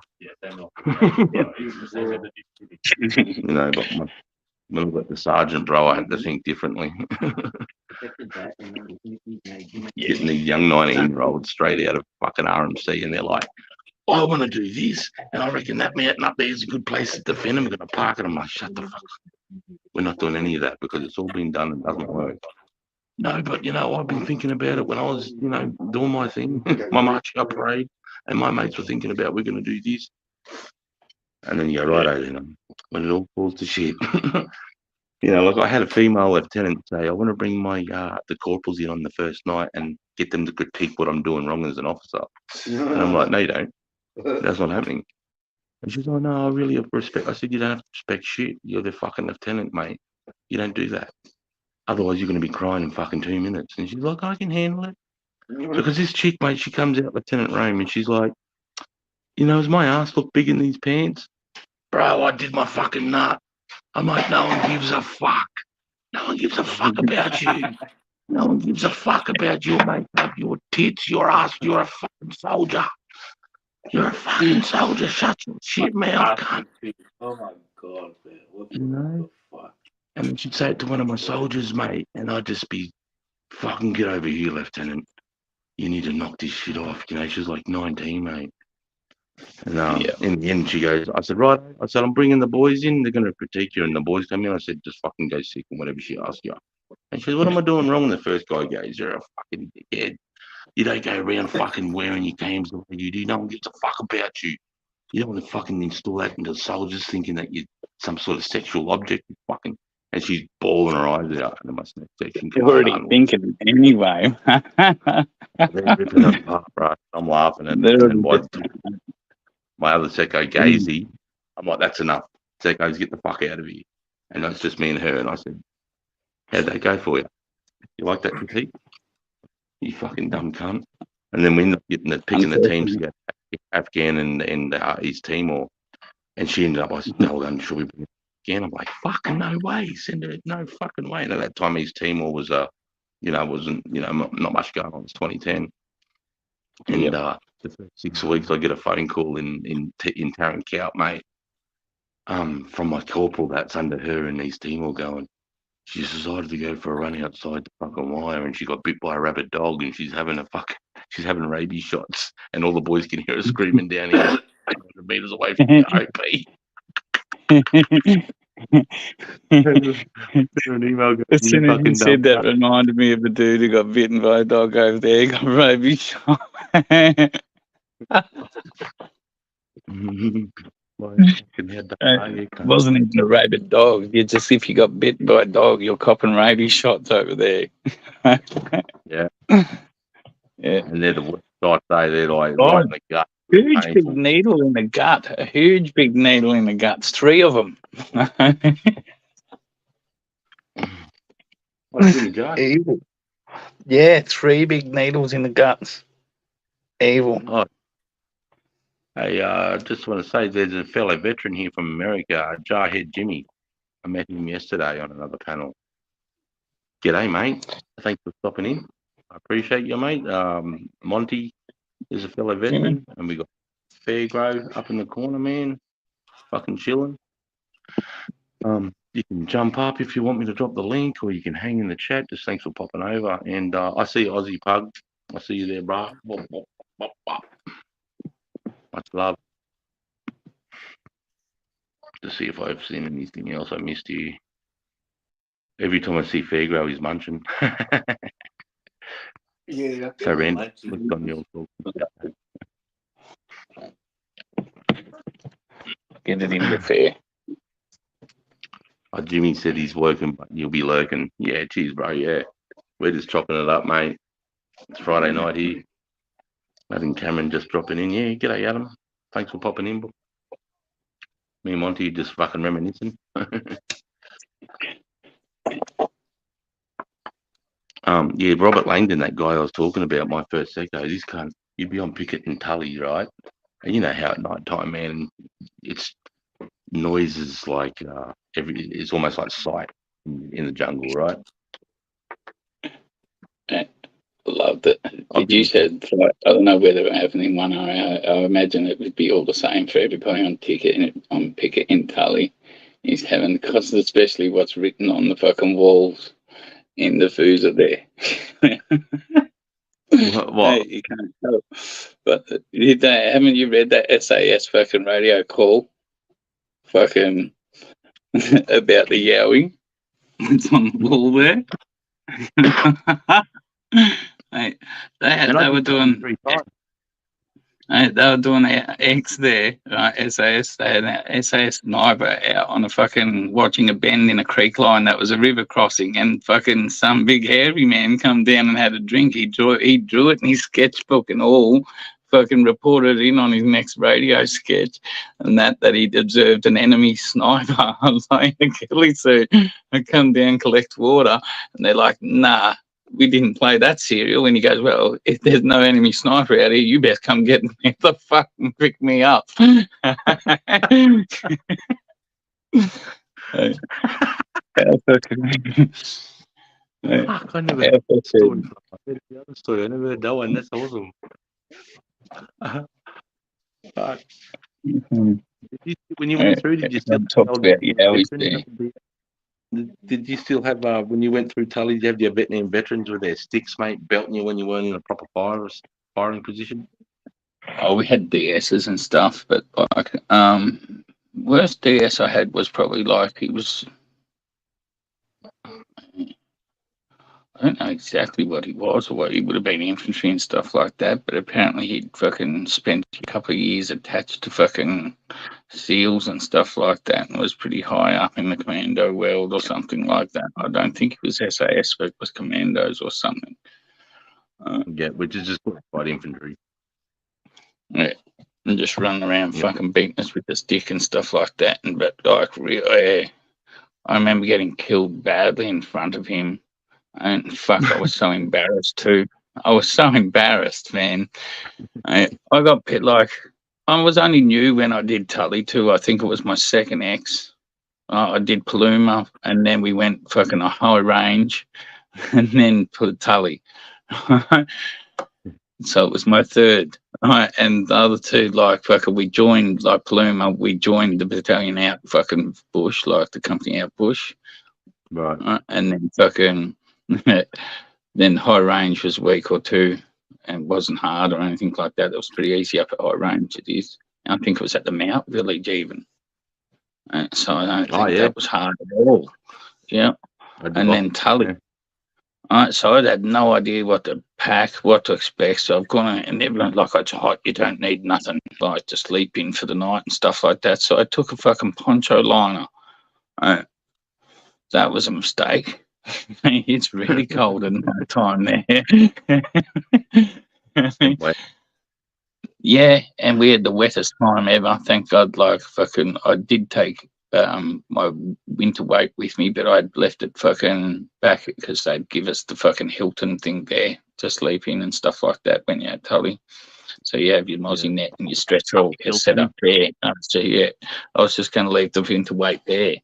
But when I got the sergeant, bro, I had to think differently. Getting these young 19-year-olds straight out of fucking RMC, and they're like, I want to do this, and I reckon that mountain up there is a good place to defend them. We're going to park it. I'm like, shut the fuck up. We're not doing any of that because it's all been done and doesn't work. No, but you know, I've been thinking about it when I was, you know, doing my thing, my marching up parade, and my mates were thinking about we're going to do this. And then you go, right, you know, when it all falls to shit. You know, like I had a female lieutenant say, I want to bring my the corporals in on the first night and get them to critique what I'm doing wrong as an officer. And I'm like, no, you don't. That's not happening. And she's like, no, I really have respect. I said, you don't have to respect shit. You're the fucking lieutenant, mate. You don't do that. Otherwise, you're going to be crying in fucking 2 minutes. And she's like, I can handle it. Because this chick, mate, she comes out, Lieutenant Rome, and she's like, you know, does my ass look big in these pants? Bro, I did my fucking nut. I'm like, no one gives a fuck. No one gives a fuck about you. No one gives a fuck about your makeup, your tits, your ass. You're a fucking soldier. You're a fucking soldier. Shut your shit mouth, cunt. Oh my god, man. What You know? the fuck? And then she'd say it to one of my soldiers, mate, and I'd just be, fucking get over here, Lieutenant. You need to knock this shit off. You know, she was like 19, mate. And in the end, she goes, I said, right. I said, I'm bringing the boys in. They're going to critique you. And the boys come in. I said, just fucking go sick and whatever she asks you. And she says, what am I doing wrong? And the first guy goes, you're a fucking dickhead. You don't go around fucking wearing your cams the way you do. No one gives a fuck about you. You don't want to fucking install that into soldiers thinking that you're some sort of sexual object. Fucking. And she's bawling her eyes out in my section. You're already thinking it anyway. They're ripping her apart, right? I'm laughing at it. And my other secco, Gazy, I'm like, that's enough. Seccos, get the fuck out of here. And that's just me and her. And I said, how'd that go for you? You like that critique? You fucking dumb cunt. And then we ended up getting picking the teams to go Afghan and East Timor. And she ended up, I said, no, should we bring it again? I'm like, fucking no way. Send her, no fucking way. And at that time, East Timor was, wasn't, not much going on. It's 2010. And the first 6 weeks, I get a phone call in Tarankout, mate, from my corporal that's under her in East Timor going, she's decided to go for a run outside the fucking wire and she got bit by a rabid dog and she's having rabies shots and all the boys can hear her screaming down here 100 meters away from the An email as soon as you said that, reminded me of a dude who got bitten by a dog over there. He got rabies shot. It wasn't even a rabid dog. You just, if you got bitten by a dog, you're copping rabies shots over there. Yeah. Yeah. And they're the worst shots, they're like right in the gut. Huge big needle in the gut. A huge big needle in the guts. 3 of them. What's in the gut? Evil. Yeah, 3 big needles in the guts. Evil. Oh. Hey, just want to say there's a fellow veteran here from America, Jarhead Jimmy. I met him yesterday on another panel. G'day, mate. Thanks for stopping in. I appreciate you, mate. Monty is a fellow veteran, and we got Fairgrove up in the corner, man. Fucking chilling. You can jump up if you want me to drop the link, or you can hang in the chat. Just thanks for popping over. And I see Aussie Pug. I see you there, bro. Much love. To see if I've seen anything else I missed here. Every time I see Fairgrove, he's munching. Yeah. So, Randy, look on your talk. Get it in the fair. Jimmy said he's working, but you'll be lurking. Yeah, cheers, bro. Yeah. We're just chopping it up, mate. It's Friday night here. Adam Cameron just dropping in. Yeah, g'day, Adam. Thanks for popping in. Me and Monty just fucking reminiscing. Yeah, Robert Langdon, that guy I was talking about, my first secco, this cunt, you'd be on picket in Tully, right? And you know how at night time, man, it's noises like it's almost like sight in the jungle, right? Loved it. Did you said, I don't know whether it happened in 1 hour. I imagine it would be all the same for everybody on picket in Tully. He's having, because especially what's written on the fucking walls in the Fuser there. Hey, you can't tell. But haven't you read that SAS fucking radio call? Fucking about the yowing. It's on the wall there. Hey, they were doing. They were doing X there, right? SAS. They had an SAS sniper out on a fucking watching a bend in a creek line that was a river crossing, and fucking some big hairy man come down and had a drink. He drew it in his sketchbook and all. Fucking reported in on his next radio sketch, and that he'd observed an enemy sniper. I was like, so I come down, collect water, and they're like, nah. We didn't play that serial. And he goes, well, if there's no enemy sniper out here, you best come get me the fuck and pick me up. Fuck, I never heard the other story. I never heard that one. That's awesome. Fuck. When you went through, did you still talk about there? Did you still have when you went through Tully? Did you have your Vietnam veterans with their sticks, mate, belting you when you weren't in a proper firing position? Oh, we had DSs and stuff, but like worst DS I had was probably like he was. I don't know exactly what he was or what he would have been, infantry and stuff like that, but apparently he'd fucking spent a couple of years attached to fucking SEALs and stuff like that and was pretty high up in the commando world or something like that. I don't think it was SAS, but it was commandos or something. Yeah, which is just quite infantry. Yeah, and just running around fucking beating us with the stick and stuff like that. And but like, really, I remember getting killed badly in front of him. And fuck, I was so embarrassed too. I was so embarrassed, man. I got pit like I was only new when I did Tully too. I think it was my second X. I did Paluma, and then we went fucking a high range, and then put Tully. So it was my third. And the other two, like fucking, we joined like Paluma. We joined the battalion out fucking bush, like the company out bush. Right. And then fucking. Then high range was a week or two and wasn't hard or anything like that. It was pretty easy up at high range. It is. I think it was at the Mount Village even. So I don't think that was hard at all. Yeah. And then Tully. So I had no idea what to pack, what to expect. So I've gone and everyone like it's hot. You don't need nothing like to sleep in for the night and stuff like that. So I took a fucking poncho liner. That was a mistake. It's really cold in that time there. Yeah, and we had the wettest time ever. Thank God, like fucking, I did take my winter weight with me, but I'd left it fucking back because they'd give us the fucking Hilton thing there to sleep in and stuff like that when you're at Tully. So you have your mozzie net and your stretcher all set up there. So yeah, I was just going to leave the winter weight there.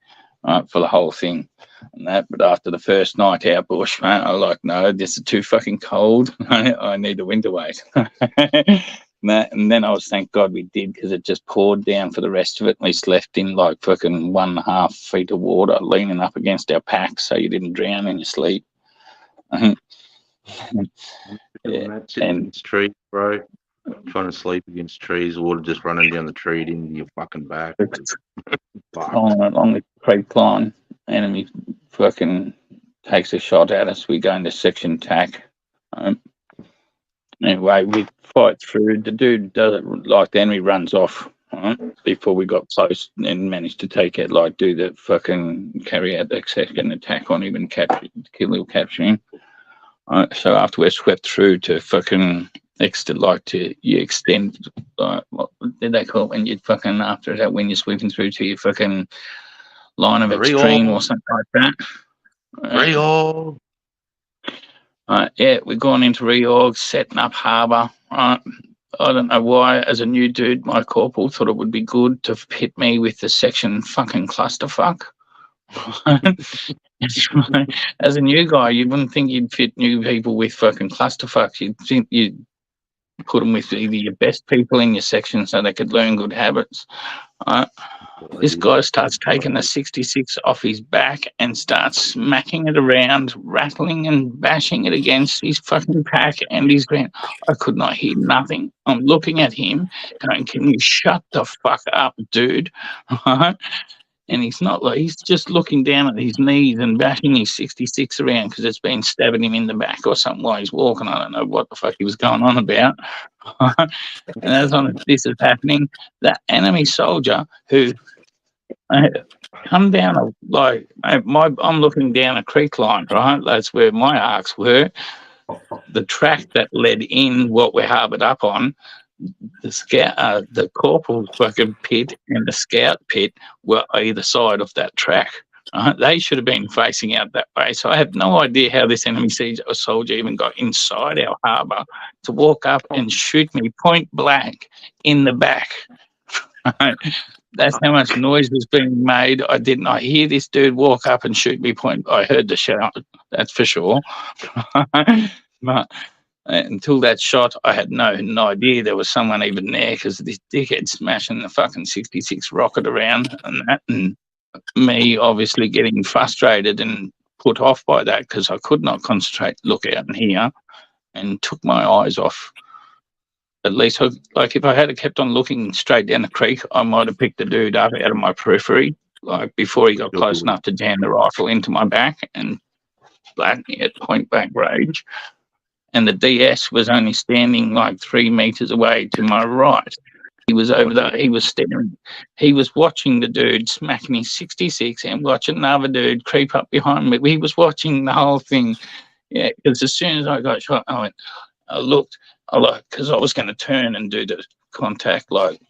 For the whole thing and that, but after the first night out bush, man, I was like, no, this is too fucking cold. I need the winter weight. And then I was, thank God we did, because it just poured down for the rest of it. At least left in like fucking 1.5 feet of water leaning up against our pack, so you didn't drown in your sleep. Yeah, and tree, bro. Trying to sleep against trees, water just running down the tree into your fucking back. Along the creek line, enemy fucking takes a shot at us. We go into section tack. Anyway, we fight through. The dude does it like the enemy runs off before we got close and managed to take it, like do the fucking carry out the second attack on him and capture him. So after we're swept through to fucking you extend, what did they call it when you fucking, after that, when you're sweeping through to your fucking line of extreme or something like that? Reorg. Yeah, we're going into reorg, setting up harbour. I don't know why, as a new dude, my corporal thought it would be good to hit me with the section fucking clusterfuck. As a new guy, you wouldn't think you'd fit new people with fucking clusterfucks. You'd think you'd put them with either your best people in your section so they could learn good habits. This guy starts taking the 66 off his back and starts smacking it around, rattling and bashing it against his fucking pack and his ground. I could not hear nothing. I'm looking at him going, can you shut the fuck up, dude? And he's not like, he's just looking down at his knees and bashing his 66 around because it's been stabbing him in the back or something while he's walking. I don't know what the fuck he was going on about. And as this is happening, the enemy soldier who come down like I'm looking down a creek line, right? That's where my arcs were. The track that led in what we're harboured up on, the scout, the corporal's fucking pit and the scout pit were either side of that track. They should have been facing out that way. So I have no idea how this enemy soldier even got inside our harbour to walk up and shoot me point blank in the back. That's how much noise was being made. I did not hear this dude walk up and shoot me point. I heard the shout, that's for sure. But until that shot, I had no idea there was someone even there because this dickhead smashing the fucking 66 rocket around and that, and me obviously getting frustrated and put off by that because I could not concentrate, look out and hear, and took my eyes off. At least, like, if I had kept on looking straight down the creek, I might have picked the dude up out of my periphery, like, before he got close enough to jam the rifle into my back and flat me at point blank range. And the DS was only standing like 3 meters away to my right. He was over there. He was staring. He was watching the dude smacking his 66 and watching another dude creep up behind me. He was watching the whole thing. Yeah, because as soon as I got shot, I looked, because I was going to turn and do the contact, like,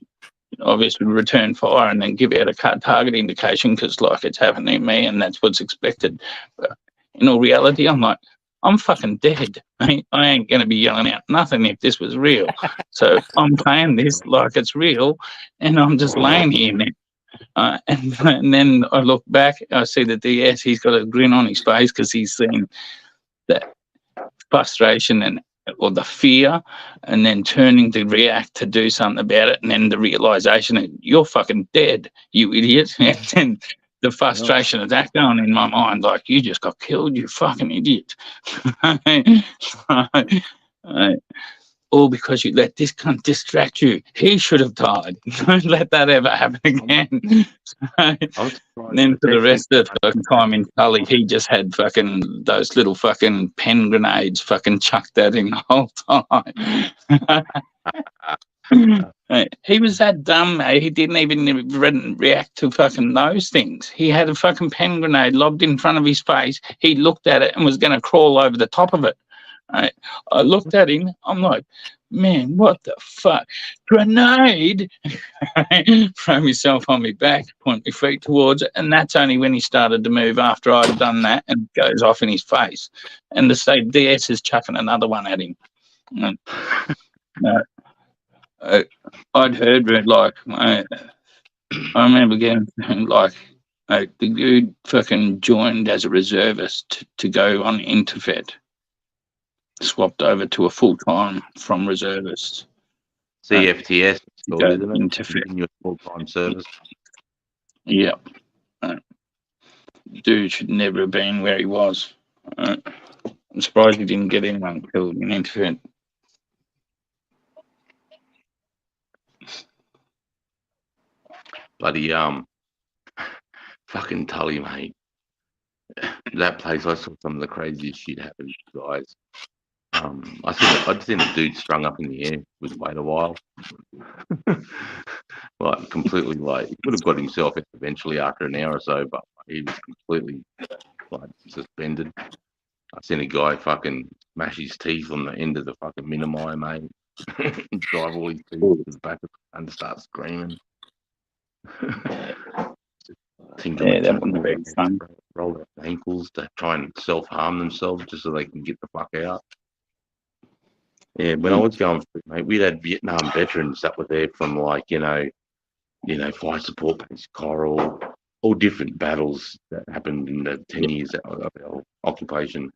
obviously return fire and then give out a target indication because, like, it's happening to me and that's what's expected. But in all reality, I'm like, I'm fucking dead. I ain't going to be yelling out nothing if this was real. So I'm playing this like it's real, and I'm just laying here now. And then I look back, I see the DS, he's got a grin on his face because he's seen that frustration or the fear, and then turning to react to do something about it, and then the realization that you're fucking dead, you idiot. And the frustration of that going in my mind, like, you just got killed, you fucking idiot. All because you let this cunt distract you. He should have died. Don't let that ever happen again. Then for the rest of the fucking time in Tully, he just had fucking those little fucking pen grenades fucking chucked at him the whole time. He was that dumb, mate. He didn't even react to fucking those things. He had a fucking pen grenade lobbed in front of his face. He looked at it and was going to crawl over the top of it. I looked at him. I'm like, man, what the fuck? Grenade! Throw myself on my back, point my feet towards it, and that's only when he started to move after I'd done that and goes off in his face. And to say DS is chucking another one at him. I'd heard, like, I remember getting, like, the dude fucking joined as a reservist to go on Interfed. Swapped over to a full-time from reservists. CFTS, Interfed. in your full-time service. Yeah. Dude should never have been where he was. I'm surprised he didn't get anyone killed in Interfed. Bloody fucking Tully, mate. That place, I saw some of the craziest shit happen, guys. I'd seen a dude strung up in the air with wait a while. Like, completely, like, he would have got himself eventually after an hour or so, but he was completely, like, suspended. I seen a guy fucking smash his teeth on the end of the fucking Minimi, mate. Drive all his teeth to the back and start screaming. Yeah, that wouldn't be fun. Roll their ankles to try and self-harm themselves just so they can get the fuck out. Yeah, when I was going through, mate, we'd had Vietnam veterans that were there from, like, you know, fire support base, Coral, all different battles that happened in the 10 years of our occupation.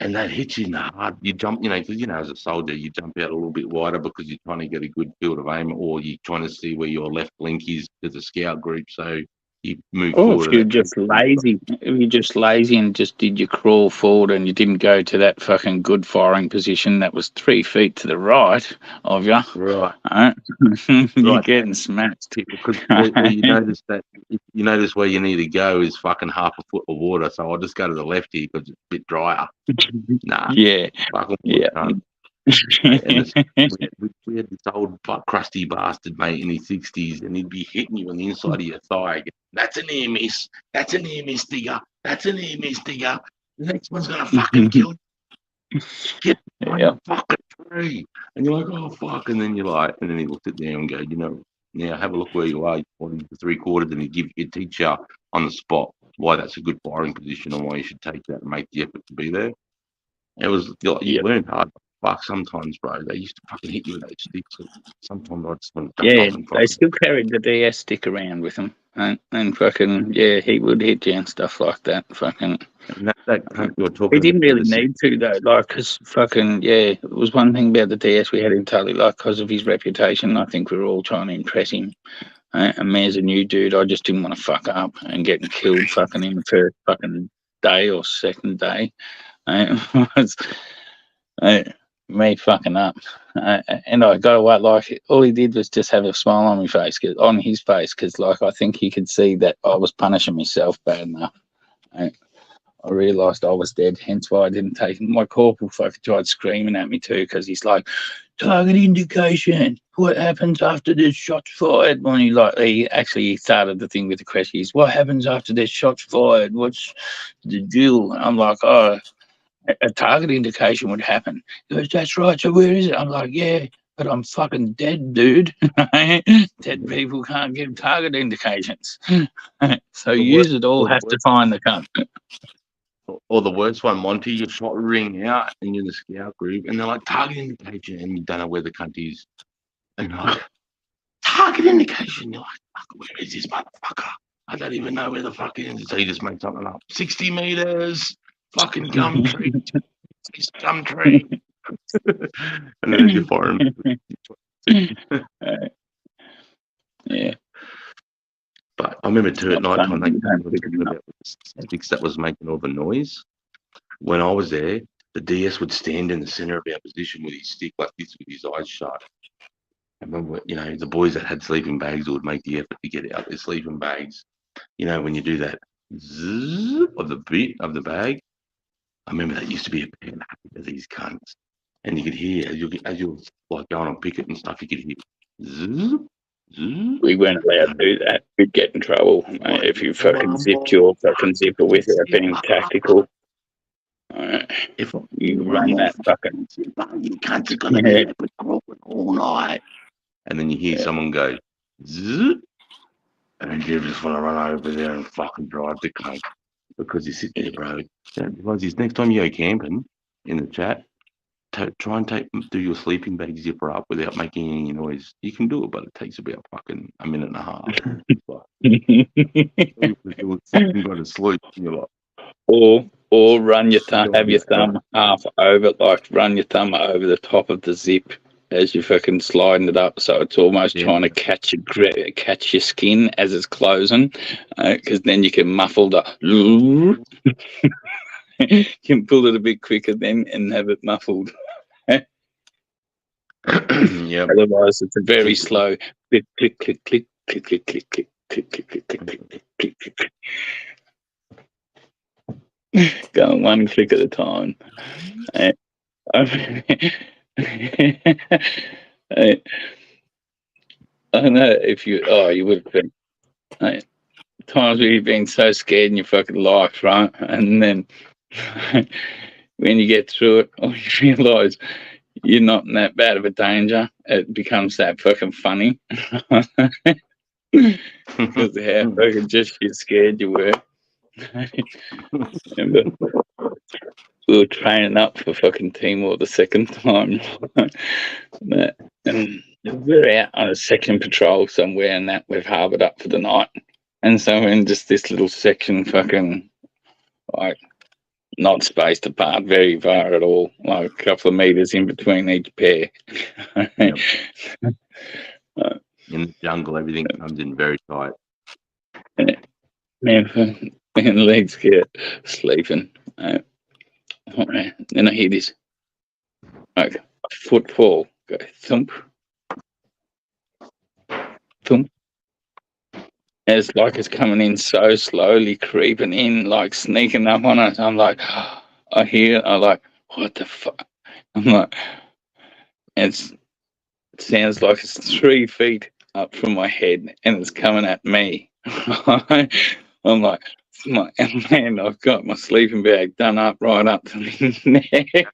and that hits you in the heart. You jump, because as a soldier, you jump out a little bit wider because you're trying to get a good field of aim, or you're trying to see where your left blink is as a scout group. So you move Or forward. if you're just lazy, and just did your crawl forward and you didn't go to that fucking good firing position that was 3 feet to the right of you, right? You're Right. getting smashed. Because well, you notice where you need to go is fucking half a foot of water. So I'll just go to the left here because it's a bit drier. Nah. Yeah. Fucking Yeah. cunt. And we had this old crusty bastard, mate, in his 60s, and he'd be hitting you on the inside of your thigh. That's a near miss. That's a near miss, digger. That's a near miss, digger. The next one's going to fucking kill you. Get Yeah. fucking tree. And you're like, oh, fuck. And then and then he looked at there and go, now have a look where you are. You're pointing to 3/4, and he'd teach you on the spot why that's a good firing position and why you should take that and make the effort to be there. It was, you learn hard. Fuck, sometimes, bro, they used to fucking hit you with those sticks. Sometimes I just want to duck Yeah, off and they still carried the DS stick around with them, and fucking he would hit you and stuff like that. Fucking, and that you're talking. he didn't about really need to though, like, because fucking it was one thing about the DS we had in Tully, like, because of his reputation. I think we were all trying to impress him. And me as a new dude, I just didn't want to fuck up and get killed fucking in the first fucking day or second day. Me fucking up, and I got away. Like, all he did was just have a smile on his face, because like I think he could see that I was punishing myself bad enough. I realised I was dead, hence why I didn't take him. My corporal fucking tried screaming at me too, because he's like, target indication. What happens after this shot's fired? When he actually started the thing with the question. What happens after this shot's fired? What's the deal? And I'm like, oh, a target indication would happen. He goes, that's right. So where is it? I'm like, yeah, but I'm fucking dead, dude. Dead people can't give target indications. So users all have to find the cunt. Or the worst one, Monty, your shot ring out and you're in the scout group and they're like, target indication, and you don't know where the cunt is. And you're like, target indication. You're like, fuck, where is this motherfucker? I don't even know where the fuck it is. So you just make something up. 60 meters, fucking gum tree. It's gum tree. And then you fire him. Yeah. But I remember too at night time that was making all the noise. When I was there, the DS would stand in the center of our position with his stick like this with his eyes shut. I remember, the boys that had sleeping bags would make the effort to get out their sleeping bags. When you do that zzz of the bit of the bag, I remember that used to be a pain of these cunts. And you could hear as you're like going on picket and stuff, you could hear zzz. We weren't allowed to do that. We'd get in trouble, mate, if you fucking zipped your fucking zipper without being tactical. If you run that fucking, you cunts are gonna be all night, and then you hear someone go zzz, and then you just want to run over there and fucking drive the cunt because you sit there, bro. Because next time you go camping in the chat, try and do your sleeping bag zipper up without making any noise. You can do it, but it takes about fucking a minute and a half. You're fucking going to sleep. And you're like, or run your thumb, have your thumb half over, like run your thumb over the top of the zip as you're fucking sliding it up, so it's almost trying to catch your skin as it's closing, because then you can muffle the. You can pull it a bit quicker then and have it muffled. Yeah. Otherwise, it's a very slow click, click, click, click, click, click, click, click, click, click, click, click, click, click, click. Going one click at a time. I don't know if you would have been times where you've been so scared in your fucking life, right? And then when you get through it, or you realise you're not in that bad of a danger, it becomes that fucking funny. Because of how fucking just scared you were. We were training up for fucking Timor the second time. We're out on a section patrol somewhere, and that we've harboured up for the night. And so we're in just this little section, fucking like not spaced apart very far at all, like a couple of meters in between each pair. In the jungle, everything comes in very tight. Man, legs get sleeping. Alright, then I hear this, like a footfall go thump, thump. It's like it's coming in so slowly, creeping in, like sneaking up on us. I'm like, I'm like, what the fuck? I'm like, it sounds like it's 3 feet up from my head and it's coming at me. I'm like, man, I've got my sleeping bag done up right up to my neck.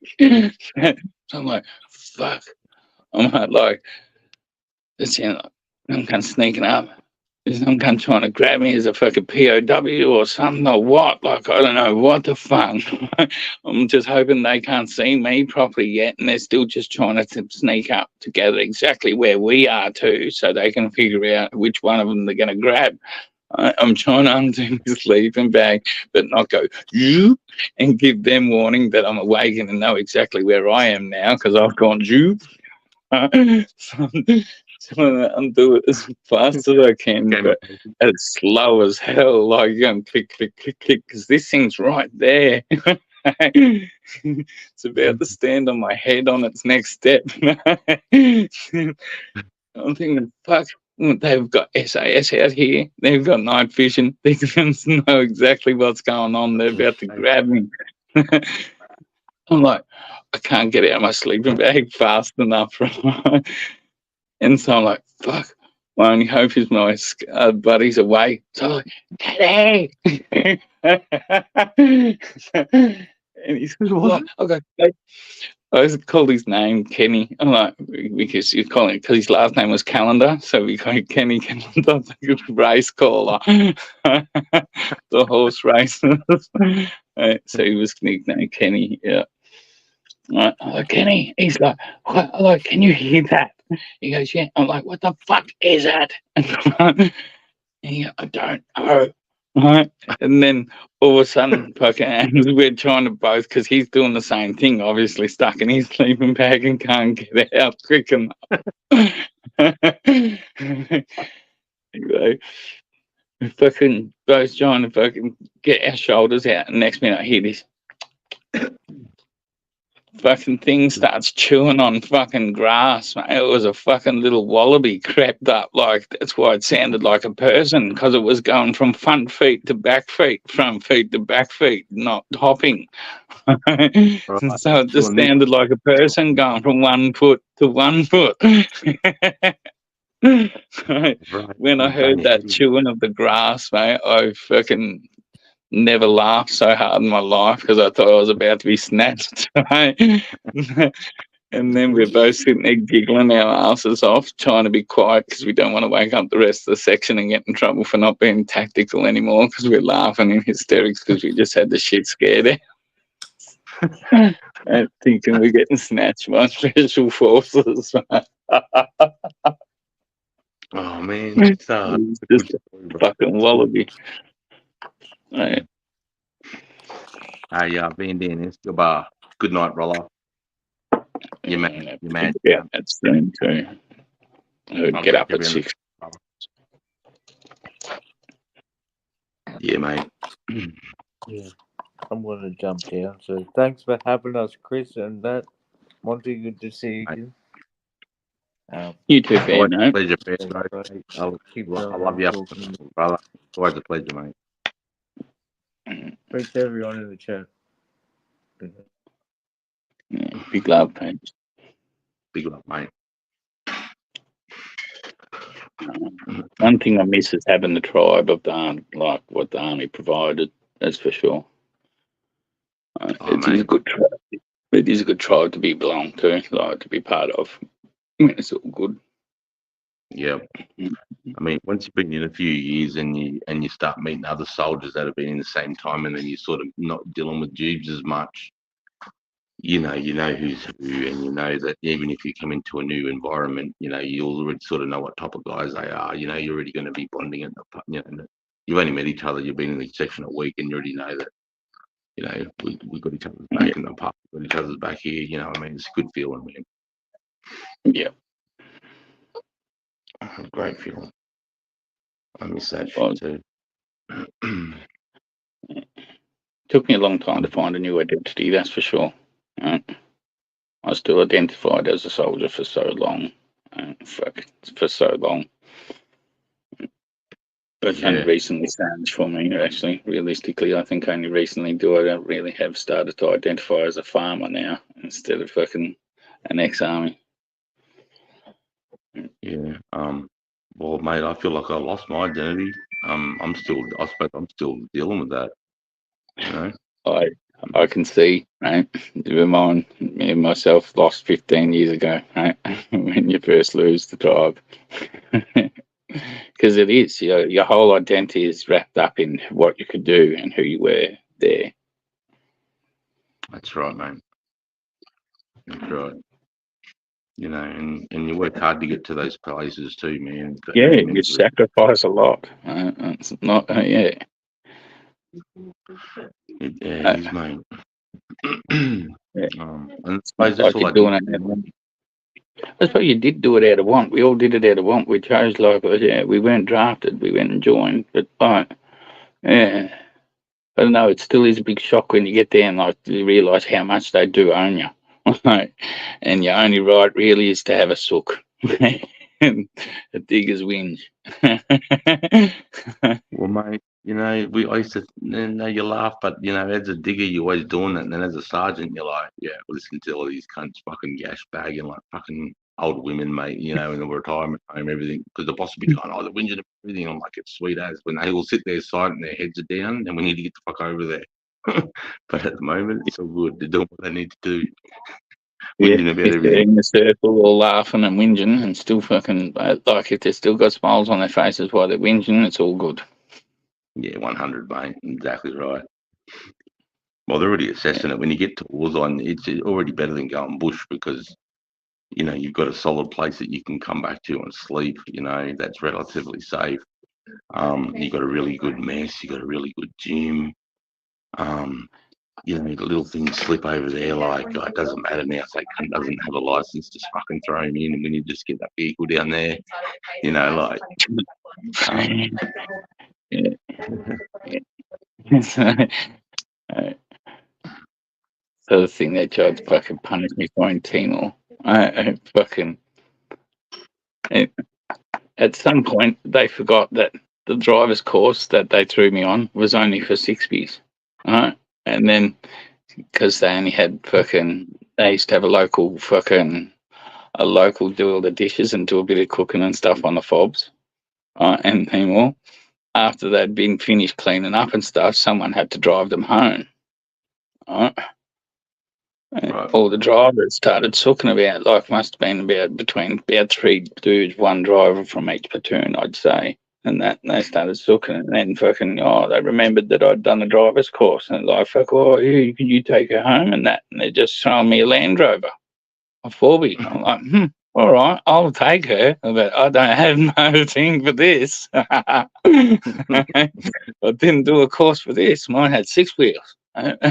So I'm like, fuck. I'm like, it sounds like I'm kind of sneaking up. Is some cunt trying to grab me as a fucking POW or something or what? Like, I don't know what the fuck. I'm just hoping they can't see me properly yet and they're still just trying to sneak up together exactly where we are too so they can figure out which one of them they're going to grab. I'm trying to undo my sleeping bag but not go, you, and give them warning that I'm awake and know exactly where I am now because I've gone, you. So I undo it as fast as I can, but as slow as hell, like you're going click, click, click, click, because this thing's right there. It's about to stand on my head on its next step. I'm thinking, fuck, they've got SAS out here. They've got night vision. They can know exactly what's going on. They're about to grab me. I'm like, I can't get out of my sleeping bag fast enough. And so I'm like, fuck, my only hope is my buddy's away. So I'm like, Daddy! And he says, what? I go, I always called his name Kenny. I'm like, because he's calling it, because his last name was Calendar. So we call him Kenny Calendar, the race caller. The horse races. So he was nicknamed Kenny, yeah. I'm like, Kenny, he's like, what? I'm like, can you hear that? He goes, yeah. I'm like, what the fuck is that? And he goes, I don't know. Right? And then all of a sudden, fucking, we're trying to both, because he's doing the same thing, obviously stuck in his sleeping bag and can't get out quick enough. Anyway, we fucking both trying to fucking get our shoulders out, and next minute I hear this. Fucking thing starts chewing on fucking grass, mate. It was a fucking little wallaby crept up, like that's why it sounded like a person, because it was going from front feet to back feet, front feet to back feet, not hopping. So it just sounded like a person going from 1 foot to 1 foot. When I heard that chewing of the grass, mate, I fucking never laughed so hard in my life because I thought I was about to be snatched. And then we're both sitting there giggling our asses off, trying to be quiet because we don't want to wake up the rest of the section and get in trouble for not being tactical anymore because we're laughing in hysterics because we just had the shit scared out. And thinking we're getting snatched by special forces. Oh man, it's just a fucking wallaby. Right. Hey, Van Dennis, goodbye. Good night, brother. You man, you man. Yeah, that's soon too. I would get up at 6. Yeah, mate. Yeah, I'm gonna jump down. So thanks for having us, Chris, and that. Monty, good to see you again. You too, Van. No? Pleasure, mate. I love you, brother. Always a pleasure, mate. Thanks to everyone in the chat. Yeah, big love, thanks. Big love, mate. One thing I miss is having the tribe of the army, like what the army provided. That's for sure. It is a good tribe. It is a good tribe to be belong to, like to be part of. I mean, it's all good. Yeah, I mean, once you've been in a few years and you start meeting other soldiers that have been in the same time, and then you're sort of not dealing with dupes as much, you know who's who, and you know that even if you come into a new environment, you already sort of know what type of guys they are. You're already going to be bonding at the, you've only met each other, you've been in the section a week, and you already know that you know, we got each other's back in the pub, we got each other's back here. You know, what I mean, it's a good feeling, man. Yeah. A great feeling. I miss that shit too. Took me a long time to find a new identity, that's for sure. I was still identified as a soldier for so long. For so long. But it's only Yeah. recently changed for me, actually. Realistically, I think only recently do I really have started to identify as a farmer now instead of fucking an ex-army. Yeah. Well, mate, I feel like I lost my identity. I suppose I'm still dealing with that. You know. I can see, right? Me and myself lost 15 years ago, right? When you first lose the tribe. Because it is, your whole identity is wrapped up in what you could do and who you were there. That's right, mate. That's right. You know, and you work hard to get to those places too, man. Yeah, you sacrifice a lot. It's not, yeah. It is, mate. And I suppose that's Like all you're I doing did. it. That's why you did do it out of want. We all did it out of want. We chose we weren't drafted. We went and joined, but yeah. I don't know. It still is a big shock when you get there and you realise how much they do own you. And your only right really is to have a sook. And a digger's whinge. Well, mate, you know, I used to, you know, you laugh, but you know, as a digger, you're always doing it, and then as a sergeant, you're like, yeah, listen to all these cunts fucking gash bagging like fucking old women, mate. You know, in the retirement home, everything, because the boss will be going, oh, they're whinging and everything. I'm like, it's sweet as when they all sit there silent and their heads are down, and we need to get the fuck over there. But at the moment, it's all good. They're doing what they need to do. Yeah, Whinging about if they're everything. in the circle all laughing and whinging and still fucking, like if they've still got smiles on their faces while they're whinging, it's all good. Yeah, 100, mate. Exactly right. Well, they're already assessing it. When you get to Warzone, it's already better than going bush because, you know, you've got a solid place that you can come back to and sleep, you know, that's relatively safe. You've got a really good mess, you've got a really good gym. You know, the little things slip over there, like, it doesn't matter now, say, cunt doesn't have a license, just fucking throw him in, and when you just get that vehicle down there, you know, like. So the thing they tried to fucking punish me for in Timor, I fucking. At some point, they forgot that the driver's course that they threw me on was only for 60s, right? And then, because they only had they used to have a local do all the dishes and do a bit of cooking and stuff on the fobs, and Timor. After they'd been finished cleaning up and stuff, someone had to drive them home, right? All the drivers started talking about, like, must have been between 3 dudes, one driver from each platoon, I'd say. And they started talking, and then they remembered that I'd done the driver's course, and like, can you take her home and that? And they're just showing me a Land Rover, a 4B. I'm like, all right, I'll take her, but I don't have no thing for this. I didn't do a course for this. Mine had 6 wheels. But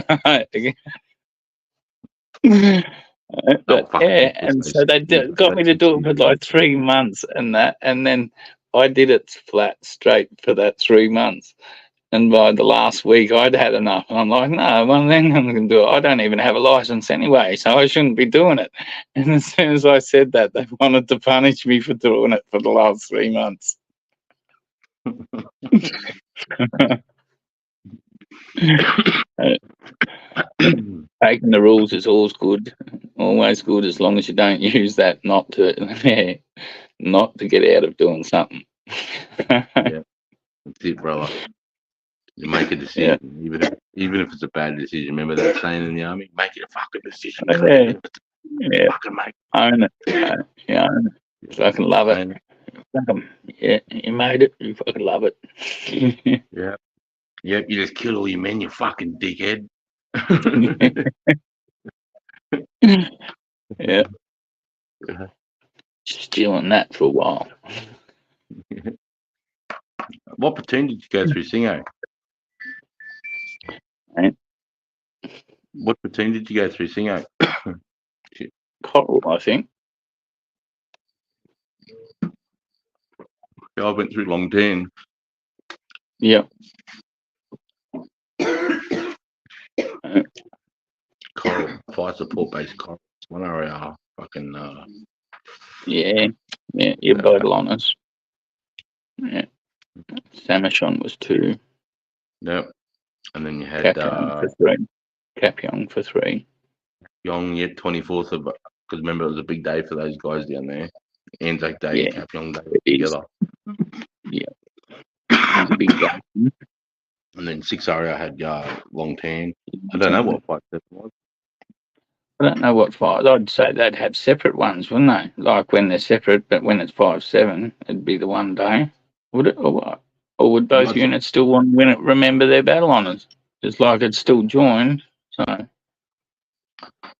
yeah, and so they got me to do it for like 3 months and that, and then I did it flat straight for that 3 months. And by the last week, I'd had enough, and I'm like, no, one thing I'm going to do it. I don't even have a license anyway, so I shouldn't be doing it. And as soon as I said that, they wanted to punish me for doing it for the last 3 months. Taking the rules is always good as long as you don't use that not to get out of doing something. Yeah, that's it, brother. You make a decision, even if it's a bad decision. Remember that saying in the army? Make it a fucking decision. Yeah. Fucking make Own it. Yeah, own it. Fucking love it. Yeah, you made it. You fucking love it. Yeah. Yep, you just killed all your men, you fucking dickhead. Yeah. Just doing that for a while. What platoon did you go through, Singo? What platoon did you go through, Singo? Coral, I think. Yeah, I went through Long 10. Yep. Coral, fire support base Coral. 1 RAR. Fucking, Yeah, your Bodle Honours. Yeah. Samashon was 2. Yep. And then you had Capion for 3. Capion for 3. Yong, yeah, 24th of, because remember it was a big day for those guys down there. Anzac Day, Yeah, Capion Day it is. together. Yeah. Big day. And then 6 RAR had Long 10. I don't know what 5-7 was. I don't know what 5. I'd say they'd have separate ones, wouldn't they? Like when they're separate, but when it's 5-7, it'd be the one day. Would it, or what? Or would both That's units still want to remember their battle honours? Just like it's still joined. So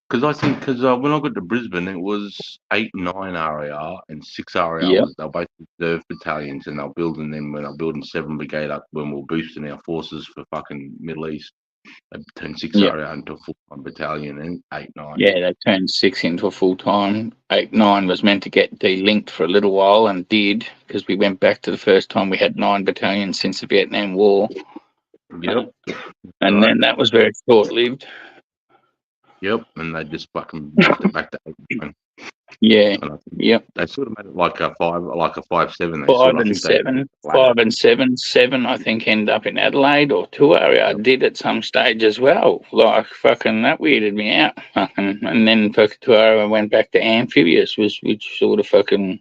Because I think, when I got to Brisbane, it was 8, 9 RAR and 6 RAR. Yep. They're both reserve battalions, and they're building them when they're building 7 Brigade up when we're boosting our forces for fucking Middle East. They turned 6 Yep. RAR into a full-time battalion and 8, 9. yeah, they turned 6 into a full time. 8, 9 was meant to get delinked for a little while and did, because we went back to the first time we had 9 battalions since the Vietnam War. Yep. And then that was very short lived. Yep. And they just fucking bumped it back to 8, 9. Yeah. And I think Yep. they sort of made it like a 5-7. 5 and 7, 5 and 7, 7. I think end up in Adelaide, or 2 area did at some stage as well. Like fucking that weirded me out. Fucking, and then fucking 2 area went back to amphibious, which sort of fucking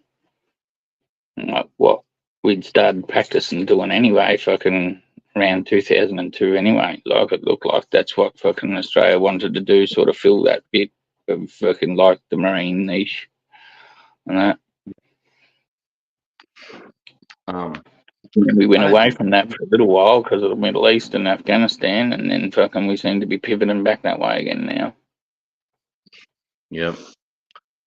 like what we'd started practicing doing anyway. Fucking around 2002 anyway. Like it looked like that's what fucking Australia wanted to do, sort of fill that bit of fucking like the marine niche and that. We went away from that for a little while because of the Middle East and Afghanistan, and then fucking we seem to be pivoting back that way again now. Yep.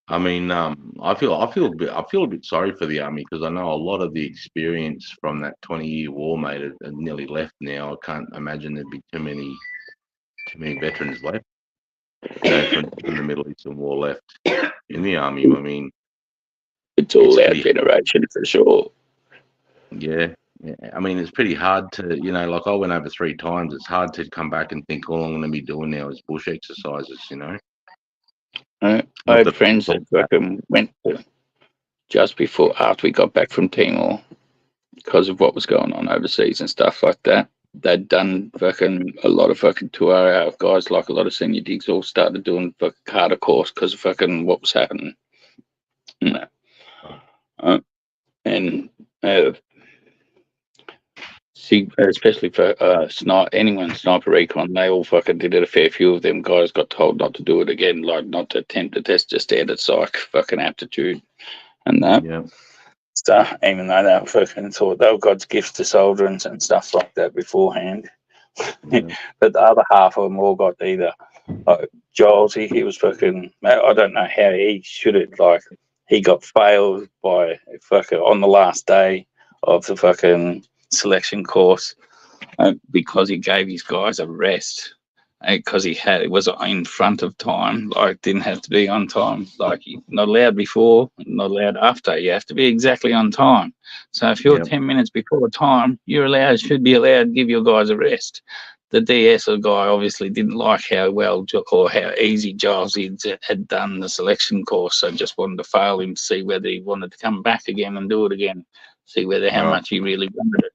I mean, I feel a bit sorry for the army, because I know a lot of the experience from that 20-year war, mate, are nearly left now. I can't imagine there'd be too many veterans left, from the Middle Eastern War left in the army. I mean, it's all our generation for sure. Yeah. I mean, it's pretty hard to, like I went over 3 times. It's hard to come back and think all I'm going to be doing now is bush exercises, I had friends that fucking went to just after we got back from Timor, because of what was going on overseas and stuff like that. They'd done fucking a lot of fucking 2 hour guys, like a lot of senior digs, all started doing fucking Carter course because of fucking what was happening. See, especially for anyone sniper recon, they all fucking did it. A fair few of them guys got told not to do it again, like not to attempt to test just standard psych fucking aptitude and that. Yeah. So even though they fucking thought they were God's gifts to soldiers and stuff like that beforehand. Yeah. But the other half of them all got either like Giles, he was fucking, I don't know how he should have, like, he got failed by fucking on the last day of the fucking selection course because he gave his guys a rest because it was in front of time, like didn't have to be on time, like not allowed before, not allowed after. You have to be exactly on time. So if you're 10 minutes before time, should be allowed to give your guys a rest. The DS guy obviously didn't like how well or how easy Giles had done the selection course, so just wanted to fail him to see whether he wanted to come back again and do it again, see whether how much he really wanted it.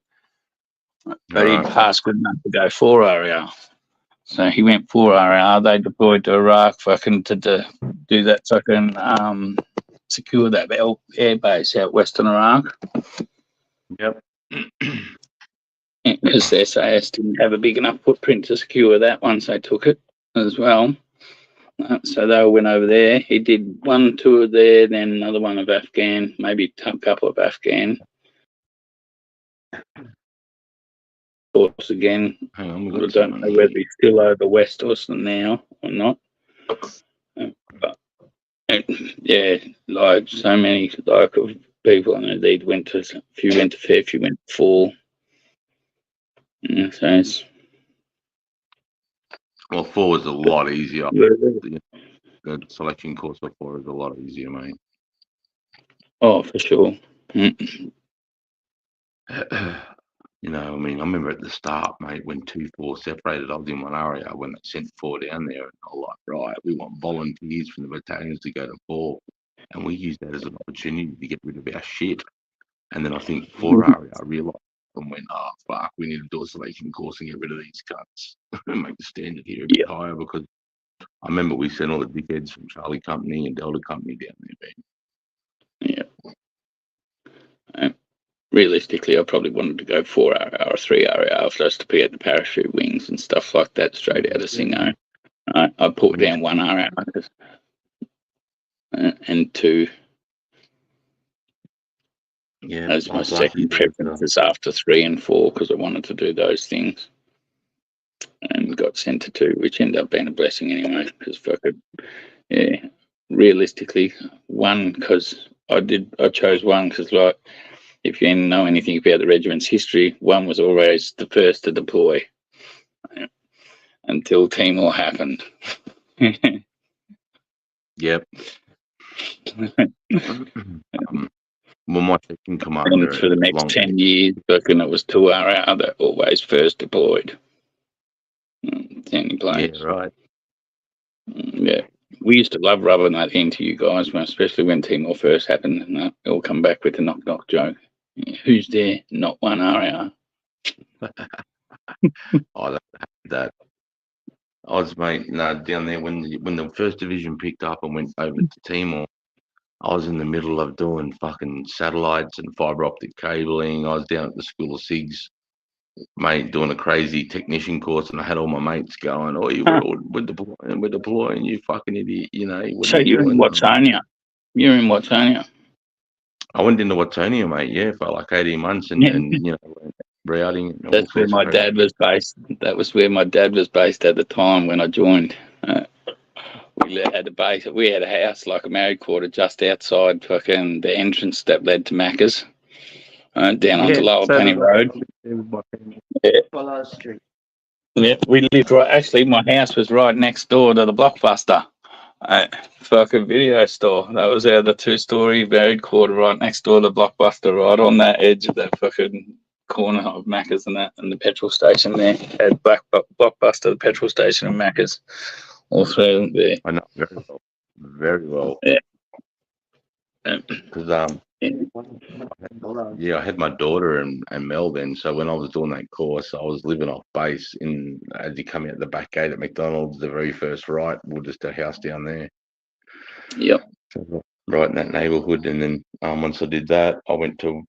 But he'd passed good enough to go 4 RAR. So he went 4 RAR. They deployed to Iraq fucking to do that fucking secure that air base out western Iraq. Yep. Because the SAS didn't have a big enough footprint to secure that once they took it as well. So they went over there. He did 1 tour there, then another one of Afghan, maybe a couple of Afghan. Course again. Hang on, I don't know whether he's still over West Austin now or not. But yeah, like so many like of people, I know they went to a few went to fair, a few went to 4. Yeah, so it's, Well, 4 was a lot easier. Yeah. The selection course for 4 is a lot easier, mate. Oh, for sure. Mm. You know, I mean, I remember at the start, mate, when 2-4 separated, I was in one area when they sent 4 down there, and I was like, right, we want volunteers from the battalions to go to 4, and we used that as an opportunity to get rid of our shit. And then I think 4 area, I realised and went, oh, fuck, we need to do a selection course and get rid of these cunts and make the standard here a bit higher, because I remember we sent all the dickheads from Charlie Company and Delta Company down there, man. Yeah. Realistically, I probably wanted to go 4 RAR or 3 RAR just to be at the parachute wings and stuff like that straight out of Singo. I put down 1 RAR and 2 as my second preferences after 3 and 4, because I wanted to do those things, and got sent to 2, which ended up being a blessing anyway. Because realistically, 1, because I chose 1 because, like, if you know anything about the regiment's history, 1 was always the first to deploy until Timor happened. Yep. Well, my second commander, And for the next 10 years, reckon it was 2 RAR that always first deployed. Standing planes. Yeah, right. Yeah. We used to love rubbing that into you guys, especially when Timor first happened, and they all come back with the knock-knock joke. Who's there? Not 1 RAR. Oh, that. I was, mate, no, down there when the first division picked up and went over to Timor, I was in the middle of doing fucking satellites and fibre optic cabling. I was down at the School of SIGs, mate, doing a crazy technician course, and I had all my mates going, "Oh, we're deploying, you fucking idiot!" You know. So you're in Watsonia. You're in Watsonia. I went into Watsonia, mate. Yeah, for like 18 months, and you know, routing. And That's where my dad was based. That was where my dad was based at the time when I joined. We had a base. We had a house, like a married quarter, just outside fucking the entrance that led to Macca's, down onto Lower Penny Road. Yeah, we lived right. Actually, my house was right next door to the Blockbuster, fucking video store. That was the 2-story married quarter right next door to the Blockbuster, right on that edge of that fucking corner of Macca's and that, and the petrol station there. Had Blockbuster, the petrol station, and Macca's. All 3 of them there. I know very well. Yeah. Because I had my daughter and Mel then. So when I was doing that course, I was living off base as you come out the back gate at McDonald's, the very first right, we're just a house down there. Yep. So, right in that neighbourhood, and then once I did that, I went to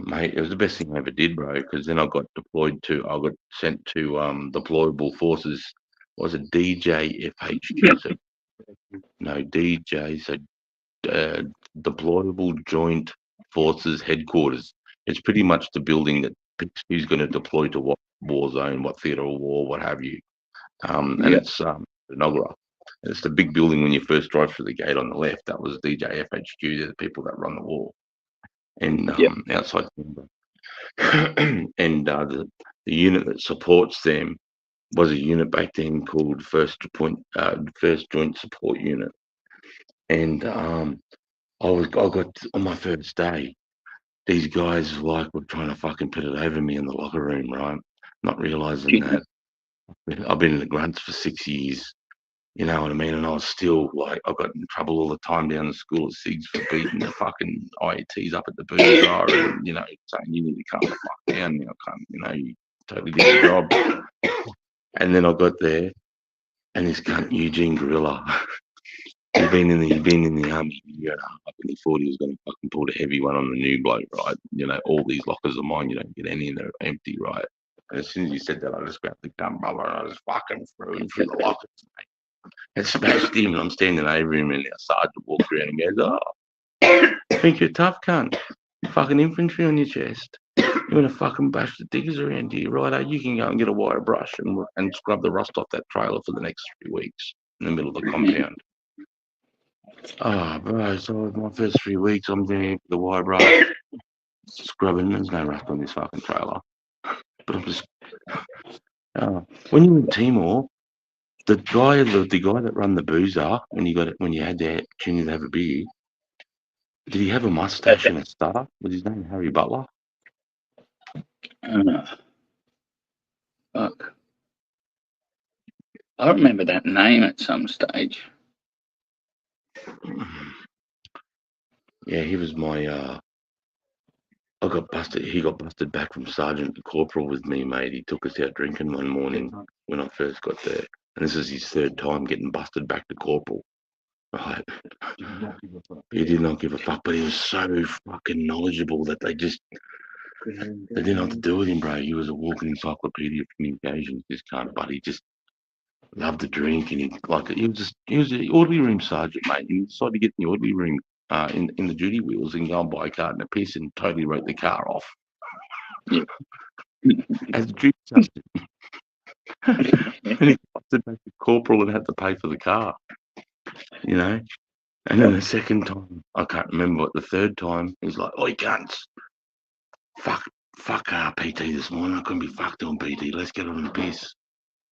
mate. It was the best thing I ever did, bro. Because then I got sent to deployable forces. Was a DJFHQ, so no DJ, so deployable joint forces headquarters. It's pretty much the building that picks who's going to deploy to what war zone, what theatre of war, what have you. And it's Nogra. It's the big building when you first drive through the gate on the left. That was DJFHQ. They're the people that run the war. And outside, and the unit that supports them was a unit back then called First Joint Support Unit, and I got on my first day, these guys were trying to fucking put it over me in the locker room, right? Not realizing that I've been in the grunts for 6 years, you know what I mean? And I was still I got in trouble all the time down the School of SIGs for beating the fucking IETs up at the boozer, and you know, saying you need to calm the fuck down now, cunt. You know, you totally did your job. And then I got there, and this cunt Eugene Gorilla, he'd been in the army a year and a half, and he thought he was going to fucking pull the heavy one on the new bloke, right? You know, all these lockers are mine, you don't get any, and they're empty, right? And as soon as he said that, I just grabbed the gun, brother, and I just fucking threw him through the lockers, mate. And smashed him, and I'm standing over him, and our sergeant walks around and goes, "Oh, think you're tough, cunt? Fucking infantry on your chest. You're gonna fucking bash the diggers around here, right? You can go and get a wire brush and scrub the rust off that trailer for the next 3 weeks in the middle of the compound." Oh, bro, so my first 3 weeks, I'm there with the wire brush, scrubbing. There's no rust on this fucking trailer. But I'm just... when you're in Timor, The guy that run the boozer when you had the opportunity to have a beer, did he have a mustache and a stutter? Was his name Harry Butler? Fuck. I remember that name at some stage. Yeah, he was my. I got busted. He got busted back from sergeant to corporal with me, mate. He took us out drinking one morning when I first got there, and this is his third time getting busted back to corporal. Right. He did not give a fuck, but he was so fucking knowledgeable that they didn't know what to do with him, bro. He was a walking encyclopedia of communications, this cunt, but he just loved to drink, and he was an orderly room sergeant, mate. He decided to get in the orderly room in the duty wheels and go and buy a cart and a piss and totally wrote the car off. As a duty sergeant. And he busted back to corporal and had to pay for the car. You know? And then the second time, I can't remember, but the third time, he's like, "Oi, cunts. Fuck PT this morning. I couldn't be fucked on PT. Let's get on the piss."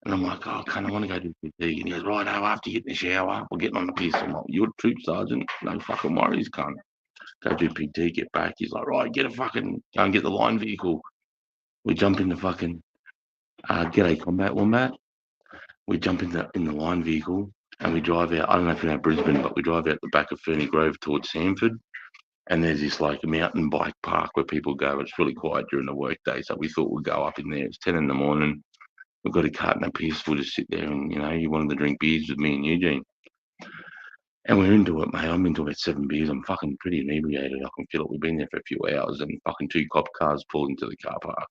And I'm like, "Oh, cunt, I want to go do PT." And he goes, "Right, after you get in the shower, we're getting on the piss." I'm like, "You're a troop sergeant. No fucking worries, cunt." Go do PT, get back. He's like, "Right, go and get the line vehicle." We jump in the fucking G'day Combat Wombat. We jump in the line vehicle and we drive out. I don't know if you know Brisbane, but we drive out the back of Ferny Grove towards Sanford. And there's this like mountain bike park where people go. It's really quiet during the workday. So we thought we'd go up in there. It's 10 in the morning. We've got a cart and a piss. We'll just sit there and, you wanted to drink beers with me and Eugene. And we're into it, mate. I'm into about 7 beers. I'm fucking pretty inebriated. I can feel it. We've been there for a few hours and fucking 2 cop cars pulled into the car park.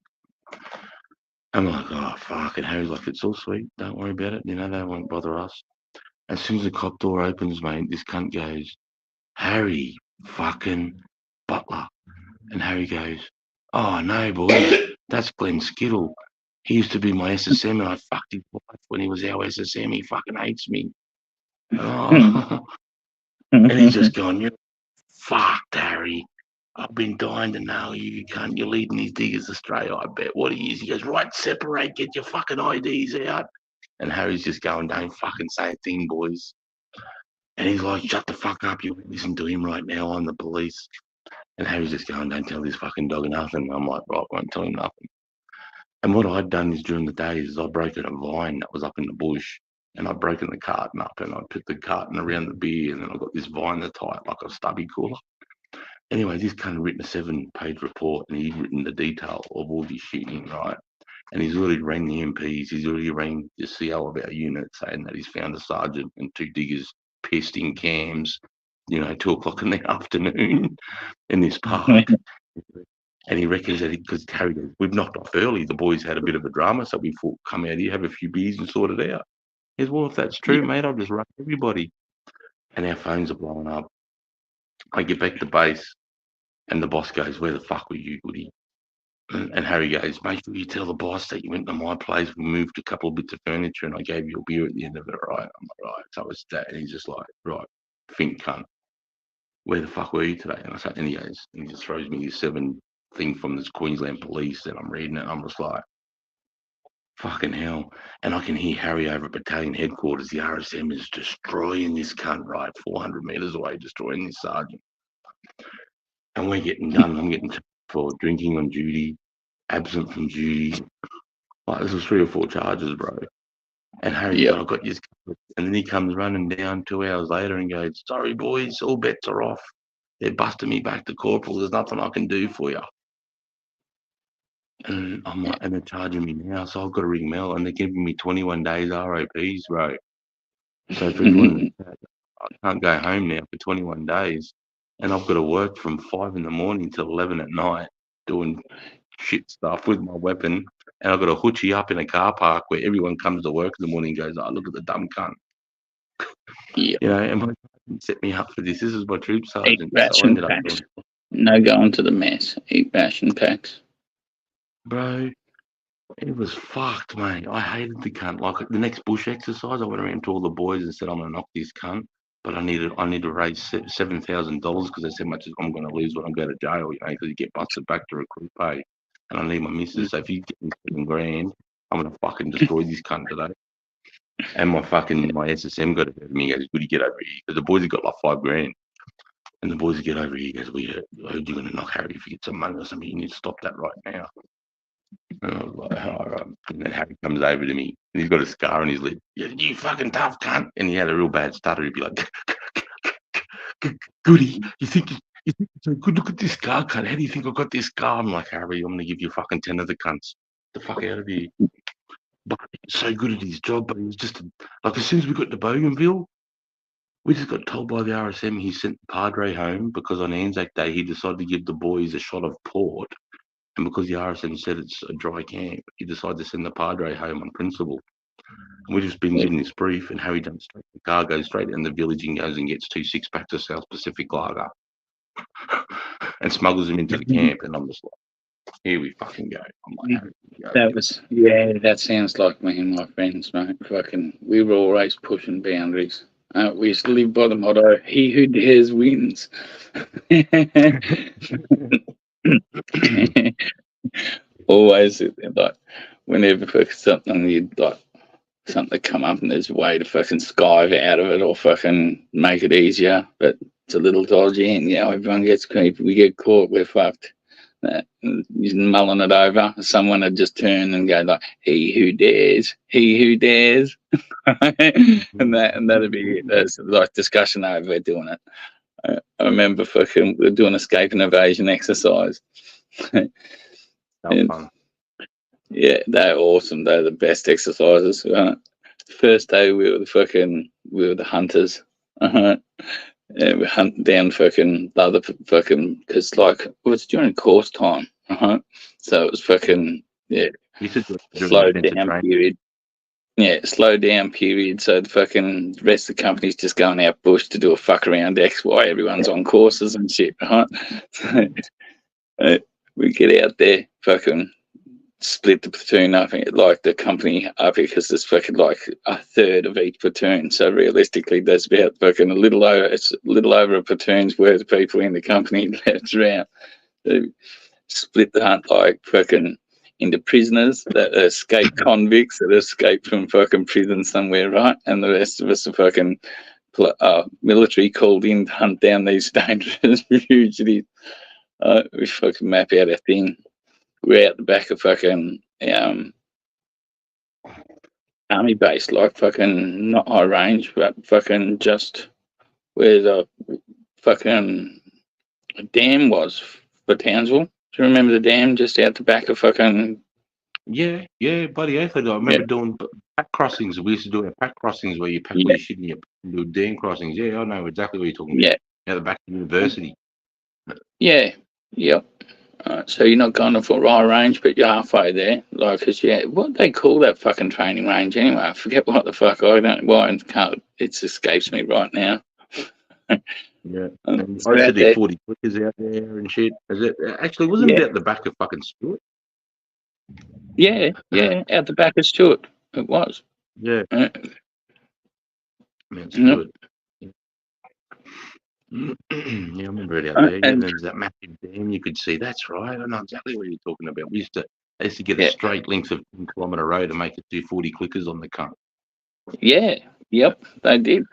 I'm like, "Oh, fuck." And Harry's like, "It's all sweet. Don't worry about it. They won't bother us." As soon as the cop door opens, mate, this cunt goes, "Harry fucking Butler." And Harry goes, "Oh, no, boy. That's Glenn Skittle. He used to be my SSM and I fucked his wife when he was our SSM. He fucking hates me." Oh. And he's just going, "You're fucked, Harry. I've been dying to know you cunt. You're leading these diggers astray, I bet." What he is, he goes, "Right, separate, get your fucking IDs out." And Harry's just going, "Don't fucking say a thing, boys." And he's like, "Shut the fuck up. You listen to him right now. I'm the police." And Harry's just going, "Don't tell this fucking dog nothing." I'm like, "Right, won't tell him nothing." And what I'd done is during the day is I'd broken a vine that was up in the bush. And I'd broken the carton up and I'd put the carton around the beer. And then I got this vine that's tight like a stubby cooler. Anyway, this cunt had written a 7-page report and he'd written the detail of all this shooting, right? And he's already rang the MPs, he's already rang the CO of our unit saying that he's found a sergeant and 2 diggers pissed in cams, 2 o'clock in the afternoon in this park. And he reckons that because Harry goes, "We've knocked off early. The boys had a bit of a drama, so we thought, come out here, have a few beers and sort it out." He goes, "Well, if that's true, mate, I'll just run everybody." And our phones are blowing up. I get back to base and the boss goes, "Where the fuck were you, Goody?" And Harry goes, "Make sure you tell the boss that you went to my place. We moved a couple of bits of furniture and I gave you a beer at the end of it, right?" I'm like, "Right." So it's that. And he's just like, "Right, think, cunt. Where the fuck were you today?" And I say, and he just throws me this 7 thing from this Queensland police and I'm reading it. And I'm just like, fucking hell. And I can hear Harry over at battalion headquarters. The RSM is destroying this cunt, right? 400 metres away, destroying this sergeant. And we're getting done. I'm getting for drinking on duty, absent from duty. Like, this was 3 or 4 charges, bro. And Harry, "I've got you." And then he comes running down 2 hours later and goes, "Sorry, boys, all bets are off. They're busting me back to corporal. There's nothing I can do for you." And I'm like, and they're charging me now, so I've got to ring Mel, and they're giving me 21 days ROPs, bro. So for I can't go home now for 21 days, and I've got to work from 5 in the morning till 11 at night doing shit stuff with my weapon, and I've got to hoochie up in a car park where everyone comes to work in the morning and goes, "Oh, look at the dumb cunt." And my sergeant set me up for this. This is my troop sergeant. Eat ration packs. No going to the mess. Eat ration packs. Bro, it was fucked, mate. I hated the cunt. Like the next bush exercise, I went around to all the boys and said, "I'm gonna knock this cunt, but I need to raise $7,000 because that's how much I'm gonna lose when I go to jail, because you get busted back to recruit pay, and I need my missus. So if you get me $7 grand, I'm gonna fucking destroy this cunt today." And my SSM got ahead of me. He goes, "Goody, get over here." Because the boys have got like $5,000. And the boys get over here. He goes, I heard you're going to knock Harry if you get some money or something. You need to stop that right now. And I was like, all right. And then Harry comes over to me and he's got a scar on his lip. Yeah, you fucking tough cunt. And he had a real bad stutter. He'd be like, Goody, you think it's so good? Look at this scar, cunt. How do you think I got this scar? I'm like, Harry, I'm going to give you fucking 10 of the cunts. Get the fuck out of here. But he's so good at his job. But he was just like, as soon as we got to Bougainville, we just got told by the RSM he sent the Padre home because on Anzac Day he decided to give the boys a shot of port. And because the RSM said it's a dry camp, he decided to send the Padre home on principle. And we've just been given this brief, and Harry jumps straight. The car goes straight in the village and goes and gets 2 6-packs of South Pacific lager and smuggles them into the camp. And I'm just like, here we fucking go. I'm like, Harry, That sounds like me and my friends, mate. Fucking, we were always pushing boundaries. We used to live by the motto, he who dares wins. Always, like, whenever fucking something, you'd like, something come up and there's a way to fucking skive out of it or fucking make it easier, but it's a little dodgy and, everyone gets, if we get caught, we're fucked. He's mulling it over. Someone would just turn and go like, he who dares, and that'd be it. There's like discussion over doing it. I remember fucking we're doing escape and evasion exercise. Fun. Yeah, they're awesome. They're the best exercises. First day we were the hunters. Yeah, we hunt down fucking the other fucking, because like it was during course time, so it was fucking slow down period. Yeah, slow down period. So the fucking rest of the company's just going out bush to do a fuck around X, Y. Everyone's on courses and shit, right? So, we get out there, fucking split the platoon up, like the company up, because there's fucking like a third of each platoon. So realistically, there's about fucking a little over a platoon's worth of people in the company left around. Split the hunt like fucking into prisoners that are escaped convicts that escaped from fucking prison somewhere, right? And the rest of us are fucking military called in to hunt down these dangerous fugitives. We fucking map out our thing. We're out the back of fucking army base, like fucking not high range, but fucking just where the fucking dam was for Townsville. Do you remember the dam just out the back of fucking? Yeah, buddy. I remember doing pack crossings. We used to do our pack crossings where you pack all your shit and you do dam crossings. Yeah, I know exactly what you're talking about. Out the back of the university. Yeah. So you're not going for high range, but you're halfway there. Like, cause what they call that fucking training range anyway? I forget what the fuck. I don't. Why it escapes me right now. Yeah, I used to do 40 clickers out there and shit. Actually, wasn't it at the back of fucking Stewart? Yeah, out the back of Stewart. It was. Yeah. Stewart. Yeah, I remember it out there. And there's that massive dam you could see. That's right. I know exactly what you're talking about. I used to get a straight length of 10-kilometre road to make it do 40 clickers on the cunt. Yeah. Yep. They did.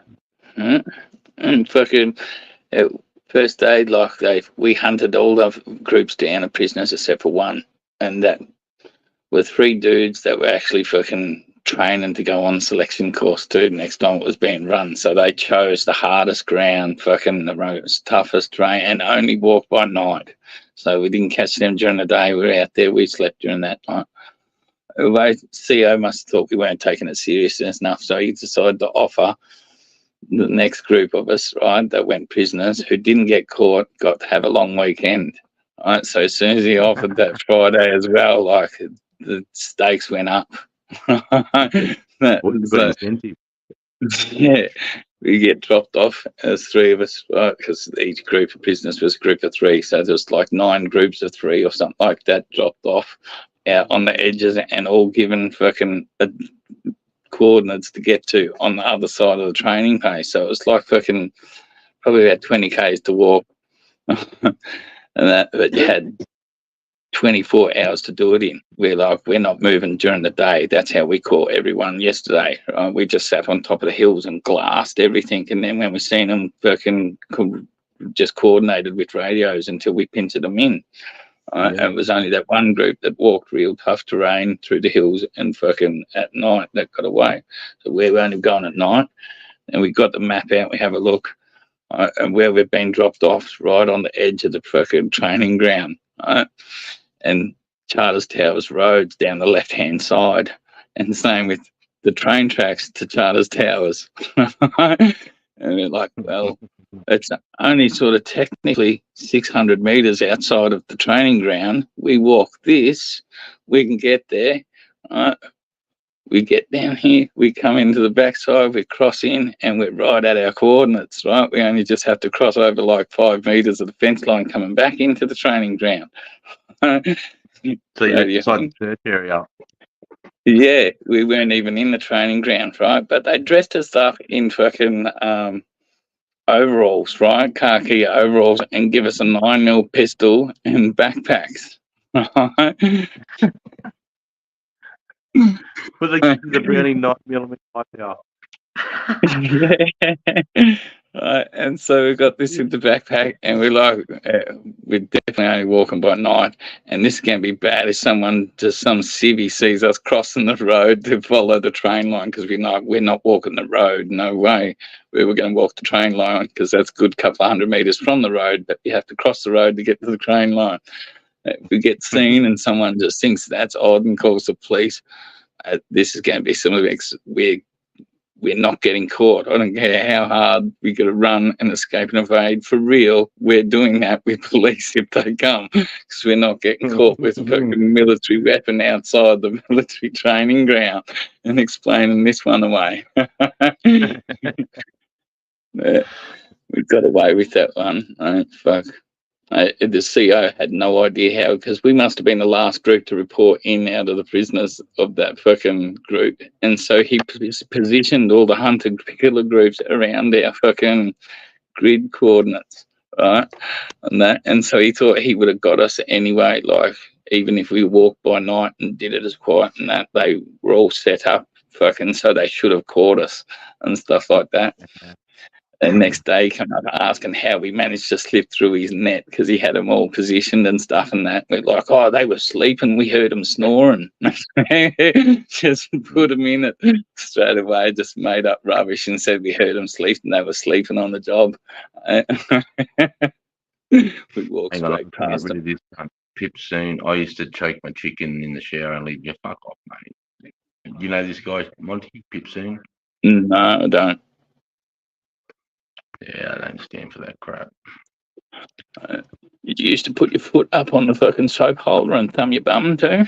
And fucking first day, like we hunted all the groups down of prisoners except for one, and that were 3 dudes that were actually fucking training to go on selection course too next time it was being run. So they chose the hardest ground, fucking the most toughest terrain, and only walked by night. So we didn't catch them during the day. We were out there. We slept during that night. CEO must have thought we weren't taking it serious enough, so he decided to offer the next group of us, right, that went prisoners who didn't get caught, got to have a long weekend. Right, so as soon as he offered that Friday as well, like the stakes went up. Yeah, we get dropped off as 3 of us, right? Because each group of prisoners was a group of 3, so there's like 9 groups of 3 or something like that dropped off out on the edges, and all given fucking coordinates to get to on the other side of the training base. So it was like fucking probably about 20 k's to walk, and that. But you had 24 hours to do it in. We're not moving during the day. That's how we caught everyone yesterday. We just sat on top of the hills and glassed everything. And then when we seen them, fucking just coordinated with radios until we pincered them in. And it was only that one group that walked real tough terrain through the hills and fucking at night that got away. So we're only going at night. And we got the map out. We have a look. And where we've been dropped off right on the edge of the fucking training ground. And Charters Towers Road's down the left-hand side, and same with the train tracks to Charters Towers. And we're like, well, it's only sort of technically 600 metres outside of the training ground. We walk this, we can get there. We get down here, we come into the backside, we cross in, and we're right at our coordinates, right? We only just have to cross over like 5 metres of the fence line coming back into the training ground. So you're inside the church area. Yeah, we weren't even in the training ground, right? But they dressed us up in fucking overalls, right? Khaki overalls, and give us a 9mm pistol and backpacks. Right? With the Browning 9mm rifle. And so we got this in the backpack, and we're like, we're definitely only walking by night, and this can be bad if some civvy sees us crossing the road to follow the train line, because we're not walking the road, no way. We were going to walk the train line because that's a good couple of 100 metres from the road, but you have to cross the road to get to the train line. If we get seen and someone just thinks that's odd and calls the police, this is going to be something we're not getting caught. I don't care how hard we got to run and escape and evade. For real, we're doing that with police if they come, because we're not getting caught with a fucking military weapon outside the military training ground and explaining this one away. We got away with that one. Fuck. The CO had no idea how, because we must have been the last group to report in out of the prisoners of that fucking group. And so he positioned all the hunter killer groups around our fucking grid coordinates, right? And so he thought he would have got us anyway, like, even if we walked by night and did it as quiet and that, they were all set up fucking, so they should have caught us and stuff like that. And next day, come up asking how we managed to slip through his net, because he had them all positioned and stuff and that. We're like, oh, they were sleeping. We heard them snoring. Just put them in it straight away, just made up rubbish and said we heard them sleeping. They were sleeping on the job. We walked straight past them. Pip soon. I used to choke my chicken in the shower and leave you. Fuck off, mate. You know this guy, Monty Pip soon? No, I don't. Yeah, I don't stand for that crap. Did you used to put your foot up on the fucking soap holder and thumb your bum too?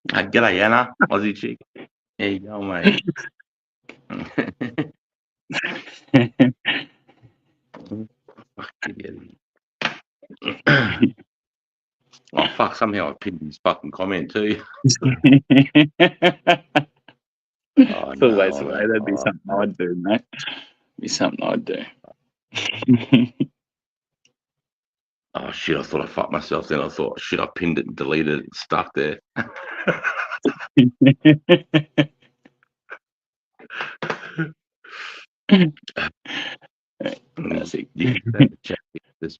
G'day, Anna, Aussie chick. There you go, mate. Oh, fuck, somehow I pinned his fucking comment too. Oh, no, always the way. That'd be something I'd do, mate. Be something I'd do. Oh shit! I thought I fucked myself. Then I thought, shit, I pinned it and deleted it. It's stuck there.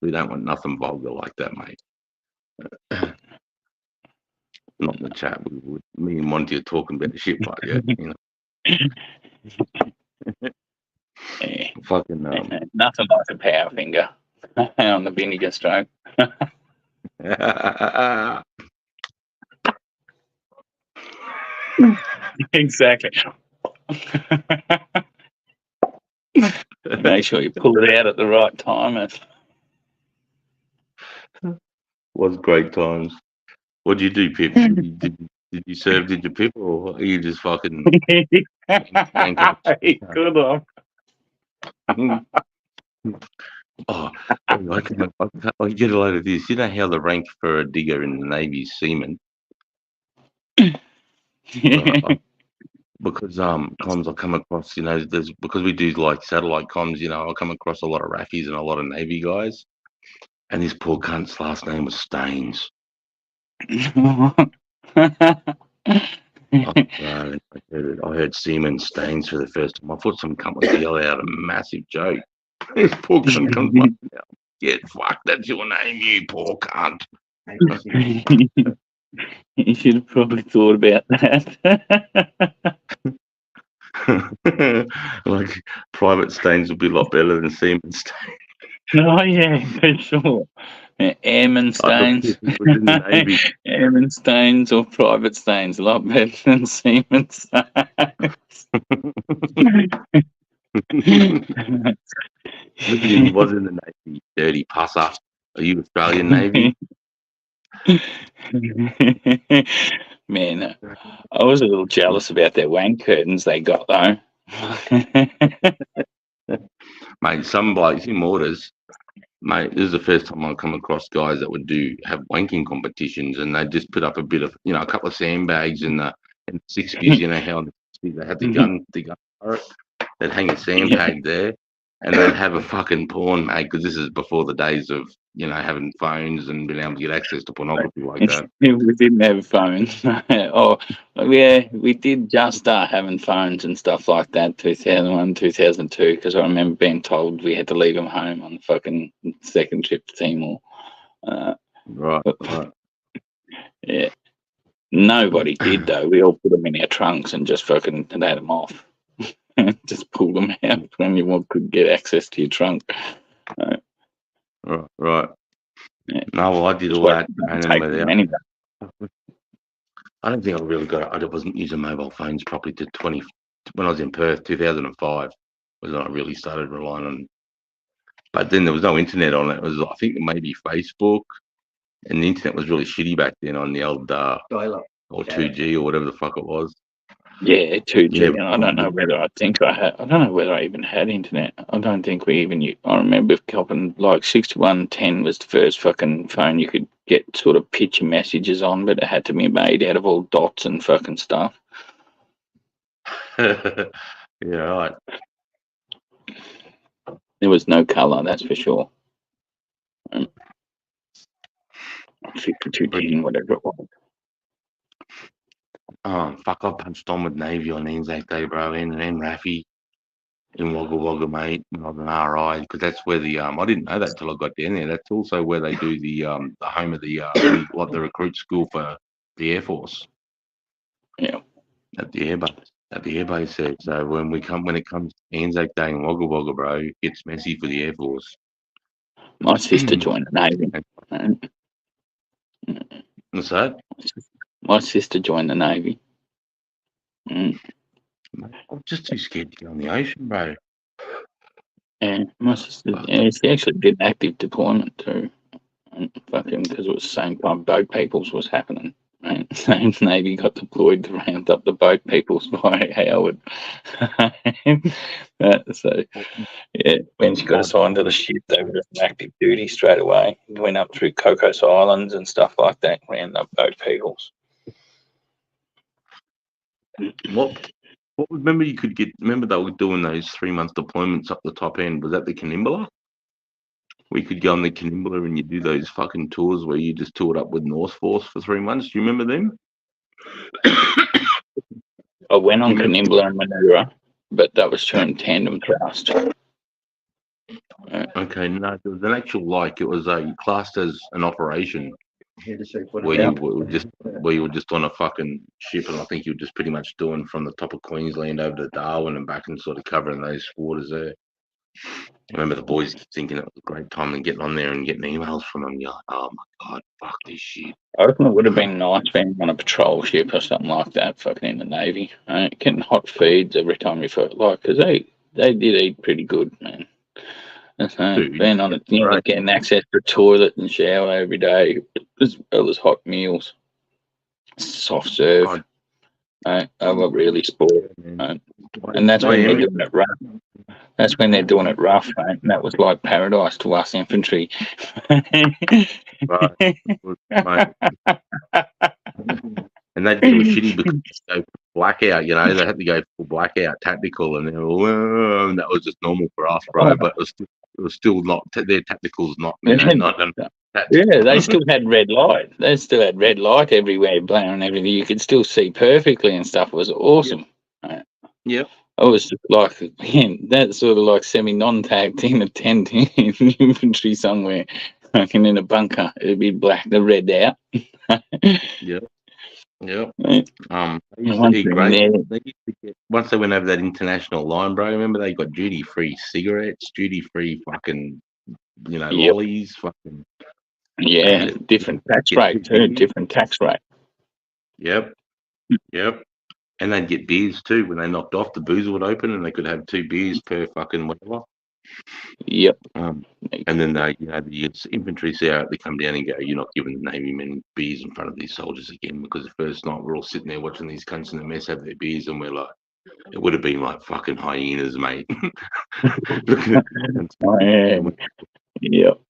We don't want nothing vulgar like that, mate. Not in the chat. Me and Monty are talking about the shit like that, you know. Fucking nothing like a power finger on the vinegar stroke. Exactly. Make sure you pull it out at the right time. Was great times. What did you do, Pip? Did you serve? Did you Pip, or are you just fucking? Good on. Oh, I get a load of this. You know how the rank for a digger in the Navy is seaman? Because comms I come across, you know, because we do like satellite comms, you know, I come across a lot of Raffies and a lot of Navy guys. And this poor cunt's last name was Staines. I heard Seaman Staines for the first time. I thought some cunt was yelling out a massive joke. This poor cunt comes like, "Get fucked, that's your name, you poor cunt." You should have probably thought about that. Like, Private Staines would be a lot better than Seaman Staines. Oh yeah, for sure. Airman Stains, Airman Stains or Private Stains, a lot better than Seaman Stains. He was in the Navy, dirty pusser. Are you Australian Navy? Man, I was a little jealous about their wank curtains they got though. Mate, some blokes in Mortars, mate, this is the first time I've come across guys that would have wanking competitions, and they just put up a bit of, a couple of sandbags in the 60s, you know how in the 60s they had the gun turret. They'd hang a sandbag there, and they'd have a fucking porn, mate, because this is before the days of, having phones and being able to get access to pornography like that. We didn't have phones. Oh, yeah, we did just start having phones and stuff like that, 2001, 2002, because I remember being told we had to leave them home on the fucking second trip to Timor. Right. Yeah. Nobody did, though. We all put them in our trunks and just fucking had them off. Just pulled them out when you could get access to your trunk. Right. Yeah. No, well, I did all that. I don't think I really got it. I wasn't using mobile phones properly to when I was in Perth, 2005 was when I really started relying on. But then there was no internet on it. It was, I think, maybe Facebook, and the internet was really shitty back then on the old Dial-up. or 2G or whatever the fuck it was. Yeah, 2G. Yeah. And I don't know whether I don't know whether I even had internet. I don't think we even. I remember copping like 6110 was the first fucking phone you could get sort of picture messages on, but it had to be made out of all dots and fucking stuff. Yeah, right. There was no colour, that's for sure. 5210, whatever it was. Oh, fuck, I punched on with Navy on Anzac Day, bro, and Raffy in Wagga Wagga, mate, when I was an RI, because that's where the, I didn't know that till I got down there. That's also where they do the home of the, the recruit school for the Air Force. Yeah. At the airbase there. So when it comes to Anzac Day in Wagga Wagga, bro, it's messy for the Air Force. My sister joined the Navy. What's that? My sister joined the Navy. I'm just too scared to go on the ocean, bro. Yeah, my sister, she actually did active deployment too. Fucking, because it was the same time boat peoples was happening. Right? The Navy got deployed to round up the boat peoples by Howard. So, yeah, when she got assigned to the ship, they were on active duty straight away. Went up through Cocos Islands and stuff like that, round up boat peoples. What remember you could get? Remember they were doing those 3-month deployments up the top end. Was that the Canimbula? We could go on the Canimbula and you do those fucking tours where you just toured up with North Force for 3 months. Do you remember them? I went on Canimbula and Madeira, but that was termed tandem thrust. Okay, no, there was an actual it was classed as an operation where you were just on a fucking ship, and I think you were just pretty much doing from the top of Queensland over to Darwin and back and sort of covering those waters there. I remember the boys thinking it was a great time and getting on there and getting emails from them. You're like, oh my god, fuck this shit. I reckon it would have been nice being on a patrol ship or something like that, fucking in the Navy. Getting hot feeds every time you felt because they did eat pretty good, man. Being on it, getting access to a toilet and shower every day, as well as hot meals, soft serve. I got really spoiled, and that's when they're doing it rough. That's when they're doing it rough, mate. And that was like paradise to us infantry. Right. And they do a shitty because they go blackout, they had to go full blackout tactical, and they were, that was just normal for us, bro. But it was it was still not their tacticals, not not Yeah, they still had red light. They still had red light everywhere, blaring everything. You could still see perfectly and stuff. It was awesome. Yep. I was just like, man, that sort of like semi-non-tag team of 10 in infantry somewhere, fucking in a bunker. It'd be black, the red out. Yep. Yep. Right. They used to One eat thing great. there. They used to get, once they went over that international line, bro. Remember they got duty-free cigarettes, duty-free fucking, Yep. lollies, fucking. Yeah, different tax rate too. Different tax rate. Yep. Yep. And they'd get beers too when they knocked off. The boozer would open, and they could have 2 beers per fucking whatever. Yep. And then they, the infantry see how they come down and go, "You're not giving the Navy men beers in front of these soldiers again." Because the first night we're all sitting there watching these cunts in the mess have their beers, and we're like, it would have been like fucking hyenas, mate. Yep.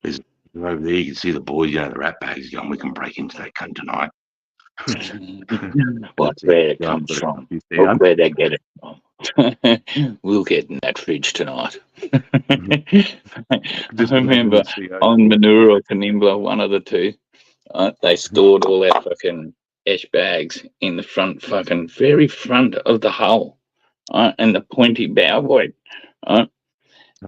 Over there, you can see the boys, the rat bags going, "We can break into that cunt tonight." What's where it comes from? Look where they get it from. We'll get in that fridge tonight. I remember on Manure or Penimbla, one of the two, they stored all their fucking ash bags in the front, fucking very front of the hull, and the pointy bow void.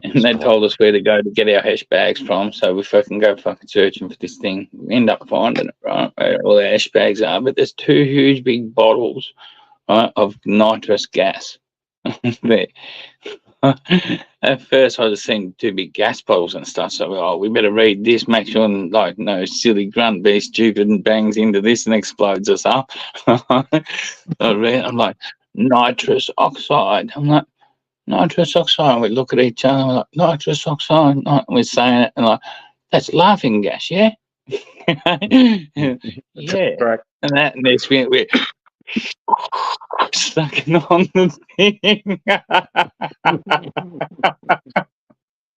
And they told us where to go to get our hash bags from, so we fucking go fucking searching for this thing. We end up finding it, right, where all our hash bags are. But there's 2 huge big bottles, right, of nitrous gas. There. At first, I just seen 2 big gas bottles and stuff. So, we better read this, make sure, like, no silly grunt be stupid and bangs into this and explodes us up. I read, I'm like, nitrous oxide. I'm like, nitrous oxide. We look at each other, we're like, nitrous oxide. And we're saying it, and like, that's laughing gas, yeah? Yeah. And that next minute, we're sucking on the thing.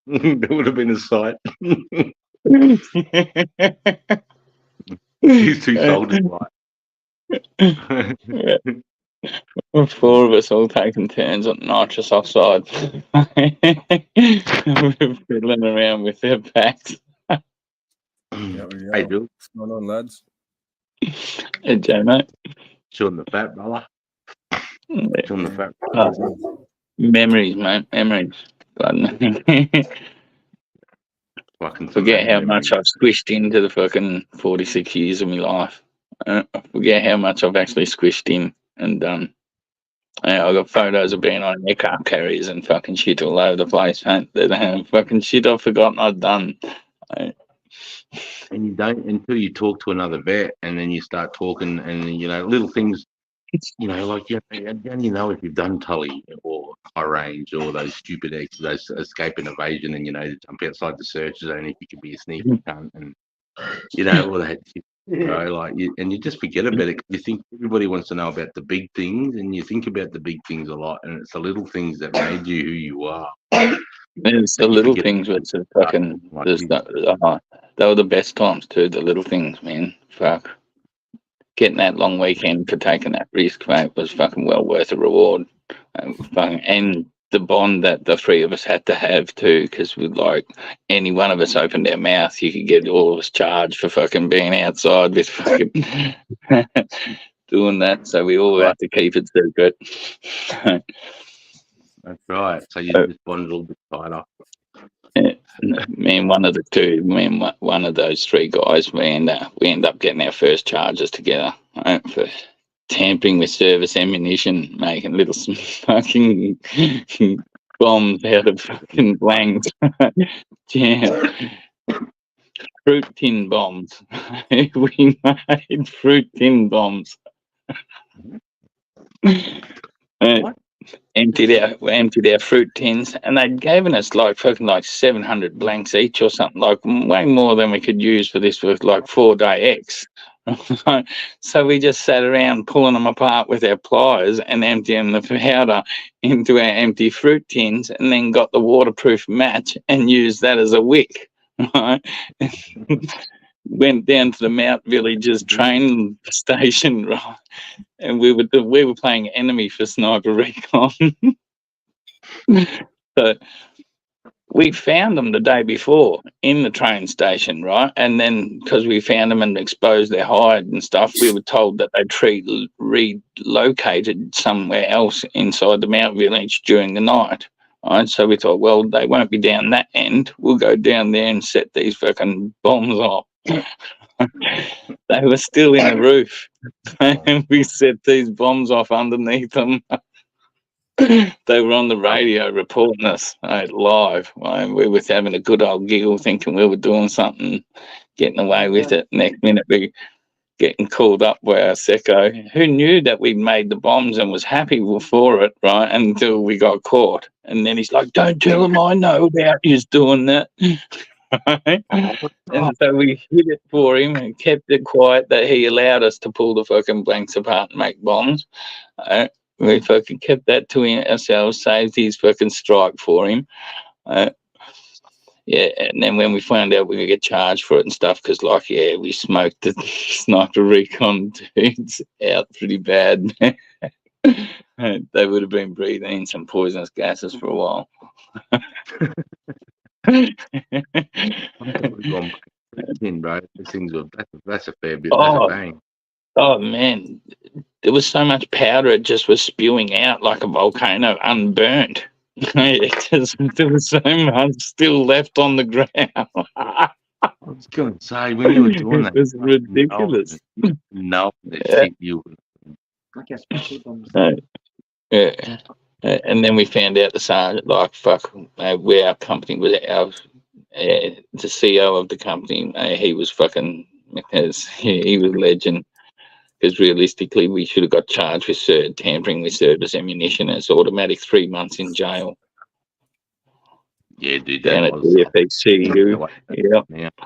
That would have been a sight. These 2 soldiers, Yeah. 4 of us all taking turns on nitrous oxide. We're fiddling around with their packs. Hey, Bill. What's going on, lads? Hey, Joe, mate. Chewing the fat, brother. Chewing the fat. Memories, mate. Memories. Forget how much I've squished into the fucking 46 years of my life. I forget how much I've actually squished in and done. I got photos of being on aircraft carriers and fucking shit all over the place, mate. That fucking shit I've forgotten I've done. And you don't until you talk to another vet, and then you start talking, and little things. Like you only know if you've done Tully or high range or those stupid those escape and evasion, and jump outside the search zone if you can be a sneaky cunt, and all that shit. And you just forget about it. You think everybody wants to know about the big things, and you think about the big things a lot, and it's the little things that made you who you are. It's the little things which are fucking. They were the best times too. The little things, man. Fuck. Getting that long weekend for taking that risk, mate, was fucking well worth the reward. And the bond that the 3 of us had to have too, because with like any one of us opened our mouth, you could get all of us charged for fucking being outside with fucking doing that. So we all had to keep it secret. That's right. So you just bonded a little bit tighter. Me and one of those 3 guys, we end up getting our first charges together, right, for tampering with service ammunition, making little fucking bombs out of fucking blanks. Yeah. Fruit tin bombs. We made fruit tin bombs. Emptied our fruit tins, and they'd given us like fucking like 700 blanks each or something, like way more than we could use for this with like 4-day X. So we just sat around pulling them apart with our pliers and emptying the powder into our empty fruit tins, and then got the waterproof match and used that as a wick. Right? Went down to the Mount Villages train station, right? And we were playing enemy for sniper recon. So we found them the day before in the train station, right? And then because we found them and exposed their hide and stuff, we were told that they'd relocated somewhere else inside the Mount Village during the night. Right, so we thought, well, they won't be down that end. We'll go down there and set these fucking bombs off. They were still in the roof, and we set these bombs off underneath them. They were on the radio reporting us live. Right? We were having a good old giggle, thinking we were doing something, getting away with it. Next minute, we getting called up by our secco, who knew that we'd made the bombs and was happy for it, right? Until we got caught. And then he's like, don't tell him I know about you doing that. And so we hid it for him and kept it quiet that he allowed us to pull the fucking blanks apart and make bombs. We fucking kept that to ourselves, saved his fucking strike for him. Yeah, and then when we found out we could get charged for it and stuff, because like, yeah, we smoked the sniper recon dudes out pretty bad. They would have been breathing in some poisonous gases for a while. Bro, these things were, that's a fair bit. That's a bang. Oh man, there was so much powder it just was spewing out like a volcano, unburnt. There was so much still left on the ground. I was going to say, when you were doing that, it was ridiculous. No, that you. Yeah. And then we found out the sergeant, like, fuck, where our company was, the CEO of the company, he was fucking, he was a legend. Because realistically, we should have got charged with tampering with service ammunition. It's automatic 3 months in jail. Yeah, dude. Down at the FXCU. Yeah.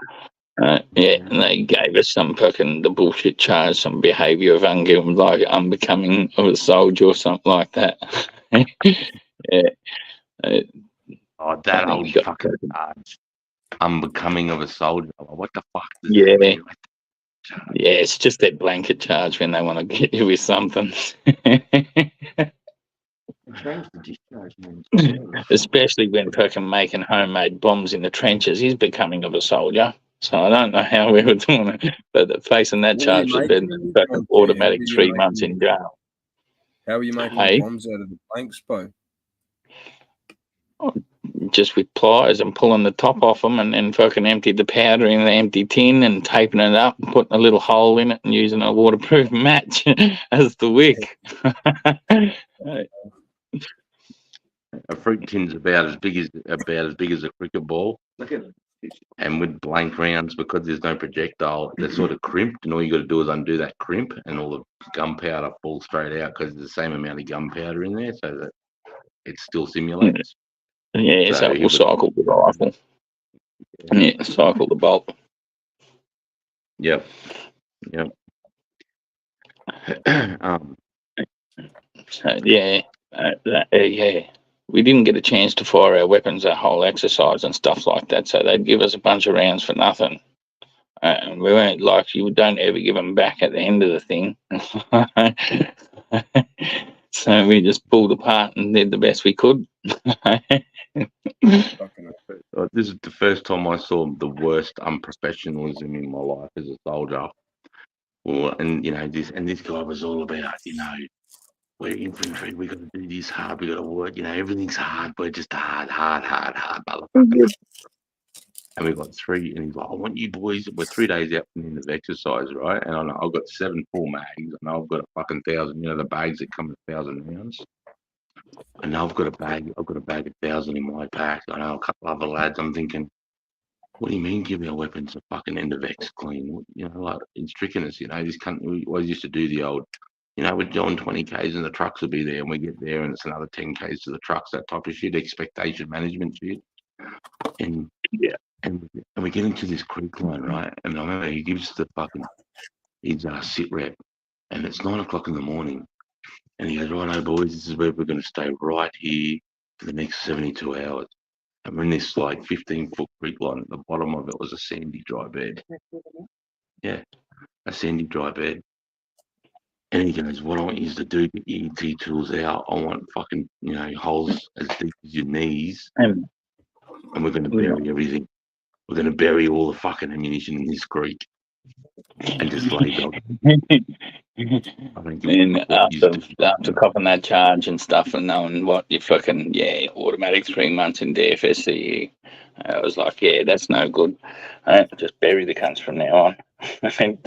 And they gave us some fucking the bullshit charge, some behaviour of unbecoming of a soldier or something like that. Yeah. That old fucking charge. Unbecoming of a soldier. What the fuck? Yeah. Yeah, it's just that blanket charge when they want to get you with something. Especially when fucking making homemade bombs in the trenches. He's becoming of a soldier. So I don't know how we were doing it. But facing that charge would have been fucking automatic 3 months in jail. How are you making bombs out of the blanks, Bo? Just with pliers and pulling the top off them and then fucking emptied the powder in the empty tin and taping it up and putting a little hole in it and using a waterproof match as the wick. A fruit tin's about as big as a cricket ball. And with blank rounds, because there's no projectile, they're sort of crimped, and all you got to do is undo that crimp, and all the gunpowder falls straight out because there's the same amount of gunpowder in there, so that it still simulates. Yeah, so we'll cycle the rifle. Yeah, cycle the bolt. Yep. So yeah, yeah. We didn't get a chance to fire our weapons that whole exercise and stuff like that, so they'd give us a bunch of rounds for nothing. And we weren't like, you don't ever give them back at the end of the thing. So we just pulled apart and did the best we could. This is the first time I saw the worst unprofessionalism in my life as a soldier. Well, and this guy was all about, we're infantry, we got to do this hard, we got to work, everything's hard, we're just hard, motherfucker. And we got 3, and he's like, I want you boys, we're 3 days out from the end of exercise, right? And I know I've got 7 full mags, and I've got a fucking 1,000, the bags that come with 1,000 rounds. And I've got a bag of 1,000 in my pack. I know a couple other lads, I'm thinking, what do you mean give our weapons a fucking end of X clean? Like, it's tricking us, this country, we always used to do the old, we're doing 20 Ks and the trucks will be there, and we get there and it's another 10 Ks to the trucks, that type of shit, expectation management shit. And we get into this creek line, right? And I remember he gives his sit rep, and it's 9 o'clock in the morning. And he goes, righto, boys, this is where we're going to stay right here for the next 72 hours. And we're in this 15-foot creek line. At the bottom of it was a sandy dry bed. Yeah, a sandy dry bed. And he goes, what I want you to do, get your ET tools out. I want fucking, holes as deep as your knees. and we're going to bury everything. We're going to bury all the fucking ammunition in this creek and just lay dog. And after copping that charge and stuff and knowing what you fucking, automatic 3 months in DFSCE, I was like, that's no good. Just bury the cunts from now on. I mean,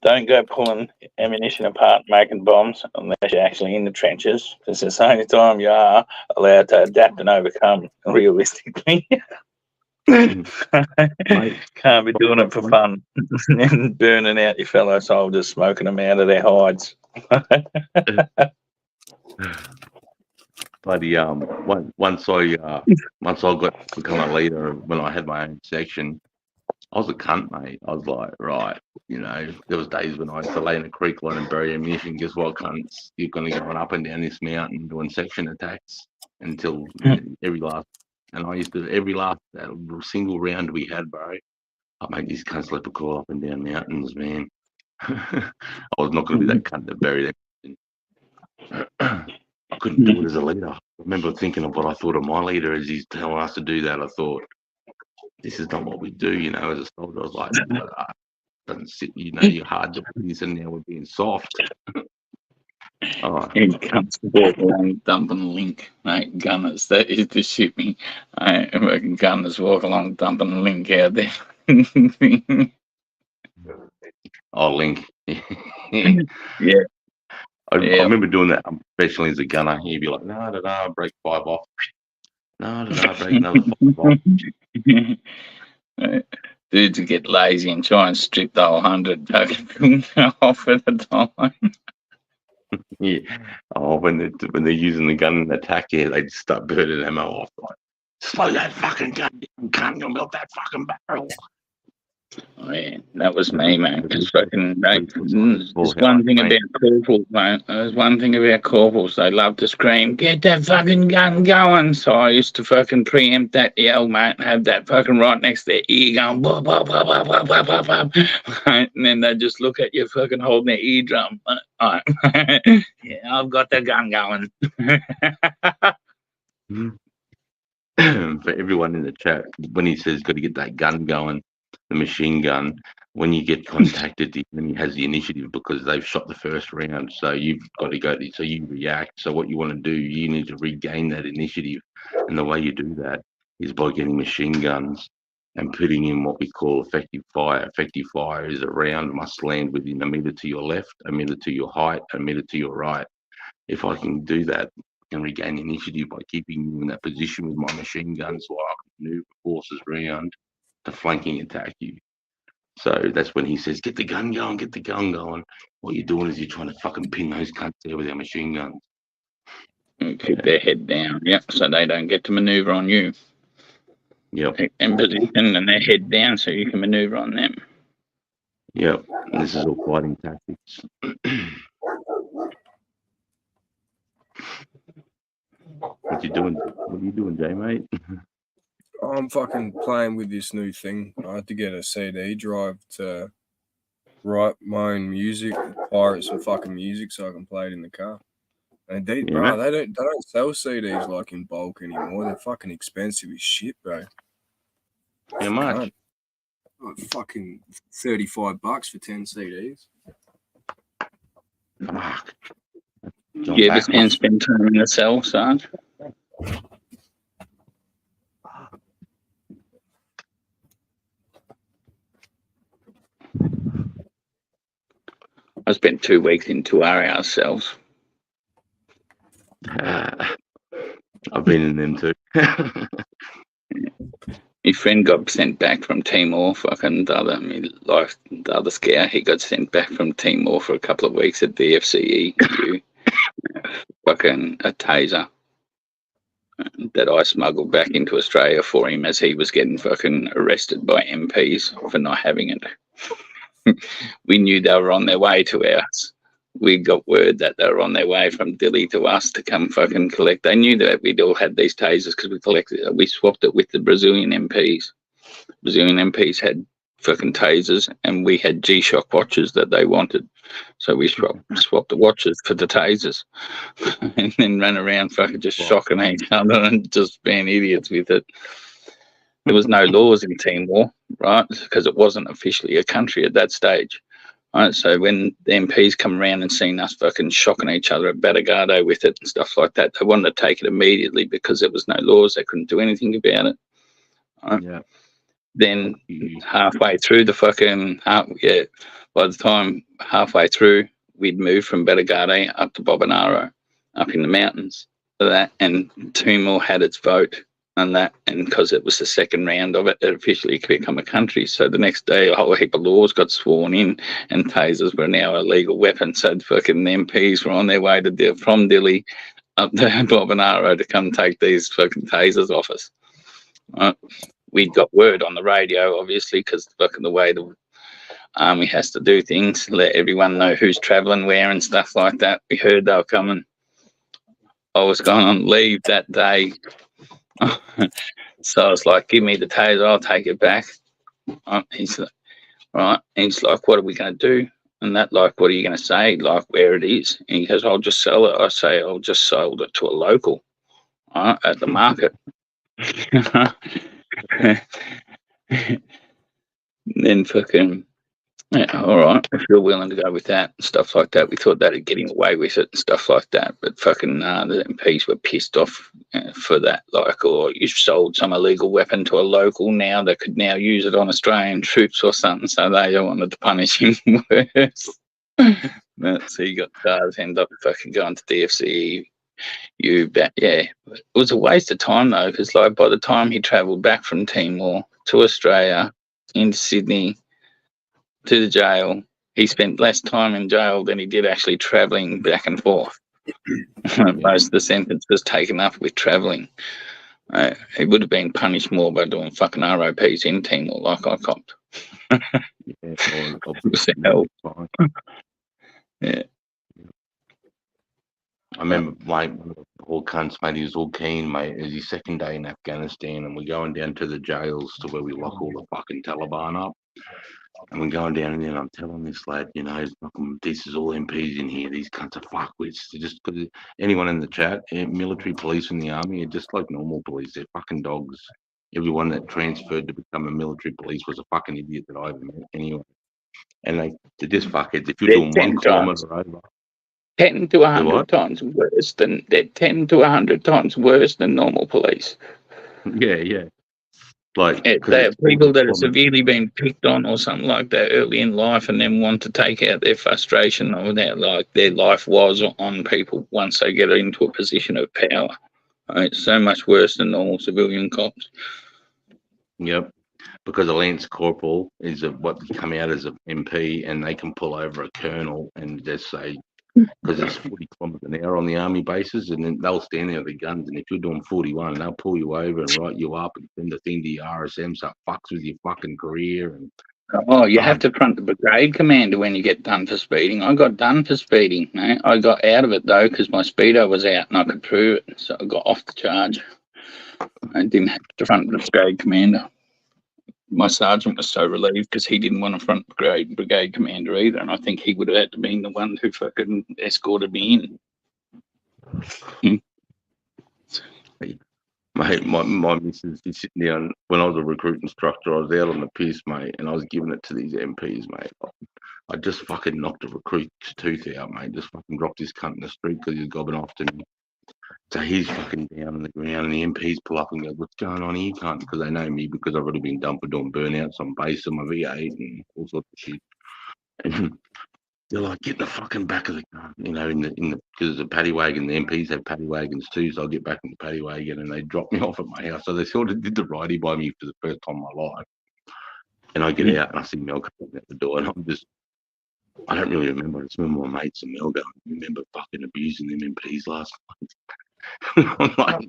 don't go pulling ammunition apart and making bombs unless you're actually in the trenches, because it's the only time you are allowed to adapt and overcome realistically. Can't be doing it for fun and burning out your fellow soldiers, smoking them out of their hides. Bloody once I got to become a leader when I had my own section, I was a cunt, mate. I was like, right, there was days when I used to lay in a creek line and bury ammunition. Guess what, cunts? You're gonna go up and down this mountain doing section attacks until every last. And I used to, every last single round we had, bro, I made these cunts let the call up and down mountains, man. I was not going to be that cunt to bury them. I couldn't do it as a leader. I remember thinking of what I thought of my leader as he's telling us to do that. I thought, this is not what we do, as a soldier. I was like, doesn't sit, you're hard to please, and now we're being soft. He comes to walk along dumping link, mate. Gunners, that is the shipping. Gunners walk along dumping link out there. Link. Yeah. I remember doing that professionally as a gunner. He'd be like, no, break 5 off. No, break another 5 off. Dudes would get lazy and try and strip the whole 100 off at a time. Yeah. When they're using the gun in attack, they just start burning ammo off. Like, slow that fucking gun down, cunt, you'll melt that fucking barrel. Oh, yeah, that was me, man. Just fucking, there's one thing about corporals, mate. There's one thing about corporals. They love to scream, get that fucking gun going. So I used to fucking preempt that yell, mate, and have that fucking right next to their ear going, blah, blah, blah, blah, blah, blah, blah, blah. And then they just look at you fucking holding their eardrum. Yeah, I've got the gun going. For everyone in the chat, when he says got to get that gun going, the machine gun, when you get contacted, the enemy has the initiative because they've shot the first round. So you've got to go, so you react. So what you want to do, you need to regain that initiative. And the way you do that is by getting machine guns and putting in what we call effective fire. Effective fire is a round must land within a meter to your left, a meter to your height, a meter to your right. If I can do that, I can regain initiative by keeping you in that position with my machine guns while I can move forces around to flanking attack you. So that's when he says, get the gun going, get the gun going. What you're doing is you're trying to fucking pin those cunts there with our machine guns. Keep their head down, so they don't get to maneuver on you. Yep. In position and their head down so you can maneuver on them. Yep. And this is all fighting tactics. What you doing? What are you doing, Jay, mate? I'm fucking playing with this new thing. I had to get a CD drive to write my own music, pirate some fucking music so I can play it in the car. And they don't sell CDs like in bulk anymore. They're fucking expensive as shit, bro. How much? Like fucking $35 for 10 CDs. Fuck. You ever spend time in the cell, Sarge? I spent 2 weeks in 2 hour cells. I've been in them too. My friend got sent back from Timor. Fucking the other scare. He got sent back from Timor for a couple of weeks at DFCE. Fucking a taser that I smuggled back into Australia for him as he was getting fucking arrested by MPs for not having it. We knew they were on their way to us. We got word that they were on their way from Dili to us to come fucking collect. They knew that we'd all had these tasers because we swapped it with the Brazilian MPs. Brazilian MPs had fucking tasers and we had G-Shock watches that they wanted. So we swapped the watches for the tasers and then ran around fucking just shocking each other and just being idiots with it. there was no laws in Timor, right? Because it wasn't officially a country at that stage. Right, so when the MPs come around and seen us fucking shocking each other at Batagado with it and stuff like that, they wanted to take it immediately because there was no laws. They couldn't do anything about it. Right? Yeah. Then halfway through the fucking, by the time halfway through, we'd moved from Batagado up to Bobonaro, up in the mountains for that, and Timor had its vote. And that, and because it was the second round of it, it officially became a country. So the next day, a whole heap of laws got sworn in, and tasers were now a legal weapon. So the fucking MPs were on their way to from Dili up to Bobonaro to come take these fucking tasers off us. We'd got word on the radio, obviously, because fucking the way the army has to do things, let everyone know who's travelling where and stuff like that. We heard they were coming. I was going on leave that day. So I was like, give me the taser, I'll take it back. He's like, right. He's like, what are we going to do? And that, like, what are you going to say? Like, where it is? And he goes, I'll just sell it. I say, I'll just sell it to a local, right, at the market. Then fucking, yeah, all right, if you're willing to go with that and stuff like that. We thought that'd get him away with it and stuff like that. But fucking the MPs were pissed off for that. Like, or you sold some illegal weapon to a local now that could now use it on Australian troops or something. So they wanted to punish him worse. So he got charged, ended up fucking going to DFC. Yeah, it was a waste of time though, because like by the time he travelled back from Timor to Australia into Sydney to the jail, he spent less time in jail than he did actually travelling back and forth. Most of the sentence was taken up with travelling. He would have been punished more by doing fucking ROPs in Timor like I copped. Yeah. I remember, mate, all cunts, mate, he was all keen, mate. It was his second day in Afghanistan, and we're going down to the jails to where we lock all the fucking Taliban up. And we're going down there, and I'm telling this lad, you know, this is all MPs in here. These cunts are fuckwits. Just because anyone in the chat, military police in the army are just like normal police. They're fucking dogs. Everyone that transferred to become a military police was a fucking idiot that I ever met anyway. And they're just fuckheads. If you're doing 1 kilometre over, 10 to 100 times worse than they're 10 to 100 times worse than normal police. Yeah. Like they are people that have severely been picked on or something like that early in life, and then want to take out their frustration or their life was on people once they get into a position of power. It's so much worse than normal civilian cops. Yep. Because a lance corporal is what come out as an MP, and they can pull over a colonel and just say, because it's 40 kilometres an hour on the army bases, and then they'll stand there with their guns, and if you're doing 41, they'll pull you over and write you up and send the thing to your RSM, so it fucks with your fucking career. And you have to front the brigade commander when you get done for speeding. I got done for speeding, mate. I got out of it though because my speedo was out and I could prove it, so I got off the charge. I didn't have to front the brigade commander. My sergeant was so relieved because he didn't want to front brigade commander either, and I think he would have had to be the one who fucking escorted me in. Mate, my missus is sitting down. When I was a recruit instructor, I was out on the piss, mate, and I was giving it to these MPs, mate. I just fucking knocked a recruit's tooth out, mate. Just fucking dropped this cunt in the street because he's gobbing off to me. So he's fucking down on the ground, and the MPs pull up and go, "What's going on here, cunt?" Because they know me because I've already been done for doing burnouts on base on my V8 and all sorts of shit. And they're like, "Get in the fucking back of the car," you know, in the because it's a paddy wagon. The MPs have paddy wagons too, so I'll get back in the paddy wagon, and they drop me off at my house. So they sort of did the righty by me for the first time in my life. And I get out and I see Mel coming out the door, and I don't really remember. I just remember my mates and Mel going, "I remember fucking abusing them MPs last night." I'm like,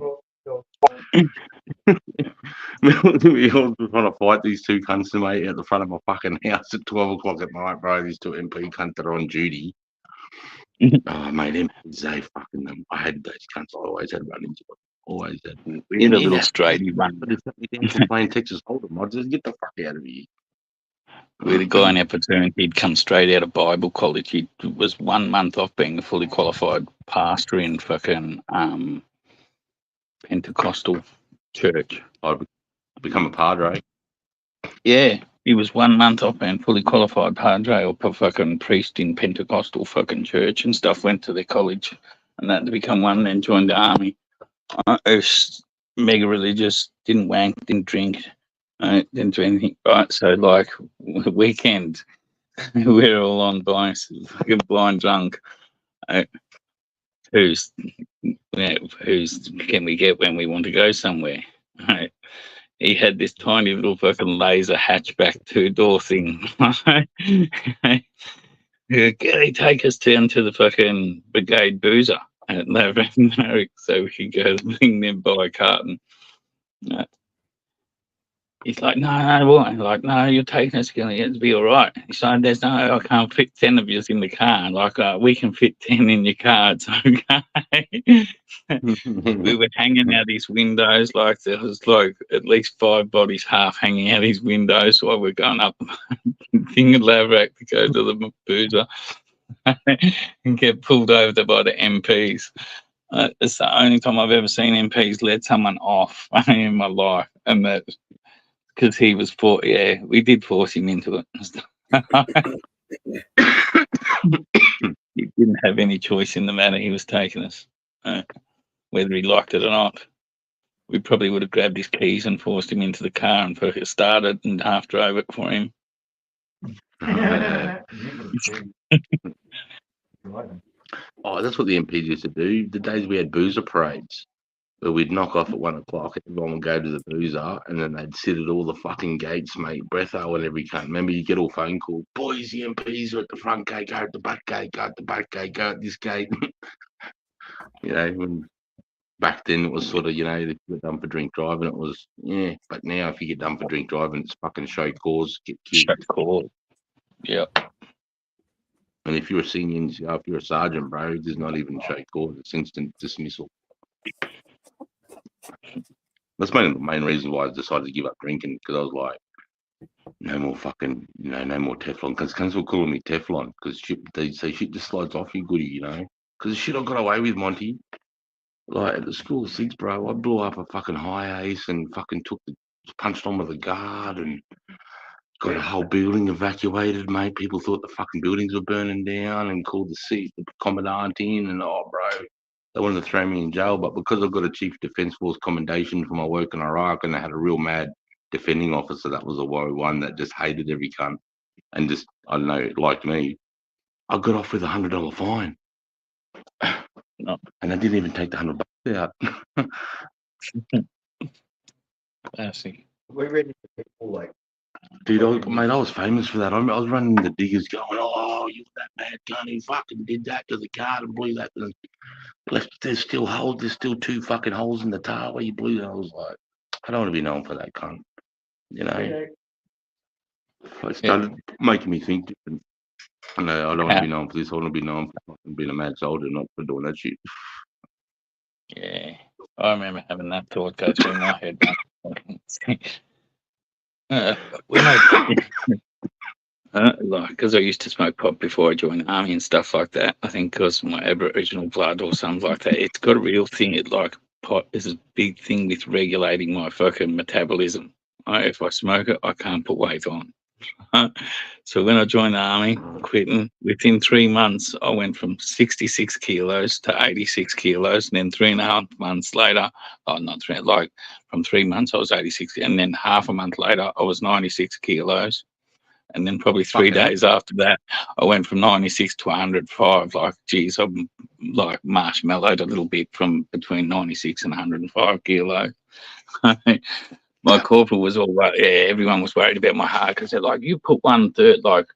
we all just want to fight these two cunts, mate, at the front of my fucking house at 12 o'clock at night, bro. These two MP cunts that are on duty. Oh, mate, MPs, they fucking them. I had those cunts. I always had run-ins. Always had. In Australia, playing Texas Hold'em. I just get the fuck out of here. We had a guy in our platoon, he'd come straight out of Bible college. He was 1 month off being a fully qualified pastor in fucking Pentecostal church. become a padre. Yeah, he was 1 month off and fully qualified padre or fucking priest in Pentecostal fucking church and stuff. Went to their college and that to become one, and then joined the army. He was mega religious, didn't wank, didn't drink, didn't do anything. Right, so like weekend, we're all on blind, fucking blind drunk. Who's can we get when we want to go somewhere? Right. He had this tiny little fucking laser hatchback 2-door thing. Can he take us down to the fucking Brigade Boozer at Laverick so we could go bring them by a carton? He's like, no, what? Like, no, you're taking us, it'll be all right. He's like, I can't fit 10 of you in the car. Like, we can fit 10 in your car. It's okay. We were hanging out his windows. Like, there was like at least 5 bodies half hanging out his windows while we're going up the thing at Laverack to go to the Boozer and get pulled over by the MPs. It's the only time I've ever seen MPs let someone off in my life. And that because he was we did force him into it. He didn't have any choice in the matter. He was taking us, whether he liked it or not. We probably would have grabbed his keys and forced him into the car and started and half drove it for him. Oh, that's what the MPs used to do. The days we had boozer parades, where we'd knock off at 1 o'clock, everyone would go to the boozer, and then they'd sit at all the fucking gates, mate. Breatho and every cunt. Remember, you get all phone call, boys, the MPs are at the front gate, go at the back gate, go at the back gate, go at this gate. You know, when back then it was sort of, you know, if you got done for drink driving, it was, yeah. But now if you get done for drink driving, it's fucking show cause, get killed. Show cause. Yep. And if you're a senior, if you're a sergeant, bro, there's not even show cause. It's instant dismissal. That's the main reason why I decided to give up drinking, because I was like, no more fucking, you know, no more Teflon. Because cunts were calling me Teflon, because they say shit just slides off you, goody, you know. Because the shit I got away with, Monty, like at the school of 6, bro, I blew up a fucking high ace and fucking punched on with a guard and got a whole building evacuated, mate. People thought the fucking buildings were burning down and called the commandant in, and oh, bro, they wanted to throw me in jail. But because I've got a Chief Defence Force commendation for my work in Iraq, and they had a real mad defending officer that was a World War I that just hated every cunt and just, I don't know, liked me, I got off with $100 fine. No. And I didn't even take the $100 out. Classic. We're ready for people like. Dude, I was famous for that. I was running the diggers going, oh, you that bad cunt, he fucking did that to the guard and blew that. And there's still holes, there's still 2 fucking holes in the tile where you blew that. I was like, I don't want to be known for that cunt. You know? It started making me think different. No, I don't want to be known for this. I want to be known for fucking being a mad soldier, not for doing that shit. Yeah. I remember having that thought go through my head. Like, because I used to smoke pot before I joined the army and stuff like that. I think because my Aboriginal blood or something like that, it's got a real thing. It like pot is a big thing with regulating my fucking metabolism. If I smoke it, I can't put weight on. So when I joined the army, quitting, within 3 months, I went from 66 kilos to 86 kilos. And then 3.5 months later, from 3 months, I was 86. And then half a month later, I was 96 kilos. And then probably 3 days after that, I went from 96 to 105. Like, geez, I'm like marshmallowed a little bit from between 96 and 105 kilos. My corporal was all right. Yeah, everyone was worried about my heart because they're like, you put 1/3, like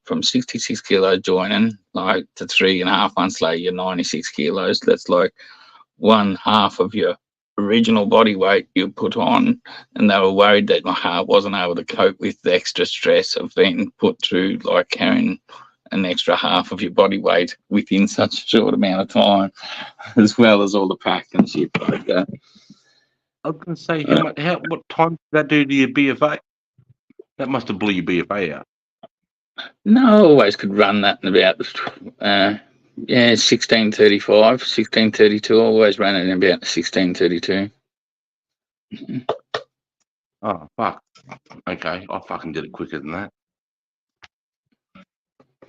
from 66 kilos joining, like to 3.5 months later, you're 96 kilos. That's like 1/2 of your original body weight you put on. And they were worried that my heart wasn't able to cope with the extra stress of being put through, like carrying an extra half of your body weight within such a short amount of time, as well as all the pack and shit like that. I was going to say, what time did that do to your BFA? That must have blew your BFA out. No, I always could run that in about 16:35, 16:32. I always ran it in about 16:32. Oh, fuck. Okay, I fucking did it quicker than that.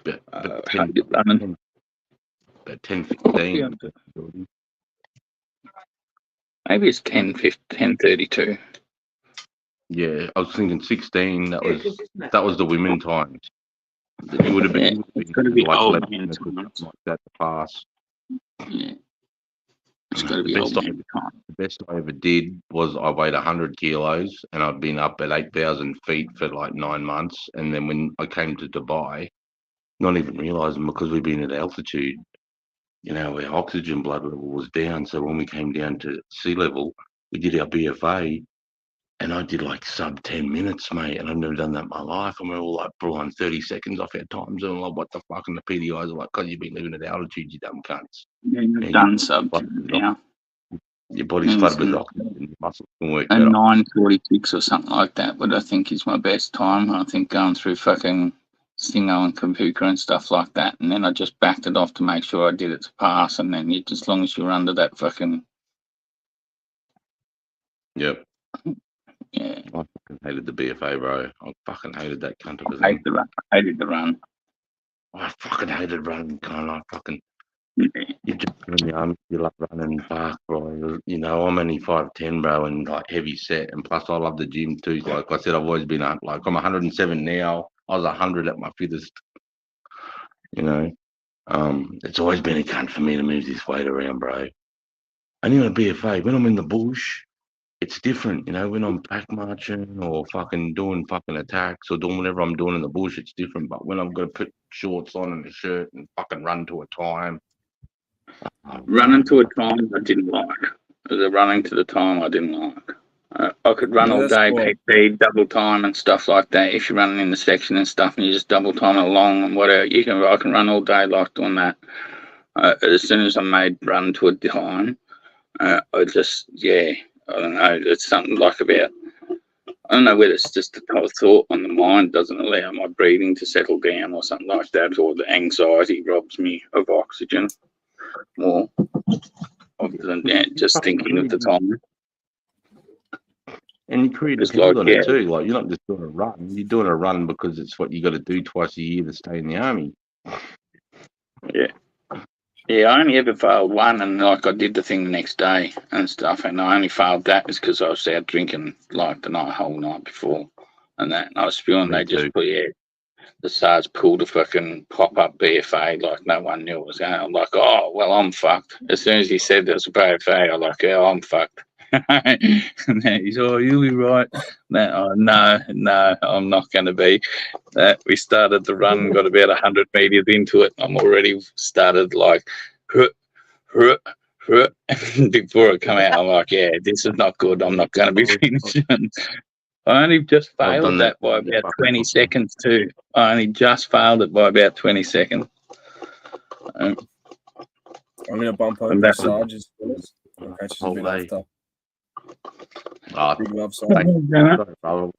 But 10, running. but 10:15. Maybe it's 10:32. Yeah, I was thinking 16. That was the women times. It would have been, Yeah, it's got to be like old 11 man minutes or times. something like that to pass. Yeah, it's got to The be best old I man time. the best I ever did was I weighed 100 kilos and I'd been up at 8,000 feet for like 9 months. And then when I came to Dubai, not even realizing because we've been at altitude, you know, our oxygen blood level was down. So when we came down to sea level, we did our BFA and I did like sub 10 minutes, mate. And I've never done that in my life. And we're all like, bro, on 30 seconds off our time zone. Like, what the fuck? And the PDIs are like, because you've been living at altitude, you dumb cunts. Yeah, you've And done sub now. your body's It flooded was with a, oxygen, your muscles can work a better. 9:46 or something like that, but I think is my best time. I think going through fucking Stingo and Kapuka and stuff like that, and then I just backed it off to make sure I did it to pass, and then as long as you're under that fucking Yep. yeah, I fucking hated the BFA, bro. I fucking hated that cunt of a I thing. hated the run. I fucking hated running, cunt. I fucking, Yeah. you just in the army, you love running, fuck, bro. You know, I'm only 5'10", bro, and like heavy set, and plus I love the gym too. Like I said, I've always been like I'm 107 now. I was 100 at my fittest. You know, it's always been a cunt for me to move this weight around, bro. Only on a BFA. When I'm in the bush, it's different, you know, when I'm pack marching or fucking doing fucking attacks or doing whatever I'm doing in the bush, it's different. But when I'm going to put shorts on and a shirt and fucking run to a time. Running to a time I didn't like. The running to the time I didn't like. I could run Yeah, all that's day, cool. PT, double time and stuff like that. If you're running in the section and stuff and you just double time it along and whatever, I can run all day like doing that. As soon as I made run to a time, I just, I don't know, it's something like about, I don't know whether it's just the type of thought on the mind doesn't allow my breathing to settle down or something like that, or the anxiety robs me of oxygen more often than just thinking of the time. And you create It's depends like, on it too. Like you're not just doing a run. You're doing a run because it's what you got to do twice a year to stay in the army. Yeah. Yeah, I only ever failed one, and like I did the thing the next day and stuff, and I only failed that because I was out drinking like the whole night before, and that, and I was spewing. They just put the SARS pulled a fucking pop up BFA like no one knew it was going. I'm like, oh well, I'm fucked. As soon as he said there was a BFA, I'm like, yeah, I'm fucked. And then he's, oh, you'll be right. No, I'm not going to be. We started the run, got about 100 meters into it. I'm already started like, before it come out. I'm like, yeah, this is not good. I'm not going to be finishing. I only just failed that by about 20 seconds too. I only just failed it by about 20 seconds. I'm going to bump over to Sarge as well as I'll catch you a bit after. Big love, Sarge. Sorry, brother.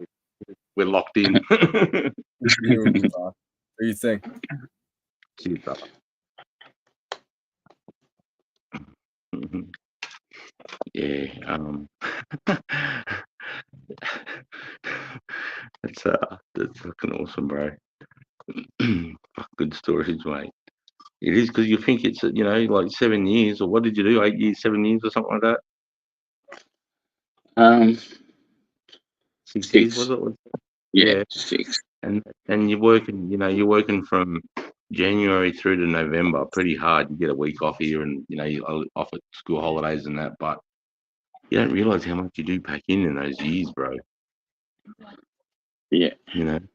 We're locked in. You're a good guy. What do you think? Cheers, brother. Yeah, that's fucking awesome, bro. Fuck, good stories, mate. It is because you think it's like 7 years, or what did you do? 8 years, 7 years, or something like that. 6 years was it? Yeah, 6. And you're working from January through to November, pretty hard. You get a week off here, and you off at school holidays and that, but you don't realize how much you do pack in those years, bro. Yeah. And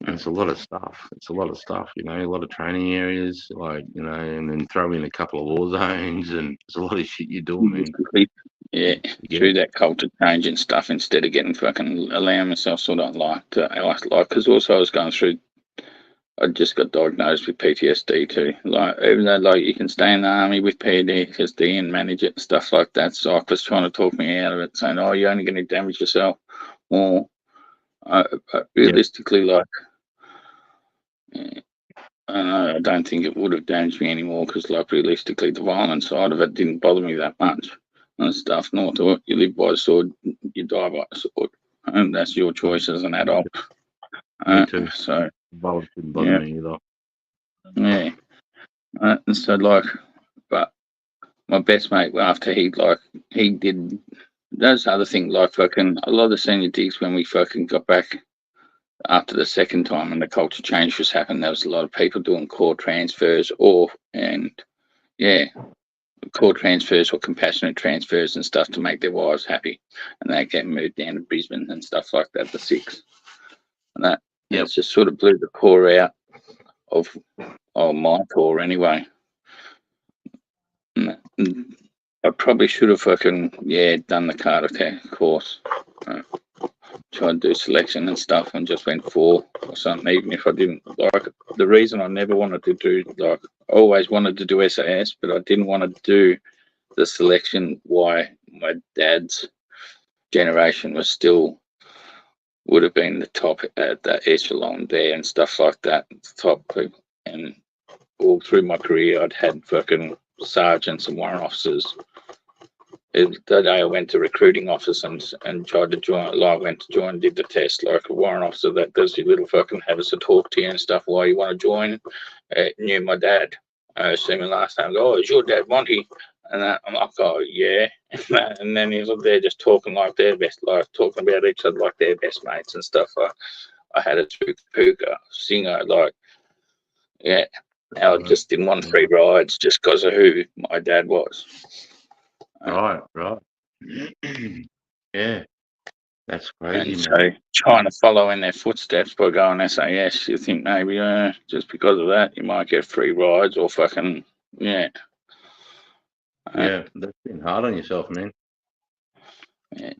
it's a lot of stuff. A lot of training areas, and then throw in a couple of war zones, and there's a lot of shit you do, man. Yeah, through that culture change and stuff, instead of getting fucking allowing myself sort of because also I was going through, I just got diagnosed with PTSD too. Like, even though you can stay in the army with PTSD and manage it and stuff like that, Psych was trying to talk me out of it, saying, "Oh, you're only going to damage yourself more." Realistically, I don't think it would have damaged me anymore because, realistically, the violent side of it didn't bother me that much and stuff. Nor to it, you live by a sword, you die by a sword. and that's your choice as an adult. Me too. So Both didn't bother yeah, me either. yeah. And so like, but my best mate after he did those other things like fucking a lot of the senior digs when we fucking got back after the second time and the culture change was happening. There was a lot of people doing core transfers or core transfers or compassionate transfers and stuff to make their wives happy, and they get moved down to Brisbane and stuff like that. The 6 and that it's just sort of blew the core out of my core anyway. And I probably should have fucking done the card attack course. Tried to do selection and stuff and just went 4 or something, even if I didn't like it. The reason I never wanted to do I always wanted to do SAS, but I didn't want to do the selection. Why my dad's generation was still would have been the top at that echelon there and stuff like that, the top people. And all through my career I'd had fucking sergeants and warrant officers. The day I went to recruiting office and tried to join, went to join, did the test, like a warrant officer that does your little fucking have us a talk to you and stuff, why you want to join, knew my dad. See me last time, go, is your dad Monty? And I'm like, oh, yeah. And then he's up there just talking like their best, talking about each other like their best mates and stuff. I had a puka singer, I just didn't want free rides just because of who my dad was. Right. Yeah, that's crazy. And so trying to follow in their footsteps by going SAS, you think maybe just because of that you might get free rides or fucking that's been hard on yourself, man. Yeah.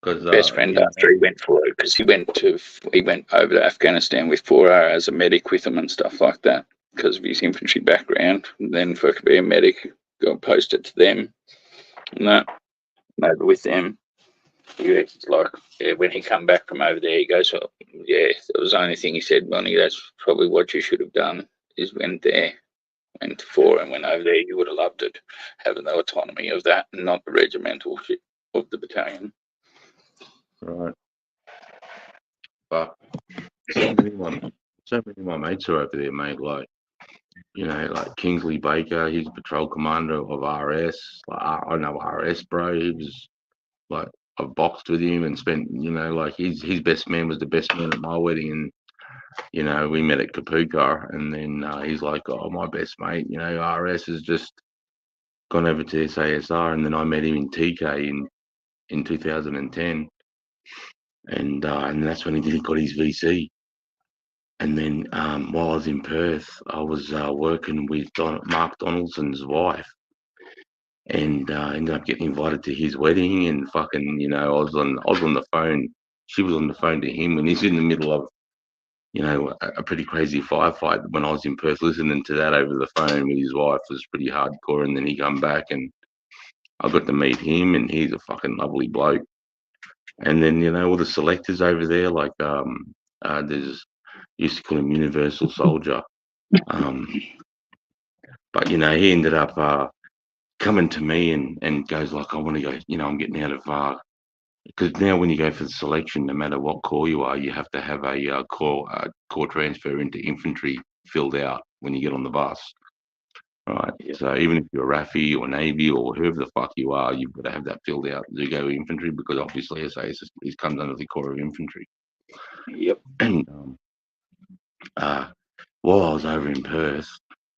Because best friend after he went for it, because he went over to Afghanistan with 4R as a medic with him and stuff like that because of his infantry background. And then for to be a medic, got posted to them and that over with them. When he come back from over there, he goes, well, it was the only thing he said, Monty, that's probably what you should have done is went to 4 and went over there. You would have loved it, having the autonomy of that and not the regimental shit of the battalion. Right. But so many of my mates are over there, mate. Like Kingsley Baker, he's a patrol commander of RS. I know RS, bro. He was I've boxed with him and spent, his best man was the best man at my wedding, and we met at Kapuka, and then he's like, oh, my best mate, RS has just gone over to SASR, and then I met him in TK in 2010, and that's when he got his VC. And then while I was in Perth, I was working with Mark Donaldson's wife, and ended up getting invited to his wedding. And fucking, I was on the phone. She was on the phone to him, and he's in the middle of, a pretty crazy firefight. When I was in Perth, listening to that over the phone with his wife was pretty hardcore. And then he come back, and I got to meet him, and he's a fucking lovely bloke. And then all the selectors over there, there's. Used to call him Universal Soldier. But, he ended up coming to me and goes like, I want to go, I'm getting out of, because now when you go for the selection, no matter what corps you are, you have to have a corps transfer into infantry filled out when you get on the bus. Right. Yeah. So even if you're RAFI or Navy or whoever the fuck you are, you've got to have that filled out to go infantry, because obviously SAS comes under the Corps of Infantry. Yep. And while I was over in Perth,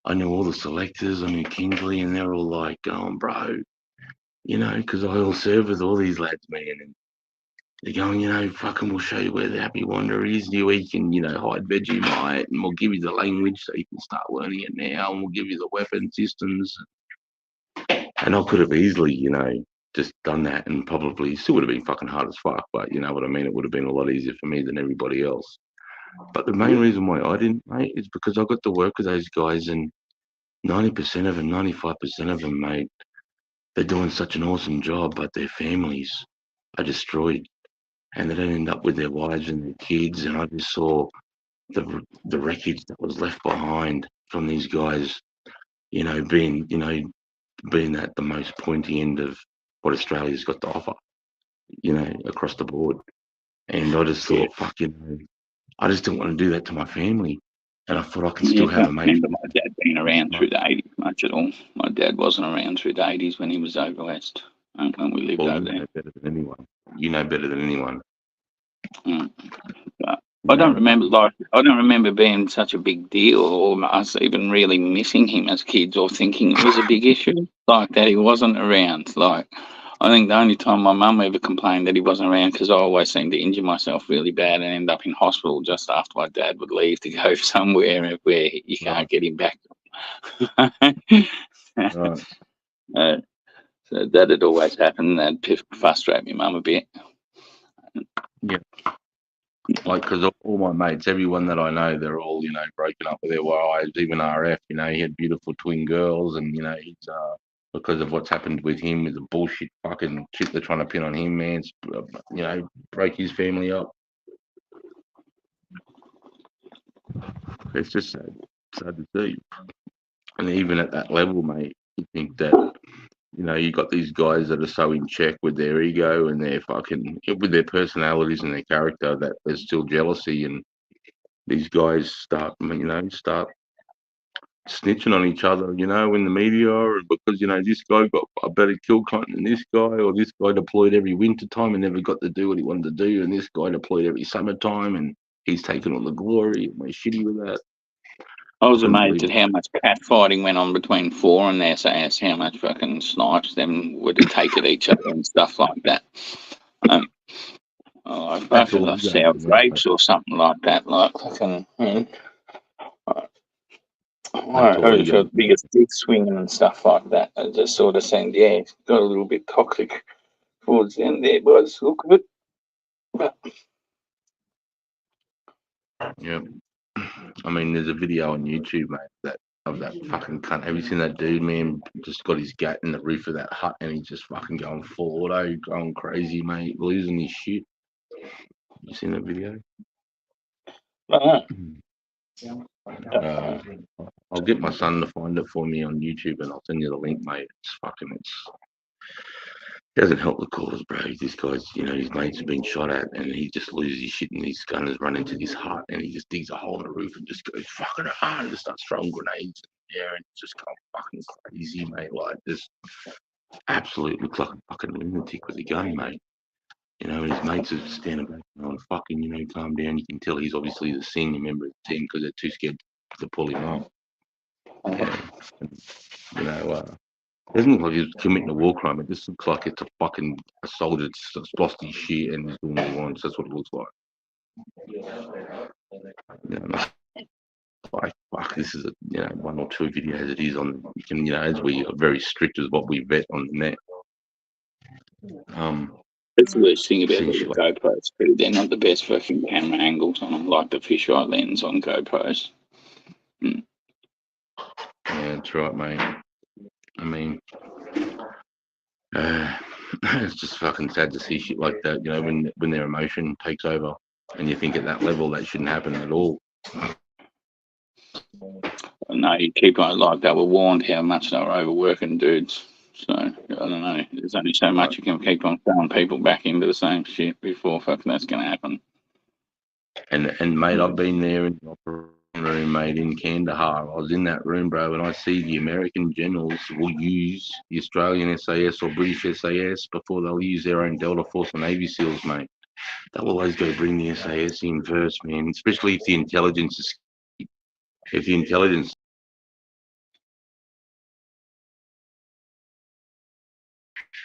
I knew all the selectors. I knew Kingsley, and they're all like, going, bro, because I all serve with all these lads, man. And they're going, fucking we'll show you where the Happy Wanderer is. You can, hide Vegemite, and we'll give you the language so you can start learning it now, and we'll give you the weapon systems. And I could have easily, just done that, and probably still would have been fucking hard as fuck. But you know what I mean? It would have been a lot easier for me than everybody else. But the main reason why I didn't, mate, is because I got to work with those guys, and 90% of them, 95% of them, mate, they're doing such an awesome job, but their families are destroyed, and they don't end up with their wives and their kids. And I just saw the wreckage that was left behind from these guys, being at the most pointy end of what Australia's got to offer. you know, across the board. And I just thought, fuck, you know, I just didn't want to do that to my family. And I thought I can Yeah, still I have a don't mate. remember my dad being around through the 80s much at all. My dad wasn't around through the 80s when he was over west, when we lived Well, over you there. know better than anyone. You know better than anyone. Mm. But You I don't know, remember I don't remember being such a big deal, or us even really missing him as kids, or thinking it was a big issue like that he wasn't around. Like, I think the only time my mum ever complained that he wasn't around, because I always seemed to injure myself really bad and end up in hospital just after my dad would leave to go somewhere where you can't get him back. right. So that had always happened. That'd frustrate my mum a bit. Yeah. Like, because all my mates, everyone that I know, they're all, you know, broken up with their wives. Even RF, you know, he had beautiful twin girls, and you know, he's because of what's happened with him, with the bullshit fucking shit they're trying to pin on him, man. You know, break his family up. It's just sad to see. And even at that level, mate, you think that, you know, you got these guys that are so in check with their ego and their fucking, with their personalities and their character, that there's still jealousy, and these guys start snitching on each other, you know, in the media, because, you know, this guy got a better kill count than this guy, or this guy deployed every winter time and never got to do what he wanted to do, and this guy deployed every summertime and he's taking all the glory, and we're shitty with that. I was amazed at how much catfighting went on between Four and the SAS, how much fucking snipes them would take at each other and stuff like that. Both of the South rapes or something like that, like fucking. I heard the biggest dick swinging and stuff like that. I just sort of saying, yeah, it got a little bit toxic towards the end there, boys. Look at it. But yeah, I mean, there's a video on YouTube, mate, of that fucking cunt. Have you seen that dude, man? Just got his gut in the roof of that hut, and he's just fucking going full auto, going crazy, mate, losing his shit. You seen that video? I'll get my son to find it for me on YouTube, and I'll send you the link, mate. It doesn't help the cause, bro. This guy's, you know, his mates have been shot at, and he just loses his shit, and his gunners run into this hut, and he just digs a hole in the roof and just goes fucking hard and just starts throwing grenades in the air, and just going fucking crazy, mate. Like, just absolutely looks like a fucking lunatic with a gun, mate. You know, and his mates are standing back going, fucking, you know, calm down. You can tell he's obviously the senior member of the team because they're too scared to pull him up. You know, it doesn't look like he's committing a war crime. It just looks like it's a soldier that's lost his shit and is doing what he wants. That's what it looks like. You know, like, fuck, this is one or two videos it is on. You can, you know, as we are very strict as what we vet on the net. that's the worst thing about the GoPros, too. They're not the best fucking camera angles on them, like the fisheye lens on GoPros. Yeah, that's right, mate. I mean, it's just fucking sad to see shit like that, you know, when their emotion takes over, and you think at that level that shouldn't happen at all. No, you keep on like they were warned how much they were overworking dudes. So I don't know. There's only so much you can keep on throwing people back into the same shit before fucking that's going to happen. And mate, I've been there in the operating room, mate, in Kandahar. I was in that room, bro, and I see the American generals will use the Australian SAS or British SAS before they'll use their own Delta Force or Navy SEALs, mate. They'll always go bring the SAS in first, man, especially if the intelligence is. If the intelligence.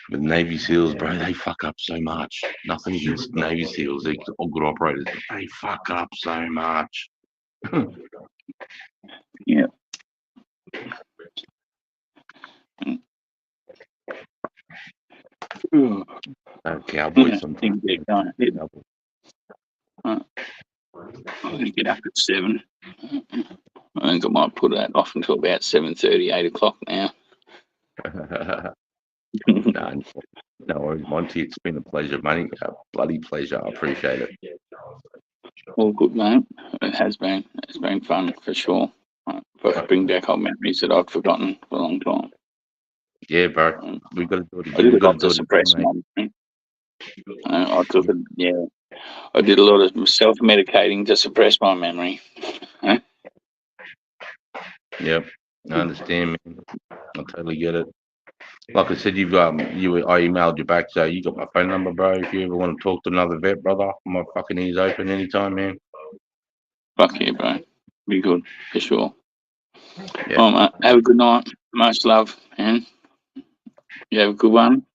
With Navy SEALs, bro, they fuck up so much. Nothing against Navy SEAls, they're all good operators, but they fuck up so much. Yeah. Cowboys sometimes. I'm going to get up at 7. I think I might put that off until about 7:30, 8 o'clock now. No worries, Monty. It's been a pleasure, mate. A bloody pleasure. I appreciate it. All good, mate. It has been. It's been fun for sure. Bring back old memories that I'd forgotten for a long time. Yeah, bro. We've got to do it I did a lot to suppress mine. I took it. Yeah, I did a lot of self-medicating to suppress my memory. Yep, I understand, man. I totally get it. Like I said, I emailed you back, so you got my phone number, bro. If you ever want to talk to another vet, brother, my fucking ears open anytime, man. Fuck yeah, bro. Be good for sure. Yeah. Oh, mate, have a good night. Much love, man. You have a good one.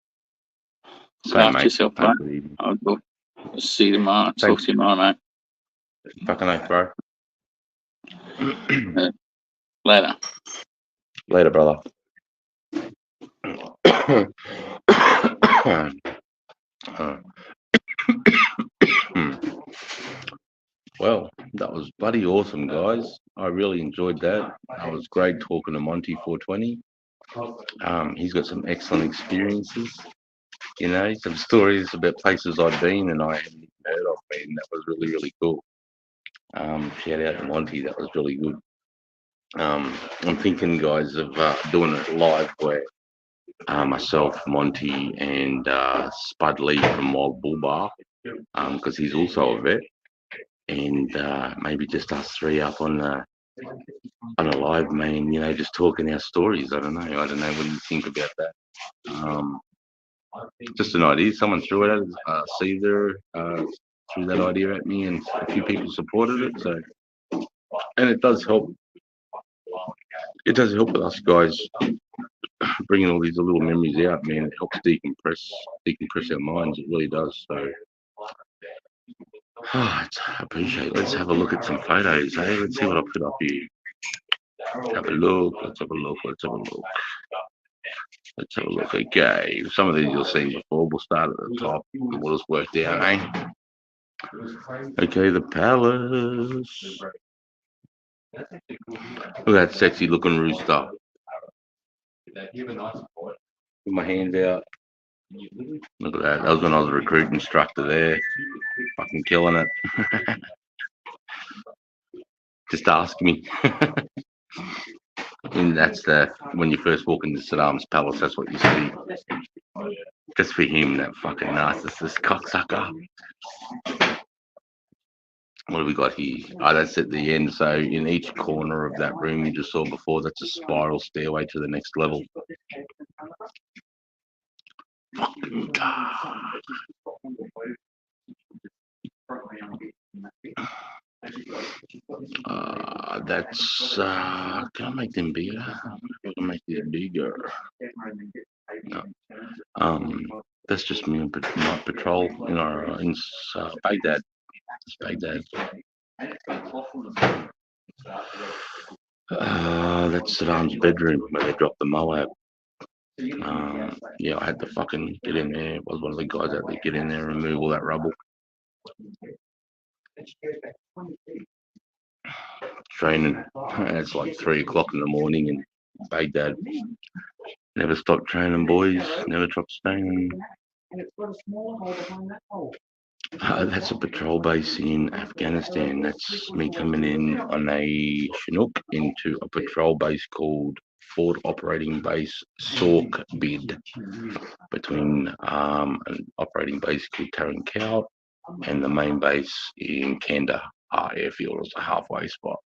Look Same, after mate. yourself, Have a mate. good evening. I'll see you tomorrow. Same. Talk to you tomorrow, mate. Fucking oath, bro. Later. Later, brother. Well, that was bloody awesome, guys. I really enjoyed that. It was great talking to Monty 420. He's got some excellent experiences. You know, some stories about places I've been and I hadn't even heard of, man. That was really, really cool. Shout out to Monty. That was really good. I'm thinking, guys, of doing it live where myself, Monty, and Spud Lee from Wild Bull Bar, because he's also a vet, and maybe just us three up on a live, man. You know, just talking our stories. I don't know. What do you think about that? Just an idea. Someone threw it at Caesar, threw that idea at me, and a few people supported it. So, and it does help. It does help with us guys bringing all these little memories out, man. It helps decompress our minds. It really does. So, I appreciate it. Let's have a look at some photos. Hey, let's see what I put up here. Have a look. Let's have a look. Let's have a look. Let's have a look. Okay, some of these you'll see before. We'll start at the top and we'll just work down, eh? Okay, the palace. Look at that sexy looking rooster. With my hands out. Look at that. That was when I was a recruit instructor there. Fucking killing it. Just ask me. And that's when you first walk into Saddam's palace, that's what you see. Just for him, that fucking narcissist cocksucker. What have we got here? Oh, that's at the end. So in each corner of that room you just saw before, that's a spiral stairway to the next level. Fucking God. That's can I make them bigger? I can make these bigger. No. That's just me and my patrol in Baghdad. It's Baghdad. That's Saddam's bedroom where they dropped the Moab. Yeah, I had to fucking get in there. I was one of the guys that had to get in there and remove all that rubble. Training. It's like 3 o'clock in the morning in Baghdad. Never stop training, boys. Never stop staying. That's a patrol base in Afghanistan. That's me coming in on a Chinook into a patrol base called Forward Operating Base Sork Bid, between an operating base called Tarin Kowt and the main base in Kandahar airfield. It's a halfway spot.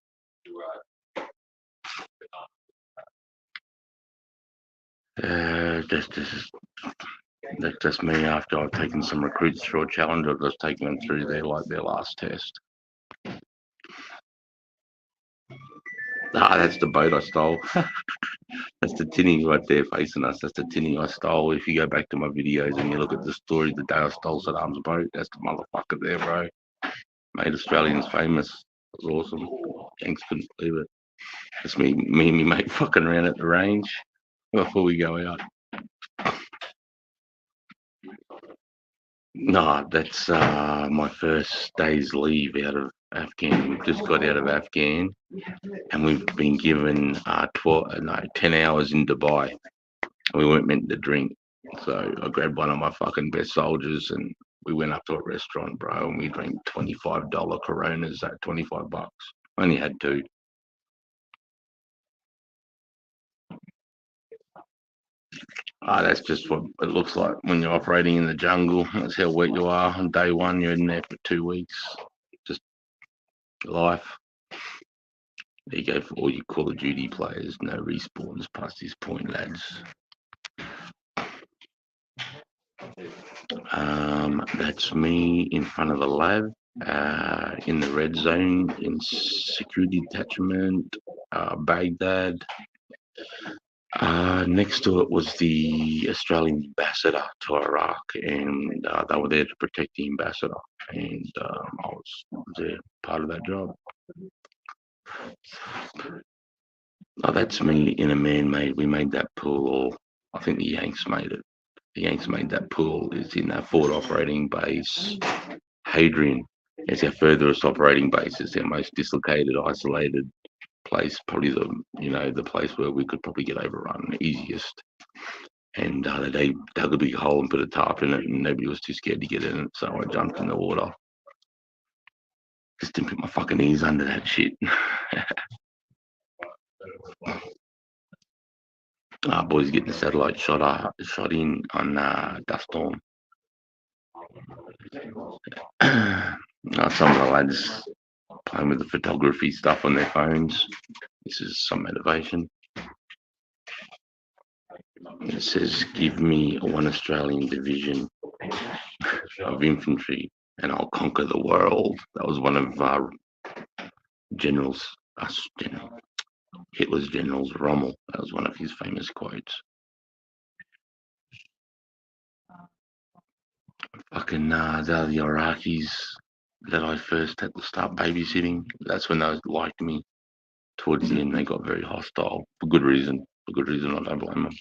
That's just me after I've taken some recruits through a challenge. I've just taken them through their last test. That's the boat I stole. That's the tinny right there facing us. That's the tinny I stole. If you go back to my videos and you look at the story the day I stole Saddam's boat, that's the motherfucker there, bro. Made Australians famous. It was awesome. Yanks couldn't believe it. It's me and me mate fucking around at the range before we go out. No, that's my first day's leave out of Afghan. We've just got out of Afghan and we've been given 10 hours in Dubai. We weren't meant to drink. So I grabbed one of my fucking best soldiers and we went up to a restaurant, bro, and we drank $25 Coronas at $25. Only had 2. That's just what it looks like when you're operating in the jungle. That's how wet you are. On day one, you're in there for 2 weeks. Just life. There you go for all you Call of Duty players. No respawns past this point, lads. That's me in front of the lab, in the red zone, in security detachment, Baghdad. Next to it was the Australian ambassador to Iraq, and they were there to protect the ambassador, and I was there, part of that job. Oh, that's me in a man-made. We made that pool, or I think the Yanks made it. The Yanks made that pool. It's in our forward operating base, Hadrian. It's our furthest operating base. It's our most dislocated, isolated place. Probably the place where we could probably get overrun the easiest. And they dug a big hole and put a tarp in it, and nobody was too scared to get in it. So I jumped in the water. Just didn't put my fucking knees under that shit. Boys getting the satellite shot in on Dust Storm. Some of the lads playing with the photography stuff on their phones. This is some motivation. It says, give me 1 Australian division of infantry and I'll conquer the world. That was one of Hitler's generals, Rommel. That was one of his famous quotes. Fucking they're the Iraqis that I first had to start babysitting. That's when they liked me. Towards the end, they got very hostile for good reason. I don't blame them.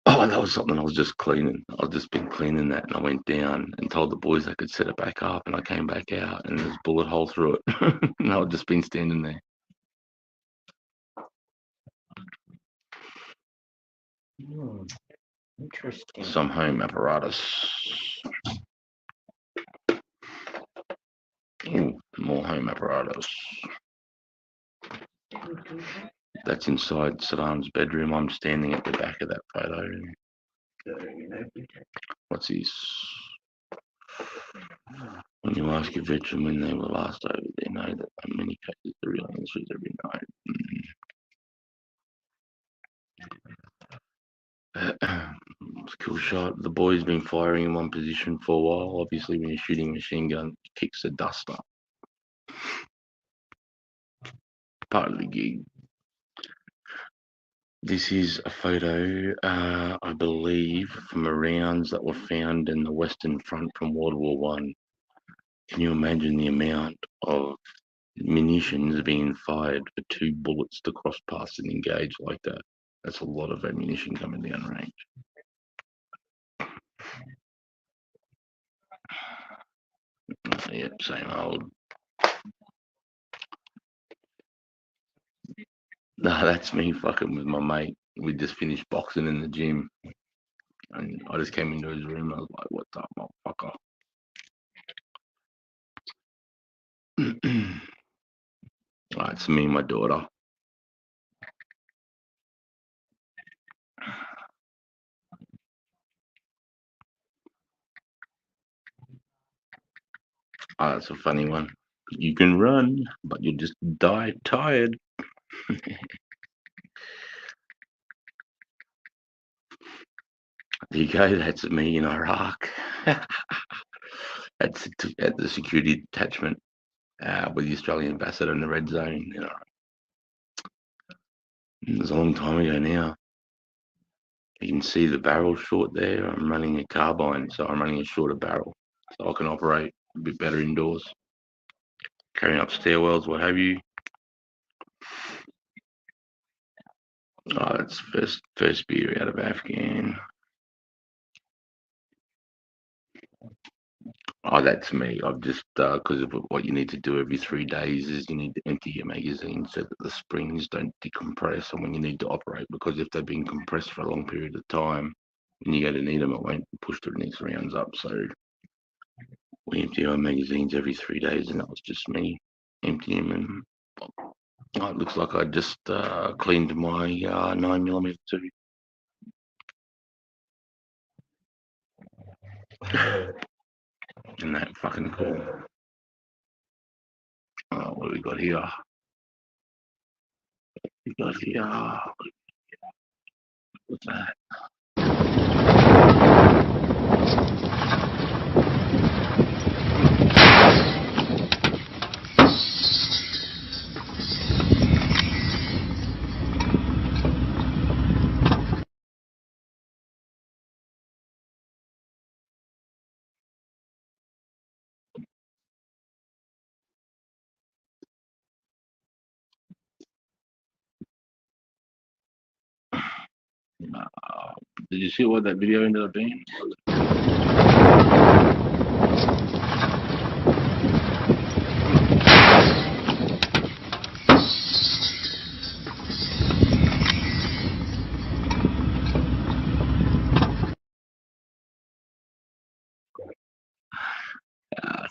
Oh, that was something I was just cleaning. I've just been cleaning that, and I went down and told the boys they could set it back up, and I came back out, and there's a bullet hole through it. And I've just been standing there. Interesting. Some home apparatus. Ooh, more home apparatus. That's inside Saddam's bedroom. I'm standing at the back of that photo. What's this? When you ask a veteran when they were last over, they know that in many cases the real answer is every night. It's a cool shot. The boy's been firing in one position for a while. Obviously, when you're shooting a machine gun, it kicks the dust up. Part of the gig. This is a photo, I believe, from rounds that were found in the Western Front from World War One. Can you imagine the amount of munitions being fired for 2 bullets to cross past and engage like that? That's a lot of ammunition coming down range. Yep, same old. No, that's me fucking with my mate. We just finished boxing in the gym. And I just came into his room. I was like, what's up, motherfucker? Alright, it's me and my daughter. Oh, that's a funny one. You can run, but you'll just die tired. There you go. That's me in Iraq. That's at the security detachment with the Australian ambassador in the red zone. You know, it was a long time ago now. You can see the barrel short there. I'm running a carbine, so I'm running a shorter barrel, so I can operate a bit better indoors, carrying up stairwells, what have you. Oh, that's first beer out of Afghan. Oh, that's me. I've just because of what you need to do every 3 days is you need to empty your magazine so that the springs don't decompress, and when you need to operate, because if they've been compressed for a long period of time, when you go to need them, it won't push the next rounds up. So we empty our magazines every 3 days, and that was just me emptying them and Oh, it looks like I just cleaned my 9mm too. Isn't that fucking cool? What do we got here? We got here. What's that? Did you see what that video ended up being?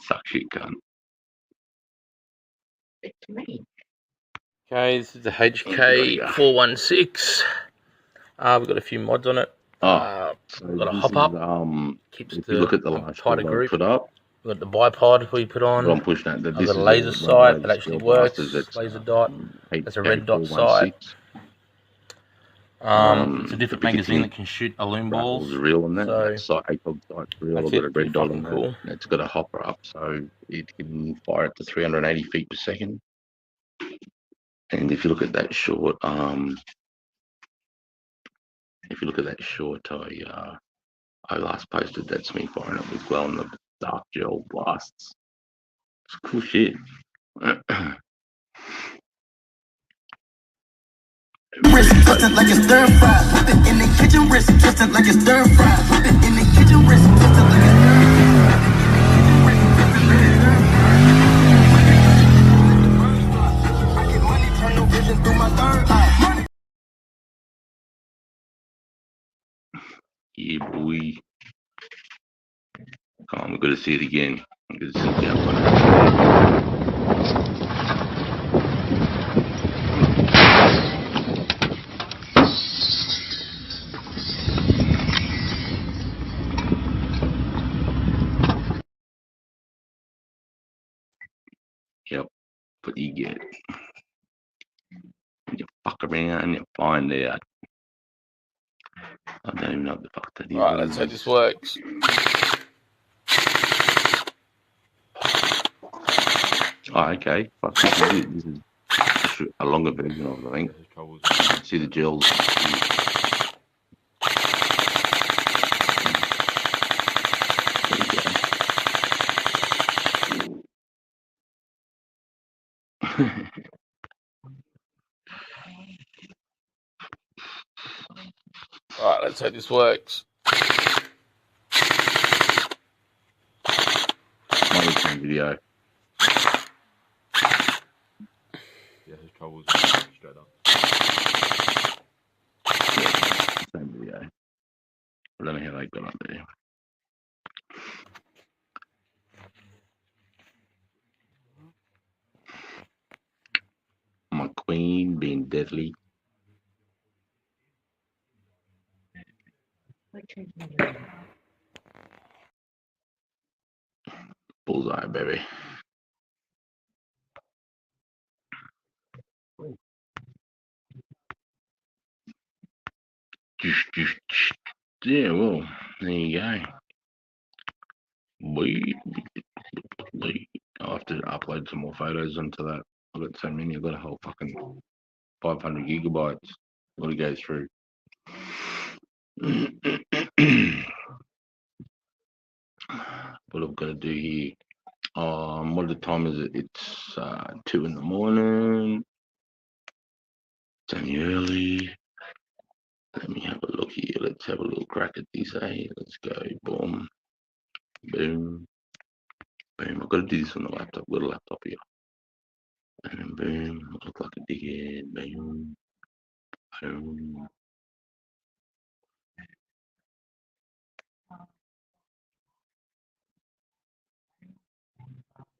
Suck shit, cunt. Okay, this is the HK 416. We've got a few mods on it. So We've got a this hop is, up. Keeps if you look at the last tighter build I group. put up, We've got the bipod we put on. I'm pushing that. I've This got a is laser one of the sight that latest actually build works. masters. That's Laser dot. That's a red dot sight. 416. It's a different magazine that can shoot balloon balls. Rifle's real on that. So That sight, ACOG sight's real. I've makes got a it pretty red dot fucking on cool. that. It's got a hopper up, so it can fire up to 380 feet per second. And if you look at that short, I last posted, that's me firing up with glow in the dark gel blasts. It's cool shit. Wrist twisted like it's stir fry. Put it in the kitchen. Wrist twisted like it's stir fry. Put it in the kitchen. Wrist twisted like it's I get money, turn no vision through my third eye. Money. Yeah, boy. Come on, we're going to see it again. I'm going to see it again. Yep, but you get it. You fuck around and you find out. I don't even know what the fuck that is. Right, let's see how this works. Oh, okay. Fuck, this is a longer version of it, I think. See the gels. Right, let's see how this works. Video. Yeah, his troubles straight up. Yeah, same video. I don't know how they got up there. My queen being deadly. Bullseye, baby. Yeah, well, there you go. I'll have to upload some more photos onto that. I've got so many. I've got a whole fucking 500 gigabytes. Got to go through. What I've got to do here. What the time is it? It's 2 in the morning. It's only early. Let me have a look here. Let's have a little crack at this. Hey, let's go. Boom. Boom. Boom. I've got to do this on the laptop. I've got a laptop here. And then boom. I look like a dickhead. Boom. Boom.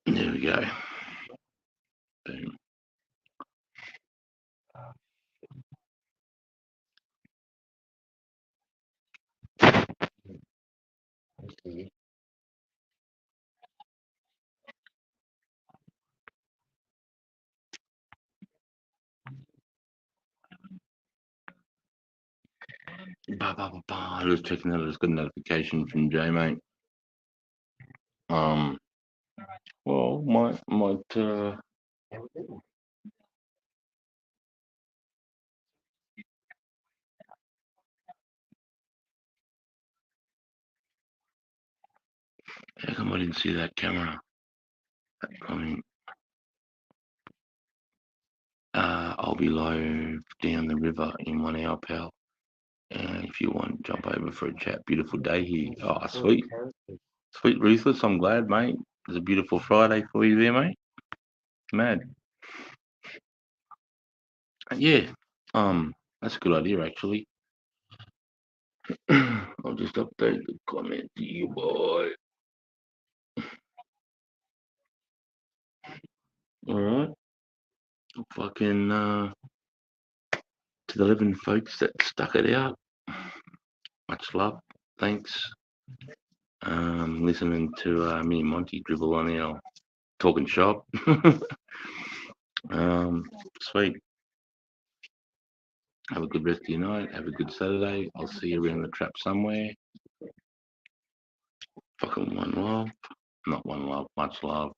There we go. Boom. I was checking that. I just got a notification from Jay, mate. Well, might. How come I didn't see that camera? I mean, I'll be live down the river in 1 hour, pal. And if you want, jump over for a chat. Beautiful day here. Oh, sweet. Sweet, Ruthless. I'm glad, mate. It's a beautiful Friday for you there, mate. Mad. Yeah. That's a good idea, actually. I'll just update the comment to you, boy. All right. Fucking to the 11 folks that stuck it out. Much love. Thanks. Listening to me and Monty dribble on our talking shop. Sweet. Have a good rest of your night. Have a good Saturday. I'll see you around the trap somewhere. Fucking one love. Not one love, much love.